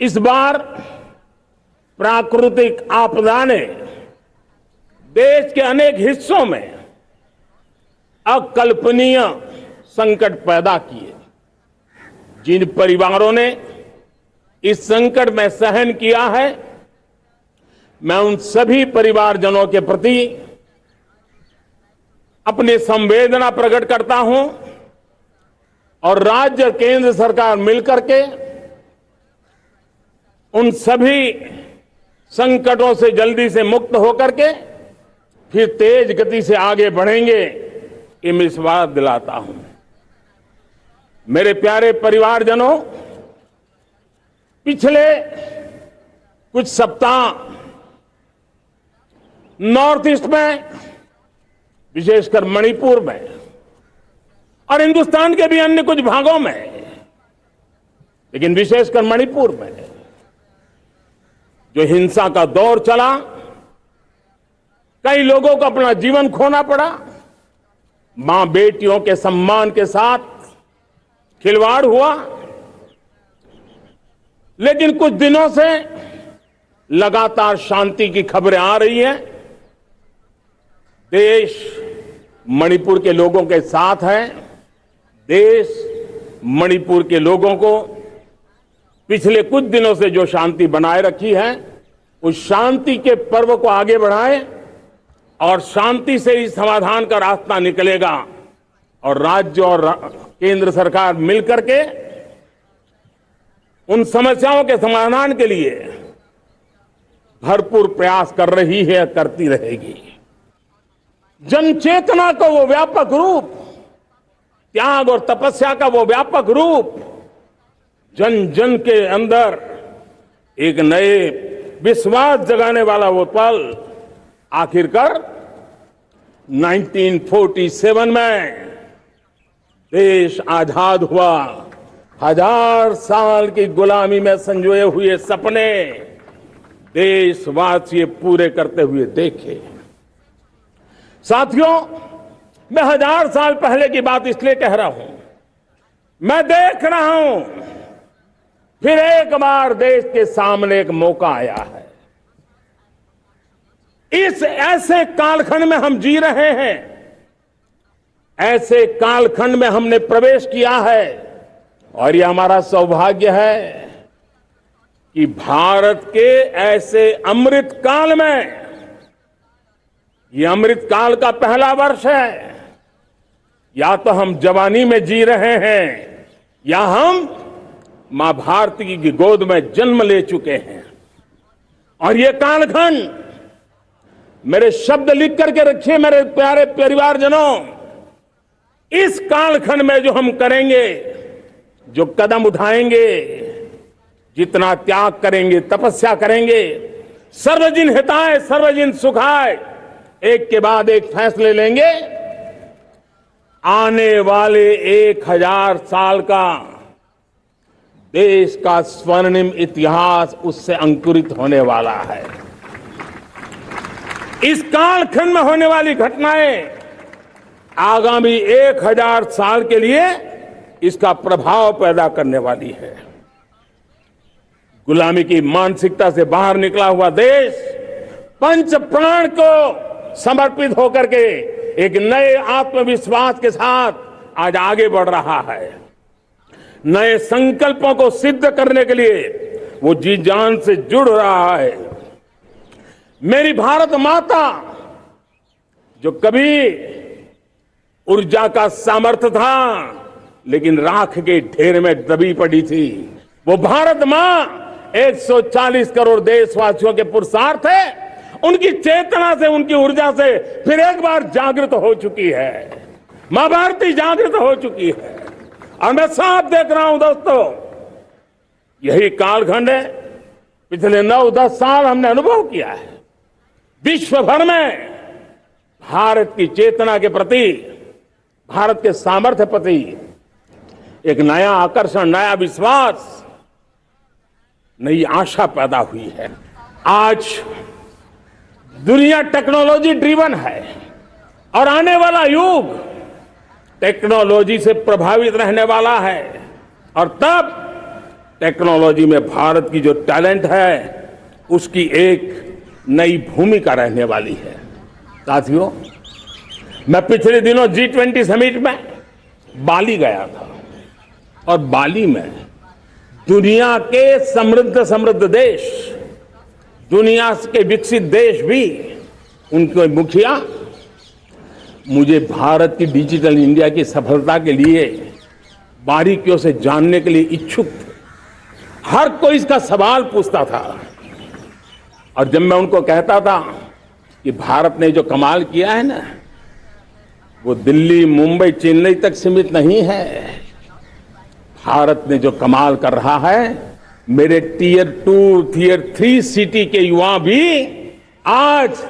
इस बार प्राकृतिक आपदा ने देश के अनेक हिस्सों में अकल्पनीय संकट पैदा किए। जिन परिवारों ने इस संकट में सहन किया है, मैं उन सभी परिवारजनों के प्रति अपनी संवेदना प्रकट करता हूं और राज्य केंद्र सरकार मिलकर के उन सभी संकटों से जल्दी से मुक्त होकर के फिर तेज गति से आगे बढ़ेंगे, ये मैं विश्वास दिलाता हूं। मेरे प्यारे परिवारजनों, पिछले कुछ सप्ताह नॉर्थ ईस्ट में, विशेषकर मणिपुर में और हिंदुस्तान के भी अन्य कुछ भागों में, लेकिन विशेषकर मणिपुर में जो हिंसा का दौर चला, कई लोगों को अपना जीवन खोना पड़ा, मां बेटियों के सम्मान के साथ खिलवाड़ हुआ। लेकिन कुछ दिनों से लगातार शांति की खबरें आ रही हैं। देश मणिपुर के लोगों के साथ है। देश मणिपुर के लोगों को पिछले कुछ दिनों से जो शांति बनाए रखी है, उस शांति के पर्व को आगे बढ़ाए और शांति से ही समाधान का रास्ता निकलेगा। और राज्य और केंद्र सरकार मिलकर के उन समस्याओं के समाधान के लिए भरपूर प्रयास कर रही है, करती रहेगी। जन चेतना का वो व्यापक रूप, त्याग और तपस्या का वो व्यापक रूप, जन जन के अंदर एक नए विश्वास जगाने वाला वो पल, आखिरकार 1947 में देश आजाद हुआ। 1000 साल की गुलामी में संजोए हुए सपने देशवासी पूरे करते हुए देखे। साथियों, मैं 1000 साल पहले की बात इसलिए कह रहा हूं, मैं देख रहा हूं फिर एक बार देश के सामने एक मौका आया है। इस ऐसे कालखंड में हम जी रहे हैं, ऐसे कालखंड में हमने प्रवेश किया है और यह हमारा सौभाग्य है कि भारत के ऐसे अमृत काल में, यह अमृत काल का पहला वर्ष है। या तो हम जवानी में जी रहे हैं या हम मां भारती की गोद में जन्म ले चुके हैं। और ये कालखंड, मेरे शब्द लिख करके रखिए मेरे प्यारे परिवारजनों, इस कालखंड में जो हम करेंगे, जो कदम उठाएंगे, जितना त्याग करेंगे, तपस्या करेंगे, सर्वजन हिताय सर्वजन सुखाय, एक के बाद एक फैसले लेंगे, आने वाले 1000 साल का देश का स्वर्णिम इतिहास उससे अंकुरित होने वाला है। इस कालखंड में होने वाली घटनाएं आगामी 1000 साल के लिए इसका प्रभाव पैदा करने वाली है। गुलामी की मानसिकता से बाहर निकला हुआ देश पंच प्राण को समर्पित होकर के एक नए आत्मविश्वास के साथ आज आगे बढ़ रहा है। नए संकल्पों को सिद्ध करने के लिए वो जी जान से जुड़ रहा है। मेरी भारत माता, जो कभी ऊर्जा का सामर्थ्य था लेकिन राख के ढेर में दबी पड़ी थी, वो भारत मां 140 करोड़ देशवासियों के पुरुषार्थ है। उनकी चेतना से, उनकी ऊर्जा से फिर एक बार जागृत हो चुकी है। मां भारती जागृत हो चुकी है। और मैं साफ देख रहा हूं दोस्तों, यही कालखंड है। पिछले 9-10 साल हमने अनुभव किया है, विश्व भर में भारत की चेतना के प्रति, भारत के सामर्थ्य प्रति एक नया आकर्षण, नया विश्वास, नई आशा पैदा हुई है। आज दुनिया टेक्नोलॉजी ड्रिवन है और आने वाला युग टेक्नोलॉजी से प्रभावित रहने वाला है। और तब टेक्नोलॉजी में भारत की जो टैलेंट है, उसकी एक नई भूमिका रहने वाली है। साथियों, मैं पिछले दिनों G20 समिट में बाली गया था और बाली में दुनिया के समृद्ध देश, दुनिया के विकसित देश भी, उनके मुखिया मुझे भारत की डिजिटल इंडिया की सफलता के लिए बारीकियों से जानने के लिए इच्छुक थे। हर कोई इसका सवाल पूछता था और जब मैं उनको कहता था कि भारत ने जो कमाल किया है ना, वो दिल्ली, मुंबई, चेन्नई तक सीमित नहीं है। भारत ने जो कमाल कर रहा है, मेरे टियर 2, टियर 3 सिटी के युवा भी आज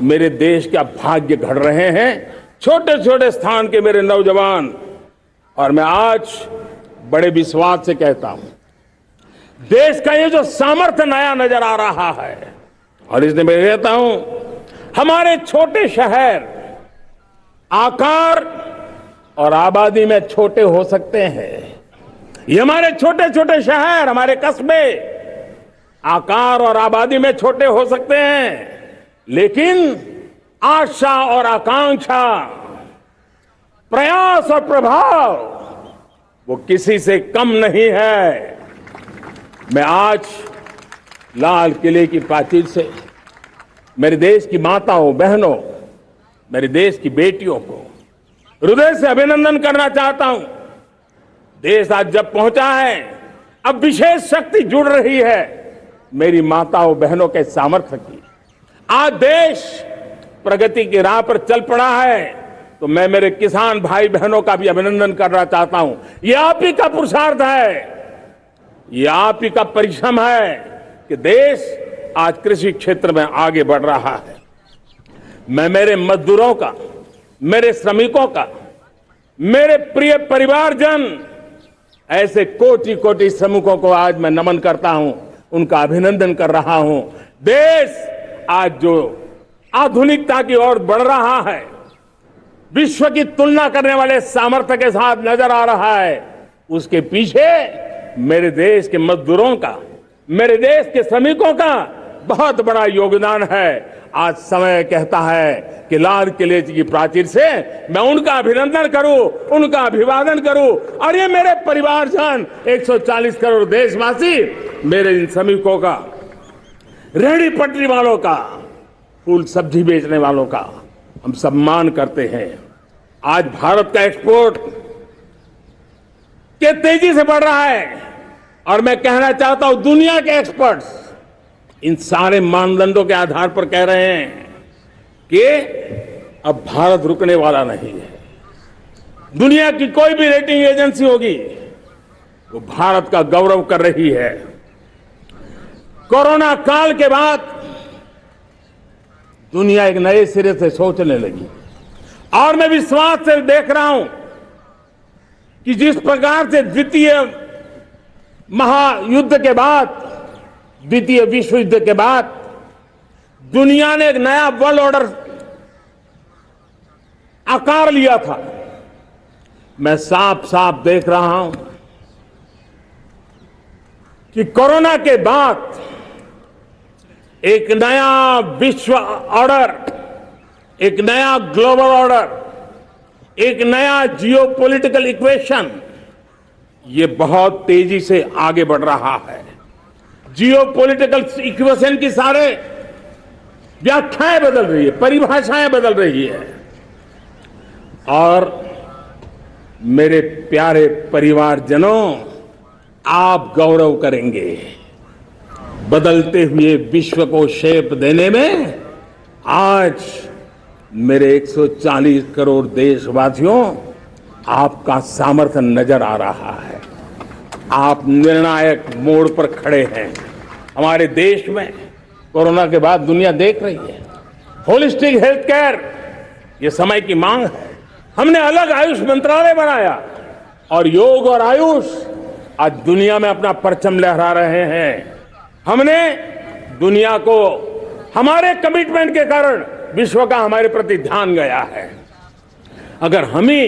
मेरे देश का भाग्य गढ़ रहे हैं। छोटे छोटे स्थान के मेरे नौजवान, और मैं आज बड़े विश्वास से कहता हूं, देश का ये जो सामर्थ्य नया नजर आ रहा है, और इसलिए मैं कहता हूं हमारे छोटे शहर आकार और आबादी में छोटे हो सकते हैं। ये हमारे छोटे छोटे शहर, हमारे कस्बे आकार और आबादी में छोटे हो सकते हैं, लेकिन आशा और आकांक्षा, प्रयास और प्रभाव वो किसी से कम नहीं है। मैं आज लाल किले की प्राचीर से मेरे देश की माताओं, बहनों, मेरे देश की बेटियों को हृदय से अभिनंदन करना चाहता हूं। देश आज जब पहुंचा है, अब विशेष शक्ति जुड़ रही है मेरी माताओं बहनों के सामर्थ्य की। आज देश प्रगति की राह पर चल पड़ा है, तो मैं मेरे किसान भाई बहनों का भी अभिनंदन करना चाहता हूं। ये आप ही का पुरुषार्थ है, ये आप ही का परिश्रम है कि देश आज कृषि क्षेत्र में आगे बढ़ रहा है। मैं मेरे मजदूरों का, मेरे श्रमिकों का, मेरे प्रिय परिवारजन, ऐसे कोटि कोटि श्रमिकों को आज मैं नमन करता हूं, उनका अभिनंदन कर रहा हूं। देश आज जो आधुनिकता की ओर बढ़ रहा है, विश्व की तुलना करने वाले सामर्थ्य के साथ नजर आ रहा है, उसके पीछे मेरे देश के मजदूरों का, मेरे देश के श्रमिकों का बहुत बड़ा योगदान है। आज समय कहता है कि लाल किले की प्राचीर से मैं उनका अभिनंदन करूं, उनका अभिवादन करूं, और ये मेरे परिवारजन 140 करोड़ देशवासी, मेरे इन श्रमिकों का, रेहड़ी पटरी वालों का, फूल सब्जी बेचने वालों का हम सम्मान करते हैं। आज भारत का एक्सपोर्ट के तेजी से बढ़ रहा है, और मैं कहना चाहता हूं दुनिया के एक्सपर्ट्स इन सारे मानदंडों के आधार पर कह रहे हैं कि अब भारत रुकने वाला नहीं है। दुनिया की कोई भी रेटिंग एजेंसी होगी वो भारत का गौरव कर रही है। कोरोना काल के बाद दुनिया एक नए सिरे से सोचने लगी, और मैं विश्वास से देख रहा हूं कि जिस प्रकार से द्वितीय महायुद्ध के बाद, द्वितीय विश्व युद्ध के बाद दुनिया ने एक नया वर्ल्ड ऑर्डर आकार लिया था, मैं साफ साफ देख रहा हूं कि कोरोना के बाद एक नया विश्व ऑर्डर, एक नया ग्लोबल ऑर्डर, एक नया जियोपॉलिटिकल इक्वेशन, ये बहुत तेजी से आगे बढ़ रहा है। जियोपॉलिटिकल इक्वेशन की सारे व्याख्याएं बदल रही है, परिभाषाएं बदल रही है, और मेरे प्यारे परिवारजनों, आप गौरव करेंगे। बदलते हुए विश्व को शेप देने में आज मेरे 140 करोड़ देशवासियों, आपका सामर्थ्य नजर आ रहा है। आप निर्णायक मोड़ पर खड़े हैं। हमारे देश में कोरोना के बाद दुनिया देख रही है होलिस्टिक हेल्थ केयर, ये समय की मांग है। हमने अलग आयुष मंत्रालय बनाया, और योग और आयुष आज दुनिया में अपना परचम लहरा रहे हैं। हमने दुनिया को हमारे कमिटमेंट के कारण विश्व का हमारे प्रति ध्यान गया है। अगर हम ही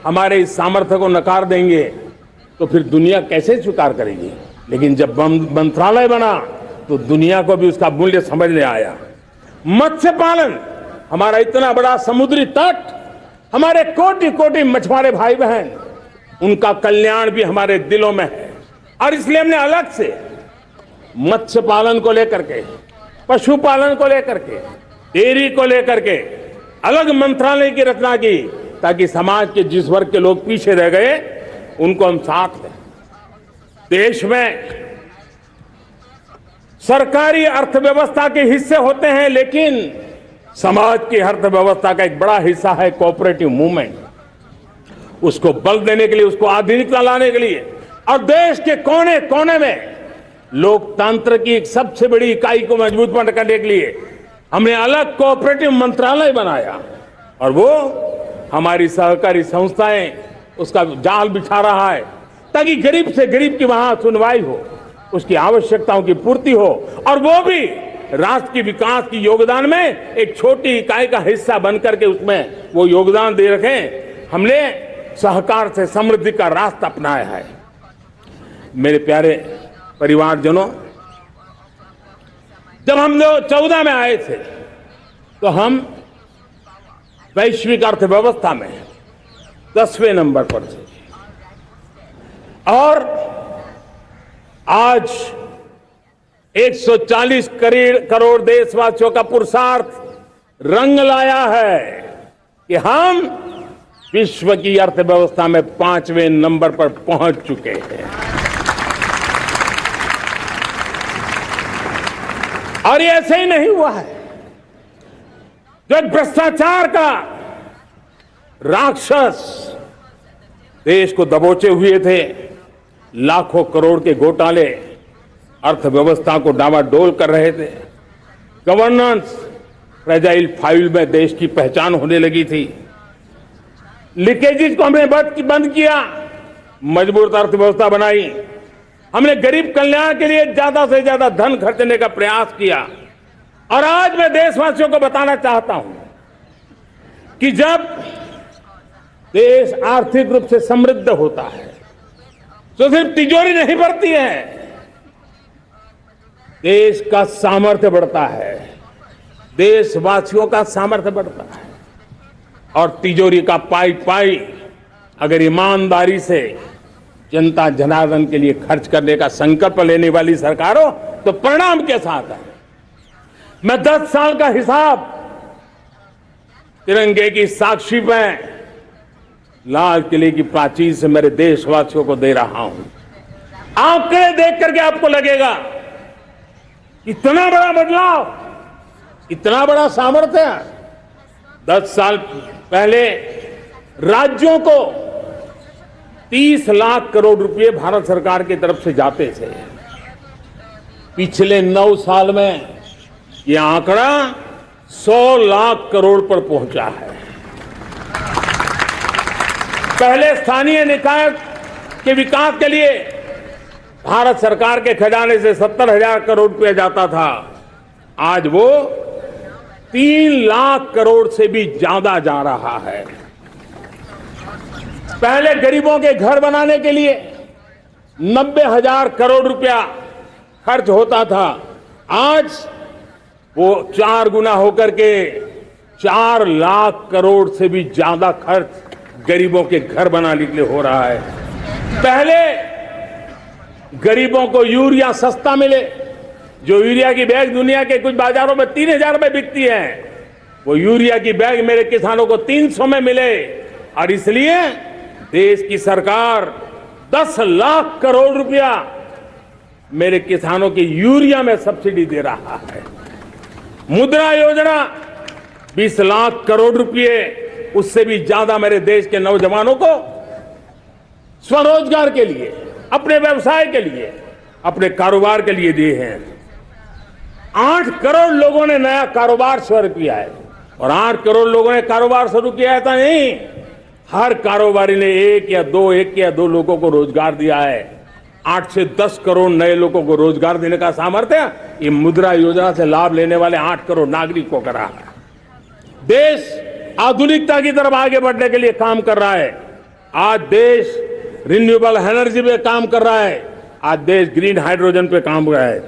हमारे इस सामर्थ्य को नकार देंगे तो फिर दुनिया कैसे स्वीकार करेगी। लेकिन जब मंत्रालय बना तो दुनिया को भी उसका मूल्य समझ में आया। मत्स्य पालन, हमारा इतना बड़ा समुद्री तट, हमारे कोटि कोटि मछुआरे भाई बहन, उनका कल्याण भी हमारे दिलों में है, और इसलिए हमने अलग से मत्स्य पालन को लेकर के, पशुपालन को लेकर के, डेयरी को लेकर के अलग मंत्रालय की रचना की, ताकि समाज के जिस वर्ग के लोग पीछे रह गए उनको हम साथ लें। देश में सरकारी अर्थव्यवस्था के हिस्से होते हैं, लेकिन समाज की अर्थव्यवस्था का एक बड़ा हिस्सा है कोऑपरेटिव मूवमेंट। उसको बल देने के लिए, उसको आधुनिकता लाने के लिए, और देश के कोने कोने में लोकतंत्र की एक सबसे बड़ी इकाई को मजबूत करने के लिए हमने अलग कोऑपरेटिव मंत्रालय बनाया, और वो हमारी सहकारी संस्थाएं उसका जाल बिछा रहा है, ताकि गरीब से गरीब की वहां सुनवाई हो, उसकी आवश्यकताओं की पूर्ति हो, और वो भी राष्ट्र के विकास की योगदान में एक छोटी इकाई का हिस्सा बनकर के उसमें वो योगदान दे रखें। हमने सहकार से समृद्धि का रास्ता अपनाया है। मेरे प्यारे परिवारजनों, जब हम 2014 में आए थे तो हम वैश्विक अर्थव्यवस्था में 10वें नंबर पर थे, और आज 140 करोड़ देशवासियों का पुरुषार्थ रंग लाया है कि हम विश्व की अर्थव्यवस्था में 5वें नंबर पर पहुंच चुके हैं। और ये ऐसे ही नहीं हुआ है। जो भ्रष्टाचार का राक्षस देश को दबोचे हुए थे, लाखों करोड़ के घोटाले अर्थव्यवस्था को डामाडोल कर रहे थे, गवर्नेंस फ्रेजाइल फाइल में देश की पहचान होने लगी थी, लीकेजेस को हमने बंद किया, मजबूत अर्थव्यवस्था बनाई, हमने गरीब कल्याण के लिए ज्यादा से ज्यादा धन खर्चने का प्रयास किया। और आज मैं देशवासियों को बताना चाहता हूं कि जब देश आर्थिक रूप से समृद्ध होता है तो सिर्फ तिजोरी नहीं बढ़ती है, देश का सामर्थ्य बढ़ता है, देशवासियों का सामर्थ्य बढ़ता है। और तिजोरी का पाई पाई अगर ईमानदारी से जनता जनार्दन के लिए खर्च करने का संकल्प लेने वाली सरकार हो तो परिणाम के साथ है। मैं 10 साल का हिसाब तिरंगे की साक्षी में लाल किले की प्राचीर से मेरे देशवासियों को दे रहा हूं। आंकड़े देख करके आपको लगेगा इतना बड़ा बदलाव, इतना बड़ा सामर्थ्य। 10 साल पहले राज्यों को 30 लाख करोड़ रुपए भारत सरकार की तरफ से जाते थे। पिछले 9 साल में यह आंकड़ा 100 लाख करोड़ पर पहुंचा है। पहले स्थानीय निकाय के विकास के लिए भारत सरकार के खजाने से 70,000 करोड़ रुपया जाता था, आज वो 3 लाख करोड़ से भी ज्यादा जा रहा है। पहले गरीबों के घर बनाने के लिए 90,000 करोड़ रुपया खर्च होता था, आज वो 4 गुना होकर के 4 लाख करोड़ से भी ज्यादा खर्च गरीबों के घर बनाने के लिए हो रहा है। पहले गरीबों को यूरिया सस्ता मिले, जो यूरिया की बैग दुनिया के कुछ बाजारों में 3,000 में बिकती है, वो यूरिया की बैग मेरे किसानों को 300 में मिले। और इसलिए देश की सरकार 10 लाख करोड़ रुपया मेरे किसानों की यूरिया में सब्सिडी दे रहा है। मुद्रा योजना 20 लाख करोड़ रुपए, उससे भी ज्यादा मेरे देश के नौजवानों को स्वरोजगार के लिए, अपने व्यवसाय के लिए, अपने कारोबार के लिए दिए हैं। 8 करोड़ लोगों ने नया कारोबार शुरू किया है, और 8 करोड़ लोगों ने कारोबार शुरू किया है तो नहीं, हर कारोबारी ने एक या दो लोगों को रोजगार दिया है। 8 से 10 करोड़ नए लोगों को रोजगार देने का सामर्थ्य ये मुद्रा योजना से लाभ लेने वाले 8 करोड़ नागरिकों को करा है। देश आधुनिकता की तरफ आगे बढ़ने के लिए काम कर रहा है। आज देश रिन्यूएबल एनर्जी पे काम कर रहा है, आज देश ग्रीन हाइड्रोजन पे काम कर रहा है,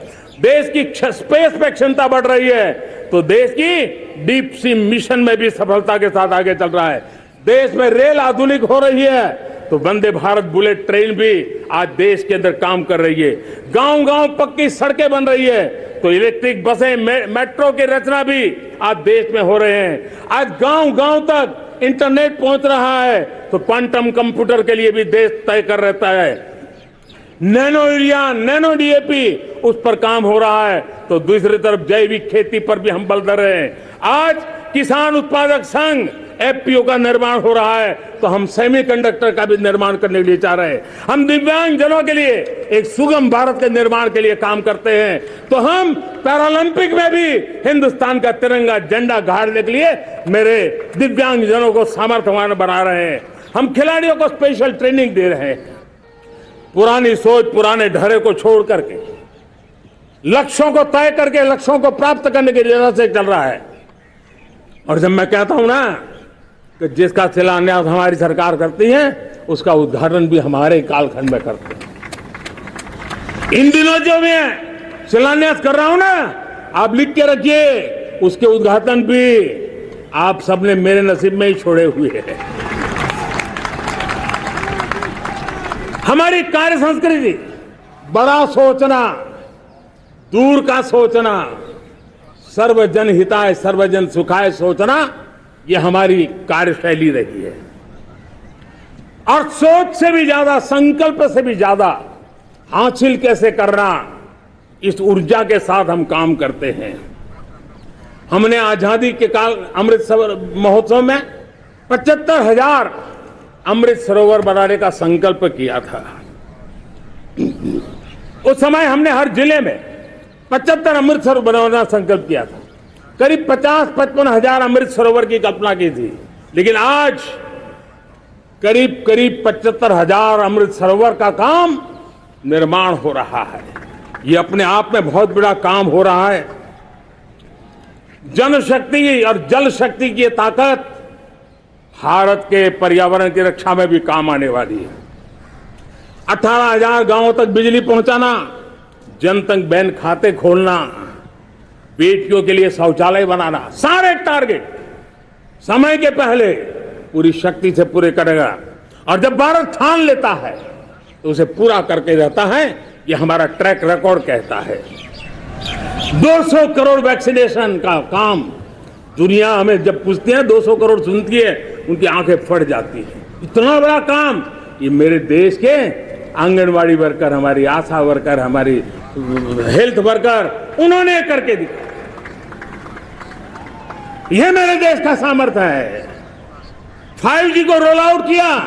देश की स्पेस पे क्षमता बढ़ रही है, तो देश की डीप सी मिशन में भी सफलता के साथ आगे चल रहा है। देश में रेल आधुनिक हो रही है, तो वंदे भारत बुलेट ट्रेन भी आज देश के अंदर काम कर रही है। गांव गांव पक्की सड़कें बन रही है, तो इलेक्ट्रिक बसें, मेट्रो की रचना भी आज देश में हो रहे हैं। आज गांव गांव तक इंटरनेट पहुंच रहा है, तो क्वांटम कंप्यूटर के लिए भी देश तय कर रहता है। नैनो यूरिया, नैनो डीएपी, उस पर काम हो रहा है, तो दूसरी तरफ जैविक खेती पर भी हम बल दे रहे हैं। आज किसान उत्पादक संघ एफपीओ का निर्माण हो रहा है, तो हम सेमीकंडक्टर का भी निर्माण करने के लिए चाह रहे हैं। हम दिव्यांग जनों के लिए एक सुगम भारत के निर्माण के लिए काम करते हैं, तो हम पैरालंपिक में भी हिंदुस्तान का तिरंगा झंडा गाड़ने के लिए मेरे दिव्यांग जनों को सामर्थ्यवान बना रहे हैं। हम खिलाड़ियों को स्पेशल ट्रेनिंग दे रहे हैं। पुरानी सोच, पुराने ढरे को छोड़ करके लक्ष्यों को तय करके लक्ष्यों को प्राप्त करने की जरूरत से चल रहा है। और जब मैं कहता हूं ना कि जिसका शिलान्यास हमारी सरकार करती है उसका उद्घाटन भी हमारे कालखंड में करते हैं। इन दिनों जो मैं शिलान्यास कर रहा हूं ना, आप लिख के रखिए, उसके उद्घाटन भी आप सबने मेरे नसीब में ही छोड़े हुए हैं। हमारी कार्य संस्कृति बड़ा सोचना, दूर का सोचना, सर्वजन हिताय सर्वजन सुखाय सोचना, ये हमारी कार्यशैली रही है। और सोच से भी ज्यादा, संकल्प से भी ज्यादा हासिल कैसे करना, इस ऊर्जा के साथ हम काम करते हैं। हमने आजादी के काल अमृत महोत्सव में 75,000 अमृत सरोवर बनाने का संकल्प किया था। उस समय हमने हर जिले में 75 अमृत सरोवर बनाना संकल्प किया था। करीब 50-55 हजार अमृत सरोवर की कल्पना की थी, लेकिन आज करीब 75,000 अमृत सरोवर का काम निर्माण हो रहा है। ये अपने आप में बहुत बड़ा काम हो रहा है। जनशक्ति और जल शक्ति की ताकत भारत के पर्यावरण की रक्षा में भी काम आने वाली है। 18,000 गांवों तक बिजली पहुंचाना, जनधन बैंक खाते खोलना, बेटियों के लिए शौचालय बनाना, सारे टारगेट समय के पहले पूरी शक्ति से पूरे करेगा। और जब भारत ठान लेता है तो उसे पूरा करके रहता है। ये हमारा ट्रैक रिकॉर्ड कहता है। 200 करोड़ वैक्सीनेशन का काम, दुनिया हमें जब पूछती है 200 करोड़ सुनती है, उनकी आंखें फट जाती है। इतना बड़ा काम ये मेरे देश के आंगनवाड़ी वर्कर, हमारी आशा वर्कर, हमारी हेल्थ वर्कर, उन्होंने करके दिखा। यह मेरे देश का सामर्थ्य है। 5G को रोल आउट किया,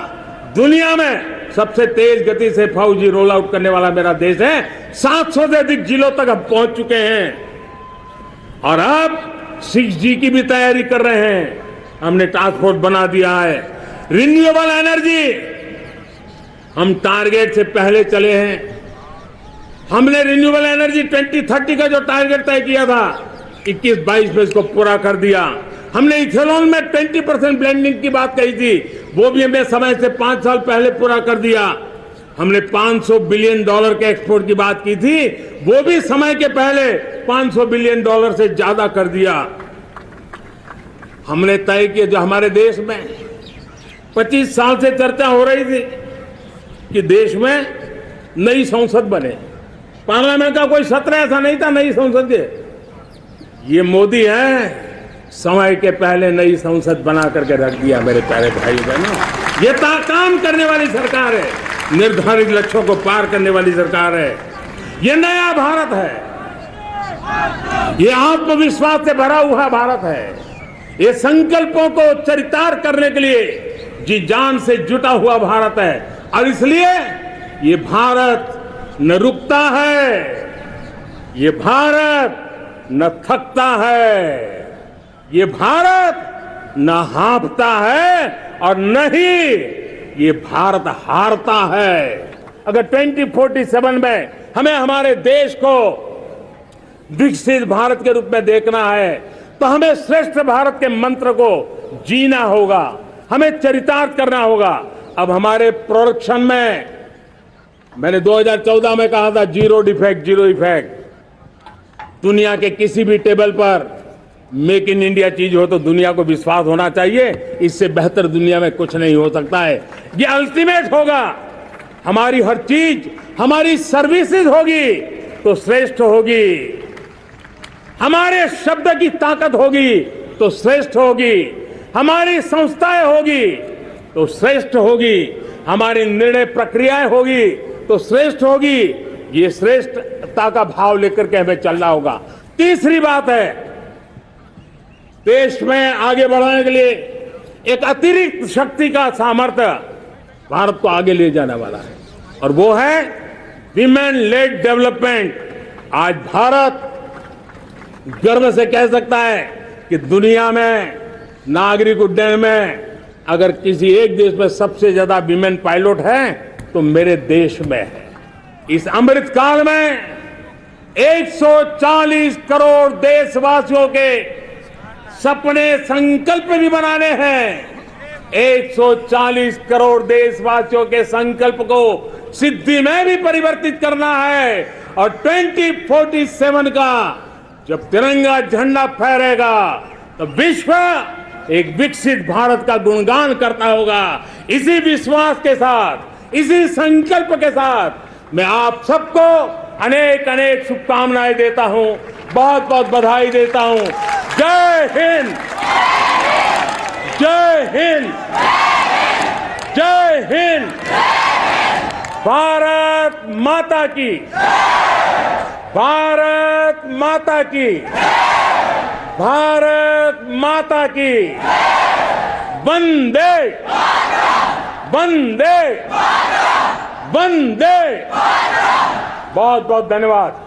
दुनिया में सबसे तेज गति से 5G रोल आउट करने वाला मेरा देश है। 700 से अधिक जिलों तक हम पहुंच चुके हैं और अब 6G की भी तैयारी कर रहे हैं। हमने टास्क फोर्स बना दिया है। रिन्यूएबल एनर्जी, हम टारगेट से पहले चले हैं। हमने रिन्यूएबल एनर्जी 2030 का जो टारगेट तय किया था, 21-22 में इसको पूरा कर दिया। हमने इथेनॉल में 20% ब्लेंडिंग की बात कही थी, वो भी हमें समय से 5 साल पहले पूरा कर दिया। हमने $500 बिलियन के एक्सपोर्ट की बात की थी, वो भी समय के पहले $500 बिलियन से ज्यादा कर दिया। हमने तय किया, जो हमारे देश में 25 साल से चर्चा हो रही थी कि देश में नई संसद बने, पार्लियामेंट का कोई सत्र ऐसा नहीं था नई संसद के। ये मोदी है, समय के पहले नई संसद बना करके रख दिया। मेरे प्यारे भाई बहनों, ये काम करने वाली सरकार है, निर्धारित लक्ष्यों को पार करने वाली सरकार है। ये नया भारत है, ये आत्मविश्वास से भरा हुआ भारत है, ये संकल्पों को चरितार्थ करने के लिए जी जान से जुटा हुआ भारत है। और इसलिए ये भारत न रुकता है, ये भारत न थकता है, ये भारत न हाँफता है और न ही ये भारत हारता है। अगर 2047 में हमें हमारे देश को विकसित भारत के रूप में देखना है तो हमें श्रेष्ठ भारत के मंत्र को जीना होगा, हमें चरितार्थ करना होगा। अब हमारे प्रोडक्शन में, मैंने 2014 में कहा था जीरो डिफेक्ट, जीरो इफेक्ट। दुनिया के किसी भी टेबल पर मेक इन इंडिया चीज हो तो दुनिया को विश्वास होना चाहिए, इससे बेहतर दुनिया में कुछ नहीं हो सकता है। ये अल्टीमेट होगा। हमारी हर चीज, हमारी सर्विसेज होगी तो श्रेष्ठ होगी, हमारे शब्द की ताकत होगी तो श्रेष्ठ होगी, हमारी संस्थाएं होगी तो श्रेष्ठ होगी, हमारी निर्णय प्रक्रियाएं होगी तो श्रेष्ठ होगी। ये श्रेष्ठता का भाव लेकर के हमें चलना होगा। तीसरी बात है, देश में आगे बढ़ाने के लिए एक अतिरिक्त शक्ति का सामर्थ्य भारत को आगे ले जाने वाला है, और वो है विमेन लेड डेवलपमेंट। आज भारत गर्व से कह सकता है कि दुनिया में नागरिक उड्डयन में अगर किसी एक देश में सबसे ज्यादा विमेन पायलट है तो मेरे देश में है। इस अमृत काल में 140 करोड़ देशवासियों के सपने संकल्प भी बनाने हैं। 140 करोड़ देशवासियों के संकल्प को सिद्धि में भी परिवर्तित करना है और 2047 का जब तिरंगा झंडा फहरेगा तो विश्व एक विकसित भारत का गुणगान करता होगा। इसी विश्वास के साथ, इसी संकल्प के साथ मैं आप सबको अनेक अनेक शुभकामनाएं देता हूं, बहुत बहुत बधाई देता हूं। जय हिंद, जय हिंद, जय हिंद। भारत माता की, भारत माता की, भारत माता की। वंदे, वंदे, वंदे। बहुत बहुत धन्यवाद।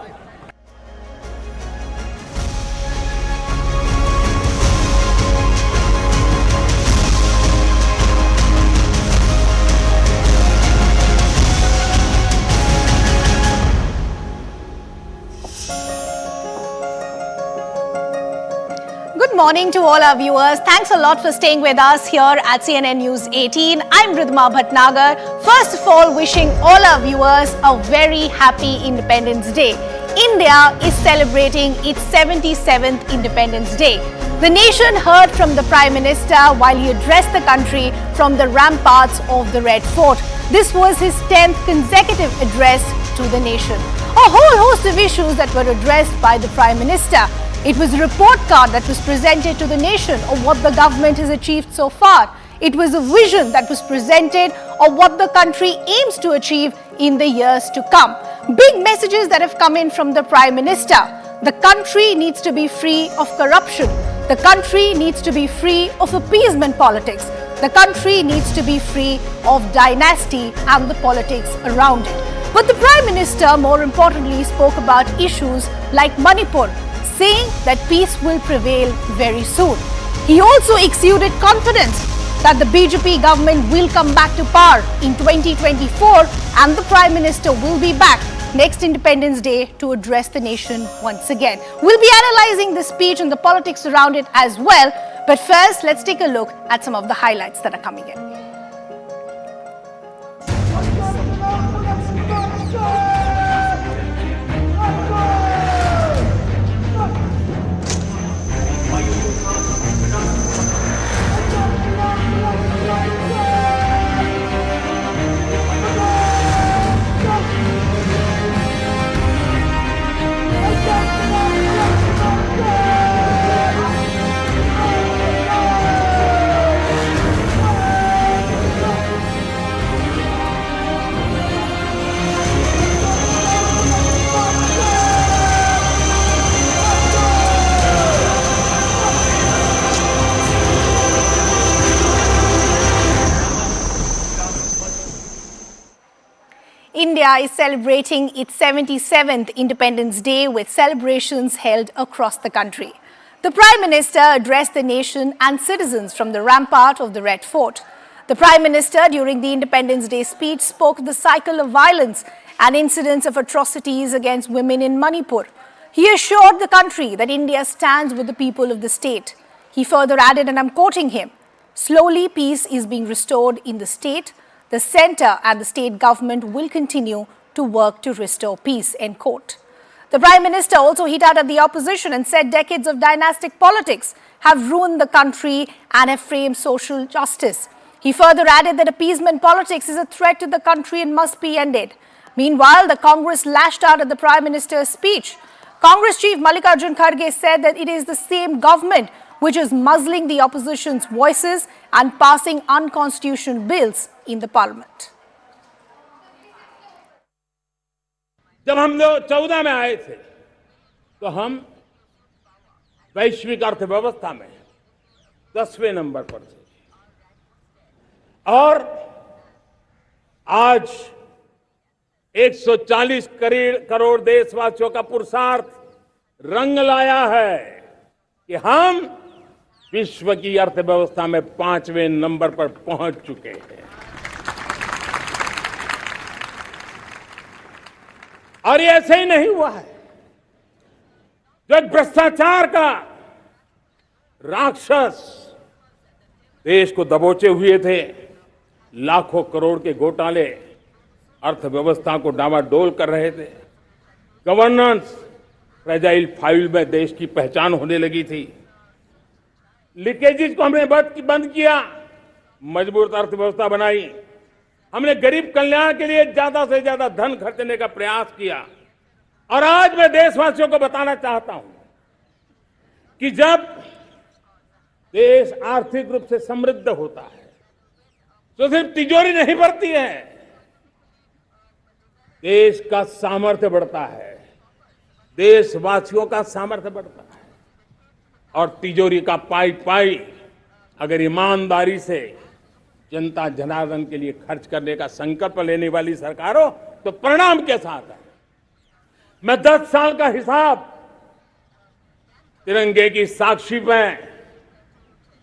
Good morning to all our viewers. Thanks a lot for staying with us here at CNN News 18. I'm Ridhima Bhatnagar. First of all, wishing all our viewers a very happy Independence Day. India is celebrating its 77th Independence Day. The nation heard from the Prime Minister while he addressed the country from the ramparts of the Red Fort. This was his 10th consecutive address to the nation. A whole host of issues that were addressed by the Prime Minister. It was a report card that was presented to the nation of what the government has achieved so far. It was a vision that was presented of what the country aims to achieve in the years to come. Big messages that have come in from the Prime Minister. The country needs to be free of corruption. The country needs to be free of appeasement politics. The country needs to be free of dynasty and the politics around it. But the Prime Minister, more importantly, spoke about issues like Manipur, saying that peace will prevail very soon. He also exuded confidence that the BJP government will come back to power in 2024 and the Prime Minister will be back next Independence Day to address the nation once again. We'll be analyzing the speech and the politics around it as well. But first, let's take a look at some of the highlights that are coming in. India is celebrating its 77th Independence Day with celebrations held across the country. The Prime Minister addressed the nation and citizens from the rampart of the Red Fort. The Prime Minister, during the Independence Day speech, spoke of the cycle of violence and incidents of atrocities against women in Manipur. He assured the country that India stands with the people of the state. He further added, and I'm quoting him, "Slowly peace is being restored in the state. The centre and the state government will continue to work to restore peace," end quote. The Prime Minister also hit out at the opposition and said decades of dynastic politics have ruined the country and have framed social justice. He further added that appeasement politics is a threat to the country and must be ended. Meanwhile, the Congress lashed out at the Prime Minister's speech. Congress Chief Mallikarjun Kharge said that it is the same government which is muzzling the opposition's voices and passing unconstitutional bills in the parliament. जब हम 2014 में आए थे तो हम वैश्विक अर्थव्यवस्था में 10वें नंबर पर थे और आज 140 करोड़ देशवासियों का पुरुषार्थ रंग लाया है कि हम विश्व की अर्थव्यवस्था में 5वें नंबर पर पहुंच चुके हैं। और ये ऐसे ही नहीं हुआ है। जो एक भ्रष्टाचार का राक्षस देश को दबोचे हुए थे, लाखों करोड़ के घोटाले अर्थव्यवस्था को डामाडोल कर रहे थे, गवर्नेंस फ्रेजाइल फाइल में देश की पहचान होने लगी थी, लीकेजेस को हमने बंद किया, मजबूत अर्थव्यवस्था बनाई, हमने गरीब कल्याण के लिए ज्यादा से ज्यादा धन खर्चने का प्रयास किया। और आज मैं देशवासियों को बताना चाहता हूं कि जब देश आर्थिक रूप से समृद्ध होता है तो सिर्फ तिजोरी नहीं बढ़ती है, देश का सामर्थ्य बढ़ता है, देशवासियों का सामर्थ्य बढ़ता है। और तिजोरी का पाई पाई अगर ईमानदारी से जनता जनार्दन के लिए खर्च करने का संकल्प लेने वाली सरकार हो तो परिणाम के साथ है। मैं 10 साल का हिसाब तिरंगे की साक्षी में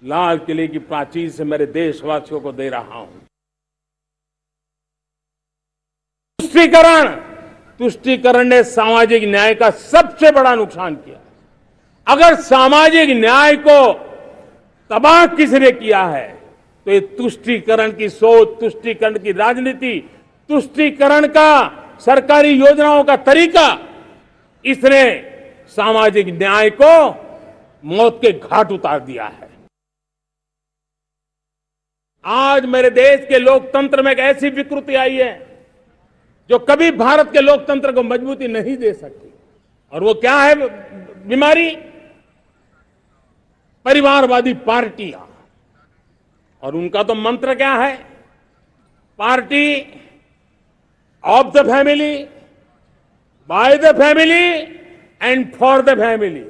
लाल किले की प्राचीर से मेरे देशवासियों को दे रहा हूं। तुष्टीकरण ने सामाजिक न्याय का सबसे बड़ा नुकसान किया। अगर सामाजिक न्याय को तबाह किसने किया है तो ये तुष्टीकरण की सोच, तुष्टीकरण की राजनीति, तुष्टीकरण का सरकारी योजनाओं का तरीका, इसने सामाजिक न्याय को मौत के घाट उतार दिया है। आज मेरे देश के लोकतंत्र में एक ऐसी विकृति आई है जो कभी भारत के लोकतंत्र को मजबूती नहीं दे सकती। और वो क्या है बीमारी? परिवारवादी पार्टियां। और उनका तो मंत्र क्या है? Party of the family, by the family and for the family.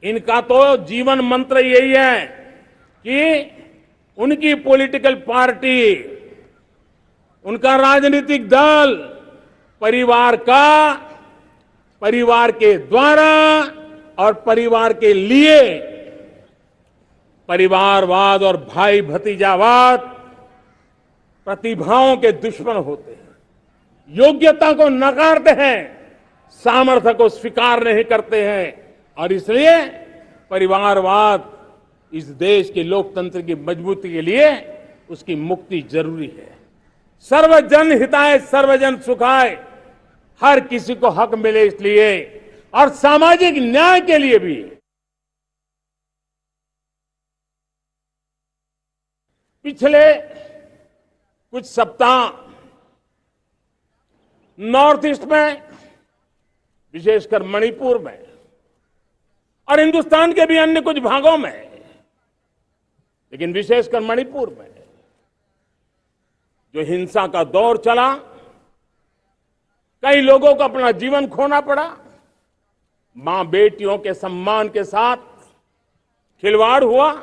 इनका तो जीवन मंत्र यही है कि उनकी पॉलिटिकल पार्टी, उनका राजनीतिक दल परिवार के द्वारा और परिवार के लिए, परिवारवाद और भाई भतीजावाद प्रतिभाओं के दुश्मन होते हैं, योग्यता को नकारते हैं, सामर्थ्य को स्वीकार नहीं करते हैं। और इसलिए परिवारवाद इस देश के लोकतंत्र की मजबूती के लिए उसकी मुक्ति जरूरी है। सर्वजन हिताय सर्वजन सुखाय, हर किसी को हक मिले इसलिए, और सामाजिक न्याय के लिए भी। पिछले कुछ सप्ताह नॉर्थ ईस्ट में, विशेषकर मणिपुर में और हिंदुस्तान के भी अन्य कुछ भागों में, लेकिन विशेषकर मणिपुर में जो हिंसा का दौर चला, कई लोगों को अपना जीवन खोना पड़ा, मां बेटियों के सम्मान के साथ खिलवाड़ हुआ।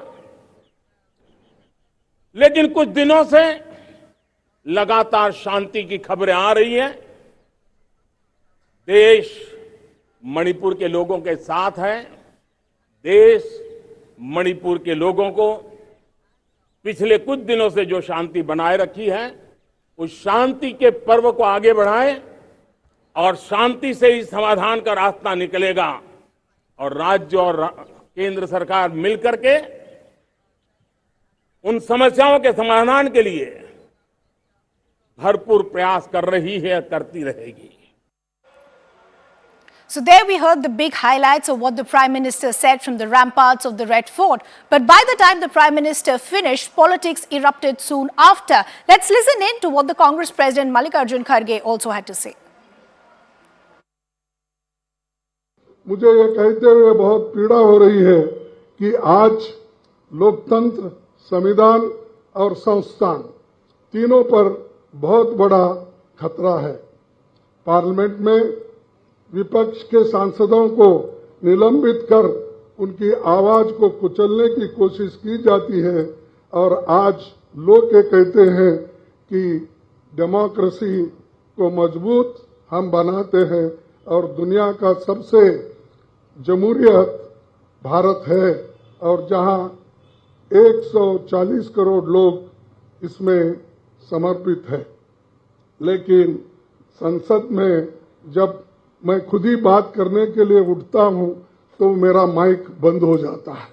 लेकिन कुछ दिनों से लगातार शांति की खबरें आ रही हैं। देश मणिपुर के लोगों के साथ है। देश मणिपुर के लोगों को पिछले कुछ दिनों से जो शांति बनाए रखी है, उस शांति के पर्व को आगे बढ़ाए और शांति से ही समाधान का रास्ता निकलेगा। और राज्य और केंद्र सरकार मिलकर के उन समस्याओं के समाधान के लिए भरपूर प्रयास कर रही है, करती रहेगी। So there we heard the big highlights of what the Prime Minister said from the ramparts of the Red Fort. But by the time the Prime Minister finished, politics erupted soon after. Let's listen in to what the Congress President Mallikarjun Kharge also had to say. मुझे ये कहते हुए बहुत पीड़ा हो रही है कि आज लोकतंत्र, संविधान और संस्थान तीनों पर बहुत बड़ा खतरा है। पार्लियामेंट में विपक्ष के सांसदों को निलंबित कर उनकी आवाज को कुचलने की कोशिश की जाती है। और आज लोग ये कहते हैं कि डेमोक्रेसी को मजबूत हम बनाते हैं और दुनिया का सबसे जमहूरियत भारत है, और जहां 140 करोड़ लोग इसमें समर्पित है। लेकिन संसद में जब मैं खुद ही बात करने के लिए उठता हूं तो मेरा माइक बंद हो जाता है।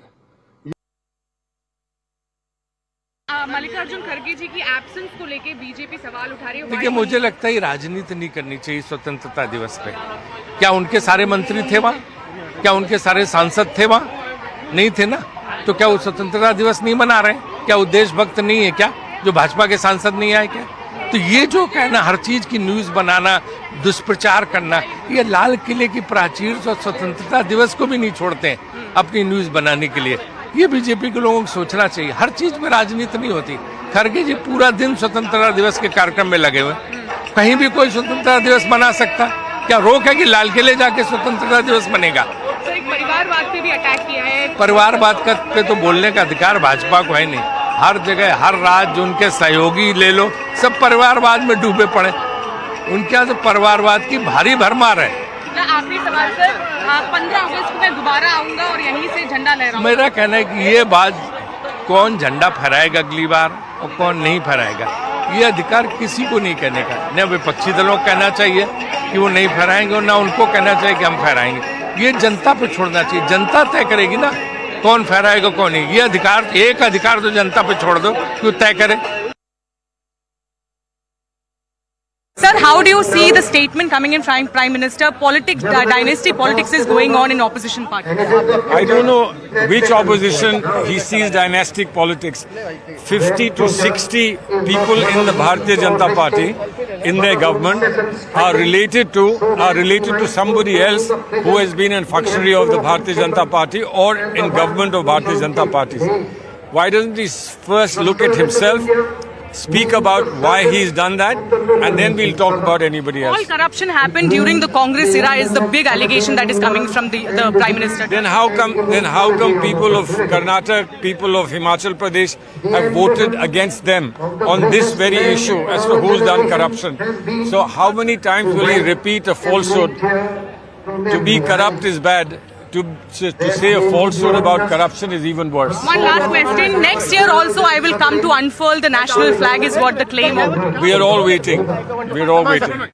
मल्लिकार्जुन खड़गे जी की एब्सेंस को लेके बीजेपी सवाल उठा रही है। देखिए, मुझे लगता है राजनीति नहीं करनी चाहिए स्वतंत्रता दिवस पे। क्या उनके सारे मंत्री थे वहाँ? क्या उनके सारे सांसद थे वहाँ? नहीं थे ना। तो क्या वो स्वतंत्रता दिवस नहीं मना रहे? क्या वो देशभक्त नहीं है क्या? जो भाजपा के सांसद नहीं आए क्या? तो ये जो कहना, हर चीज की न्यूज बनाना, दुष्प्रचार करना, ये लाल किले की प्राचीर और स्वतंत्रता दिवस को भी नहीं छोड़ते हैं अपनी न्यूज बनाने के लिए। ये बीजेपी के लोगों को सोचना चाहिए। हर चीज में राजनीति नहीं होती। खड़गे जी पूरा दिन स्वतंत्रता दिवस के कार्यक्रम में लगे हुए, कहीं भी कोई स्वतंत्रता दिवस मना सकता? क्या रोक है कि लाल किले जाके स्वतंत्रता दिवस मनेगा? सर, एक परिवारवाद पे भी अटैक किया है। परिवारवाद का पे तो बोलने का अधिकार भाजपा को है नहीं। हर जगह, हर राज्य, उनके सहयोगी ले लो, सब परिवारवाद में डूबे पड़े। उनके यहाँ तो परिवारवाद की भारी भरमार है। आखिरी सवाल सर, 15 अगस्त को मैं दोबारा आऊंगा और यहीं से झंडा लहराऊंगा। मेरा कहना है कि ये बात कौन झंडा फहराएगा अगली बार और कौन नहीं फहराएगा, ये अधिकार किसी को नहीं कहने का। न विपक्षी दलों को कहना चाहिए कि वो नहीं फहराएंगे और न उनको कहना चाहिए कि हम फहराएंगे। ये जनता पे छोड़ना चाहिए। जनता तय करेगी ना कौन फहराएगा कौन नहीं। ये अधिकार, एक अधिकार तो जनता पे छोड़ दो कि वो तय करे। Sir, how do you see the statement coming in from Prime Minister? Politics, dynasty politics is going on in opposition parties. I don't know which opposition he sees dynastic politics. 50 to 60 people in the Bharatiya Janata Party, in their government, are related to somebody else who has been a functionary of the Bharatiya Janata Party or in government of Bharatiya Janata Party. Why doesn't he first look at himself, speak about why he's done that, and then we'll talk about anybody else. All corruption happened during the Congress era is the big allegation that is coming from the Prime Minister. Then how come people of Karnataka, people of Himachal Pradesh have voted against them on this very issue as to who's done corruption? So how many times will he repeat a falsehood? To be corrupt is bad. To say a falsehood about corruption is even worse. One last question. Next year also I will come to unfurl the national flag is what the claim of. We are all waiting. We are all waiting.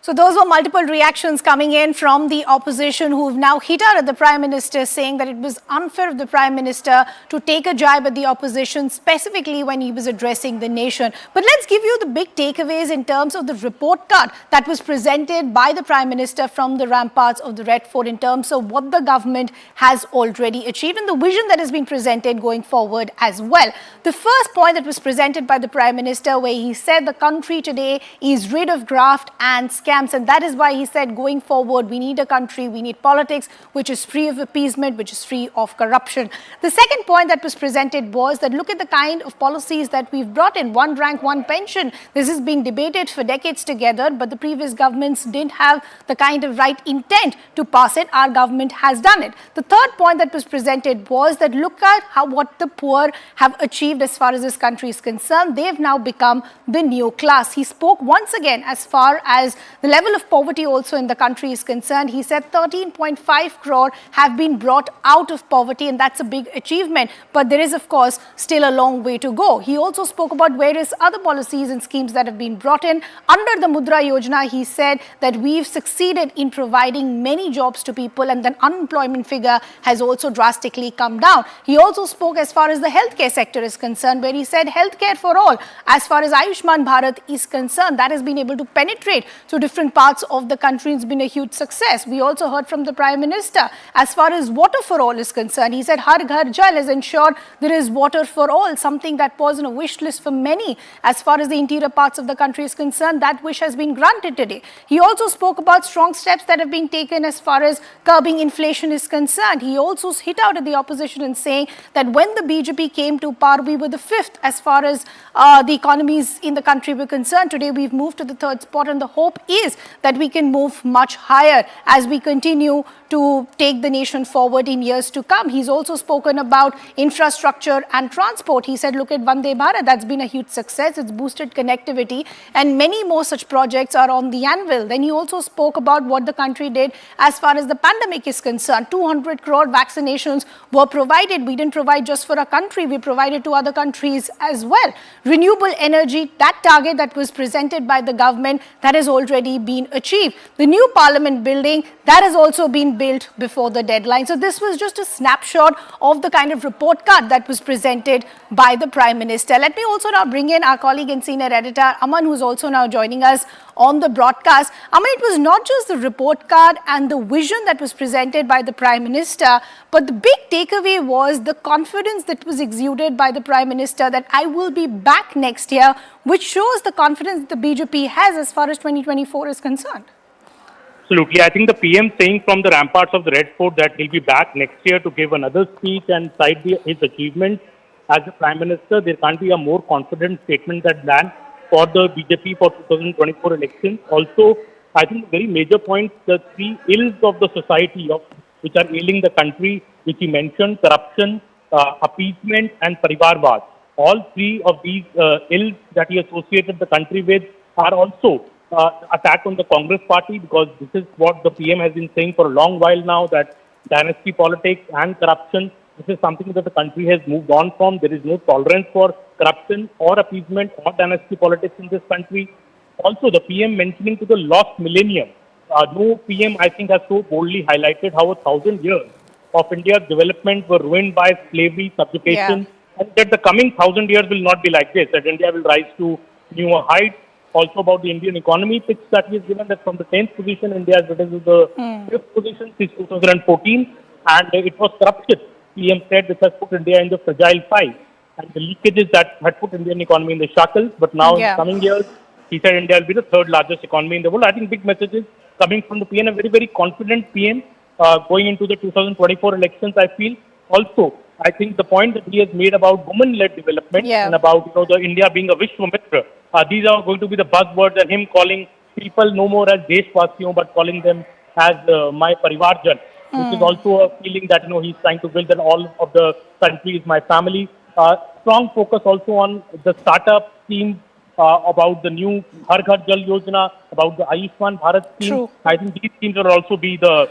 So those were multiple reactions coming in from the opposition who have now hit out at the Prime Minister, saying that it was unfair of the Prime Minister to take a jibe at the opposition, specifically when he was addressing the nation. But let's give you the big takeaways in terms of the report card that was presented by the Prime Minister from the ramparts of the Red Fort in terms of what the government has already achieved and the vision that has been presented going forward as well. The first point that was presented by the Prime Minister, where he said the country today is rid of graft and scam. And that is why he said going forward we need a country, we need politics which is free of appeasement, which is free of corruption. The second point that was presented was that look at the kind of policies that we've brought in. One rank, one pension. This is being debated for decades together, but the previous governments didn't have the kind of right intent to pass it. Our government has done it. The third point that was presented was that look at what the poor have achieved as far as this country is concerned. They've now become the new class. He spoke once again as far as the level of poverty also in the country is concerned. He said 13.5 crore have been brought out of poverty, and that's a big achievement. But there is, of course, still a long way to go. He also spoke about various other policies and schemes that have been brought in. Under the Mudra Yojana, he said that we've succeeded in providing many jobs to people, and the unemployment figure has also drastically come down. He also spoke as far as the healthcare sector is concerned, where he said healthcare for all. As far as Ayushman Bharat is concerned, that has been able to penetrate to different parts of the country. It's been a huge success. We also heard from the Prime Minister as far as water for all is concerned. He said Har Ghar Jal has ensured there is water for all, something that was on a wish list for many. As far as the interior parts of the country is concerned, that wish has been granted today. He also spoke about strong steps that have been taken as far as curbing inflation is concerned. He also hit out at the opposition in saying that when the BJP came to power, we were the fifth as far as the economies in the country were concerned. Today we've moved to the third spot, and the hope is that we can move much higher as we continue to take the nation forward in years to come. He's also spoken about infrastructure and transport. He said, look at Vande Bharat, that's been a huge success. It's boosted connectivity, and many more such projects are on the anvil. Then he also spoke about what the country did as far as the pandemic is concerned. 200 crore vaccinations were provided. We didn't provide just for our country, we provided to other countries as well. Renewable energy, that target that was presented by the government, that has already already been achieved. The new parliament building, that has also been built before the deadline. So this was just a snapshot of the kind of report card that was presented by the Prime Minister. Let me also now bring in our colleague and senior editor, Aman, who's also now joining us on the broadcast. Aman, it was not just the report card and the vision that was presented by the Prime Minister, but the big takeaway was the confidence that was exuded by the Prime Minister that I will be back next year, which shows the confidence that the BJP has as far as 2024 is concerned. Absolutely. I think the PM saying from the ramparts of the Red Fort that he'll be back next year to give another speech and cite his achievements as the Prime Minister, there can't be a more confident statement than that for the BJP for 2024 elections. Also, I think very major points, the three ills of the society which are ailing the country, which he mentioned, corruption, appeasement and parivarvad. All three of these ills that he associated the country with are also attack on the Congress party, because this is what the PM has been saying for a long while now, that dynasty politics and corruption, this is something that the country has moved on from. There is no tolerance for corruption or appeasement or dynasty politics in this country. Also, the PM mentioning to the lost millennium. No PM, I think, has so boldly highlighted how 1,000 years of India's development were ruined by slavery, subjugation, and that the coming 1,000 years will not be like this, that India will rise to newer heights. Also about the Indian economy pitch that he has given, that from the 10th position, India has risen to the 5th position since 2014, and it was corruption, PM said, which has put India in the fragile 5, and the leakages that had put Indian economy in the shackles. But now in the coming years, he said India will be the third largest economy in the world. I think big messages coming from the PM, a very, very confident PM going into the 2024 elections, I feel. Also, I think the point that he has made about women-led development and about the India being a Vishwamitra, these are going to be the buzzwords, and him calling people no more as Deshwasiyon but calling them as my Parivarjan, which is also a feeling that he's trying to build that all of the country is my family. Strong focus also on the startup schemes, about the new Har Ghar Jal Yojana, about the Ayushman Bharat scheme. True. I think these schemes will also be the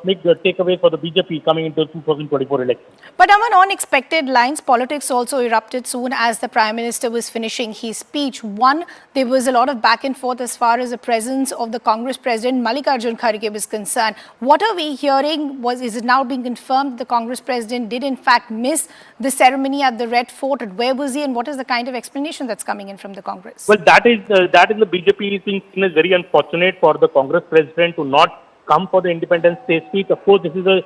big takeaway for the BJP coming into 2024 elections. But on unexpected lines, politics also erupted soon as the Prime Minister was finishing his speech. One, there was a lot of back and forth as far as the presence of the Congress President Mallikarjun Kharge was concerned. What are we hearing? Is it now being confirmed the Congress President did in fact miss the ceremony at the Red Fort? Where was he, and what is the kind of explanation that's coming in from the Congress? Well, that is the BJP is being seen as very unfortunate for the Congress President to not come for the Independence Day speech. Of course, this is a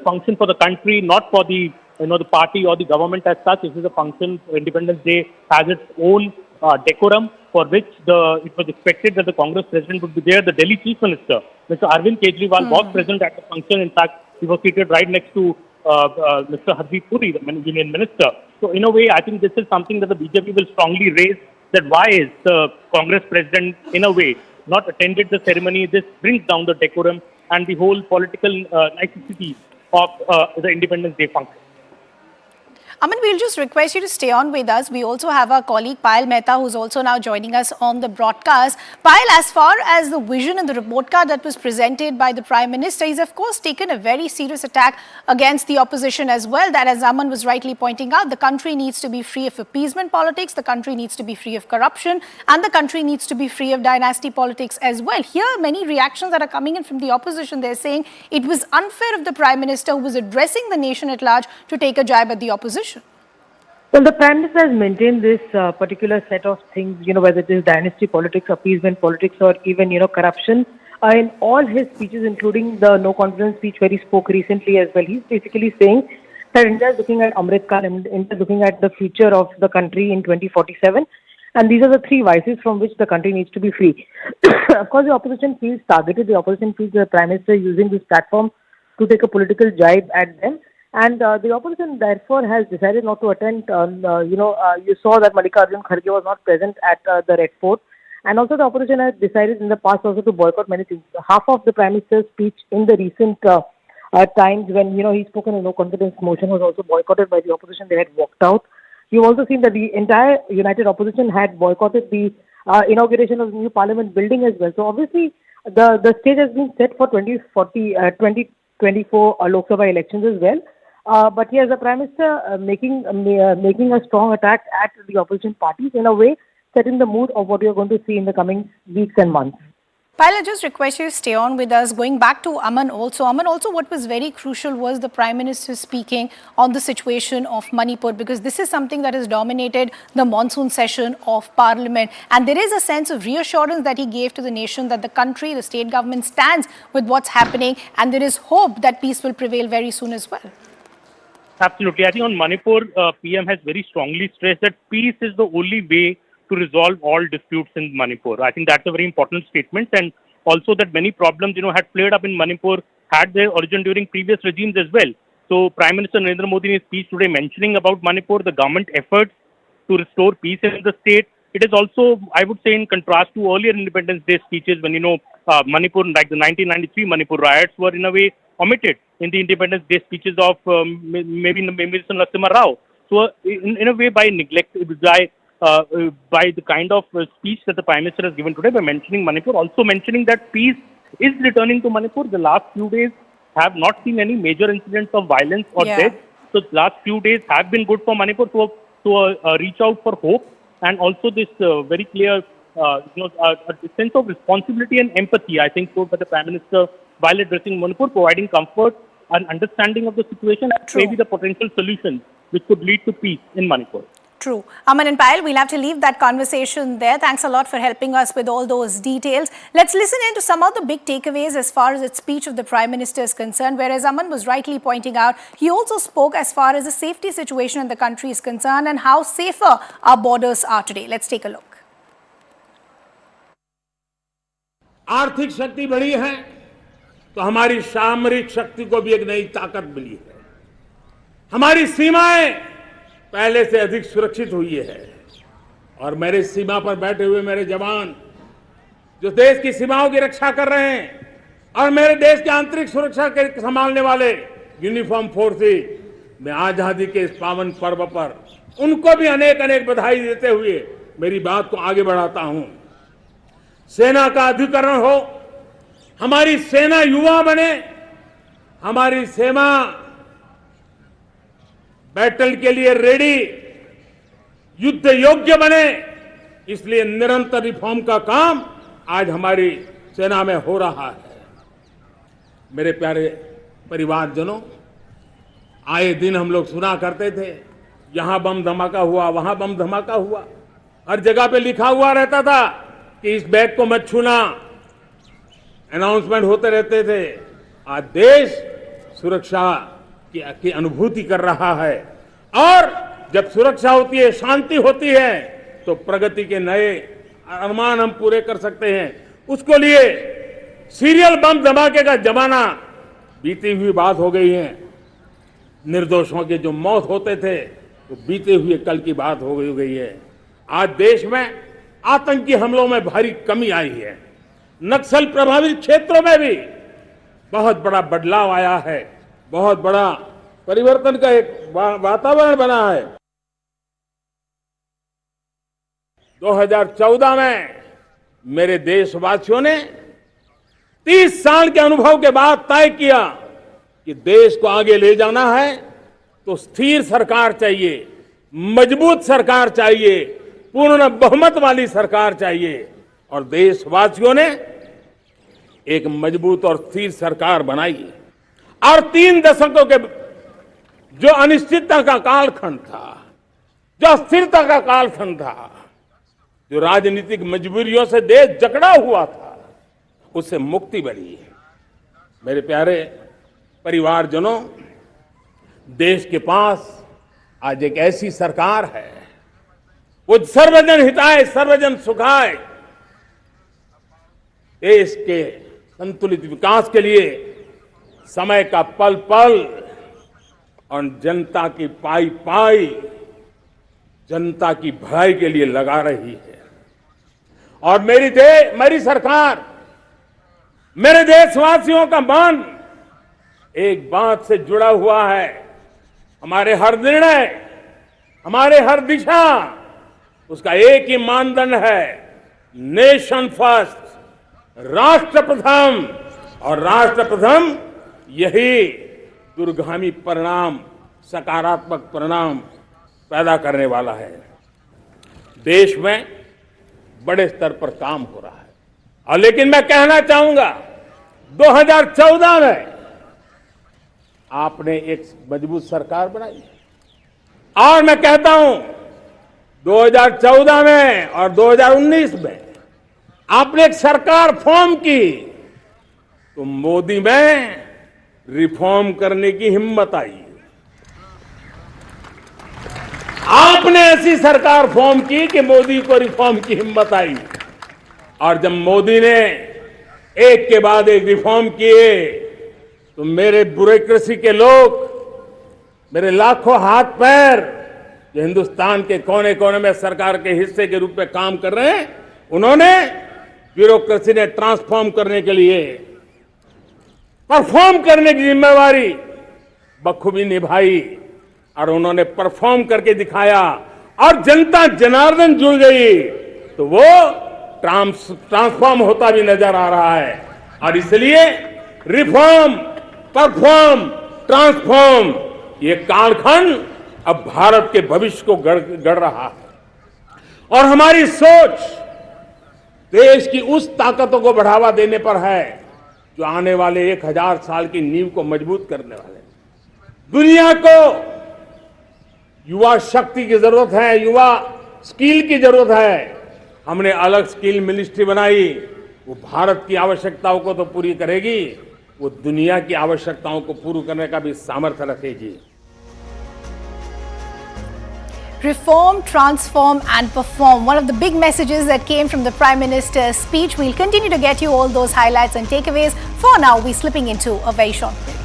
function for the country, not for the the party or the government as such. This is a function. Independence Day has its own decorum, for which it was expected that the Congress President would be there. The Delhi Chief Minister, Mr. Arvind Kejriwal, was present at the function. In fact, he was seated right next to Mr. Hardeep Puri, the Union Minister. So in a way, I think this is something that the BJP will strongly raise, that why is the Congress President, in a way, not attended the ceremony. This brings down the decorum and the whole political nicety of the Independence Day function. Aman, we'll just request you to stay on with us. We also have our colleague Payal Mehta, who's also now joining us on the broadcast. Payal, as far as the vision and the report card that was presented by the Prime Minister, he's of course taken a very serious attack against the opposition as well. That, as Aman was rightly pointing out, the country needs to be free of appeasement politics, the country needs to be free of corruption, and the country needs to be free of dynasty politics as well. Here, many reactions that are coming in from the opposition, they're saying it was unfair of the Prime Minister, who was addressing the nation at large, to take a jab at the opposition. Well, the Prime Minister has maintained this particular set of things, whether it is dynasty politics, appeasement politics, or even, corruption, in all his speeches, including the no confidence speech where he spoke recently as well. He's basically saying that India is looking at Amrit Kal, and India is looking at the future of the country in 2047. And these are the three vices from which the country needs to be free. Of course, the opposition feels targeted. The opposition feels the Prime Minister using this platform to take a political jibe at them. And the opposition, therefore, has decided not to attend. You saw that Mallikarjun Kharge was not present at the Red Fort. And also the opposition has decided in the past also to boycott many things. Half of the Prime Minister's speech in the recent times when, he spoke on a no confidence motion was also boycotted by the opposition. They had walked out. You've also seen that the entire united opposition had boycotted the inauguration of the new parliament building as well. So obviously, the stage has been set for 2024 Lok Sabha elections as well. But yes, the Prime Minister making a strong attack at the opposition parties, in a way setting the mood of what you're going to see in the coming weeks and months. Payal, I just request you to stay on with us. Going back to Aman also, what was very crucial was the Prime Minister speaking on the situation of Manipur, because this is something that has dominated the monsoon session of Parliament. And there is a sense of reassurance that he gave to the nation that the country, the state government stands with what's happening, and there is hope that peace will prevail very soon as well. Absolutely. I think on Manipur, PM has very strongly stressed that peace is the only way to resolve all disputes in Manipur. I think that's a very important statement, and also that many problems, had flared up in Manipur, had their origin during previous regimes as well. So Prime Minister Narendra Modi in his speech today mentioning about Manipur, the government efforts to restore peace in the state. It is also, I would say, in contrast to earlier Independence Day speeches when, Manipur, like the 1993 Manipur riots were in a way omitted in the Independence Day speeches of maybe Minister Narendra Rao. So in a way, by neglect, by the kind of speech that the Prime Minister has given today by mentioning Manipur, also mentioning that peace is returning to Manipur. The last few days have not seen any major incidents of violence or death. So the last few days have been good for Manipur to reach out for hope, and also this very clear a sense of responsibility and empathy, I think, so for the Prime Minister while addressing Manipur, providing comfort and understanding of the situation and maybe the potential solutions which could lead to peace in Manipur. True. Aman and Payal, we'll have to leave that conversation there. Thanks a lot for helping us with all those details. Let's listen into some of the big takeaways as far as its speech of the Prime Minister is concerned, whereas Aman was rightly pointing out, he also spoke as far as the safety situation in the country is concerned and how safer our borders are today. Let's take a look. आर्थिक शक्ति बढ़ी है तो हमारी सामरिक शक्ति को भी एक नई ताकत मिली है। हमारी सीमाएं पहले से अधिक सुरक्षित हुई है और मेरे सीमा पर बैठे हुए मेरे जवान जो देश की सीमाओं की रक्षा कर रहे हैं और मेरे देश की आंतरिक सुरक्षा के संभालने वाले यूनिफॉर्म फोर्सेस में आजादी के इस पावन पर्व पर उनको भी अनेक अनेक बधाई देते हुए मेरी बात को आगे बढ़ाता हूं। सेना का अधिकरण हो, हमारी सेना युवा बने, हमारी सेना बैटल के लिए रेडी, युद्ध योग्य बने, इसलिए निरंतर रिफॉर्म का काम आज हमारी सेना में हो रहा है। मेरे प्यारे परिवारजनों, आए दिन हम लोग सुना करते थे, यहां बम धमाका हुआ, वहां बम धमाका हुआ, हर जगह पे लिखा हुआ रहता था कि इस बैग को मत छूना, अनाउंसमेंट होते रहते थे। आज देश सुरक्षा की अनुभूति कर रहा है और जब सुरक्षा होती है, शांति होती है, तो प्रगति के नए अरमान हम पूरे कर सकते हैं। उसको लिए सीरियल बम धमाके का जमाना बीती हुई बात हो गई है। निर्दोषों के जो मौत होते थे वो बीते हुए कल की बात हो गई है। आज देश में आतंकी हमलों में भारी कमी आई है। नक्सल प्रभावित क्षेत्रों में भी बहुत बड़ा बदलाव आया है, बहुत बड़ा परिवर्तन का एक वातावरण बना है। 2014 में मेरे देशवासियों ने 30 साल के अनुभव के बाद तय किया कि देश को आगे ले जाना है तो स्थिर सरकार चाहिए, मजबूत सरकार चाहिए, पूर्ण बहुमत वाली सरकार चाहिए। और देशवासियों ने एक मजबूत और स्थिर सरकार बनाई और 3 दशकों के जो अनिश्चितता का कालखंड था, जो अस्थिरता का कालखंड था, जो राजनीतिक मजबूरियों से देश जकड़ा हुआ था, उससे मुक्ति मिली है। मेरे प्यारे परिवारजनों, देश के पास आज एक ऐसी सरकार है, वो सर्वजन हिताय सर्वजन सुखाय, देश के संतुलित विकास के लिए समय का पल पल और जनता की पाई पाई, जनता की भलाई के लिए लगा रही है। और मेरी सरकार, मेरे देशवासियों का मन एक बात से जुड़ा हुआ है। हमारे हर निर्णय, हमारे हर दिशा, उसका एक ही मानदंड है, नेशन फर्स्ट, राष्ट्र प्रथम। और राष्ट्र प्रथम यही दूरगामी परिणाम, सकारात्मक परिणाम पैदा करने वाला है। देश में बड़े स्तर पर काम हो रहा है। और लेकिन मैं कहना चाहूंगा 2014 में आपने एक मजबूत सरकार बनाई और मैं कहता हूं 2014 में और 2019 में आपने एक सरकार फॉर्म की तो मोदी में रिफॉर्म करने की हिम्मत आई। आपने ऐसी सरकार फॉर्म की कि मोदी को रिफॉर्म की हिम्मत आई। और जब मोदी ने एक के बाद एक रिफॉर्म किए तो मेरे ब्यूरोक्रेसी के लोग, मेरे लाखों हाथ पैर जो हिंदुस्तान के कोने कोने में सरकार के हिस्से के रूप में काम कर रहे हैं, उन्होंने ब्यूरोक्रेसी ने ट्रांसफॉर्म करने के लिए परफॉर्म करने की जिम्मेवारी बखूबी निभाई और उन्होंने परफॉर्म करके दिखाया और जनता जनार्दन जुड़ गई तो वो ट्रांसफॉर्म होता भी नजर आ रहा है। और इसलिए रिफॉर्म, परफॉर्म, ट्रांसफॉर्म ये कालखंड अब भारत के भविष्य को गढ़ रहा है और हमारी सोच देश की उस ताकतों को बढ़ावा देने पर है जो आने वाले 1000 साल की नींव को मजबूत करने वाले। दुनिया को युवा शक्ति की जरूरत है, युवा स्किल की जरूरत है। हमने अलग स्किल मिनिस्ट्री बनाई, वो भारत की आवश्यकताओं को तो पूरी करेगी, वो दुनिया की आवश्यकताओं को पूरी करने का भी सामर्थ्य रखेगी। Reform, transform and perform. One of the big messages that came from the Prime Minister's speech. We'll continue to get you all those highlights and takeaways. For now, we're slipping into a very short break.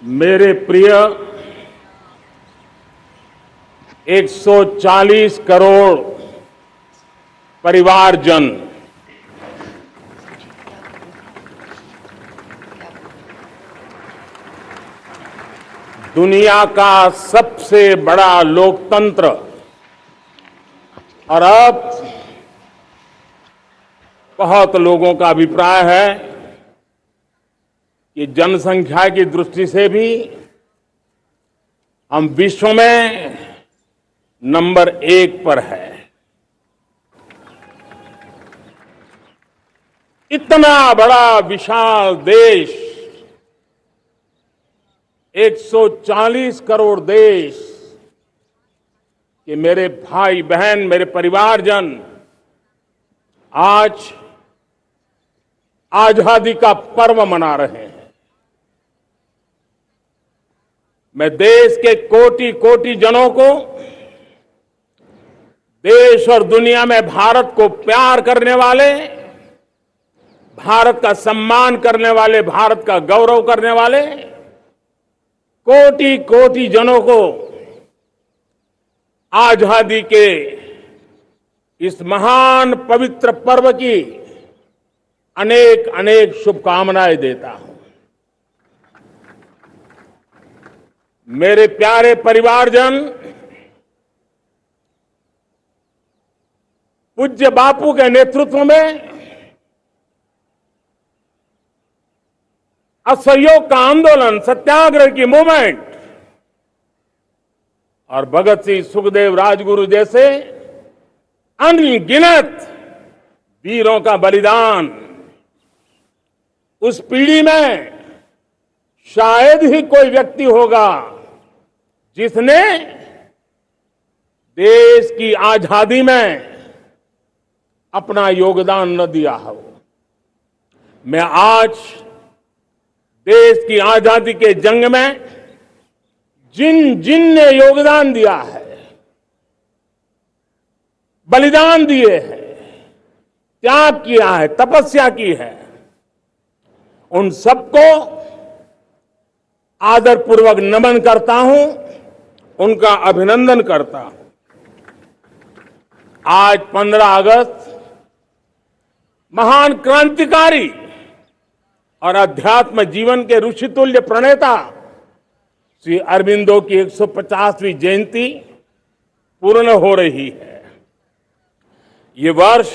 मेरे प्रिय 140 करोड़ परिवारजन, दुनिया का सबसे बड़ा लोकतंत्र और अब बहुत लोगों का अभिप्राय है कि जनसंख्या की दृष्टि से भी हम विश्व में नंबर 1 पर है। इतना बड़ा विशाल देश, 140 करोड़ देश के मेरे भाई बहन, मेरे परिवारजन आज आजादी का पर्व मना रहे हैं। मैं देश के कोटि कोटि जनों को, देश और दुनिया में भारत को प्यार करने वाले, भारत का सम्मान करने वाले, भारत का गौरव करने वाले कोटि कोटि जनों को आजादी के इस महान पवित्र पर्व की अनेक अनेक शुभकामनाएं देता हूं। मेरे प्यारे परिवारजन, पूज्य बापू के नेतृत्व में असहयोग का आंदोलन, सत्याग्रह की मूवमेंट और भगत सिंह, सुखदेव, राजगुरु जैसे अनगिनत वीरों का बलिदान, उस पीढ़ी में शायद ही कोई व्यक्ति होगा जिसने देश की आजादी में अपना योगदान न दिया हो। मैं आज देश की आजादी के जंग में जिन ने योगदान दिया है, बलिदान दिए हैं, त्याग किया है, तपस्या की है, उन सबको आदरपूर्वक नमन करता हूं, उनका अभिनंदन करता हूं। आज 15 अगस्त महान क्रांतिकारी और अध्यात्म जीवन के ऋषितुल्य प्रणेता श्री अरबिंदो की 150वीं जयंती पूर्ण हो रही है। ये वर्ष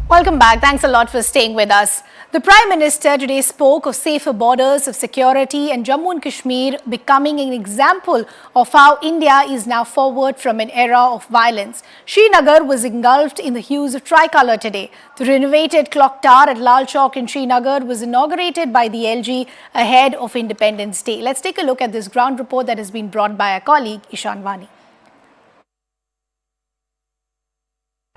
Welcome back. Thanks a lot for staying with us. The Prime Minister today spoke of safer borders, of security and Jammu and Kashmir becoming an example of how India is now forward from an era of violence. Srinagar was engulfed in the hues of tricolour today. The renovated clock tower at Lal Chowk in Srinagar was inaugurated by the LG ahead of Independence Day. Let's take a look at this ground report that has been brought by our colleague Ishan Vani.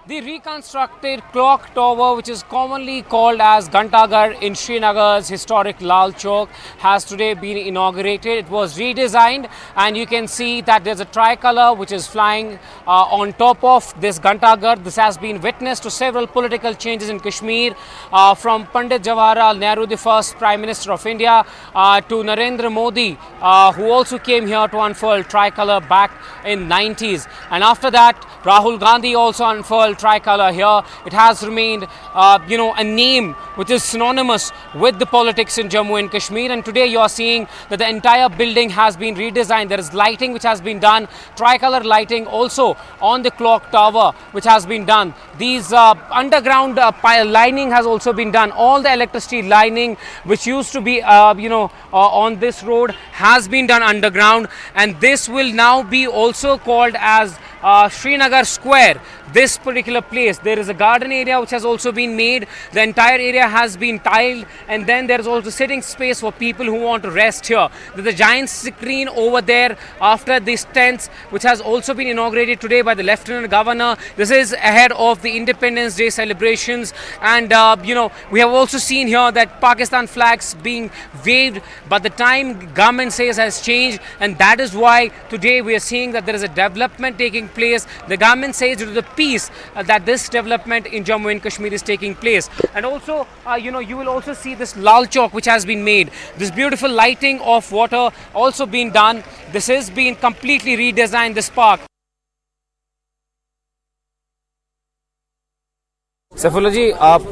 The reconstructed clock tower, which is commonly called as Ghantaghar in Srinagar's historic Lal Chowk, has today been inaugurated. It was redesigned, and you can see that there's a tricolour which is flying on top of this Ghantaghar. This has been witness to several political changes in Kashmir, from Pandit Jawaharlal Nehru, the first Prime Minister of India, to Narendra Modi, who also came here to unfurl tricolour back in 90s. And after that, Rahul Gandhi also unfurled tricolour here. It has remained, a name which is synonymous with the politics in Jammu and Kashmir. And today you are seeing that the entire building has been redesigned. There is lighting which has been done, tricolour lighting also on the clock tower which has been done. These underground lining has also been done. All the electricity lining which used to be, on this road has been done underground, and this will now be also called as Srinagar Square. This particular place, there is a garden area which has also been made. The entire area has been tiled, and then there is also sitting space for people who want to rest here. There's a giant screen over there after these tents, which has also been inaugurated today by the Lieutenant Governor. This is ahead of the Independence Day celebrations, and we have also seen here that Pakistan flags being waved, but the time government says has changed, and that is why today we are seeing that there is a development taking place. The government says due to the peace that this development in Jammu and Kashmir is taking place. And also, you will also see this Lal Chowk which has been made. This beautiful lighting of water also been done. This has been completely redesigned, this park. Saifullah जी, आप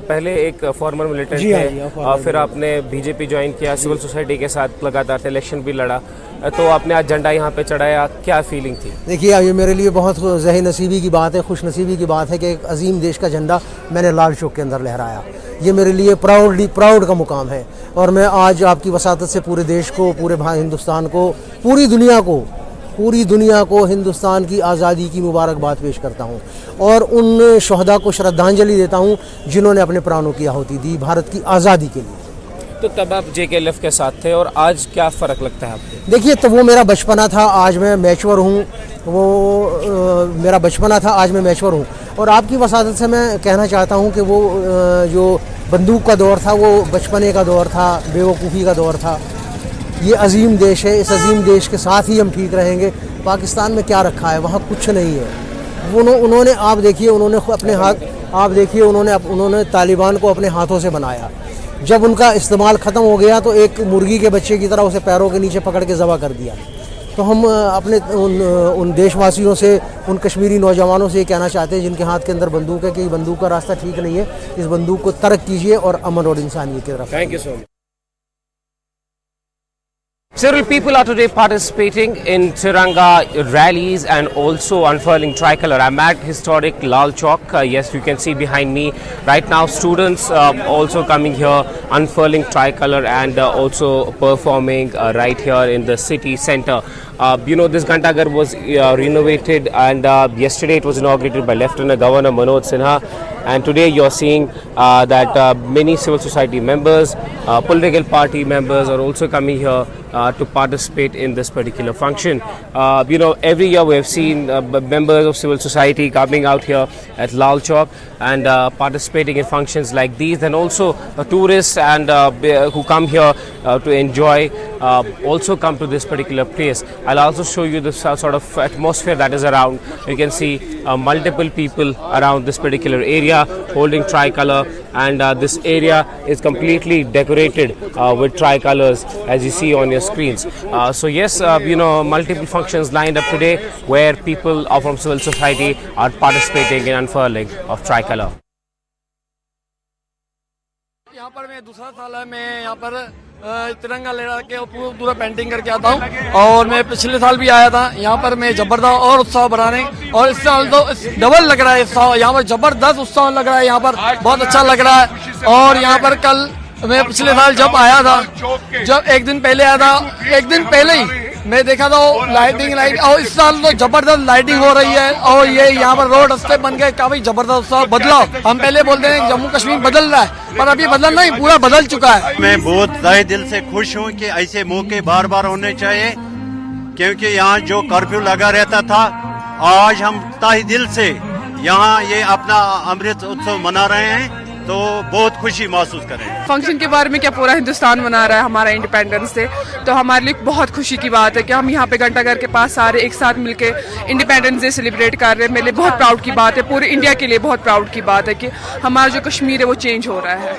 पहले एक farmer militant थे, फिर आपने BJP join किया, civil society के साथ लगातार इलेक्शन भी लड़ा, तो आपने आज झंडा यहाँ पे चढ़ाया, क्या फीलिंग थी? देखिए, ये मेरे लिए बहुत ज़ही नसीबी की बात है, खुश नसीबी की बात है कि एक अजीम देश का झंडा मैंने लाल चौक के अंदर लहराया। ये मेरे लिए प्राउड का मुकाम है, और मैं आज आपकी वसातत से पूरे देश को, पूरे हिंदुस्तान को, पूरी दुनिया को हिंदुस्तान की आज़ादी की मुबारकबाद पेश करता हूँ, और उन शहदा को श्रद्धांजलि देता हूँ जिन्होंने अपने प्राणों की आहुति दी भारत की आज़ादी के लिए। तो तब आप JKLF के साथ थे, और आज क्या फ़र्क लगता है आपको? देखिए, तो वो मेरा बचपना था, आज मैं मैच्योर हूँ। मेरा बचपना था, आज मैं मैच्योर हूँ, और आपकी वसातत से मैं कहना चाहता हूँ कि वो जो बंदूक का दौर था वो बचपने का दौर था, बेवकूफ़ी का दौर था। ये अजीम देश है, इस अजीम देश के साथ ही हम ठीक रहेंगे। पाकिस्तान में क्या रखा है, वहाँ कुछ नहीं है। उन्होंने आप देखिए, उन्होंने तालिबान को अपने हाथों से बनाया। जब उनका इस्तेमाल ख़त्म हो गया तो एक मुर्गी के बच्चे की तरह उसे पैरों के नीचे पकड़ के ज़बह कर दिया। तो हम अपने उन देशवासियों से, उन कश्मीरी नौजवानों से ये कहना चाहते हैं जिनके हाथ के अंदर बंदूक है कि बंदूक का रास्ता ठीक नहीं है, इस बंदूक को तर्क कीजिए और अमन और इंसानियत की तरफ। Thank you so much. Several people are today participating in Tiranga rallies and also unfurling tricolour. I'm at historic Lal Chowk. Yes, you can see behind me right now students also coming here, unfurling tricolour and also performing right here in the city centre. This Ghantaghar was renovated, and yesterday it was inaugurated by Lieutenant Governor Manoj Sinha, and today you're seeing that many civil society members, political party members are also coming here to participate in this particular function. Every year we have seen members of civil society coming out here at Lal Chowk and participating in functions like these. Then also tourists and who come here to enjoy also come to this particular place. I'll also show you the sort of atmosphere that is around. You can see multiple people around this particular area holding tricolour, and this area is completely decorated with tricolors as you see on your screens. So yes, multiple functions lined up today where people from civil society are participating in unfurling of tricolour. यहाँ पर मैं दूसरा साल है, मैं यहाँ पर तिरंगा ले के पूरा पेंटिंग करके आता हूँ। और मैं पिछले साल भी आया था यहाँ पर, मैं जबरदस्त और उत्साह बनाने, और इस साल तो डबल लग रहा है उत्साह यहाँ पर, जबरदस्त उत्साह लग रहा है यहाँ पर, बहुत अच्छा लग रहा है। और यहाँ पर कल मैं पिछले साल जब आया था, जब एक दिन पहले आया था, एक दिन पहले ही मैं देखा था लाइटिंग, और इस साल तो जबरदस्त लाइटिंग हो रही है। और ये यहाँ पर रोड रास्ते बन गए, काफी जबरदस्त उत्साह बदलाव। हम पहले बोलते हैं जम्मू कश्मीर बदल रहा है, पर अभी बदल नहीं, पूरा बदल चुका है। मैं बहुत तहे दिल से खुश हूँ कि ऐसे मौके बार बार होने चाहिए, क्योंकि यहाँ जो कर्फ्यू लगा रहता था, आज हम तहे दिल से यहाँ ये अपना अमृत उत्सव मना रहे हैं, तो बहुत खुशी महसूस करें। फंक्शन के बारे में क्या पूरा हिंदुस्तान मना रहा है हमारा इंडिपेंडेंस डे, तो हमारे लिए बहुत खुशी की बात है कि हम यहाँ पे घंटाघर के पास सारे एक साथ मिलके इंडिपेंडेंस डे सेलिब्रेट कर रहे हैं। मेरे लिए बहुत प्राउड की बात है, पूरे इंडिया के लिए बहुत प्राउड की बात है कि हमारा जो कश्मीर है वो चेंज हो रहा है।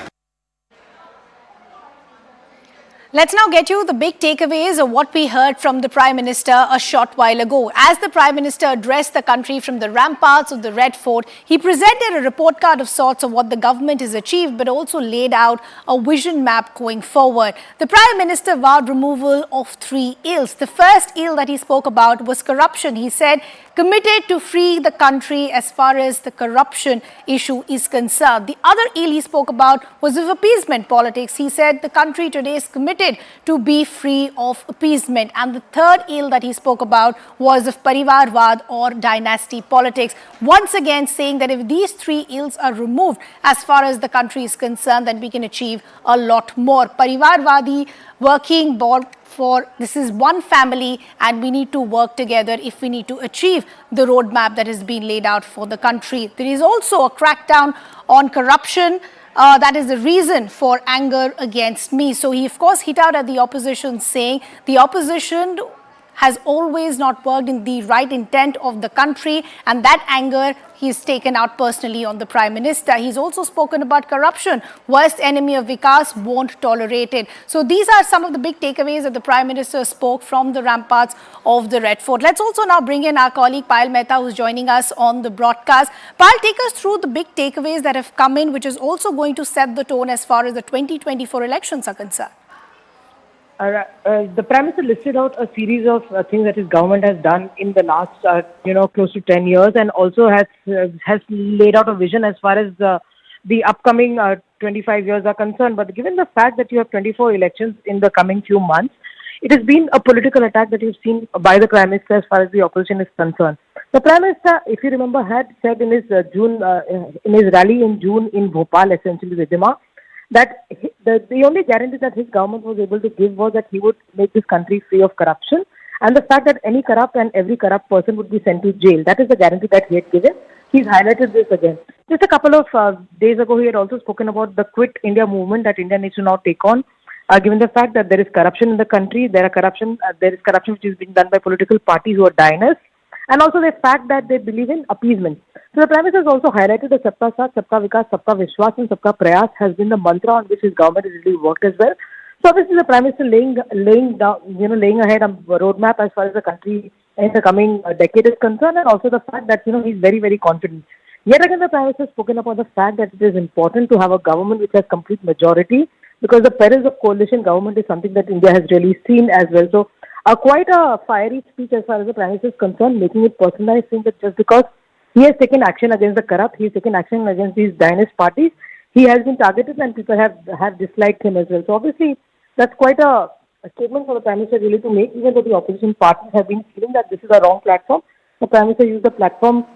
Let's now get you the big takeaways of what we heard from the Prime Minister a short while ago. As the Prime Minister addressed the country from the ramparts of the Red Fort, he presented a report card of sorts of what the government has achieved, but also laid out a vision map going forward. The Prime Minister vowed removal of 3 ills. The first ill that he spoke about was corruption. He said, committed to free the country as far as the corruption issue is concerned. The other ill he spoke about was of appeasement politics. He said the country today is committed to be free of appeasement. And the third ill that he spoke about was of parivarvad or dynasty politics. Once again saying that if these 3 ills are removed as far as the country is concerned, then we can achieve a lot more. Parivarvadi working for this is one family, and we need to work together if we need to achieve the roadmap that has been laid out for the country. There is also a crackdown on corruption. That is the reason for anger against me. So he of course hit out at the opposition, saying the opposition has always not worked in the right intent of the country, and that anger he's taken out personally on the Prime Minister. He's also spoken about corruption. Worst enemy of Vikas, won't tolerate it. So these are some of the big takeaways that the Prime Minister spoke from the ramparts of the Red Fort. Let's also now bring in our colleague Payal Mehta, who's joining us on the broadcast. Payal, take us through the big takeaways that have come in, which is also going to set the tone as far as the 2024 elections are concerned. The Prime Minister listed out a series of things that his government has done in the last, close to 10 years, and also has laid out a vision as far as the upcoming 25 years are concerned. But given the fact that you have 24 elections in the coming few months, it has been a political attack that you've seen by the Prime Minister as far as the opposition is concerned. The Prime Minister, if you remember, had said in his rally in June in Bhopal, essentially Ridhima, that the only guarantee that his government was able to give was that he would make this country free of corruption, and the fact that any corrupt and every corrupt person would be sent to jail. That is the guarantee that he had given. He's highlighted this again. Just a couple of days ago, he had also spoken about the Quit India movement that India needs to now take on, given the fact that there is corruption in the country. There is corruption which is being done by political parties who are diners, and also the fact that they believe in appeasement. So the Prime Minister has also highlighted that Sabka Saath, Sabka Vikas, Sabka Vishwas and Sabka Prayas has been the mantra on which his government has really worked as well. So obviously the Prime Minister laying ahead a roadmap as far as the country in the coming decade is concerned, and also the fact that he's very, very confident. Yet again, the Prime Minister has spoken about the fact that it is important to have a government which has complete majority, because the perils of coalition government is something that India has really seen as well. So quite a fiery speech as far as the Prime Minister is concerned, making it personalized, saying that just because he has taken action against the corrupt, he has taken action against these dynasty parties, he has been targeted and people have disliked him as well. So obviously, that's quite a statement for the Prime Minister really to make, even though the opposition parties have been feeling that this is a wrong platform. The Prime Minister used the platform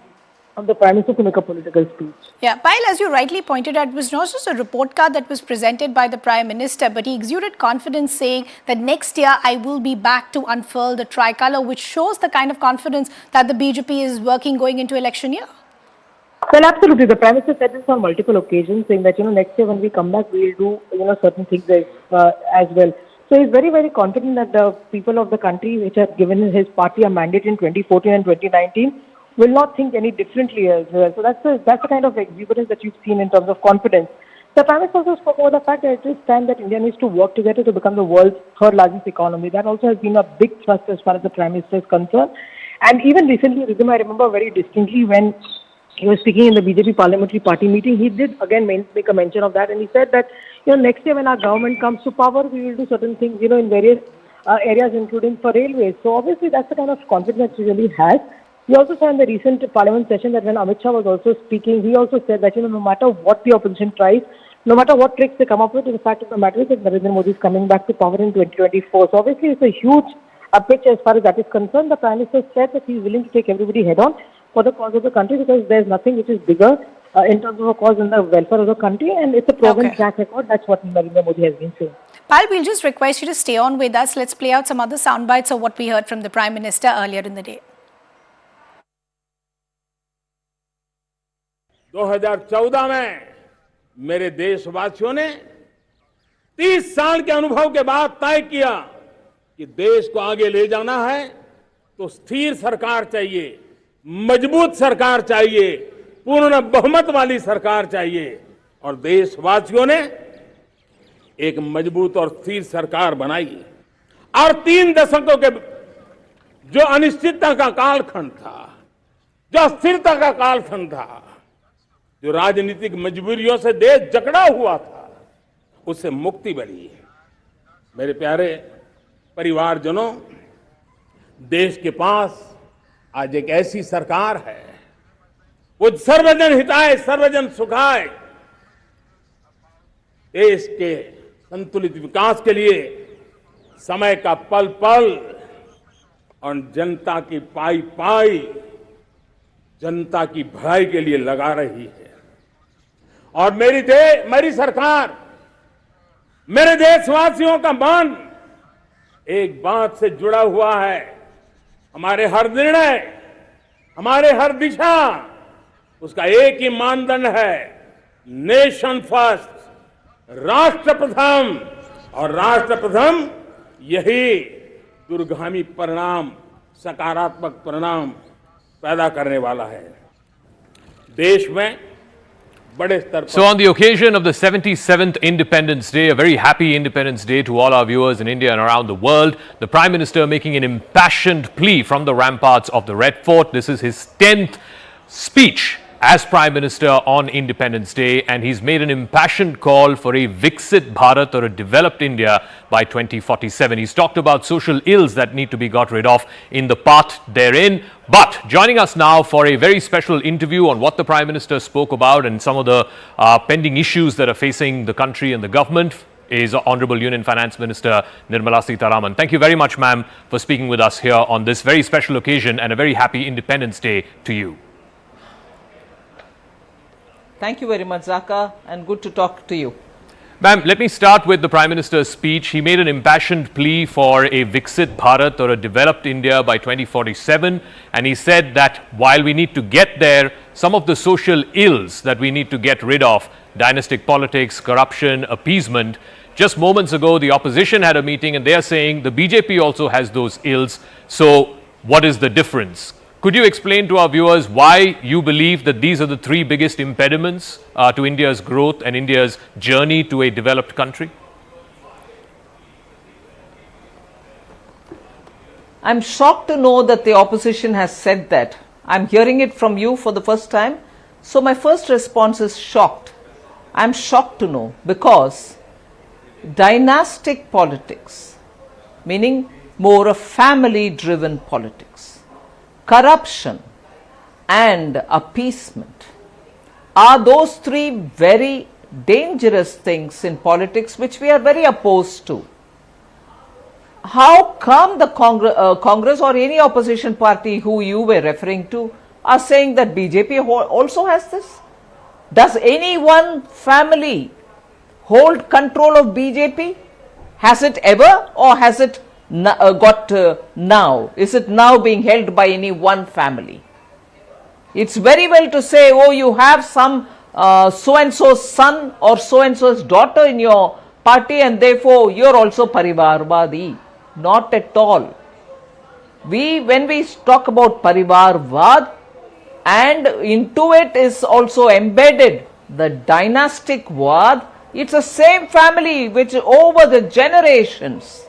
of the Prime Minister to make a political speech. Yeah, Payal, as you rightly pointed out, it was not just a report card that was presented by the Prime Minister, but he exuded confidence, saying that next year I will be back to unfurl the tricolour, which shows the kind of confidence that the BJP is working going into election year. Well, absolutely. The Prime Minister said this on multiple occasions, saying that next year when we come back, we will do certain things as well. So he's very, very confident that the people of the country, which have given his party a mandate in 2014 and 2019, will not think any differently as well. So that's the kind of exuberance that you've seen in terms of confidence. The Prime Minister also spoke about the fact that it is time that India needs to work together to become the world's third largest economy. That also has been a big thrust as far as the Prime Minister is concerned. And even recently, Ridhima, I remember very distinctly when he was speaking in the BJP parliamentary party meeting. He did again make a mention of that, and he said that next year when our government comes to power, we will do certain things in various areas, including for railways. So obviously that's the kind of confidence that he really has. He also said in the recent parliament session that when Amit Shah was also speaking, he also said that no matter what the opposition tries, no matter what tricks they come up with, the fact of the matter is that Narendra Modi is coming back to power in 2024. So obviously it's a huge pitch as far as that is concerned. The Prime Minister said that he is willing to take everybody head on for the cause of the country, because there's nothing which is bigger in terms of a cause than the welfare of the country, and it's a proven track record. That's what Narendra Modi has been saying. Pal, we'll just request you to stay on with us. Let's play out some other sound bites of what we heard from the Prime Minister earlier in the day. 2014 में मेरे देशवासियों ने 30 साल के अनुभव के बाद तय किया कि देश को आगे ले जाना है तो स्थिर सरकार चाहिए, मजबूत सरकार चाहिए, पूर्ण बहुमत वाली सरकार चाहिए, और देशवासियों ने एक मजबूत और स्थिर सरकार बनाई। और 3 दशकों के जो अनिश्चितता का कालखंड था, जो अस्थिरता का कालखंड था, जो राजनीतिक मजबूरियों से देश जकड़ा हुआ था, उससे मुक्ति मिली। मेरे प्यारे परिवारजनों, देश के पास आज एक ऐसी सरकार है, वो सर्वजन हिताय सर्वजन सुखाय, देश के संतुलित विकास के लिए समय का पल पल और जनता की पाई पाई, जनता की भलाई के लिए लगा रही है। और मेरी सरकार, मेरे देशवासियों का मन एक बात से जुड़ा हुआ है, हमारे हर निर्णय, हमारे हर दिशा, उसका एक ही मानदंड है, नेशन फर्स्ट, राष्ट्र प्रथम। और राष्ट्र प्रथम यही दूरगामी परिणाम, सकारात्मक परिणाम पैदा करने वाला है। देश में बड़े स्तर पर। So on the occasion of the 77th Independence Day, a very happy Independence Day to all our viewers in India and around the world, the Prime Minister making an impassioned plea from the ramparts of the Red Fort. This is his 10th speech as Prime Minister on Independence Day, and he's made an impassioned call for a Viksit Bharat, or a developed India, by 2047. He's talked about social ills that need to be got rid of in the path therein. But joining us now for a very special interview on what the Prime Minister spoke about and some of the pending issues that are facing the country and the government is Honorable Union Finance Minister Nirmala Sitharaman. Thank you very much, ma'am, for speaking with us here on this very special occasion, and a very happy Independence Day to you. Thank you very much, Zaka, and good to talk to you. Ma'am, let me start with the Prime Minister's speech. He made an impassioned plea for a Viksit Bharat, or a developed India, by 2047. And he said that while we need to get there, some of the social ills that we need to get rid of, dynastic politics, corruption, appeasement. Just moments ago, the opposition had a meeting and they are saying the BJP also has those ills. So what is the difference? Could you explain to our viewers why you believe that these are the 3 biggest impediments to India's growth and India's journey to a developed country? I'm shocked to know that the opposition has said that. I'm hearing it from you for the first time. So my first response is shocked. I'm shocked to know, because dynastic politics, meaning more a family-driven politics, corruption and appeasement, are those 3 very dangerous things in politics which we are very opposed to. How come the Congress or any opposition party who you were referring to are saying that BJP also has this? Does any one family hold control of BJP? Has it ever, or has it got now? Is it now being held by any one family? It's very well to say, oh, you have some so-and-so's son or so-and-so's daughter in your party and therefore you're also Parivarvadi. Not at all. When we talk about Parivarvad, and into it is also embedded the dynastic Vad, it's the same family which over the generations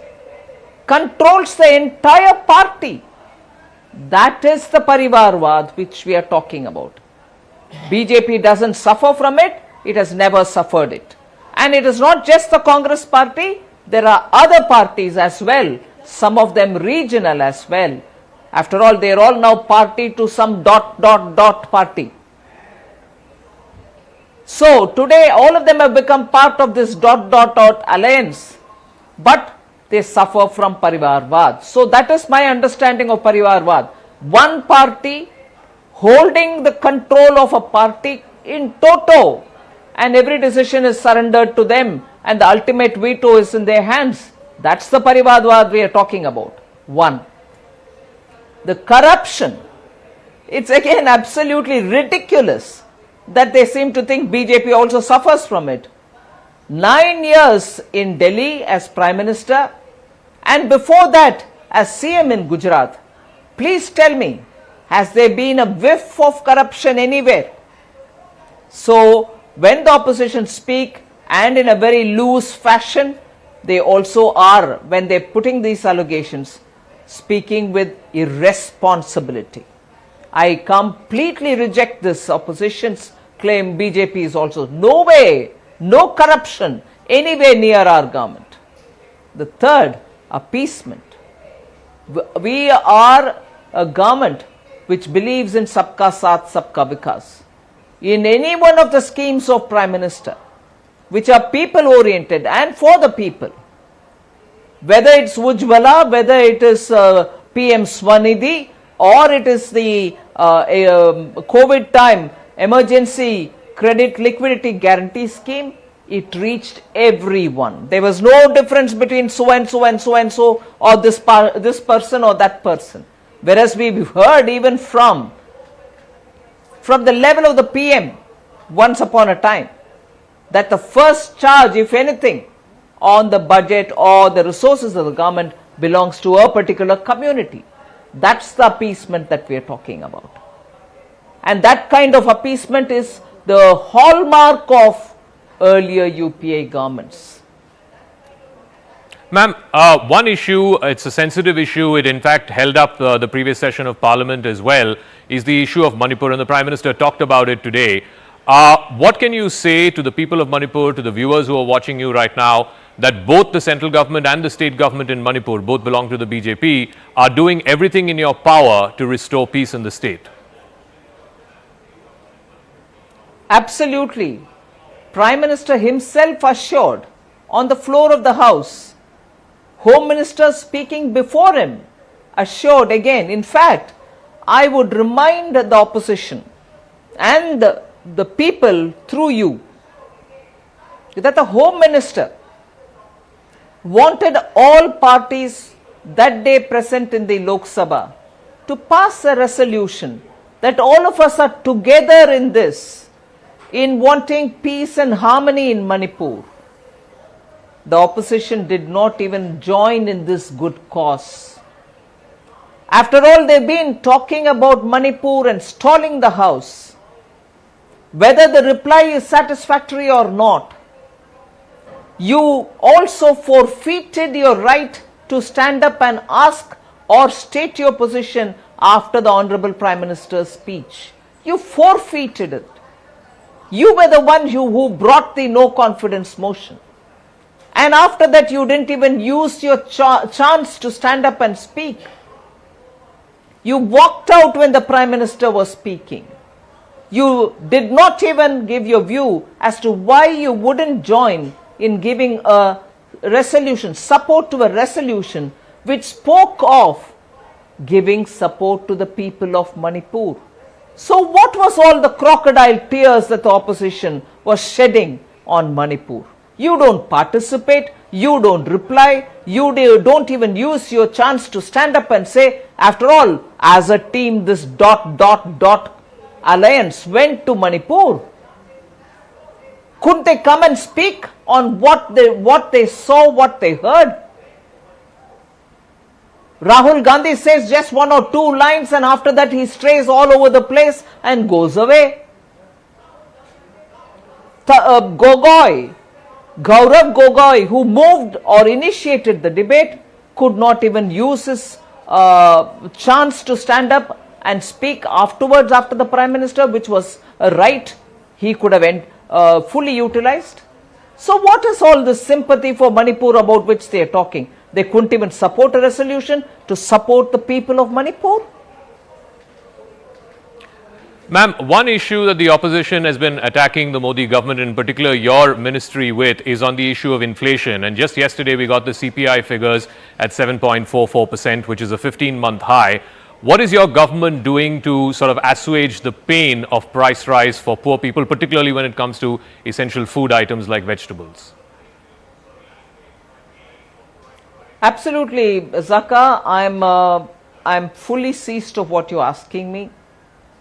controls the entire party. That is the Parivarvad which we are talking about. BJP doesn't suffer from it, it has never suffered it. And it is not just the Congress party, there are other parties as well, some of them regional as well. After all, they are all now party to some ... party. So today all of them have become part of this ... alliance, but they suffer from Parivarvad. So that is my understanding of Parivarvad. One party holding the control of a party in toto, and every decision is surrendered to them and the ultimate veto is in their hands. That's the Parivarvad we are talking about. One. The corruption, it's again absolutely ridiculous that they seem to think BJP also suffers from it. 9 years in Delhi as Prime Minister and before that as CM in Gujarat. Please tell me, has there been a whiff of corruption anywhere? So when the opposition speak and in a very loose fashion, they also are, when they're putting these allegations, speaking with irresponsibility. I completely reject this opposition's claim BJP is also. No way, no corruption anywhere near our government. The third, appeasement. We are a government which believes in Sabka Saath, Sabka Vikas. In any one of the schemes of Prime Minister, which are people oriented and for the people, whether it's Ujjwala, whether it is PM Swanidhi, or it is the COVID time emergency credit liquidity guarantee scheme, it reached everyone. There was no difference between so and so and so and so, or this person or that person. Whereas we've heard even from the level of the PM once upon a time, that the first charge, if anything, on the budget or the resources of the government belongs to a particular community. That's the appeasement that we are talking about. And that kind of appeasement is the hallmark of earlier UPA governments. Ma'am, one issue, it's a sensitive issue, it in fact held up the previous session of Parliament as well, is the issue of Manipur, and the Prime Minister talked about it today. What can you say to the people of Manipur, to the viewers who are watching you right now, that both the central government and the state government in Manipur, both belong to the BJP, are doing everything in your power to restore peace in the state? Absolutely. Prime Minister himself assured on the floor of the House, Home Minister speaking before him assured again. In fact, I would remind the opposition and the people through you that the Home Minister wanted all parties that day present in the Lok Sabha to pass a resolution that all of us are together in this, in wanting peace and harmony in Manipur. The opposition did not even join in this good cause. After all, they've been talking about Manipur and stalling the House. Whether the reply is satisfactory or not, you also forfeited your right to stand up and ask or state your position after the Honorable Prime Minister's speech. You forfeited it. You were the one who brought the no confidence motion. And after that, you didn't even use your chance to stand up and speak. You walked out when the Prime Minister was speaking. You did not even give your view as to why you wouldn't join in giving a resolution, support to a resolution which spoke of giving support to the people of Manipur. So what was all the crocodile tears that the opposition was shedding on Manipur? You don't participate, you don't reply, you don't even use your chance to stand up and say, after all, as a team, this ... alliance went to Manipur. Couldn't they come and speak on what they saw, what they heard? Rahul Gandhi says just 1 or 2 lines and after that he strays all over the place and goes away. Gaurav Gogoi, who moved or initiated the debate, could not even use his chance to stand up and speak afterwards after the Prime Minister, which was a right he could have fully utilized. So what is all this sympathy for Manipur about which they are talking? They couldn't even support a resolution to support the people of Manipur. Ma'am, one issue that the opposition has been attacking the Modi government, in particular your ministry with, is on the issue of inflation. And just yesterday we got the CPI figures at 7.44%, which is a 15-month high. What is your government doing to sort of assuage the pain of price rise for poor people, particularly when it comes to essential food items like vegetables? Absolutely, Zaka. I'm fully seized of what you're asking me.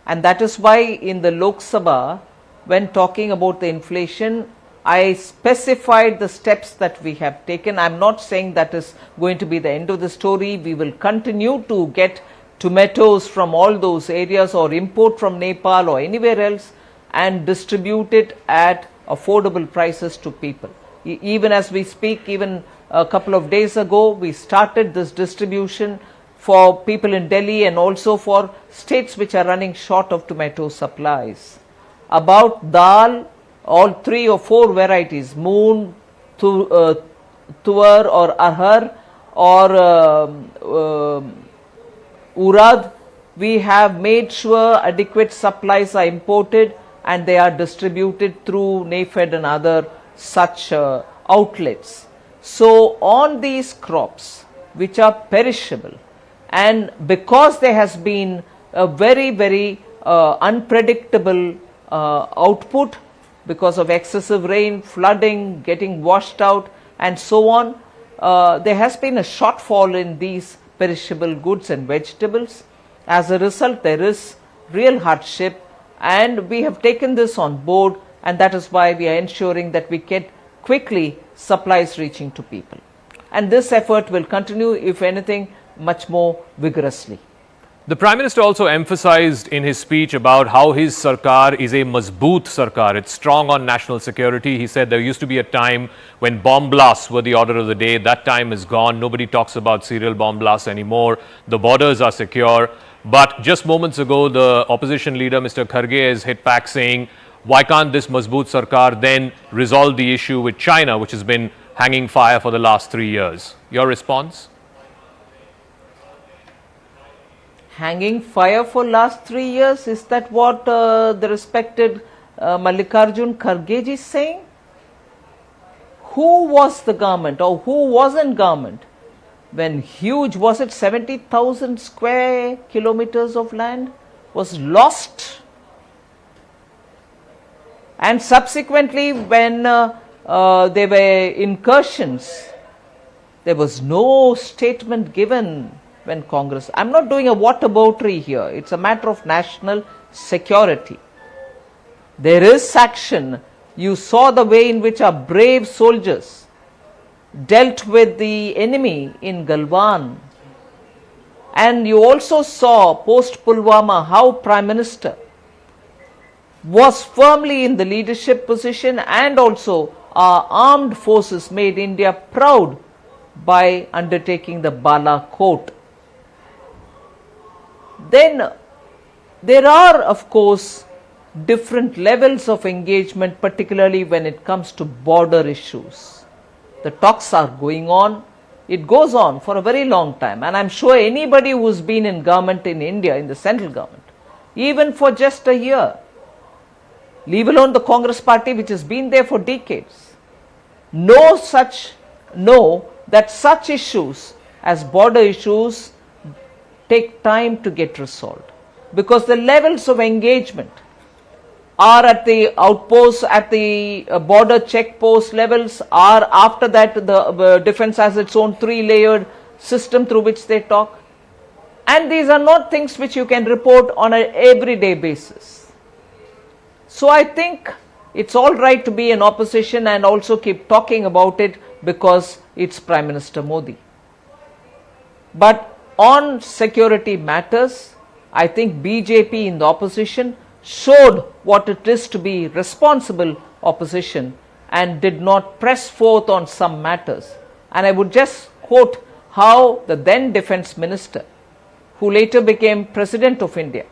And that is why in the Lok Sabha, when talking about the inflation, I specified the steps that we have taken. I'm not saying that is going to be the end of the story. We will continue to get tomatoes from all those areas or import from Nepal or anywhere else and distribute it at affordable prices to people. Even as we speak, even a couple of days ago, we started this distribution for people in Delhi and also for states which are running short of tomato supplies. About dal, all 3 or 4 varieties, moong, tuar or arhar or urad, we have made sure adequate supplies are imported and they are distributed through NAFED and other such outlets. So on these crops which are perishable, and because there has been a very unpredictable output because of excessive rain, flooding, getting washed out and so on, there has been a shortfall in these perishable goods and vegetables. As a result, there is real hardship, and we have taken this on board, and that is why we are ensuring that we get quickly supplies reaching to people. And this effort will continue, if anything, much more vigorously. The Prime Minister also emphasized in his speech about how his sarkar is a mazboot sarkar. It's strong on national security. He said there used to be a time when bomb blasts were the order of the day. That time is gone. Nobody talks about serial bomb blasts anymore. The borders are secure. But just moments ago, the opposition leader, Mr. Kharge, has hit back saying, why can't this mazboot sarkar then resolve the issue with China, which has been hanging fire for the last 3 years? Your response? Hanging fire for last 3 years? Is that what the respected Mallikarjun Kharge is saying? Who was the government or who was in government when huge, was it 70,000 square kilometers of land was lost? And subsequently when there were incursions, there was no statement given. When Congress, I'm not doing a whataboutery here, it's a matter of national security. There is action. You saw the way in which our brave soldiers dealt with the enemy in Galwan. And you also saw post Pulwama how Prime Minister was firmly in the leadership position, and also our armed forces made India proud by undertaking the Balakot. Then there are, of course, different levels of engagement, particularly when it comes to border issues. The talks are going on. It goes on for a very long time, and I'm sure anybody who's been in government in India, in the central government, even for just a year, leave alone the Congress party which has been there for decades, know that such issues as border issues take time to get resolved, because the levels of engagement are at the outposts, at the border checkpost levels, are after that the defense has its own 3-layered system through which they talk. And these are not things which you can report on an everyday basis. So I think it's all right to be in opposition and also keep talking about it because it's Prime Minister Modi. But on security matters, I think BJP in the opposition showed what it is to be responsible opposition and did not press forth on some matters. And I would just quote how the then Defence Minister who later became President of India,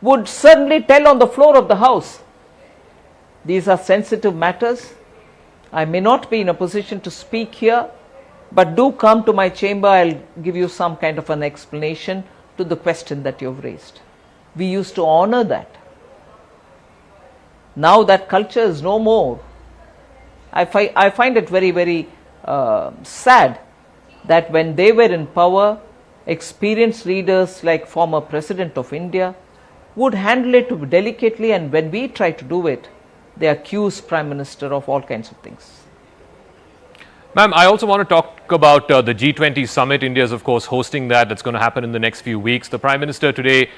would certainly tell on the floor of the House. These are sensitive matters. I may not be in a position to speak here, but do come to my chamber. I'll give you some kind of an explanation to the question that you've raised. We used to honor that. Now that culture is no more. I find it very, very sad that when they were in power, experienced leaders like former President of India would handle it delicately, and when we try to do it, they accuse Prime Minister of all kinds of things. Ma'am, I also want to talk about the G20 summit. India is, of course, hosting that. That's going to happen in the next few weeks. The Prime Minister today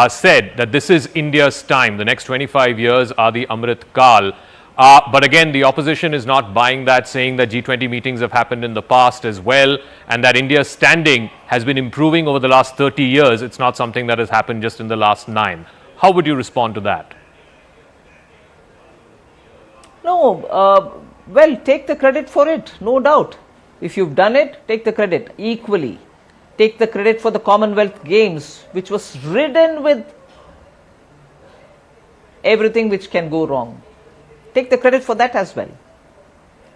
said that this is India's time. The next 25 years are the Amrit Kal. But again, the opposition is not buying that, saying that G20 meetings have happened in the past as well, and that India's standing has been improving over the last 30 years. It's not something that has happened just in the last 9. How would you respond to that? No, well, take the credit for it, no doubt. If you've done it, take the credit equally. Take the credit for the Commonwealth Games, which was ridden with everything which can go wrong. Take the credit for that as well.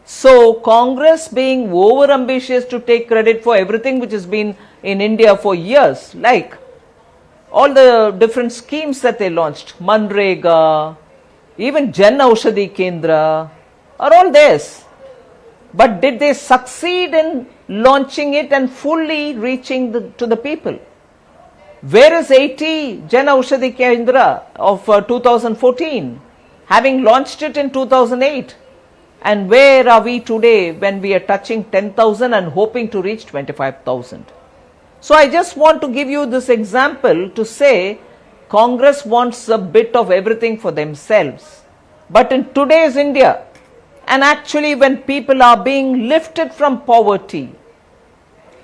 So, Congress being over ambitious to take credit for everything which has been in India for years, like all the different schemes that they launched, Manrega, even Jan Aushadhi Kendra, are all theirs. But did they succeed in launching it and fully reaching to the people? Where is 80 Jan Aushadhi Kendra of 2014, having launched it in 2008? And where are we today when we are touching 10,000 and hoping to reach 25,000? So I just want to give you this example to say Congress wants a bit of everything for themselves. But in today's India, and actually when people are being lifted from poverty,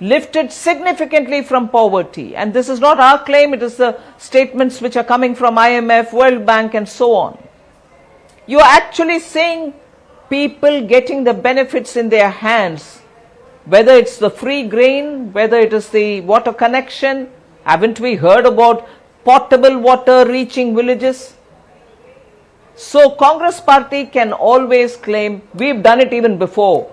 lifted significantly from poverty, and this is not our claim, it is the statements which are coming from IMF, World Bank and so on. You are actually seeing people getting the benefits in their hands, whether it's the free grain, whether it is the water connection. Haven't we heard about potable water reaching villages? So Congress party can always claim we've done it even before.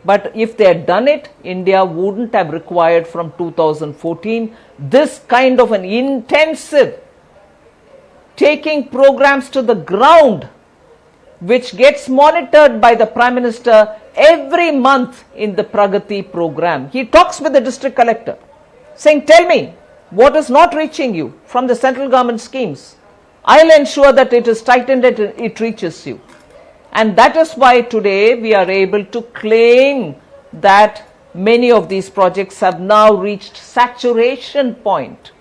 But if they had done it, India wouldn't have required from 2014 this kind of an intensive taking programs to the ground, which gets monitored by the Prime Minister every month in the Pragati program. He talks with the district collector saying, tell me what is not reaching you from the central government schemes. I'll ensure that it is tightened and it reaches you. And that is why today we are able to claim that many of these projects have now reached saturation point.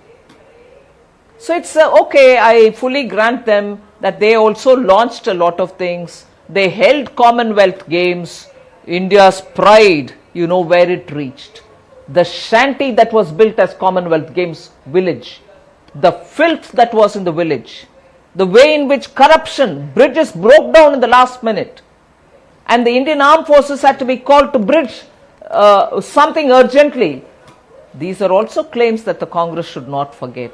So it's okay, I fully grant them that they also launched a lot of things. They held Commonwealth Games, India's pride, you know where it reached. The shanty that was built as Commonwealth Games village, the filth that was in the village, the way in which corruption, bridges broke down in the last minute, and the Indian Armed Forces had to be called to bridge something urgently. These are also claims that the Congress should not forget.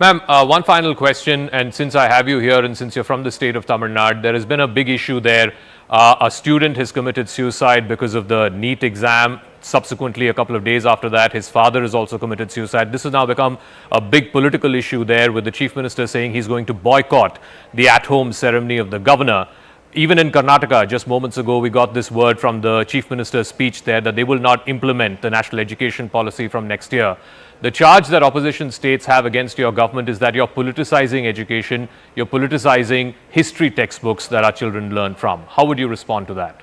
Ma'am, one final question, and since I have you here and since you're from the state of Tamil Nadu, there has been a big issue there. A student has committed suicide because of the NEET exam. Subsequently, a couple of days after that, his father has also committed suicide. This has now become a big political issue there, with the Chief Minister saying he's going to boycott the at-home ceremony of the governor. Even in Karnataka, just moments ago, we got this word from the Chief Minister's speech there that they will not implement the national education policy from next year. The charge that opposition states have against your government is that you're politicizing education, you're politicizing history textbooks that our children learn from. How would you respond to that?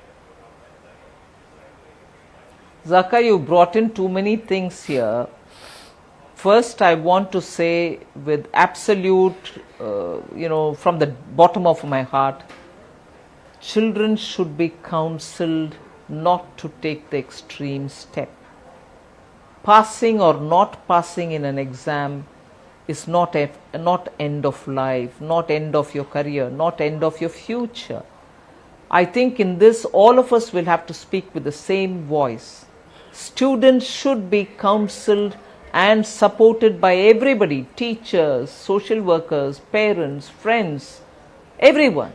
Zaka, you brought in too many things here. First, I want to say with absolute, from the bottom of my heart, children should be counseled not to take the extreme step. Passing or not passing in an exam is not end of life, not end of your career, not end of your future. I think in this, all of us will have to speak with the same voice. Students should be counseled and supported by everybody, teachers, social workers, parents, friends, everyone.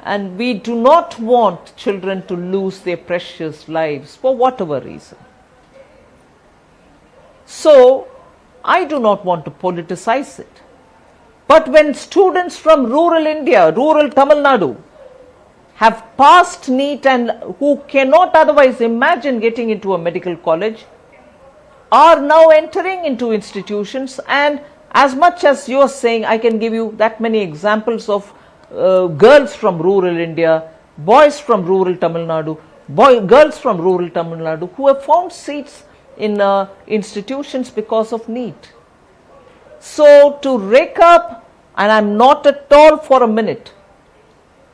And we do not want children to lose their precious lives for whatever reason. So, I do not want to politicize it. But when students from rural India, rural Tamil Nadu, have passed NEET and who cannot otherwise imagine getting into a medical college, are now entering into institutions, and as much as you are saying, I can give you that many examples of girls from rural India, boys from rural Tamil Nadu, girls from rural Tamil Nadu who have found seats in institutions because of NEET. So to rake up, and I am not at all for a minute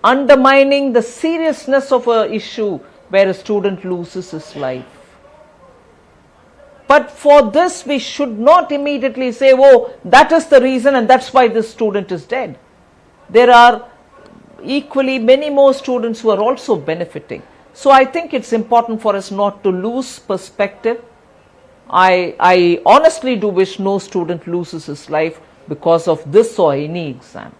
undermining the seriousness of an issue where a student loses his life. But for this, we should not immediately say, oh, that is the reason and that's why this student is dead. There are equally many more students who are also benefiting. So I think it's important for us not to lose perspective. I honestly do wish no student loses his life because of this or any exam.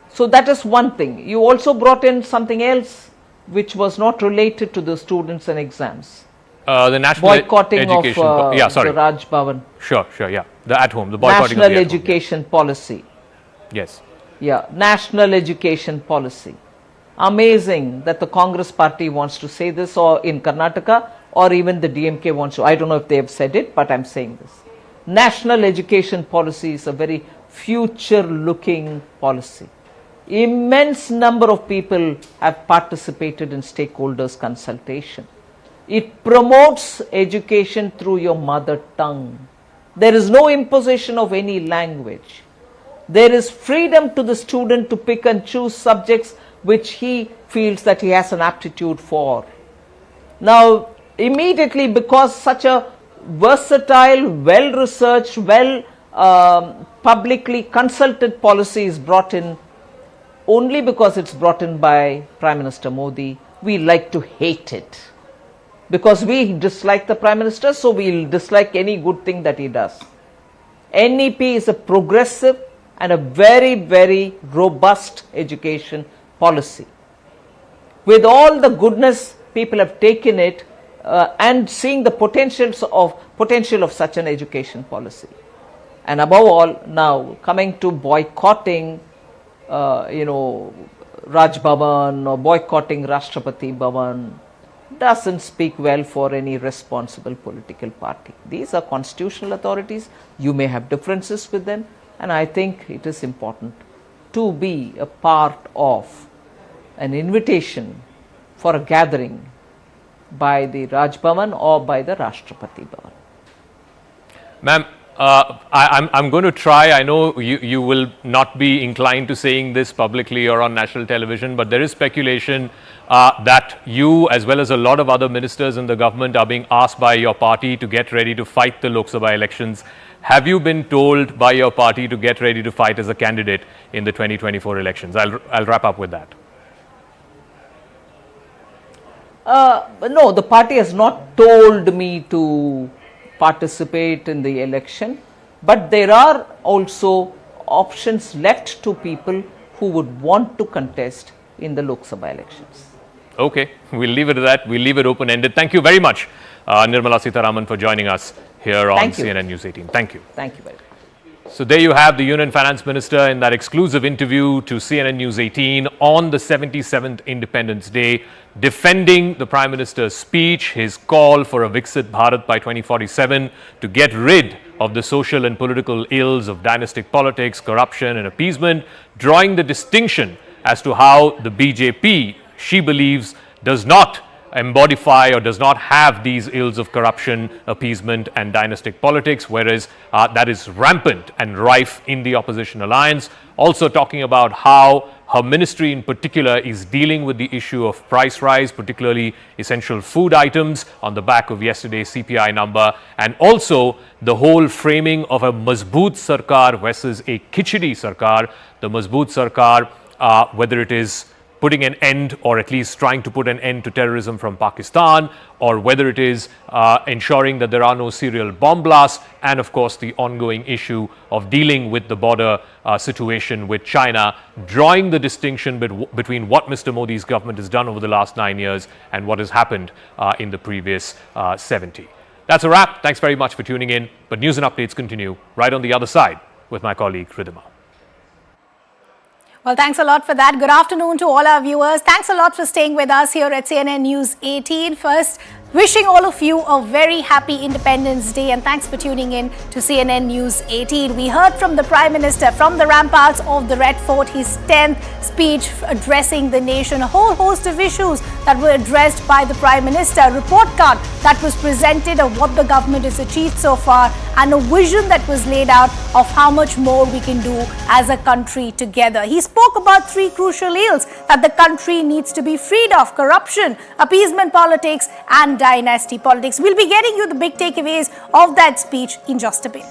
So that is one thing. You also brought in something else which was not related to the students and exams. The national boycotting education of the Raj Bhavan. Sure, yeah. The at home, the boycotting National of the education policy. Yes. Yeah, national education policy. Amazing that the Congress party wants to say this, or in Karnataka, or even the DMK wants to. I don't know if they have said it, but I'm saying this. National education policy is a very future-looking policy. Immense number of people have participated in stakeholders' consultation. It promotes education through your mother tongue. There is no imposition of any language. There is freedom to the student to pick and choose subjects which he feels that he has an aptitude for. Now, immediately, because such a versatile, well-researched, publicly consulted policy is brought in, only because it's brought in by Prime Minister Modi, we like to hate it. Because we dislike the Prime Minister, so we'll dislike any good thing that he does. NEP is a progressive and a very, very robust education policy. With all the goodness, people have taken it and seeing the potential of such an education policy. And above all, now coming to boycotting, Raj Bhavan or boycotting Rashtrapati Bhavan doesn't speak well for any responsible political party. These are constitutional authorities. You may have differences with them, and I think it is important to be a part of an invitation for a gathering by the Raj Bhavan or by the Rashtrapati Bhavan. Ma'am, I'm going to try. I know you will not be inclined to saying this publicly or on national television, but there is speculation that you, as well as a lot of other ministers in the government, are being asked by your party to get ready to fight the Lok Sabha elections. Have you been told by your party to get ready to fight as a candidate in the 2024 elections? I'll wrap up with that. No, the party has not told me to participate in the election, but there are also options left to people who would want to contest in the Lok Sabha elections. Okay, we'll leave it at that. We'll leave it open-ended. Thank you very much, Nirmala Sitharaman, for joining us here on CNN News 18. Thank you. Thank you very much. So there you have the Union Finance Minister in that exclusive interview to CNN News 18 on the 77th Independence Day, defending the Prime Minister's speech, his call for a Viksit Bharat by 2047 to get rid of the social and political ills of dynastic politics, corruption and appeasement, drawing the distinction as to how the BJP, she believes, does not embodify or does not have these ills of corruption, appeasement and dynastic politics, whereas that is rampant and rife in the opposition alliance. Also talking about how her ministry in particular is dealing with the issue of price rise, particularly essential food items on the back of yesterday's CPI number, and also the whole framing of a Mazboot Sarkar versus a Khichdi Sarkar. The Mazboot Sarkar, whether it is putting an end, or at least trying to put an end to terrorism from Pakistan, or whether it is ensuring that there are no serial bomb blasts, and of course the ongoing issue of dealing with the border situation with China, drawing the distinction between what Mr. Modi's government has done over the last 9 years and what has happened in the previous 70. That's a wrap. Thanks very much for tuning in. But news and updates continue right on the other side with my colleague Ridhima. Well, thanks a lot for that. Good afternoon to all our viewers. Thanks a lot for staying with us here at CNN News 18. First, wishing all of you a very happy Independence Day, and thanks for tuning in to CNN News 18. We heard from the Prime Minister from the ramparts of the Red Fort, his 10th speech addressing the nation, a whole host of issues that were addressed by the Prime Minister, a report card that was presented of what the government has achieved so far, and a vision that was laid out of how much more we can do as a country together. He spoke about 3 crucial ills that the country needs to be freed of: corruption, appeasement politics, and dynasty politics. We'll be getting you the big takeaways of that speech in just a bit.